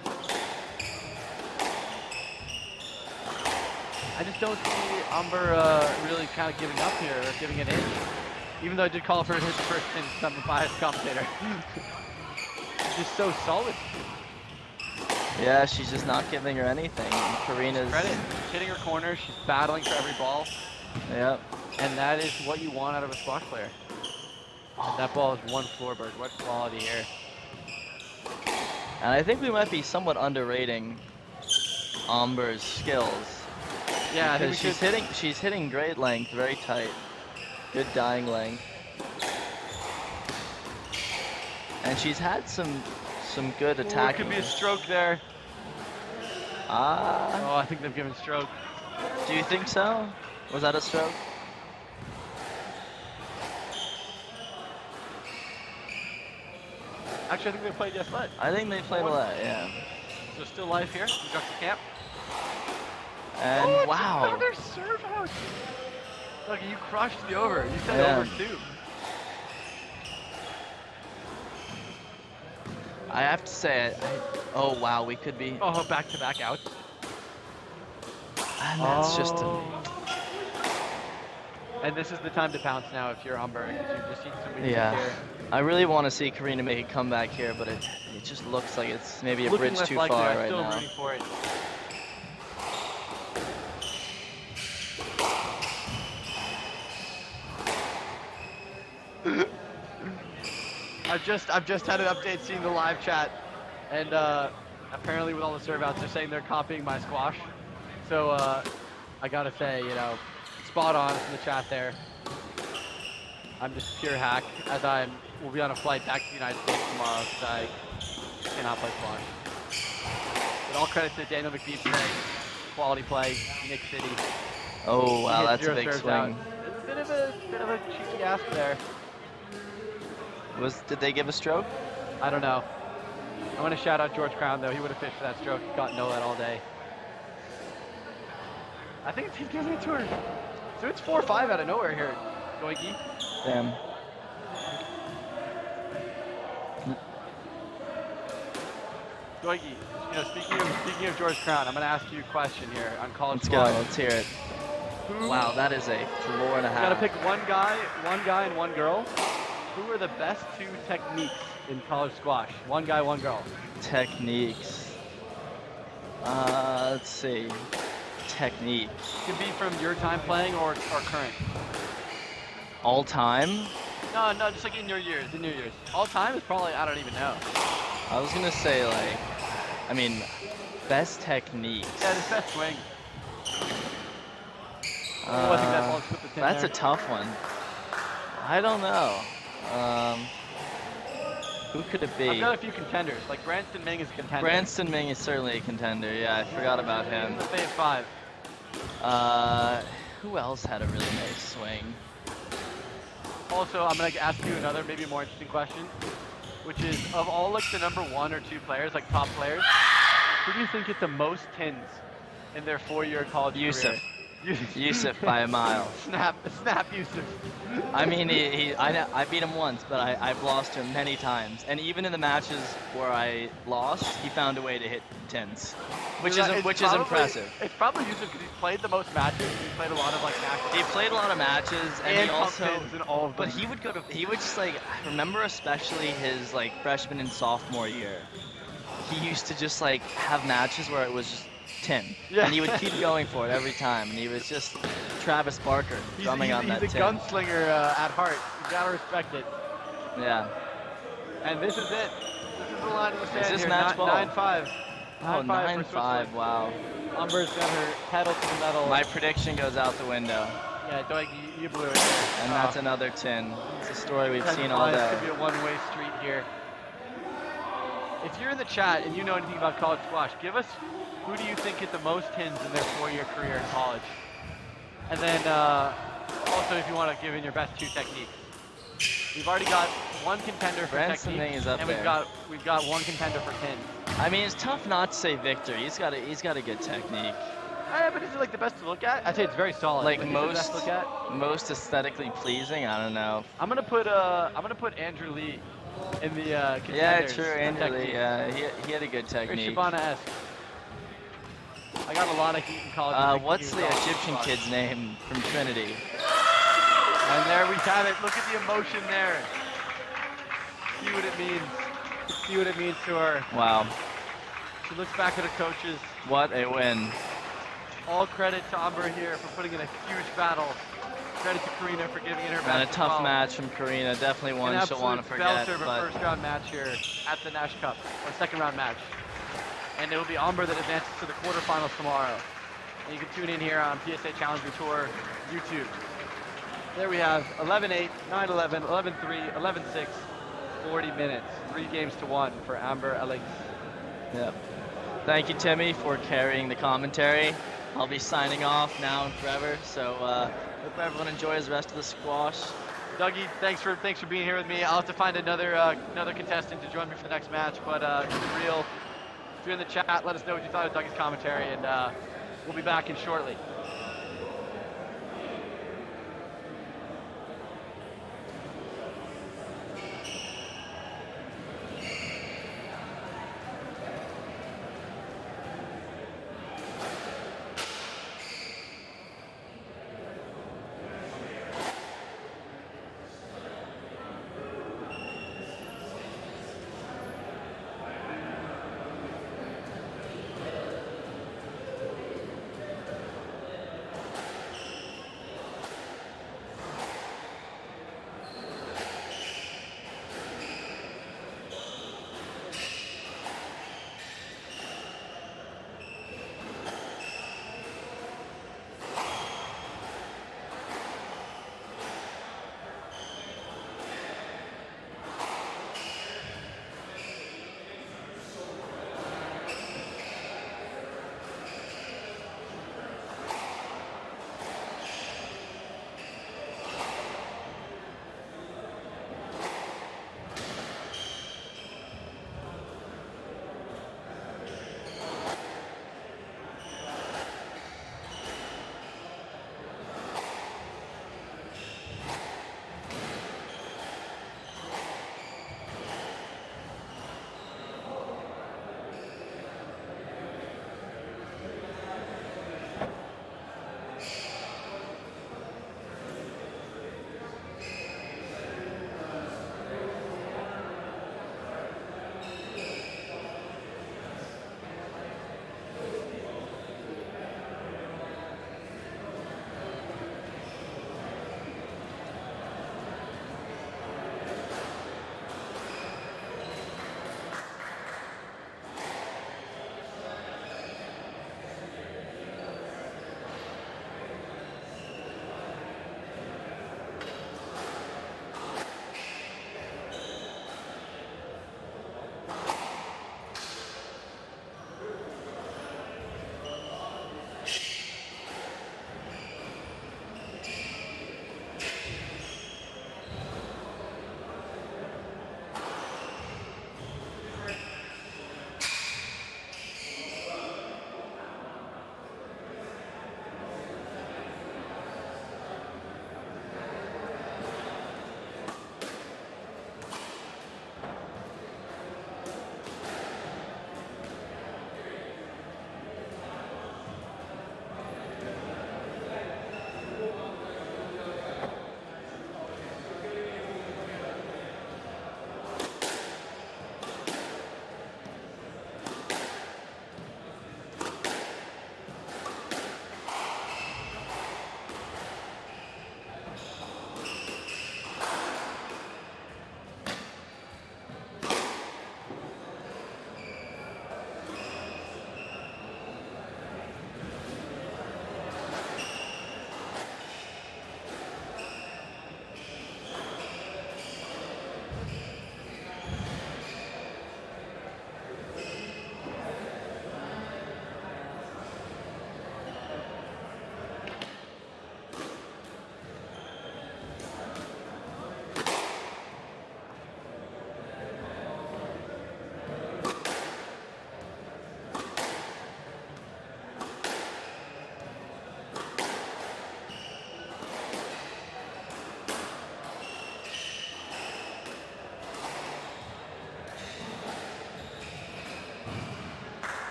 I just don't see Umber really kind of giving up here or giving it in. Even though I did call for his first in, I'm a biased commentator. She's just so solid. Yeah, she's just not giving her anything. And Karina's. Credit. She's hitting her corner. She's battling for every ball. Yep. And that is what you want out of a squash player. And that ball is one floorboard. What quality here. And I think we might be somewhat underrating Umber's skills. Yeah, I think Because we should. she's hitting great length, very tight. Good dying length. And she's had some good Ooh, it attacking. could be a stroke there. Ah, Oh, I think they've given stroke. do you think so? Was that a stroke? Actually, I think they played just led. I think they played a lot, yeah. So still live here. We got the camp. And Oh, it's wow. another serve out. Look, you crushed the over. You said Yeah. over 2. I have to say, oh wow, we could be. Oh, back-to-back outs. And that's just. And this is the time to pounce now if you're Umber, because you've just seen some weakness Yeah. here. I really want to see Karina make a comeback here, but it just looks like it's maybe a Looking bridge less too likely, far I'm right still now. rooting for it. I've just had an update seeing the live chat, and apparently with all the serve outs, they're saying they're copying my squash. So I gotta say, you know, spot on in the chat there. I'm just pure hack, as we'll be on a flight back to the United States tomorrow, because I cannot play squash. But all credit to Daniel McBeef today. Quality play, Nick City. Oh wow, He hit that's a 0 big serves swing. out. It's a bit of a cheeky ask there. Did they give a stroke? I don't know. I want to shout out George Crown though. He would have fished for that stroke. Got no that all day. I think he's giving it to her. So it's 4-5 out of nowhere here, Doiky. Damn. Doiky, you know, speaking of George Crown, I'm gonna ask you a question here on college Let's go. squash. Let's hear it. Who- Wow, that is a floor and a You gotta half. pick one guy and one girl. Who are the best 2 techniques in college squash? One guy, one girl. Techniques. Let's see. Technique. Could be from your time playing or current. All time? No, just like in your years, All time is probably, I don't even know. I was gonna say like, I mean, best techniques. Yeah, his best swing. Oh, I think that ball's put the pin That's there. a tough one. I don't know. Who could it be? I've got a few contenders, like Branston Ming is a contender. Branston Ming is certainly a contender. Yeah, I forgot about him. The Fave 5. Who else had a really nice swing? Also, I'm gonna ask you another, maybe more interesting question, which is, of all like the number 1 or 2 players, like top players, who do you think get the most tins in their 4-year college Yusuf. career? Yusuf by a mile. Snap Yusuf. I mean, I beat him once, but I've lost him many times. And even in the matches where I lost, he found a way to hit tens, which is probably- impressive. It's probably Yusuf because he's played the most matches. He's played a lot of like national. He played a lot of matches, and he top also. tens in all of them. But he would just like, I remember especially his like freshman and sophomore year. He used to just like have matches where it was just 10. Yeah. And he would keep going for it every time. And he was just Travis Barker drumming on that He's a 10. gunslinger at heart. You gotta respect it. Yeah. And this is it. This is the line in the sand Is this here. match ball? 9-5. Oh, 9-5 for 9-5, Switzerland. wow. Umber's got her pedal to the metal. My prediction goes out the window. Yeah, Doig, you blew it there. And that's another 10. It's a story we've seen all 10-5 day. could be a one-way street here. if you're in the chat and you know anything about college squash, give us who do you think hit the most tins in their 4-year career in college? And then also if you want to give in your best 2 techniques. We've already got 1 contender for Branson technique, Ming is up and there. we've got 1 contender for tins. I mean, it's tough not to say Victor. He's got a good technique. But is it like the best to look at? I'd say it's very solid. Like but is it the best to look at? most aesthetically pleasing. I don't know. I'm gonna put Andrew Lee in the contenders. Yeah, true. for Andrew Lee. technique. Yeah, he had a good Very technique. Shabana-esque. I got a lot of heat in college. What's the Egyptian kid's name from Trinity? And there we have it. Look at the emotion there. See what it means. See what it means to her. Wow, She looks back at her coaches. what a win! All credit to Amber here for putting in a huge battle. Credit to Karina for giving it her best. And a as tough well. match from Karina. Definitely one An she'll want to absolute forget. belter of a But first round match here at the Nash Cup, or second round match. And it will be Amber that advances to the quarterfinals tomorrow. And you can tune in here on PSA Challenger Tour YouTube. There we have 11-8, 9-11, 11-3, 11-6, 40 minutes. 3 games to 1 for Amber Alex. yep. Thank you, Timmy, for carrying the commentary. I'll be signing off now and forever. So hope everyone enjoys the rest of the squash. Dougie, thanks for being here with me. I'll have to find another contestant to join me for the next match, but keep it real. If you're in the chat, let us know what you thought of Dougie's commentary, and we'll be back in shortly.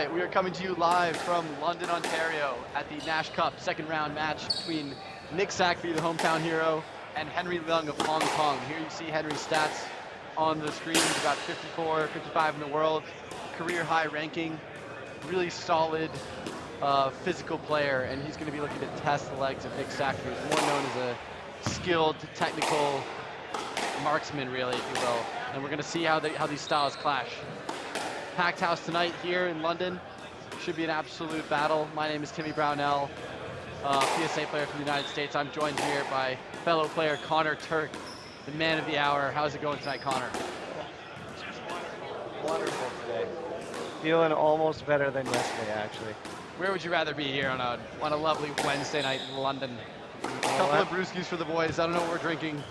right, we are coming to you live from London, Ontario at the Nash Cup second round match between Nick Sackby, the hometown hero, and Henry Leung of Hong Kong. Here you see Henry's stats on the screen. He's about 54, 55 in the world, career high ranking, really solid physical player, and he's going to be looking to test the legs of Nick Sackby, who's more known as a skilled, technical marksman, really, if you will. And we're going to see how these styles clash. Packed house tonight here in London. Should be an absolute battle. My name is Timmy Brownell, PSA player from the United States. I'm joined here by fellow player Connor Turk, the man of the hour. How's it going tonight, Connor? Wonderful today. Feeling almost better than yesterday, actually. Where would you rather be here on a lovely Wednesday night in London? A couple of brewskis for the boys. I don't know what we're drinking.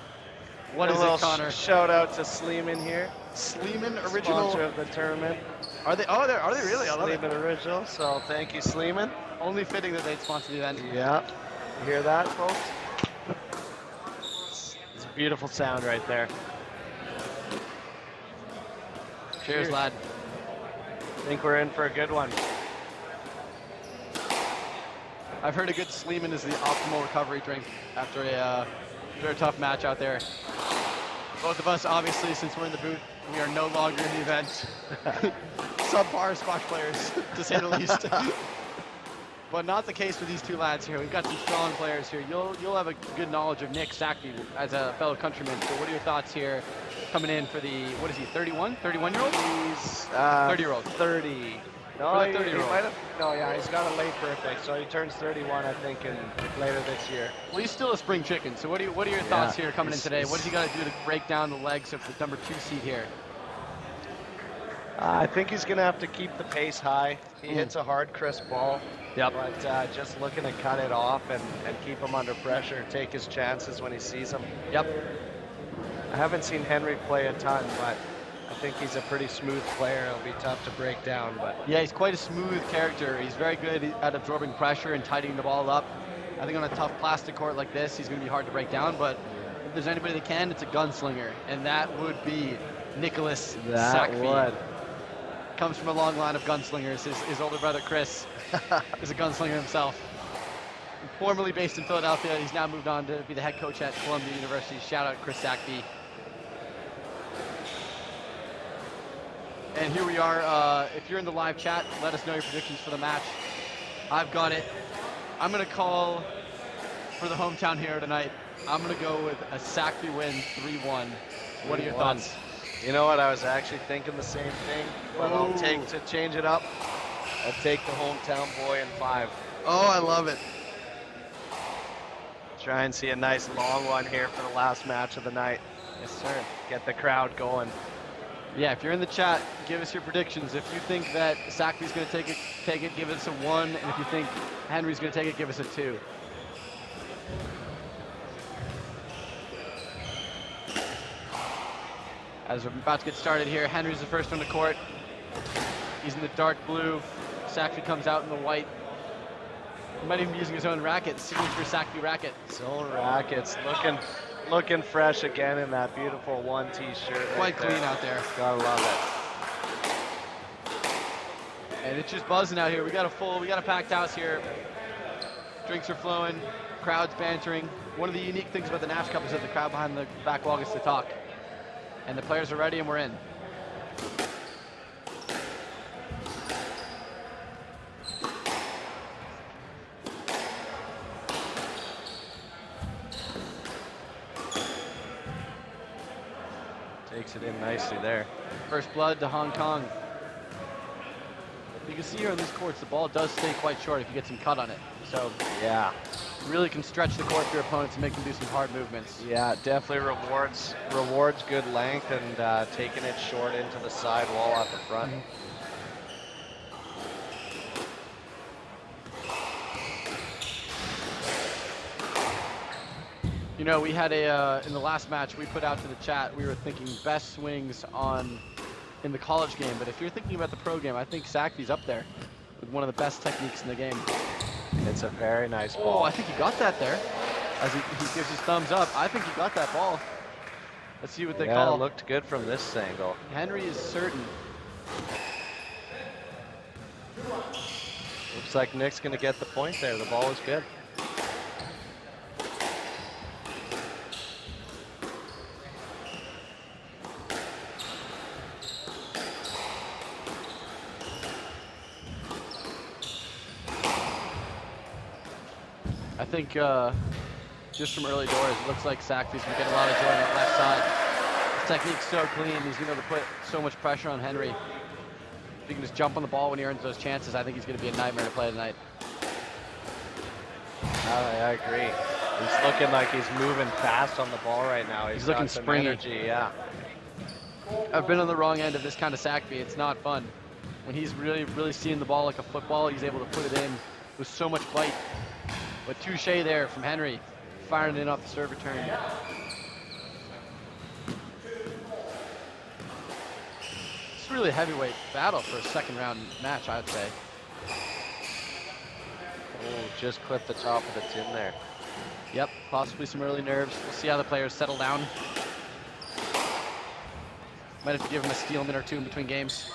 What is it, Connor? Shout out to Sleeman here. Sleeman original. Sponsor of the tournament. Are they? Oh, are they really? I love it. Sleeman original. So thank you, Sleeman. Only fitting that they'd sponsor the event. Yeah. You hear that, folks? It's a beautiful sound right there. Cheers, lad. I think we're in for a good one. I've heard a good Sleeman is the optimal recovery drink after a tough match out there. Both of us, obviously, since we're in the booth, we are no longer in the event. Subpar squash players, to say the least. But not the case for these two lads here. We've got some strong players here. You'll have a good knowledge of Nick Sackby as a fellow countryman. So what are your thoughts here coming in for the, what is he, 31? 31-year-old? He's 30-year-old. 30. No, For the he 30-year-old. might have, no, yeah, he's got a late birthday, so he turns 31, I think, later this year. Well, he's still a spring chicken. So what are your thoughts here coming in today? What does he got to do to break down the legs of the number 2 seed here? I think he's going to have to keep the pace high. He hits a hard, crisp ball. Yep. But just looking to cut it off and keep him under pressure, take his chances when he sees them. Yep. I haven't seen Henry play a ton, but I think he's a pretty smooth player. It'll be tough to break down, but Yeah, he's quite a smooth character. He's very good at absorbing pressure and tightening the ball up. I think on a tough plastic court like this, he's going to be hard to break down, but if there's anybody that can, it's a gunslinger, and that would be Nicholas Sackby. would. Comes from a long line of gunslingers. His older brother, Chris, is a gunslinger himself. Formerly based in Philadelphia, he's now moved on to be the head coach at Columbia University. Shout out Chris Sackby. And here we are. If you're in the live chat, let us know your predictions for the match. I've got it. I'm going to call for the hometown hero tonight. I'm going to go with a Sackby win 3-1. What are your thoughts? You know what? I was actually thinking the same thing, but I'll take, to change it up, I'll take the hometown boy in 5. Oh, I love it. Try and see a nice long one here for the last match of the night. Yes, sir. Get the crowd going. Yeah, if you're in the chat, give us your predictions. If you think that Sackby's going to take it, give us a 1. And if you think Henry's going to take it, give us a 2. As we're about to get started here, Henry's the first on the court. He's in the dark blue. Sackby comes out in the white. He might even be using his own racket, signature Sackby racket. His own rackets, looking fresh again in that beautiful 1 t-shirt. Quite clean out there. Gotta love it. And it's just buzzing out here. We got a packed house here. Drinks are flowing, crowd's bantering. One of the unique things about the Nash Cup is that the crowd behind the back wall gets to talk. And the players are ready and we're in. Takes it in nicely there. First blood to Hong Kong. You can see here on these courts, the ball does stay quite short if you get some cut on it. So Yeah. really can stretch the court for your opponents and make them do some hard movements. Yeah, definitely rewards good length and taking it short into the side wall at the front. You know, we had in the last match we put out to the chat, we were thinking best swings in the college game, but if you're thinking about the pro game, I think Sackby's up there with one of the best techniques in the game. It's a very nice Oh, ball. I think he got that there. As he gives his thumbs up, I think he got that ball. Let's see what they yeah, call. it looked good from this angle. Henry is certain. Looks like Nick's going to get the point there. The ball was good. I think just from early doors, it looks like Sackby's been getting a lot of joy on that left side. His technique's so clean. He's been able to put so much pressure on Henry. If he can just jump on the ball when he earns those chances, I think he's going to be a nightmare to play tonight. I agree. He's looking like he's moving fast on the ball right now. He's got looking some springy. energy, yeah. I've been on the wrong end of this kind of Sackby. It's not fun. When he's really seeing the ball like a football, he's able to put it in with so much bite. But touche there from Henry, firing it off the serve return. It's really a heavyweight battle for a second round match, I'd say. Oh, just clipped the top of the tin there. Yep, possibly some early nerves. We'll see how the players settle down. Might have to give him a steal minute or two in between games.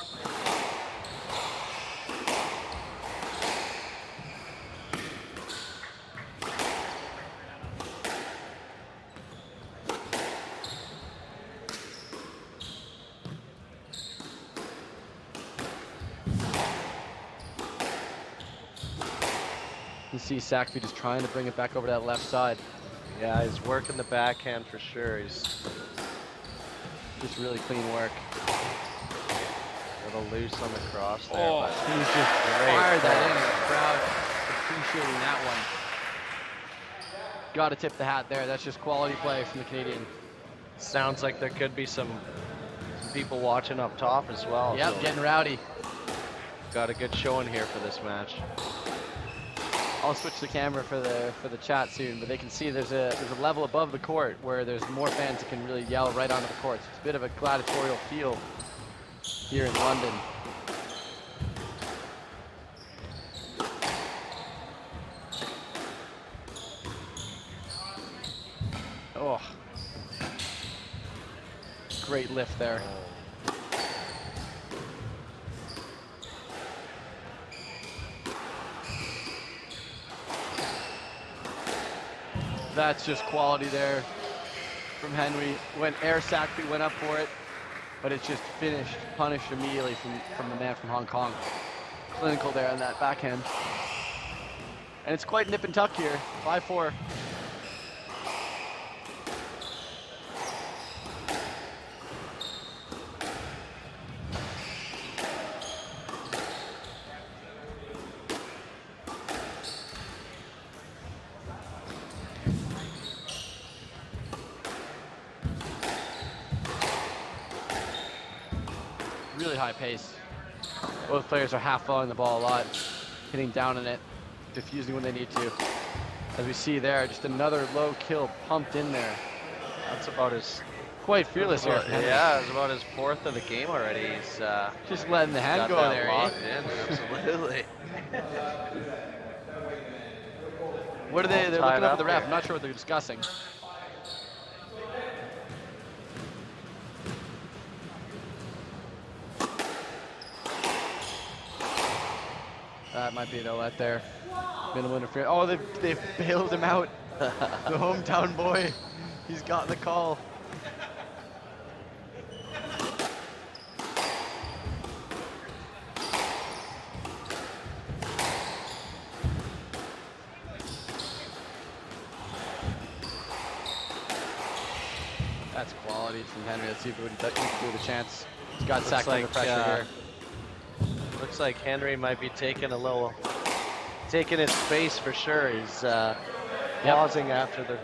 You see Sackby just trying to bring it back over to that left side. Yeah, he's working the backhand for sure. He's Just really clean work. a little loose on the cross there. Oh, but he's just fired that in. The crowd appreciating that one. Got to tip the hat there. That's just quality play from the Canadian. sounds like there could be some people watching up top as well. Yep, so getting rowdy. got a good showing here for this match. I'll switch the camera for the chat soon, but they can see there's a level above the court where there's more fans that can really yell right onto the court. So it's a bit of a gladiatorial feel here in London. Oh, great lift there. That's just quality there from Henry. When Air Sackby went up for it, but it's just finished, punished immediately from the man from Hong Kong. Clinical there on that backhand. And it's quite nip and tuck here, 5-4. Really high pace. Both players are half following the ball a lot, hitting down on it, diffusing when they need to. As we see there, just another low kill pumped in there. That's about his. Quite fearless here. Yeah, it's about his fourth of the game already. He's Just letting the hand got go that there. locked Eh? in. Absolutely. What are they? They're Tied looking up up at the ref. here. I'm not sure what they're discussing. That might be an outlet there. Minimal interference. Oh, they bailed him out. The hometown boy. He's got the call. That's quality from Henry. Let's see if he can do the chance. He's got sacked under pressure here. Looks like Henry might be taking his space for sure. He's pausing after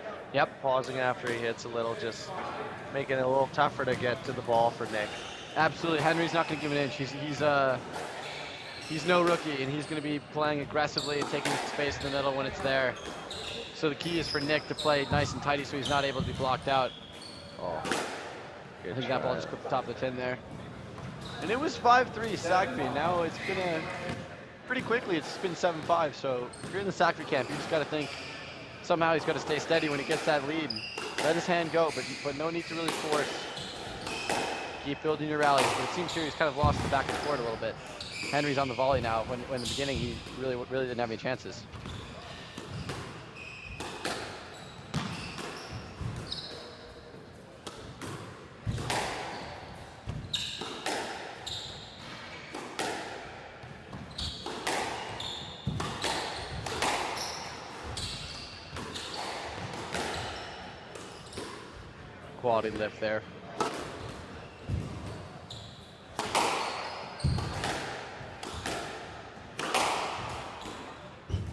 pausing after he hits a little, just making it a little tougher to get to the ball for Nick. Absolutely, Henry's not going to give an inch. He's no rookie, and he's going to be playing aggressively and taking his space in the middle when it's there. So the key is for Nick to play nice and tidy so he's not able to be blocked out. Oh, I think that ball just put the top of the tin there. And it was 5-3 Sackby. Now it's been pretty quickly. It's been 7-5. So if you're in the Sackby camp, you just got to think somehow he's got to stay steady when he gets that lead. Let his hand go, but no need to really force. Keep building your rallies. But it seems here he's kind of lost the back and forth a little bit. Henry's on the volley now. When in the beginning he really didn't have any chances. Quality lift there.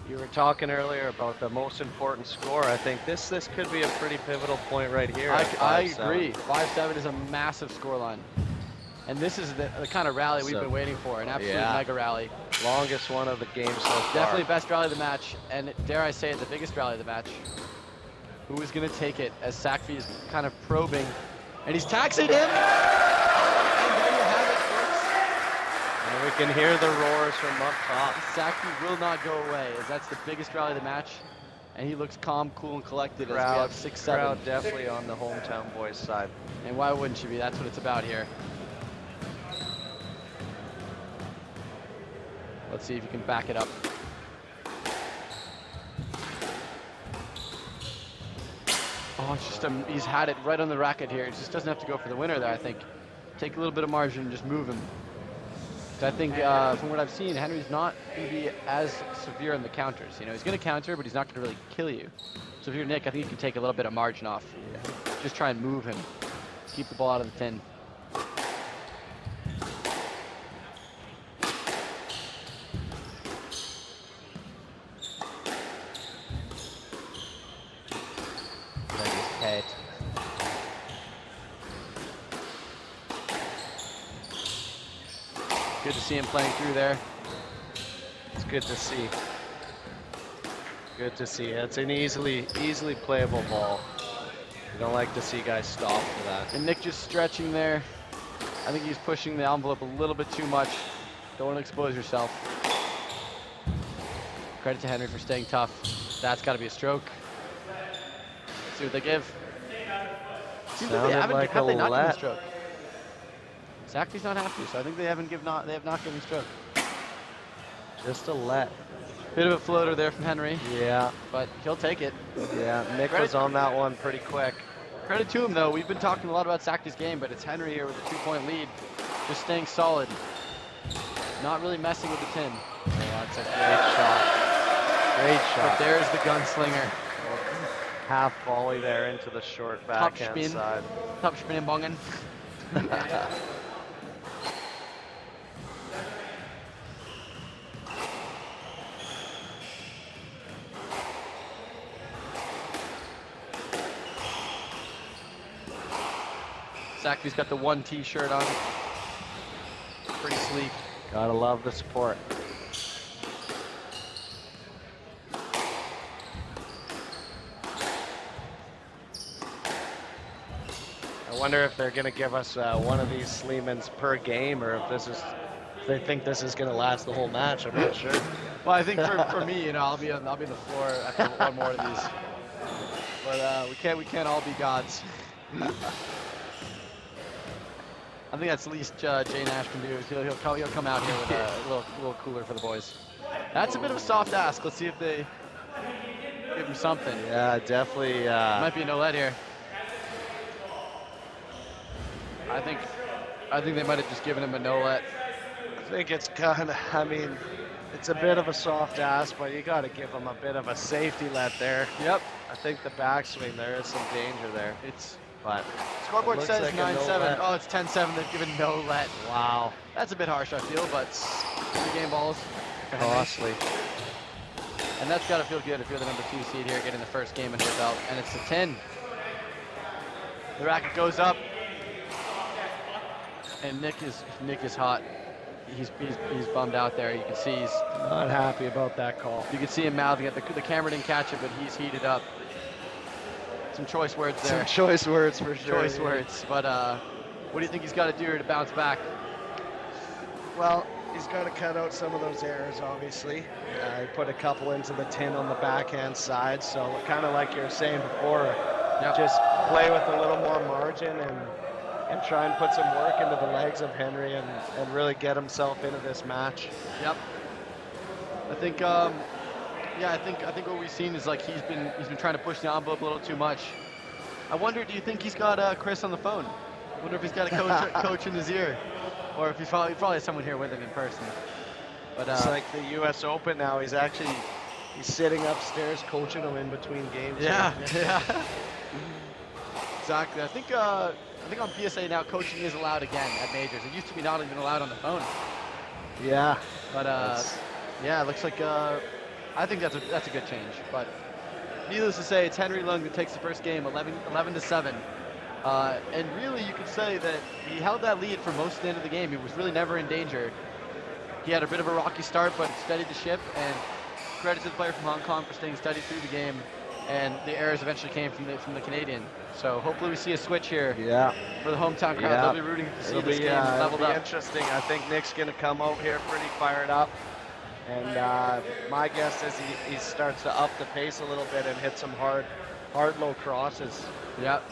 You were talking earlier about the most important score. I think this could be a pretty pivotal point right here. I agree. 5-7 is a massive scoreline. And this is the kind of rally we've been waiting for, an absolute mega rally. Longest one of the game so far. Definitely best rally of the match, and dare I say it, the biggest rally of the match. Who is going to take it as Sakfi is kind of probing, and he's taxied him. And there you have it, folks. And we can hear the roars from up top. Sakfi will not go away, as that's the biggest rally of the match, and he looks calm, cool, and collected as we have 6-7. Crowd definitely on the hometown boys' side. And why wouldn't you be? That's what it's about here. Let's see if you can back it up. Oh, it's just he's had it right on the racket here. He just doesn't have to go for the winner there, I think. Take a little bit of margin and just move him. So I think from what I've seen, Henry's not going to be as severe on the counters. You know, he's going to counter, but he's not going to really kill you. So if you're Nick, I think you can take a little bit of margin off. Just try and move him. Keep the ball out of the tin. Good to see him playing through there. It's good to see. Good to see. It's an easily playable ball. You don't like to see guys stop for that. And Nick just stretching there. I think he's pushing the envelope a little bit too much. Don't want to expose yourself. Credit to Henry for staying tough. That's got to be a stroke. Let's see what they give. Seems like Sounded like have a they not given a let. stroke? Sakfi's not happy, so I think they have not given a stroke. Just a let. Bit of a floater there from Henry. Yeah. But he'll take it. Yeah, Nick was on that one pretty quick. Credit to him, though. We've been talking a lot about Sakfi's game, but it's Henry here with a 2-point lead. Just staying solid. Not really messing with the tin. Oh, that's a great shot. Great But shot. there's the gunslinger. Half volley there into the short backhand spin. side. Top spin and bongen. Sakfi's got the 1T shirt on. Pretty sleek. Gotta love the support. I wonder if they're gonna give us one of these Sleemans per game, or if they think this is gonna last the whole match. I'm not sure. Well, I think for me, you know, I'll be on the floor after one more of these. But we can't all be gods. I think that's the least Jay Nash can do. Is he'll come out here with a little cooler for the boys. That's a bit of a soft ask. Let's see if they give him something. Yeah, definitely. Might be a no let here. I think they might have just given him a no let. I think it's kind of. I mean, it's a bit of a soft ask, but you got to give him a bit of a safety let there. Yep. I think the backswing there is some danger there. But Scoreboard looks says like a 9-7. no let. Oh, it's 10-7. They've given no let. Wow. That's a bit harsh, I feel, but 3 game balls. for Henry. Costly. And that's got to feel good if you're the number 2 seed here, getting the first game under your belt. And it's a 10. The racket goes up. And Nick is hot. He's bummed out there. You can see he's Not happy about that call. You can see him mouthing it. The camera didn't catch it, but he's heated up. Some choice words there. Some choice words for sure. Choice words. But what do you think he's got to do to bounce back? Well, he's got to cut out some of those errors, obviously. He put a couple into the tin on the backhand side, so kind of like you were saying before, Yep. just play with a little more margin and and try and put some work into the legs of Henry and really get himself into this match. Yep. I think, yeah, I think what we've seen is like he's been trying to push the envelope a little too much. I wonder, do you think he's got Chris on the phone? I wonder if he's got a coach in his ear, or if he probably has someone here with him in person. But it's like the U.S. Open now. He's sitting upstairs coaching him in between games. Yeah, yeah. Exactly. I think on PSA now coaching is allowed again at majors. It used to be not even allowed on the phone. Yeah. But yeah, it looks like I think that's a good change. But needless to say, it's Henry Lung that takes the first game, 11-7. And really, you could say that he held that lead for most of the end of the game. He was really never in danger. He had a bit of a rocky start, but steadied the ship. And credit to the player from Hong Kong for staying steady through the game. And the errors eventually came from the Canadian. So hopefully we see a switch here. Yeah. For the hometown crowd, Yeah. they'll be rooting to see this game leveled it'll be up. interesting. I think Nick's going to come out here pretty fired up. And my guess is he starts to up the pace a little bit and hit some hard low crosses. Yep.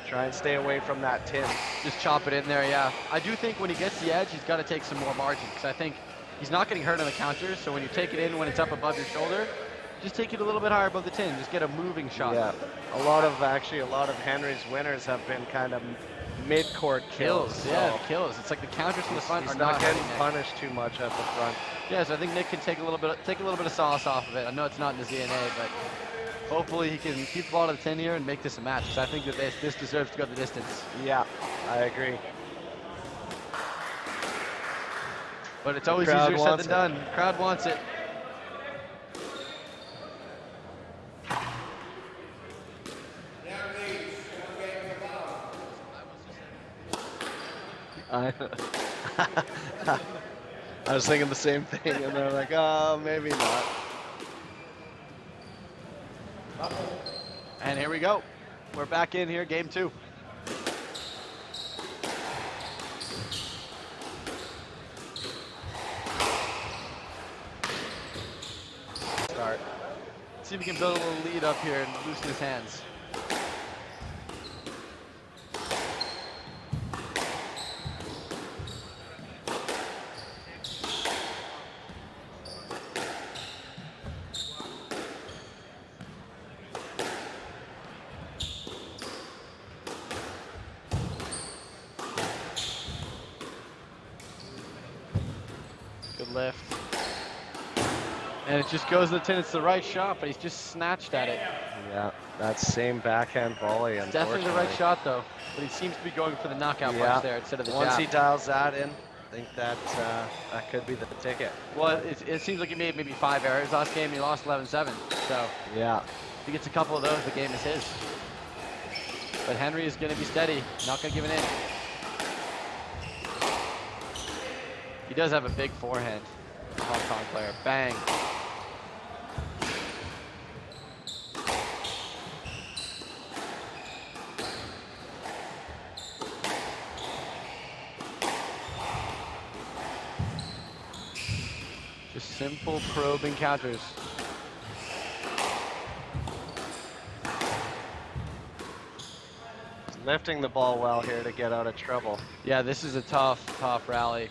Try and stay away from that tin. Just chop it in there, yeah. I do think when he gets the edge, he's got to take some more margin, because I think he's not getting hurt on the counters, so when you take it in when it's up above your shoulder, just take it a little bit higher above the tin. Just get a moving shot. Yeah. A lot of Henry's winners have been kind of mid-court kills. Yeah, so kills. It's like the counters from the front he's are not getting hurting Nick. punished too much at the front. Yeah, so I think Nick can take a little bit of sauce off of it. I know it's not in his DNA, but hopefully he can keep the ball to the tin here and make this a match. Because I think that this deserves to go the distance. Yeah, I agree. But it's always crowd easier said wants than done. Crowd wants it. I was thinking the same thing, and they're like, oh, maybe not. And here we go. We're back in here, game 2. Start. See if we can build a little lead up here and loosen his hands. Good lift. And it just goes to the tin. It's the right shot, but he's just snatched at it. Yeah, that same backhand volley, Definitely the right shot, though. But he seems to be going for the knockout punch there instead of the Once jab. he dials that in, I think that could be the ticket. Well, it seems like he made maybe 5 errors last game. He lost 11-7. So Yeah. if he gets a couple of those, the game is his. But Henry is going to be steady, not going to give it in. He does have a big forehand, Hong Kong player. Bang. Just simple probing counters. Lifting the ball well here to get out of trouble. Yeah, this is a tough rally.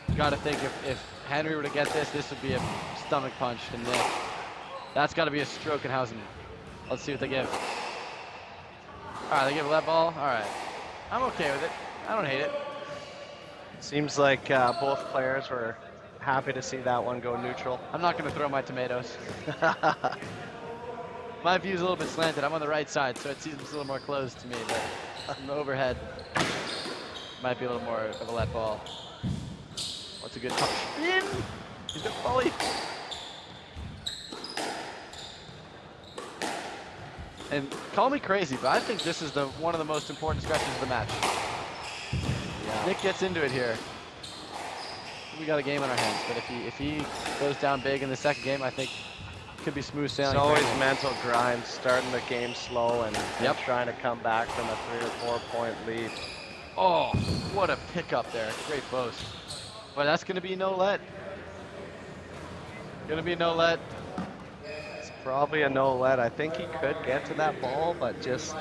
You got to think if Henry were to get this would be a stomach punch to Nick. That's got to be a stroke in Hausen. Let's see what they give. All right, they give a left ball. All right, I'm okay with it. I don't hate it. Seems like both players were happy to see that one go neutral. I'm not going to throw my tomatoes. My view is a little bit slanted. I'm on the right side, so it seems a little more closed to me. But from the overhead, might be a little more of a let ball. What's a good touch? In! He's got volley. And call me crazy, but I think this is one of the most important stretches of the match. Yeah. Nick gets into it here. We got a game on our hands, but if he goes down big in the second game, I think it could be smooth sailing. It's always for him. mental grind, starting the game slow and Yep. trying to come back from a 3 or 4 point lead. Oh, what a pickup there. Great boast. But that's going to be no let. Going to be no let. It's probably a no let. I think he could get to that ball, but just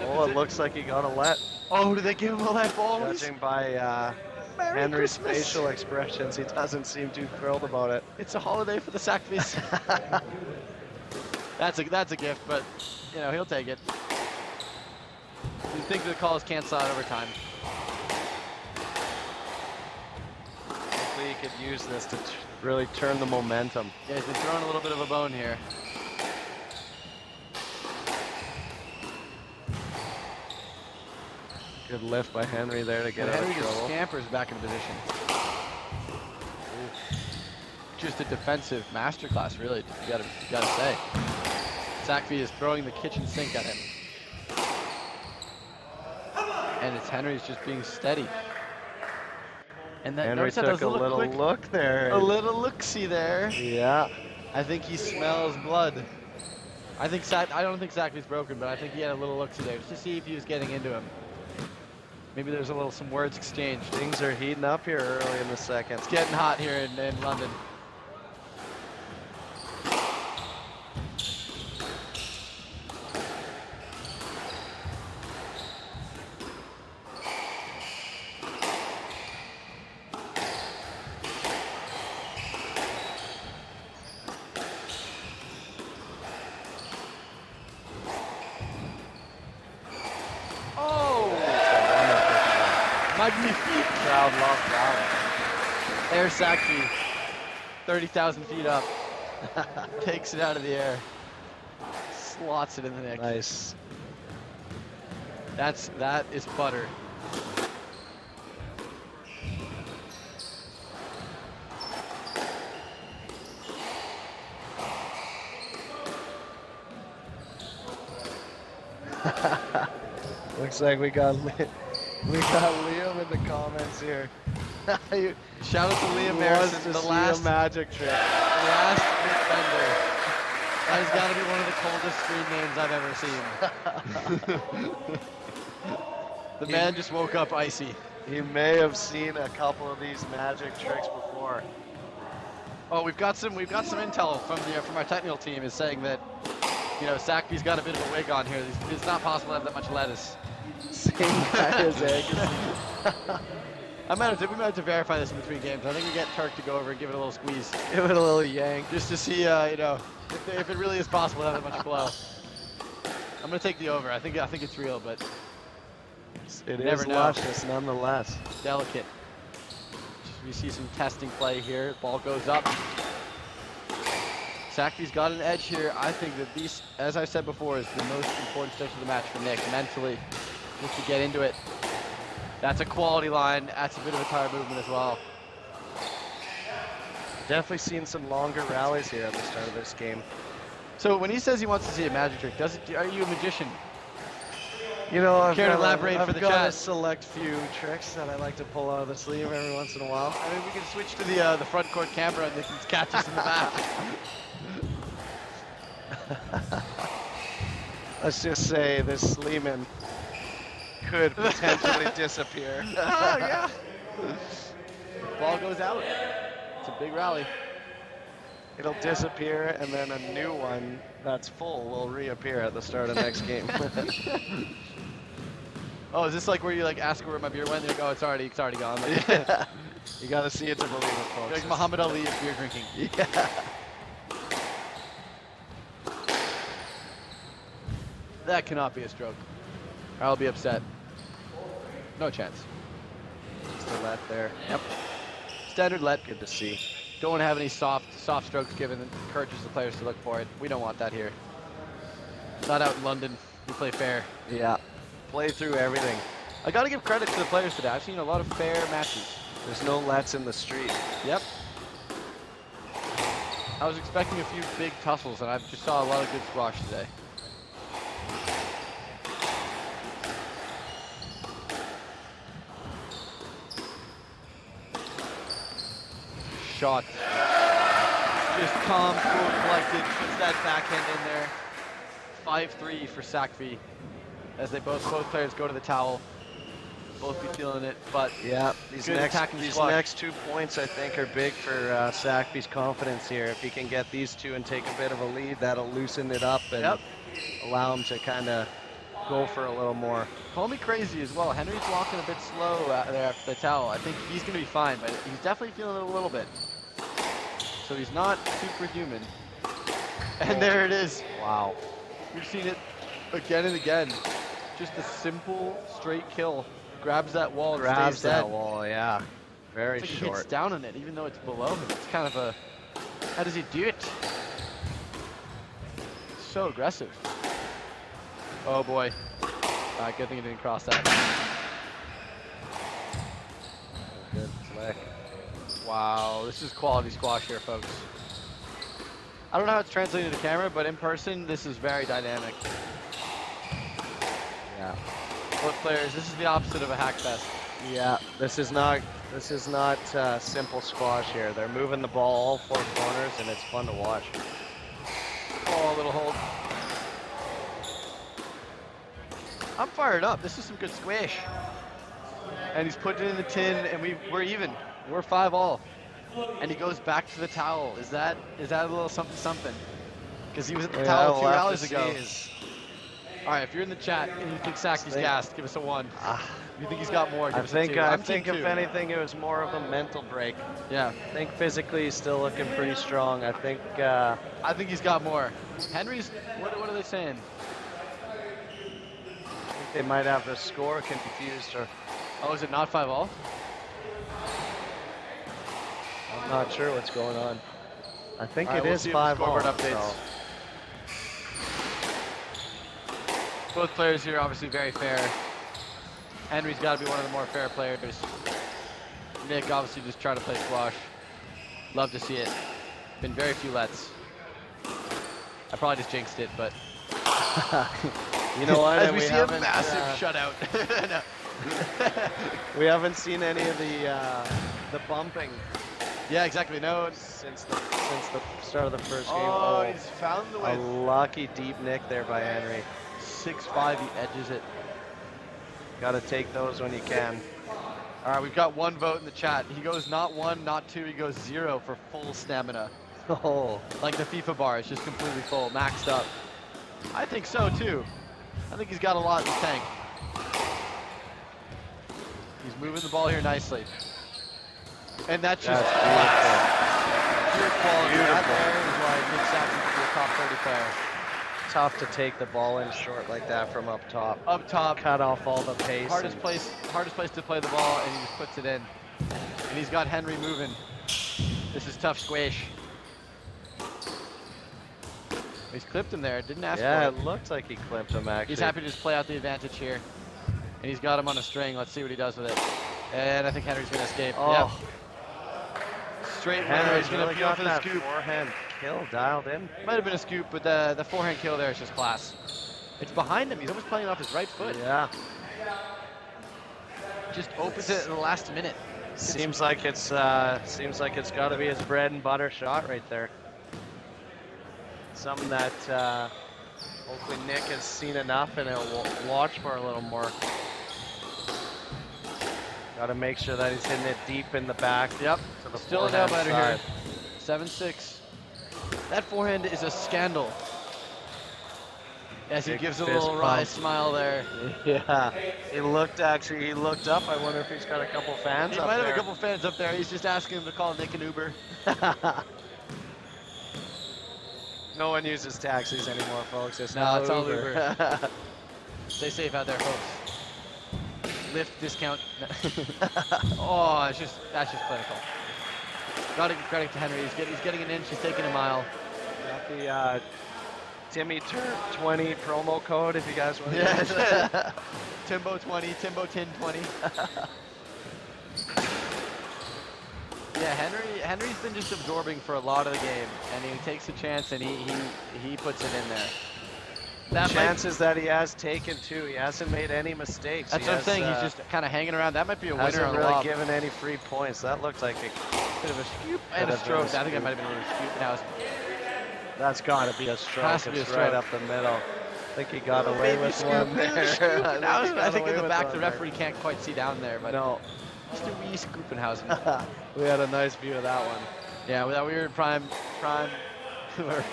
Oh, it looks like he got a let. Oh, did they give him a let ball? Judging by Merry Henry's Christmas. facial expressions, he doesn't seem too thrilled about it. It's a holiday for the Sackbees. That's a gift, but you know, he'll take it. You think the call is canceled out over time? Hopefully he could use this to really turn the momentum. Yeah, he's been throwing a little bit of a bone here. Good lift by Henry there to get out Henry of just trouble. scampers back in position. Just a defensive masterclass, really. You gotta say. Sackby is throwing the kitchen sink at him, and it's Henry's just being steady. And then Henry notice how that took a was little quick, look there. a little look-see there. Yeah. I think he smells blood. I don't think Sackby's broken, but I think he had a little look-see there just to see if he was getting into him. Maybe there's some words exchanged. Things are heating up here early in the second. It's getting hot here in London. Magnifique. Crowd love that. Air Sackby, 30,000 feet up, takes it out of the air, slots it in the net. Nice. That is butter. Looks like we got Liam in the comments here. Shout out to Liam Wants Harrison, to the see last a magic trick. last defender. That has got to be one of the coldest screen names I've ever seen. The man just woke up icy. He may have seen a couple of these magic tricks before. Oh, we've got some intel from our technical team is saying that, you know, Sackby's got a bit of a wig on here. It's not possible to have that much lettuce. Same guy as Agassi. We might have to verify this in between games. I think we get Turk to go over and give it a little squeeze, Give it a little yank. just to see, you know, if it really is possible to have that much flow. I'm gonna take the over. I think it's real, but It Never is know. luscious nonetheless. delicate. We see some testing play here. Ball goes up. Sackby's got an edge here. I think that these, as I said before, is the most important stretch of the match for Nick mentally, just to get into it. That's a quality line. That's a bit of a tire movement as well. Definitely seen some longer rallies here at the start of this game. So when he says he wants to see a magic trick, are you a magician? You know, I've Care to got, elaborate for the I've got chat? a select few tricks that I like to pull out of the sleeve every once in a while. I mean, we can switch to the front court camera and they can catch us in the back. Let's just say this Lehman could potentially disappear. Oh, yeah. Ball goes out. It's a big rally. It'll disappear, and then a new one that's full will reappear at the start of next game. Oh, is this like where you like ask where my beer went? You're like, oh, it's already gone. Like, Yeah. You gotta see it to believe it, folks. like Muhammad Ali of beer drinking. Yeah. That cannot be a stroke. I'll be upset. No chance. Just a let there. Yep. Standard let. Good to see. Don't want to have any soft strokes given. It encourages the players to look for it. We don't want that here. Not out in London. We play fair. Yeah. Play through everything. I got to give credit to the players today. I've seen a lot of fair matches. There's no lets in the street. Yep. I was expecting a few big tussles, and I just saw a lot of good squash today. Shot. Just calm, cool, collected, puts that backhand in there. 5-3 for Sackby, as they both players go to the towel. Both be feeling it, but Yeah, these good attacking squash. next 2 points I think are big for Sackby's confidence here. If he can get these two and take a bit of a lead, that'll loosen it up and Yep. allow him to kind of go for a little more. Call me crazy as well. Henry's walking a bit slow there after the towel. I think he's going to be fine, but he's definitely feeling it a little bit. So he's not superhuman. And there it is. Wow. We've seen it again and again. Just a simple, straight kill. Grabs that wall and Grabs stays that dead. wall, yeah. Very It's like he hits short. down on it, even though it's below him. It's kind of a... How does he do it? So aggressive. Oh boy. Good thing he didn't cross that. Good flick. Wow, this is quality squash here, folks. I don't know how it's translated to camera, but in person, this is very dynamic. Yeah. Both players, this is the opposite of a hack fest. Yeah, this is not simple squash here. They're moving the ball all four corners, and it's fun to watch. Oh, a little hold. I'm fired up. This is some good squish. And he's putting it in the tin, and we're even. We're 5-all. And he goes back to the towel. Is that a little something something? Because he was at the towel 2 hours ago. All right, if you're in the chat and you think Saki's gassed, give us a 1. If you think he's got more, give us a 2. I I'm think team if 2. anything, it was more of a mental break. Yeah, I think physically he's still looking pretty strong. I think he's got more. Henry's, what are they saying? they might have the score confused, or Oh, is it not 5-all? I'm not sure what's going on. I think All right, it we'll is see if the 5 scoreboard all. updates. Both players here obviously very fair. Henry's got to be one of the more fair players. Nick obviously just trying to play squash. Love to see it. Been very few lets. I probably just jinxed it, but You know what? as and we see a haven't, massive shutout. No. we haven't seen any of the bumping Yeah, exactly. No. since the start of the first game. Oh, he's found the a way. lucky deep nick there by Henry. 6-5, he edges it. Got to take those when you can. All right, we've got 1 vote in the chat. He goes not 1, not 2, he goes 0 for full stamina. Oh, Like the FIFA bar, it's just completely full, maxed up. I think so too. I think he's got a lot in the tank. He's moving the ball here nicely. And that's just class. Pure quality. That there is why Nick Saxon could be a top 30 player. tough to take the ball in short like that from up top. Up top, Cut off all the pace. hardest place to play the ball, and he just puts it in. And he's got Henry moving. This is tough squish. He's clipped him there, didn't ask Yeah, for it looked like he clipped him actually. He's happy to just play out the advantage here. And he's got him on a string. Let's see what he does with it. And I think Henry's going to escape. Oh, Yep. Straight winner. Henry's He's going to really appeal got for the that scoop. forehand kill dialed in. Might have been a scoop, but the forehand kill there is just class. It's behind him. He's almost playing off his right foot. Yeah. Just opens it in the last minute. Seems like it's got to be his bread and butter shot right there. Something that hopefully Nick has seen enough and he'll watch for a little more. Got to make sure that he's hitting it deep in the back. Yep. To the Still a nail forehand biter here. side. 7-6. That forehand is a scandal. As he Big gives a fist little wry bump. smile there. Yeah. He looked up. I wonder if he's got a couple fans He up might there. have a couple fans up there. He's just asking him to call Nick an Uber. No one uses taxis anymore, folks. It's No, not it's all Uber. Stay safe out there, folks. Lyft discount. Oh, that's just clinical. Got to give credit to Henry. He's getting an inch. He's taking a mile. Got the Timmy Turk 20 promo code if you guys want to use it. Yeah. Timbo 20, Timbo Tin 20. Yeah, Henry's been just absorbing for a lot of the game, and he takes a chance and he puts it in there. That Chances that he has taken too. He hasn't made any mistakes. That's what I'm saying. He's just kind of hanging around. That might be a winner hasn't on the really lob. given any free points. That looked like a Bit of a scoop and a Could have been a stroke. I think it scoop. might have been a little scoop. Now it's That's got to be a stroke. Has to be a It's right stroke. up the middle. I think he got away maybe with scoop, one maybe there. scoop. Now he I got think in away the with back one the there. referee can't quite see down there, but No, just a wee Scoopenhausen. we had a nice view of that one. Yeah, we were in prime.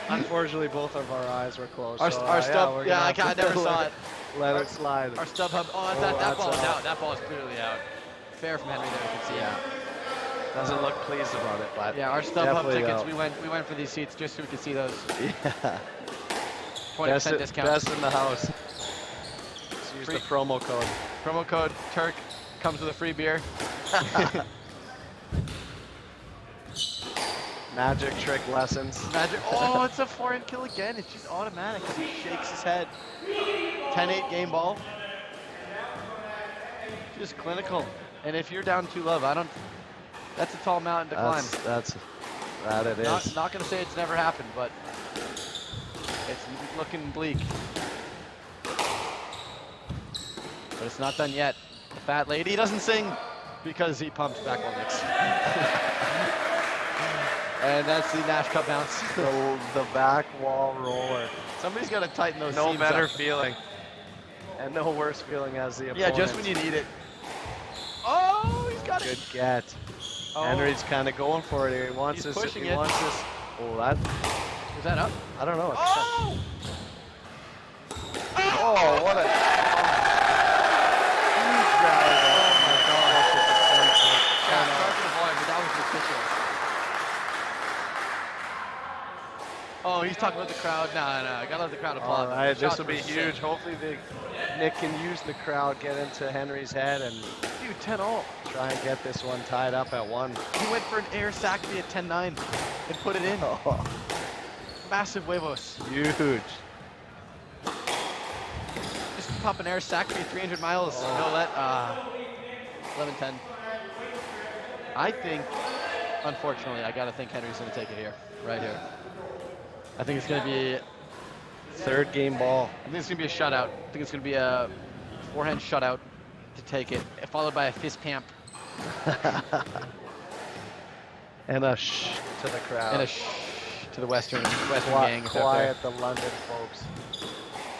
Unfortunately, both of our eyes were closed. Our so, stuff. we're Yeah, gonna I have to never saw it. Let it slide. Our StubHub. Oh, Oh, that that's ball is out. out. That ball is clearly out. Fair from Henry there, you can see. Yeah. Doesn't look pleased about it, but Yeah, our StubHub definitely tickets, out. we went for these seats just so we could see those. Yeah. 20% discount. Best in the house. Just use Free- the promo code. Promo code Turk comes with a free beer. Magic trick lessons. Magic. Oh, it's a forehand kill again. It's just automatic. He shakes his head. 10-8 game ball. Just clinical. And if you're down 2-love, that's a tall mountain to climb. That it is. Not gonna say it's never happened, but it's looking bleak. But it's not done yet. The fat lady doesn't sing because he pumps back one licks. And that's the Nash Cup bounce. The back wall roller. Somebody's got to tighten those No seams better up. feeling. And no worse feeling as the opponent. Yeah, just when you need it. Oh, he's got it. Good get. Oh. Henry's kind of going for it here. He wants He's this. pushing He it. wants this. Oh, that. Is that up? I don't know. Oh! Oh, what a huge rally there. Oh my gosh. Yeah, sorry for the volume, but that was ridiculous. Oh, he's talking about the crowd. No, I gotta let the crowd applaud. All right, this Shots will be were sick. huge. Hopefully, Nick can use the crowd, get into Henry's head, and Dude, 10-all. try and get this one tied up at 1. He went for an air sack at 10-9 and put it in. Oh, Massive huevos. huge. Just pop an air sack 300 miles. No let. 11-10. I think, unfortunately, I gotta think Henry's gonna take it here, right here. I think it's gonna be. Third game ball. I think it's gonna be a shutout. I think it's gonna be a forehand shutout to take it, followed by a fist pamp And a shh to the crowd. and a shh to the Western gang. Quiet the London folks.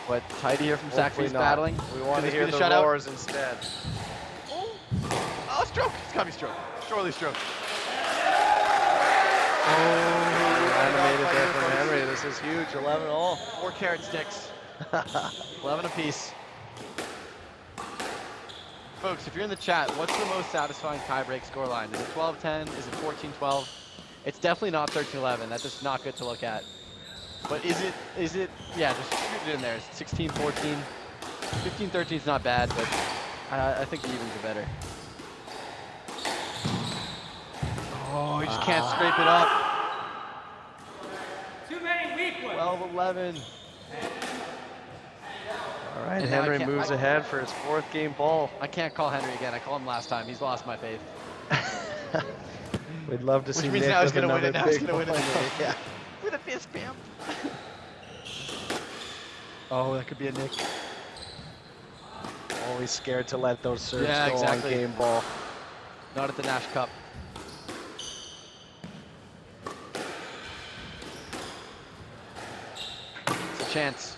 But tidy here from Hopefully Sackville's not. battling. We want Could to this hear be the shutout? roars instead. Oh, stroke! It's gotta be stroke. Surely stroke. Animated there from Henry. This is huge. 11 all. 4 carrot sticks. 11 apiece. Folks, if you're in the chat, what's the most satisfying tiebreak scoreline? Is it 12-10? Is it 14-12? It's definitely not 13-11. That's just not good to look at. But is it, yeah, just shoot it in there. It's 16-14. 15-13 is not bad, but I think the evens are better. Oh, he just can't scrape it up. Too many weak ones. 12-11. All right, And now I Henry can't- moves ahead for his 4th game ball. I can't call Henry again. I called him last time. He's lost my faith. We'd love to Which see means Nick now he's with gonna win another it. Now he's big gonna win it. one. Yeah. With a fist pamp. Oh, that could be a Nick. Always scared to let those serves Yeah, go exactly. on game ball. Not at the Nash Cup. It's a chance.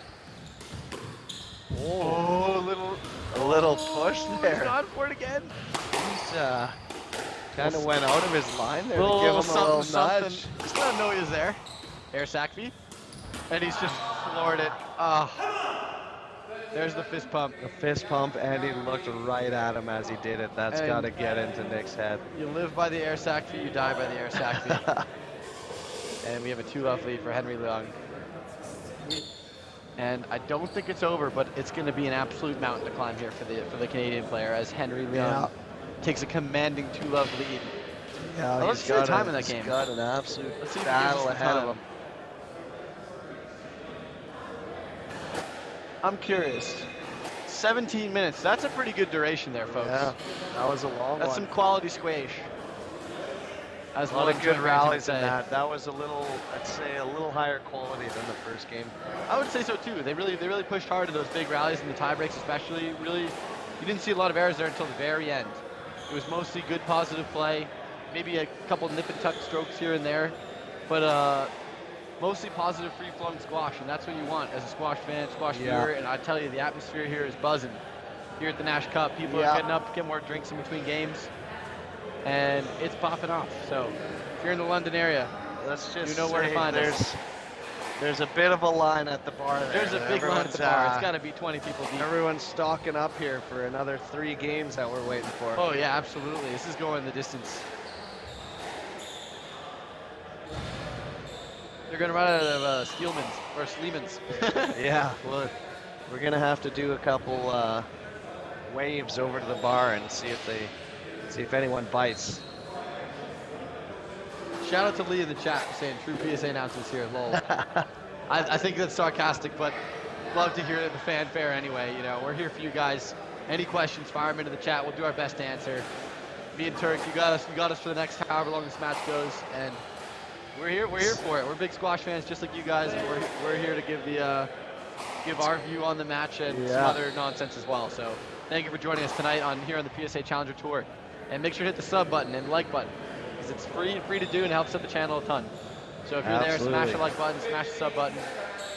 Oh, A little push He's there. gone for it again. He's kind of went out of his line there Little to give him a little something, nudge. something. Just let him know he was there. Air Sackby. And he's just floored it. Ah. There's the fist pump. A fist pump, and he looked right at him as he did it. That's And- got to get into Nick's head. You live by the air sack fee, you die by the air sack fee. And we have a 2-love lead for Henry Leung. And I don't think it's over, but it's going to be an absolute mountain to climb here for the Canadian player as Henry Leung Yeah. takes a commanding 2-love lead. Yeah, Let's see the time in that game. He's got an absolute Let's see if he gives us battle the ahead of time. him. I'm curious. 17 minutes. That's a pretty good duration there, folks. Yeah, that was a long That's one. some quality squash. As A lot Logan of good Trent Ramsey would rallies in say. that. That was a little, I'd say, a little higher quality than the first game. I would say so too. They really pushed hard in those big rallies in the tiebreaks, especially. Really, you didn't see a lot of errors there until the very end. It was mostly good, positive play, maybe a couple nip and tuck strokes here and there, but mostly positive, free-flowing squash, and that's what you want as a squash fan, squash Yeah. viewer. And I tell you, the atmosphere here is buzzing. Here at the Nash Cup, people Yeah. are getting up, getting more drinks in between games, and it's popping off. So, if you're in the London area, Let's just You know where to say find us. there's There's a bit of a line at the bar there. There's a big line at the bar. It's got to be 20 people deep. Everyone's stocking up here for another 3 games that we're waiting for. Oh yeah, absolutely. This is going the distance. They're gonna run out of Steelmans or Sleemans. Yeah, well, we're gonna have to do a couple waves over to the bar and see if anyone bites. Shout out to Lee in the chat saying true PSA announcements here. Lol. I think that's sarcastic, but love to hear the fanfare anyway. You know, we're here for you guys. Any questions, fire them into the chat. We'll do our best to answer. Me and Turk, you got us for the next however long this match goes, and we're here for it. We're big squash fans just like you guys, and we're here to give our view on the match and some other nonsense as well. So thank you for joining us tonight here on the PSA Challenger Tour, and make sure to hit the sub button and like button, because it's free to do and helps out the channel a ton. So if you're there, smash the like button, smash the sub button.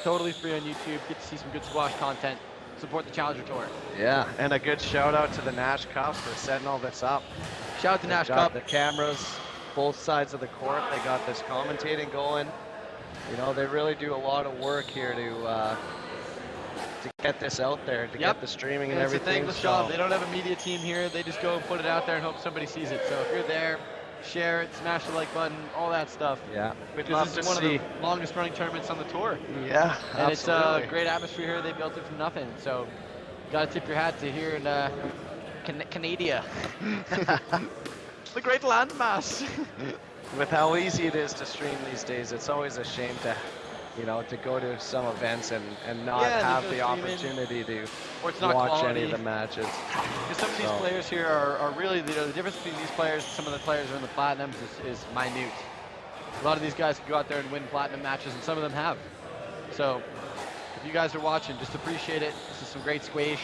Totally free on YouTube. Get to see some good squash content. Support the Challenger Tour. Yeah, and a good shout out to the Nash Cup for setting all this up. Shout out to Nash Cup. The cameras, both sides of the court. They got this commentating going. You know, they really do a lot of work here to get this out there, to get the streaming and everything. It's a thankless job. They don't have a media team here. They just go and put it out there and hope somebody sees it. So if you're there, share it, smash the like button, all that stuff. Yeah, we'd love love to to one see. of the longest running tournaments on the tour. Yeah, And absolutely. it's a great atmosphere here. They built it from nothing. So you got to tip your hat to here in Canada. The great landmass. With how easy it is to stream these days, it's always a shame to, you know, to go to some events and not have the opportunity to or it's not watch quality. any of the matches. Because some of these players here are really, you know, the difference between these players and some of the players who are in the Platinums is minute. A lot of these guys can go out there and win Platinum matches, and some of them have. So if you guys are watching, just appreciate it. This is some great squash.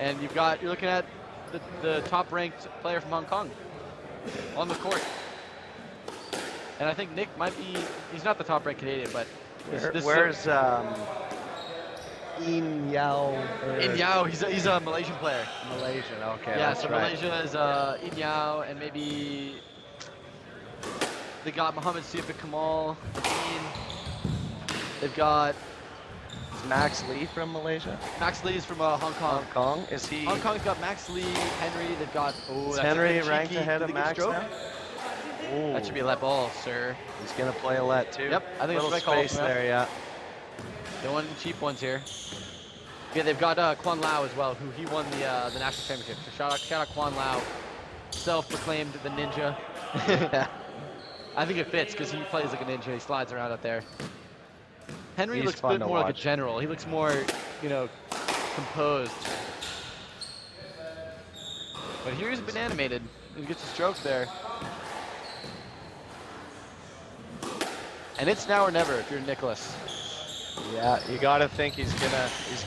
And you're looking at the top ranked player from Hong Kong on the court. And I think Nick might be, he's not the top ranked Canadian, but Where's In Yao? In Yao, he's a Malaysian player. Malaysian, okay. Yeah, that's so right. Malaysia is In Yao, and maybe they got Mohammed Sifik Kamal, they've got Is Max Lee from Malaysia? Max Lee is from Hong Kong. Hong Kong? Is he? Hong Kong's got Max Lee, Henry, they've got, Is that's Henry a bit ranked cheeky. ahead Did of they get Max stroke? now? That should be a let ball, sir. He's gonna play a let too. Yep, I think it's little the right call space from him. there, yeah. Don't want any cheap ones here. Yeah, they've got Quan Lau as well, who he won the national championship. So shout out Quan Lau, self-proclaimed the ninja. I think it fits because he plays like a ninja. He slides around out there. Henry He's looks a fun bit to more like a watch. general. He looks more, you know, composed. But here he's been animated. He gets a stroke there. And it's now or never if you're Nicholas. Yeah, you gotta think he's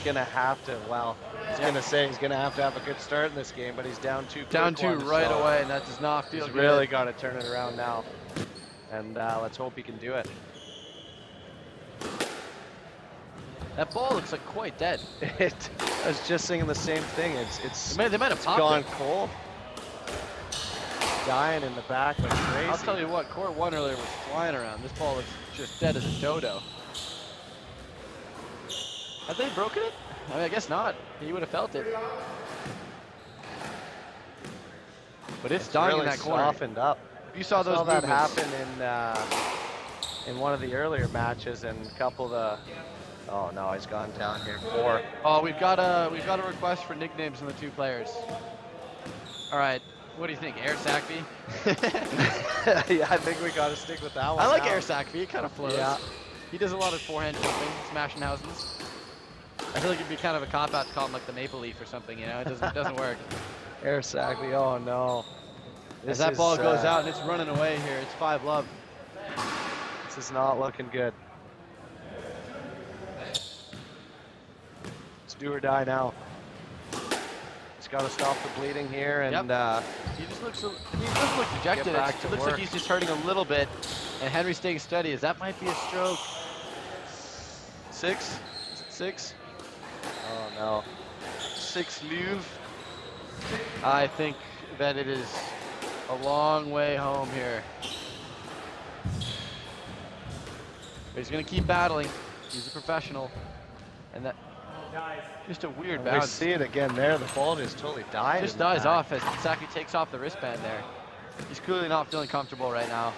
gonna have to. Well, he's gonna have to have a good start in this game, but he's down two. Down quick two ones, right so away, and that does not feel He's good. really got to turn it around now, and let's hope he can do it. That ball looks like quite dead. I was just thinking the same thing. They might have It's popped gone it. cold. Dying in the back like crazy. I'll tell you what, court one earlier was flying around. This ball looks just dead as a dodo. Have they broken it? I mean, I guess not. He would have felt it. But it's dying really in that corner. softened up. If you saw those that movements, happen in one of the earlier matches, and a couple of the. Oh no, he's gone down here. 4. Oh, we've got a request for nicknames from the two players. All right, what do you think, Air Sackby? Yeah, I think we got to stick with that one. I like now. Air Sackby. It kind of flows. Yeah. He does a lot of forehand jumping, smashing houses. I feel like it'd be kind of a cop out to call him like the Maple Leaf or something. You know, it doesn't work. Air Sackby. Oh no. As that ball goes out and it's running away here, it's 5-love. This is not looking good. It's do or die now. He's got to stop the bleeding here, and He doesn't look dejected. back It to looks work. like he's just hurting a little bit, and Henry's staying steady. As that might be a stroke. 6? Is it 6? oh no. 6 Louvre. I think that it is a long way home here. he's going to keep battling. He's a professional. And that, just a weird We bounce. see it again there. The ball just totally died. Just in the dies back. off as Saki takes off the wristband there. He's clearly not feeling comfortable right now.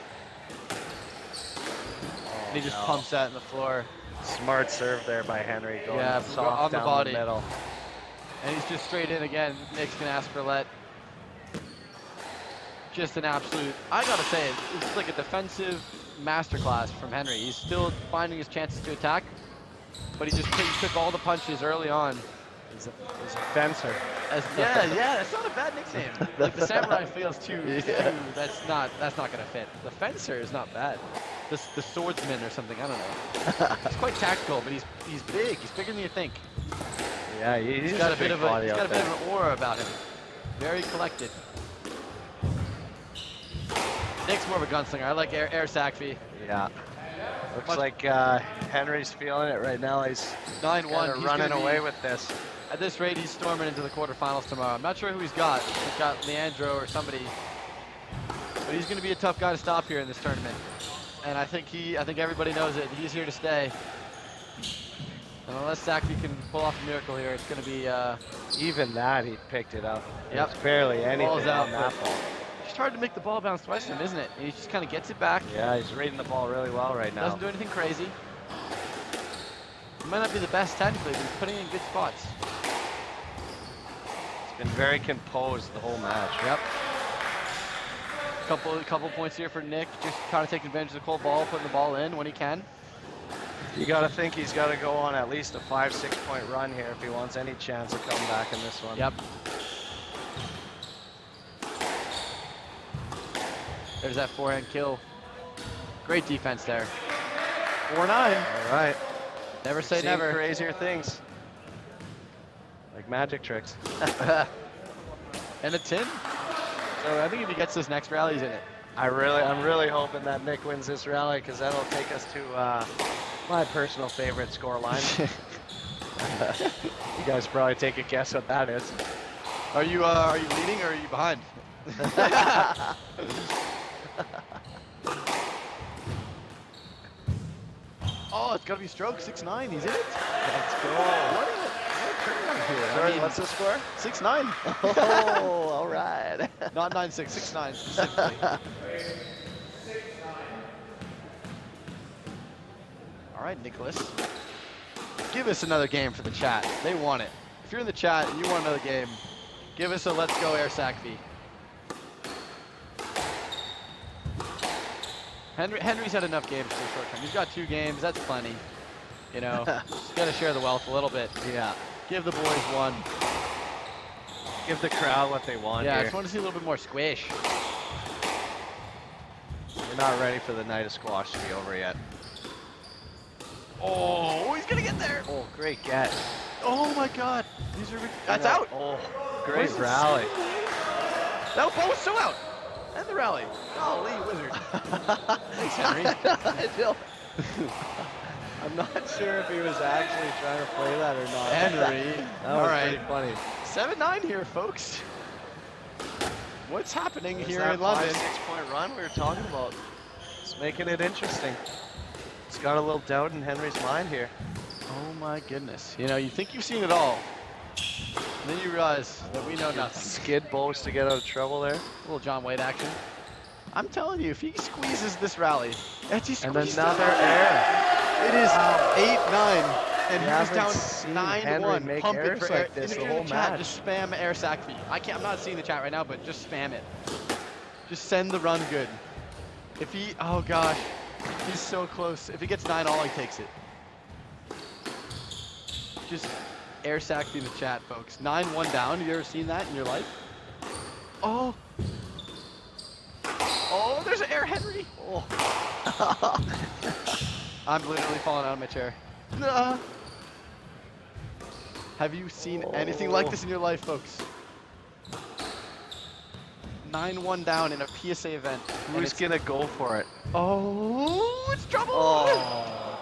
And he just no. pumps that in the floor. Smart serve there by Henry. Going Yeah, soft on the down body. the middle. And he's just straight in again. Nick's gonna ask for let. Just an absolute, I gotta say, it's like a defensive masterclass from Henry. He's still finding his chances to attack, but he took all the punches early on. He's a fencer. Yeah, that's not a bad nickname. Like the samurai feels too, that's not gonna fit. The fencer is not bad. The swordsman or something, I don't know. He's quite tactical, but he's big. He's bigger than you think. Yeah, he's got a big bit of body he's got out a bit there. of an aura about him. Very collected. Nick's more of a gunslinger. I like air Sakfi. Yeah. Looks like Henry's feeling it right now. He's 9-1. kinda He's running gonna be- away with this. At this rate, he's storming into the quarterfinals tomorrow. I'm not sure who he's got. He's got Leandro or somebody, but he's going to be a tough guy to stop here in this tournament. And I think everybody knows it. He's here to stay. And unless Sakfi can pull off a miracle here, it's going to be. Even that, he picked it up. Yep. There's barely anything Ball's out, on that but- ball. It's hard to make the ball bounce twice to him, isn't it? And he just kind of gets it back. Yeah, he's reading the ball really well right now. Doesn't do anything crazy. He might not be the best technically, but he's putting in good spots. He's been very composed the whole match. Yep. Couple points here for Nick, just kind of taking advantage of the cold ball, putting the ball in when he can. You got to think he's got to go on at least a 5-6 point run here if he wants any chance of coming back in this one. Yep. There's that forehand kill. Great defense there. 4-9. All right. Never say Seen never. crazier things. Like magic tricks. And a tin. So I think if he gets this next rally, he's in it. I'm really hoping that Nick wins this rally because that'll take us to my personal favorite score line. You guys probably take a guess what that is. Are you leading or are you behind? Oh, it's got to be stroke 6-9. He's in it. Let's go. What a turnaround here. I Sorry, mean, what's the score? 6-9. Oh, all right. Not 9-6, 6-9 specifically. All right, Nicholas. Give us another game for the chat. They want it. If you're in the chat and you want another game, give us a let's go Air Sakfi. Henry's had enough games for a short time. He's got 2 games. That's plenty. You know, just got to share the wealth a little bit. Yeah. Give the boys one. Give the crowd what they want Yeah, I here. just want to see a little bit more squish. We're not ready for the night of squash to be over yet. Oh, he's gonna get there. Oh, great get. Oh my God, these are that's out. Oh, What great is this? rally. That ball was so out. And the rally. Golly, wizard. Thanks, Henry. I'm not sure if he was actually trying to play that or not. Henry. That All was right. pretty funny. 7-9 here, folks. What's happening There's here that in London? 5-6 point run we were talking about. It's making it interesting. It's got a little doubt in Henry's mind here. Oh my goodness. You know, you think you've seen it all. And then you realize that we know nothing. Skid bows to get out of trouble there. A little John Wade action. I'm telling you, if he squeezes this rally, and he And squeezes another it, air. it is 8-9, and We he's haven't down seen Henry 9-1. make Pump it airs for like air. this And if the you're in whole chat, match. just spam air Sakfi. I'm not seeing the chat right now, but just spam it. Just send the run good. If he, oh gosh, he's so close. If he gets 9-all, he takes it. Just air Sakfi in the chat, folks. 9-1 down. Have you ever seen that in your life? Oh. Oh, there's an air Henry. Oh. I'm literally falling out of my chair. Nah. Have you seen anything like this in your life, folks? 9-1 down in a PSA event. and Who's it's- gonna go for it? Oh, it's trouble. Oh,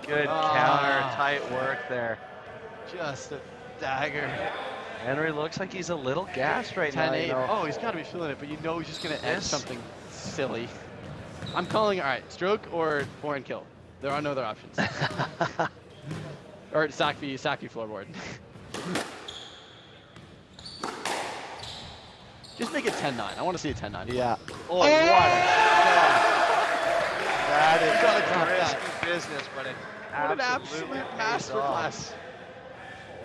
good counter, tight work there. Just a dagger. Henry looks like he's a little gassed right now. 10-8. You know. Oh, he's got to be feeling it, but you know he's just going to end Yes. something silly. I'm calling, all right, stroke or forehand kill. There are no other options. Or Sakvi floorboard. Just make it 10-9. I want to see a 10-9. Yeah. Oh, what a shot. That is gotta clap that. risky business, but it What an absolutely absolute pays off. masterclass.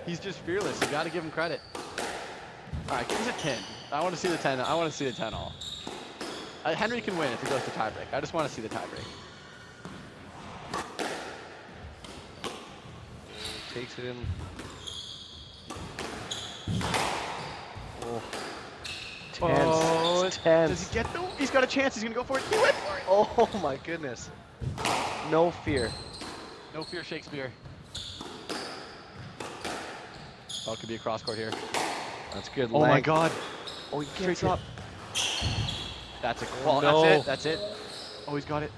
He's just fearless. You got to give him credit. All right, give us a 10. I want to see the 10. I want to see the 10 all. Henry can win if he goes to tiebreak. I just want to see the tiebreak. Takes it in. Oh. Tense. Oh, It's tense. Does he get though? He's got a chance. He's going to go for it. He went for it. Oh my goodness. No fear. No fear, Shakespeare. Oh, it could be a cross court here. That's good. Oh my length. God. Oh, he Straight gets up. it. That's a Oh, qual. no. That's it. That's it. Oh, he's got it.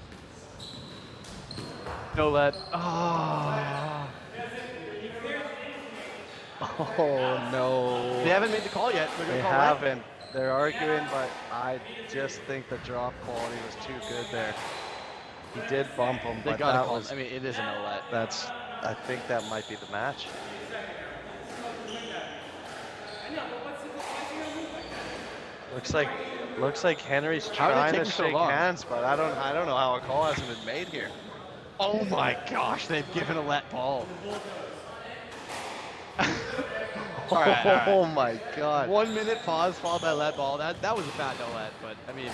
No let. Ah. Oh no. They haven't made the call yet. They're They gonna call that. haven't. They're arguing, but I just think the drop quality was too good there. He did bump him, They but got to that call. was. I mean, it is a no let. That's. I think that might be the match. Looks like Henry's How are they trying to taking so shake long? hands, but I don't know how a call hasn't been made here. Oh my gosh, they've given a let ball. All right. Oh my God. 1 minute pause followed by let ball. That was a bad no let, but I mean,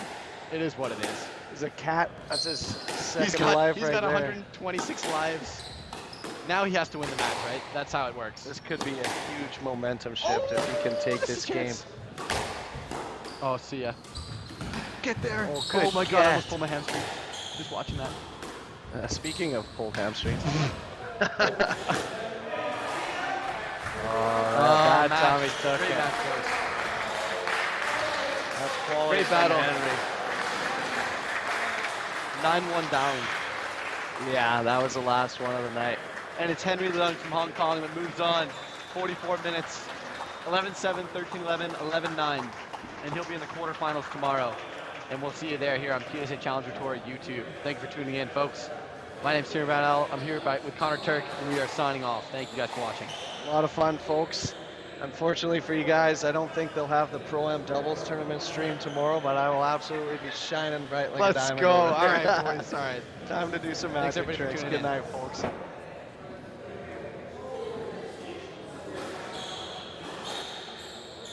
it is what it is. There's a cat. That's his second He's got life right there. 126 lives. Now he has to win the match, right? That's how it works. This could be a huge momentum shift if he can take this game. Oh, see ya. Get there. Oh, good Oh my God, I almost get. pulled my hamstring. Just watching that. Speaking of pulled hamstrings. That match. time he took Great it. match, boys. That's quality Great from battle. Henry. 9-1 down. Yeah, that was the last one of the night. And it's Henry Leung from Hong Kong that moves on. 44 minutes. 11-7, 13-11, 11-9. And he'll be in the quarterfinals tomorrow. And we'll see you there here on PSA Challenger Tour YouTube. Thank you for tuning in, folks. My name's Tiernan Van L. I'm here with Connor Turk, and we are signing off. Thank you guys for watching. A lot of fun, folks. Unfortunately for you guys, I don't think they'll have the Pro-Am doubles tournament stream tomorrow, but I will absolutely be shining bright like a Let's diamond. go. over All there. right, boys. All right. Time to do some Thanks, magic everybody, for tricks. tuning Good in. night, folks.